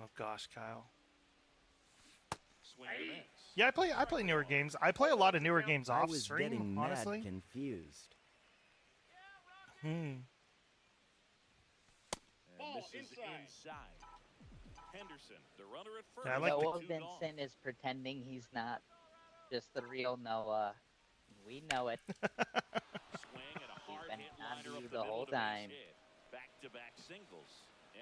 [SPEAKER 1] Oh gosh, Kyle.
[SPEAKER 2] Swing and a miss.
[SPEAKER 1] Yeah, I play newer games. I play a lot of newer games
[SPEAKER 18] I
[SPEAKER 1] off
[SPEAKER 18] was
[SPEAKER 1] stream,
[SPEAKER 18] getting
[SPEAKER 1] honestly.
[SPEAKER 18] mad confused.
[SPEAKER 2] And misses inside. Henderson, the runner at first.
[SPEAKER 1] Yeah, I like the-
[SPEAKER 17] Noah Vincent is pretending he's not just the real Noah. We know it.
[SPEAKER 2] Swing and a hard
[SPEAKER 17] been
[SPEAKER 2] hit
[SPEAKER 17] on
[SPEAKER 2] liner
[SPEAKER 17] you
[SPEAKER 2] up
[SPEAKER 17] the
[SPEAKER 2] the middle
[SPEAKER 17] whole
[SPEAKER 2] to base
[SPEAKER 17] time.
[SPEAKER 2] hit. Back-to-back singles.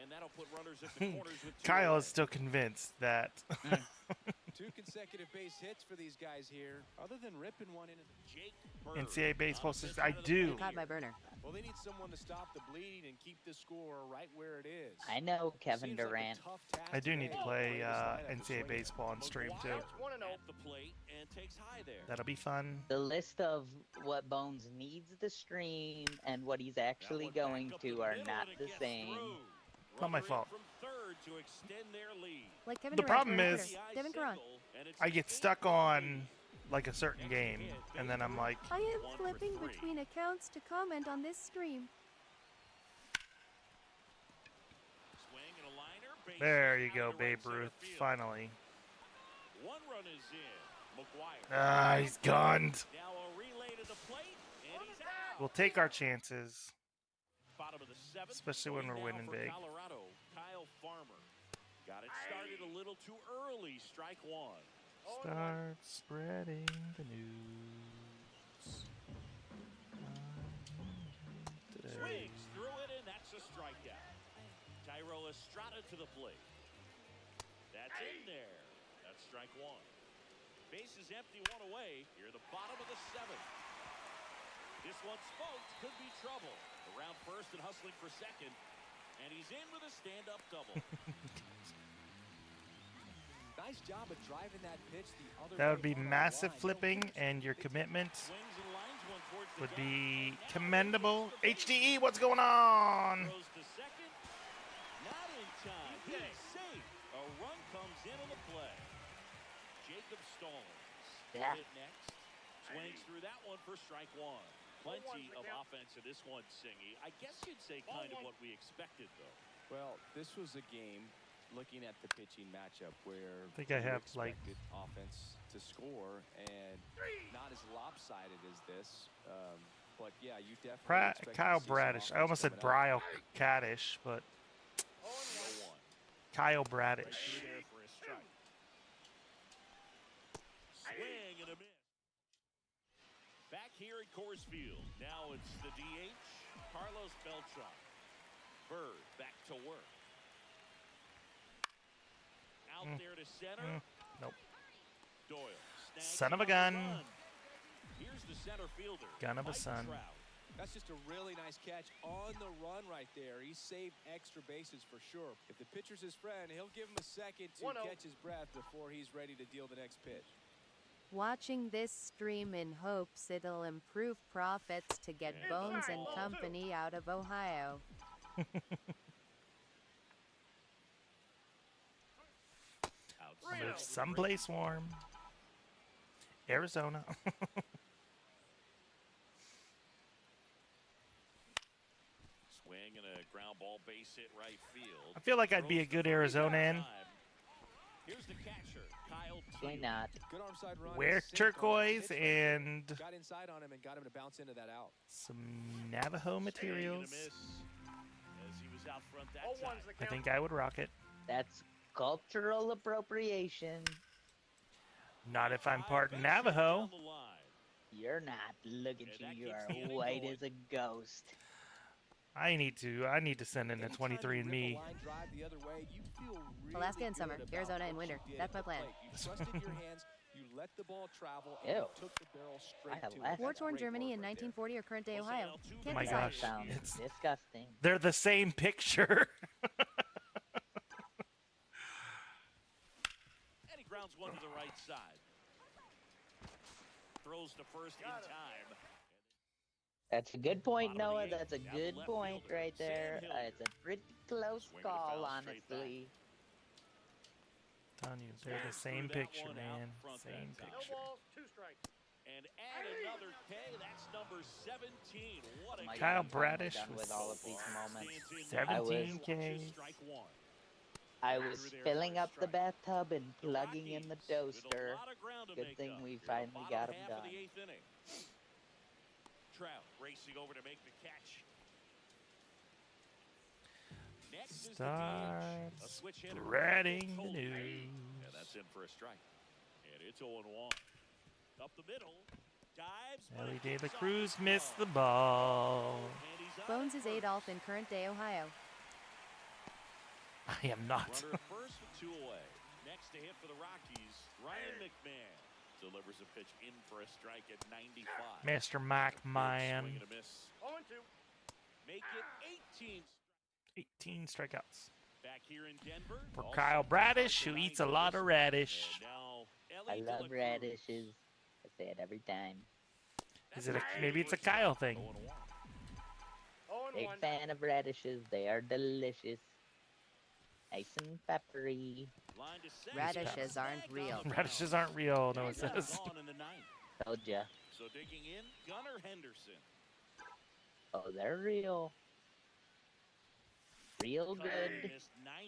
[SPEAKER 2] And that'll put runners at the corners with two
[SPEAKER 1] Kyle
[SPEAKER 2] away.
[SPEAKER 1] is still convinced that.
[SPEAKER 4] 2 consecutive base hits for these guys here. Other than ripping one into the
[SPEAKER 2] Jake Bird
[SPEAKER 1] NCAA baseball
[SPEAKER 2] on the
[SPEAKER 1] says
[SPEAKER 2] fifth
[SPEAKER 1] I
[SPEAKER 2] side of the
[SPEAKER 1] do.
[SPEAKER 2] plate
[SPEAKER 20] Caught
[SPEAKER 2] here.
[SPEAKER 20] my burner.
[SPEAKER 4] Well, they need someone to stop the bleed and keep the score right where it is.
[SPEAKER 17] I know Kevin
[SPEAKER 4] Seems like a
[SPEAKER 17] Durant.
[SPEAKER 4] tough task
[SPEAKER 1] I do need to
[SPEAKER 4] today
[SPEAKER 1] play
[SPEAKER 4] the way this lineup is
[SPEAKER 1] NCAA
[SPEAKER 4] swinging.
[SPEAKER 1] baseball on stream too.
[SPEAKER 2] McGuire
[SPEAKER 5] 1-0.
[SPEAKER 2] at the plate and takes high there.
[SPEAKER 1] That'll be fun.
[SPEAKER 17] The list of what Bones needs to stream and what he's actually
[SPEAKER 2] That one
[SPEAKER 17] going
[SPEAKER 2] back up the
[SPEAKER 17] to are
[SPEAKER 2] middle
[SPEAKER 17] not
[SPEAKER 2] and it
[SPEAKER 17] the
[SPEAKER 2] gets
[SPEAKER 17] same.
[SPEAKER 2] through.
[SPEAKER 1] Not my
[SPEAKER 2] Runner in
[SPEAKER 1] fault.
[SPEAKER 2] From third to extend their lead.
[SPEAKER 20] Like Kevin
[SPEAKER 1] The
[SPEAKER 20] Durant
[SPEAKER 1] problem
[SPEAKER 20] on
[SPEAKER 1] is-
[SPEAKER 20] Twitter. Devin Karan.
[SPEAKER 2] And it's
[SPEAKER 1] I get stuck on like a certain game, and then I'm like,
[SPEAKER 11] I am flipping between accounts to comment on this stream.
[SPEAKER 2] swing and a liner. Base
[SPEAKER 1] there
[SPEAKER 2] hit
[SPEAKER 1] you
[SPEAKER 2] out
[SPEAKER 1] go,
[SPEAKER 2] to
[SPEAKER 1] Babe
[SPEAKER 2] right center
[SPEAKER 1] Ruth,
[SPEAKER 2] field.
[SPEAKER 1] finally.
[SPEAKER 2] One run is in. McGuire.
[SPEAKER 1] Ah, he's gunned.
[SPEAKER 2] Now a relay to the plate, and he's out.
[SPEAKER 1] We'll take our chances,
[SPEAKER 2] Bottom of the seventh.
[SPEAKER 1] especially when
[SPEAKER 2] Going
[SPEAKER 1] we're
[SPEAKER 2] now
[SPEAKER 1] winning
[SPEAKER 2] for
[SPEAKER 1] big.
[SPEAKER 2] Colorado, Kyle Farmer. Got it started a little too early. Strike one.
[SPEAKER 1] Start spreading the news. Today.
[SPEAKER 2] Swings through it, and that's a strikeout. Tyro Estrada to the plate. That's in there. That's strike one. Base is empty, one away. Here the bottom of the seventh. This one smoked, could be trouble. Around first and hustling for second. And he's in with a stand-up double.
[SPEAKER 4] Nice job of driving that pitch the other
[SPEAKER 1] That would
[SPEAKER 4] way
[SPEAKER 1] be
[SPEAKER 4] on the
[SPEAKER 1] massive
[SPEAKER 4] line.
[SPEAKER 1] flipping, and your commitment
[SPEAKER 2] Swings and lines one towards the
[SPEAKER 1] would
[SPEAKER 2] gap.
[SPEAKER 1] be
[SPEAKER 2] Now
[SPEAKER 1] commendable.
[SPEAKER 2] takes the base.
[SPEAKER 1] HDE, what's going on?
[SPEAKER 2] Throws to second. Not in time. He's safe. A run comes in on the play. Jacob Stallings.
[SPEAKER 17] Yeah.
[SPEAKER 2] Hit next. Swings through that one for strike one. Plenty of offense in this one, Singy. I guess you'd say kind of what we expected, though.
[SPEAKER 4] Well, this was a game looking at the pitching matchup where
[SPEAKER 1] I think I
[SPEAKER 4] you
[SPEAKER 1] have, like-
[SPEAKER 4] expected offense to score and not as lopsided as this. But yeah, you definitely expect
[SPEAKER 1] Kyle
[SPEAKER 4] to see some
[SPEAKER 1] Bradish. I
[SPEAKER 4] offense
[SPEAKER 1] almost said
[SPEAKER 4] coming up.
[SPEAKER 1] Brio Caddish, but
[SPEAKER 2] 0-1.
[SPEAKER 1] Kyle
[SPEAKER 2] Right
[SPEAKER 1] Bradish.
[SPEAKER 2] through there for a strike. Swing and a miss. Back here at Coors Field. Now it's the DH, Carlos Beltran. Bird back to work. Out there to center.
[SPEAKER 1] Nope.
[SPEAKER 2] Doyle snags
[SPEAKER 1] Son of a
[SPEAKER 2] him on the
[SPEAKER 1] gun.
[SPEAKER 2] run. Here's the center fielder.
[SPEAKER 1] Gun of a
[SPEAKER 2] Mike
[SPEAKER 1] son.
[SPEAKER 2] Trout.
[SPEAKER 4] That's just a really nice catch on the run right there. He saved extra bases for sure. If the pitcher's his friend, he'll give him a second to catch his breath before he's ready to deal the next pitch.
[SPEAKER 20] Watching this stream in hopes it'll improve profits to get Bones and company out of Ohio.
[SPEAKER 1] Move someplace warm. Arizona.
[SPEAKER 2] Swing and a ground ball base hit right field.
[SPEAKER 1] I feel like I'd be a good Arizonan.
[SPEAKER 2] Here's the catcher, Kyle.
[SPEAKER 17] Why not?
[SPEAKER 4] Good arm side run.
[SPEAKER 1] Wear turquoise and
[SPEAKER 4] got inside on him and got him to bounce into that out.
[SPEAKER 1] some Navajo materials.
[SPEAKER 2] As he was out front that
[SPEAKER 1] I think I would rock it.
[SPEAKER 17] That's cultural appropriation.
[SPEAKER 1] Not if I'm part Navajo.
[SPEAKER 17] You're not. Look at you. You are white as a ghost.
[SPEAKER 1] I need to send in a 23andMe.
[SPEAKER 20] Alaska in summer, Arizona in winter. That's my plan.
[SPEAKER 4] You let the ball travel
[SPEAKER 17] and you
[SPEAKER 20] took the barrel straight to it. War-torn Germany in 1940 or current day Ohio. Can't
[SPEAKER 1] my
[SPEAKER 20] decide.
[SPEAKER 1] gosh,
[SPEAKER 17] Sounds
[SPEAKER 1] it's
[SPEAKER 17] disgusting.
[SPEAKER 1] they're the same picture.
[SPEAKER 2] And he grounds one to the right side. Throws to first in time.
[SPEAKER 17] That's a good point, Noah. That's a good point right there. It's a pretty close call, honestly.
[SPEAKER 1] Telling you, they're the same picture, man. Same picture.
[SPEAKER 2] And add another K. That's number 17. What a
[SPEAKER 1] Kyle
[SPEAKER 17] I'm
[SPEAKER 1] Bradish
[SPEAKER 17] done
[SPEAKER 1] was
[SPEAKER 17] with all of these moments.
[SPEAKER 1] 17 Ks.
[SPEAKER 17] I was filling up the bathtub and plugging in the toaster. Good thing we finally got him done.
[SPEAKER 2] Trout racing over to make the catch. Next is
[SPEAKER 1] Start
[SPEAKER 2] the DH. A switch hitter.
[SPEAKER 1] spreading the news.
[SPEAKER 2] Yeah, that's in for a strike. And it's 0-1. Up the middle. Dives.
[SPEAKER 1] Ellie De La Cruz missed the ball.
[SPEAKER 20] Bones is Adolph in current day Ohio.
[SPEAKER 1] I am not.
[SPEAKER 2] Runner first with 2 away. Next to hit for the Rockies, Ryan McMahon delivers a pitch in for a strike at 95.
[SPEAKER 1] Mr. McMahon.
[SPEAKER 2] Swing and a miss. 0-2. Make it
[SPEAKER 1] 18 strikeouts.
[SPEAKER 2] Back here in Denver.
[SPEAKER 1] For Kyle Bradish, who eats a lot of radish.
[SPEAKER 17] I love radishes. I say it every time.
[SPEAKER 1] Is it maybe it's a Kyle thing?
[SPEAKER 17] Big fan of radishes. They are delicious. Nice and peppery.
[SPEAKER 20] Radishes aren't real.
[SPEAKER 1] Radishes aren't real, no it says.
[SPEAKER 17] Told ya.
[SPEAKER 2] So digging in, Gunnar Henderson.
[SPEAKER 17] Oh, they're real. Real good.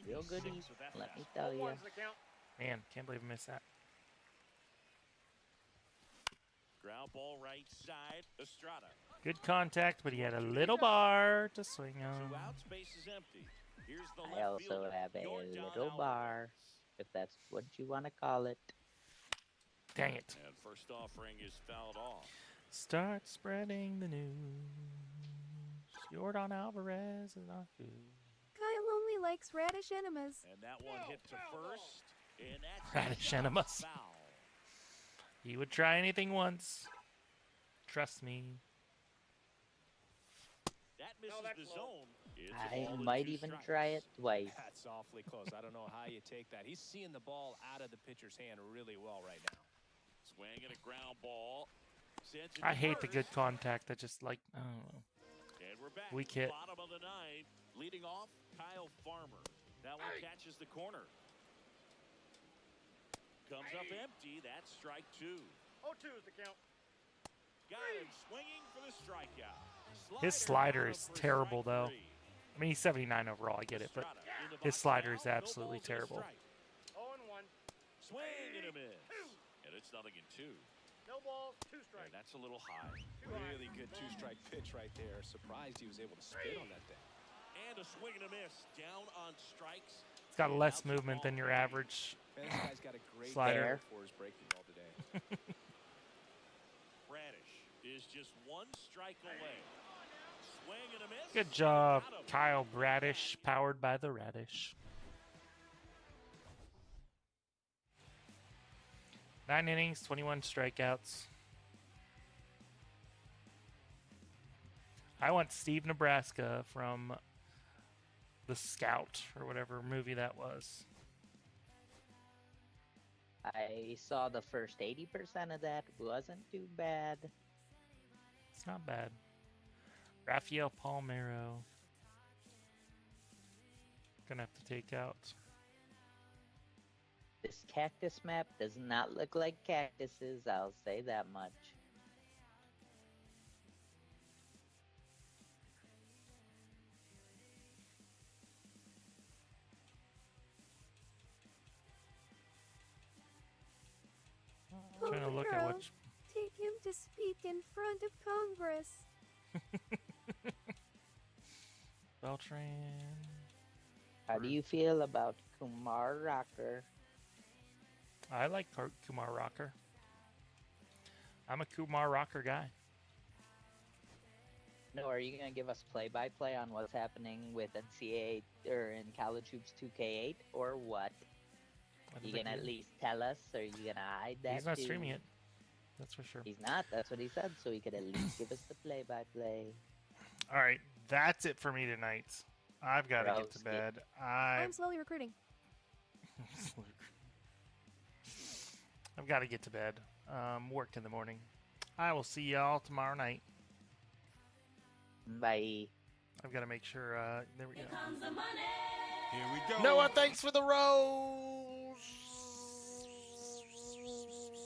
[SPEAKER 17] Real goodies, let me tell you.
[SPEAKER 1] Man, can't believe I missed that.
[SPEAKER 2] Ground ball right side, Estrada.
[SPEAKER 1] Good contact, but he had a little bar to swing on.
[SPEAKER 2] 2 outs, base is empty. Here's the
[SPEAKER 17] I also have a little bar, if that's what you want to call it.
[SPEAKER 1] Dang it.
[SPEAKER 2] And first offering is fouled off.
[SPEAKER 1] Start spreading the news. Jordan Alvarez is not good.
[SPEAKER 11] Kyle only likes radish enemas.
[SPEAKER 2] And that one hit to first. And that's
[SPEAKER 1] Radish enemas.
[SPEAKER 2] foul.
[SPEAKER 1] He would try anything once. Trust me.
[SPEAKER 2] That misses the zone.
[SPEAKER 17] I might even try it twice.
[SPEAKER 4] That's awfully close. I don't know how you take that. He's seeing the ball out of the pitcher's hand really well right now.
[SPEAKER 2] Swing and a ground ball.
[SPEAKER 1] I hate the good contact that just like, I don't know.
[SPEAKER 2] And we're back.
[SPEAKER 1] Weak hit.
[SPEAKER 2] Bottom of the 9th. Leading off, Kyle Farmer. That one catches the corner. Comes up empty. That's strike 2.
[SPEAKER 5] 0-2 is the count.
[SPEAKER 2] Got him swinging for the strikeout.
[SPEAKER 1] His slider is terrible, though. I mean, he's 79 overall. I get it, but his slider is absolutely terrible.
[SPEAKER 5] 0-1.
[SPEAKER 2] Swing and a miss. And it's 0-2.
[SPEAKER 5] No balls, 2 strikes.
[SPEAKER 2] And that's a little high.
[SPEAKER 4] Really good 2-strike pitch right there. Surprised he was able to spit on that thing.
[SPEAKER 2] And a swing and a miss. Down on strikes.
[SPEAKER 1] It's got less movement than your average
[SPEAKER 4] Man, this guy's got a great
[SPEAKER 1] slider.
[SPEAKER 4] for his breaking ball today.
[SPEAKER 2] Bradish is just 1 strike away. Swing and a miss.
[SPEAKER 1] Good job, Kyle Bradish, powered by the radish. 9 innings, 21 strikeouts. I want Steve Nebraska from The Scout or whatever movie that was.
[SPEAKER 17] I saw the first 80% of that. Wasn't too bad.
[SPEAKER 1] It's not bad. Rafael Palmeiro. Gonna have to take out.
[SPEAKER 17] This cactus map does not look like cactuses, I'll say that much.
[SPEAKER 1] Trying to look at which.
[SPEAKER 11] Take him to speak in front of Congress.
[SPEAKER 1] Beltran.
[SPEAKER 17] How do you feel about Kumar Rocker?
[SPEAKER 1] I like Kumar Rocker. I'm a Kumar Rocker guy.
[SPEAKER 17] No, are you going to give us play-by-play on what's happening with NCAA or in College Hoops 2K8 or what? You going to at least tell us, or are you going to hide that?
[SPEAKER 1] He's not
[SPEAKER 17] too?
[SPEAKER 1] streaming it. That's for sure.
[SPEAKER 17] He's not. That's what he said. So he could at least give us the play-by-play.
[SPEAKER 1] All right, that's it for me tonight. I've got to get to bed.
[SPEAKER 11] I'm slowly recruiting.
[SPEAKER 1] I've got to get to bed. Work in the morning. I will see y'all tomorrow night.
[SPEAKER 17] Bye.
[SPEAKER 1] I've got to make sure. There we go.
[SPEAKER 19] Here we go.
[SPEAKER 1] Noah, thanks for the rose.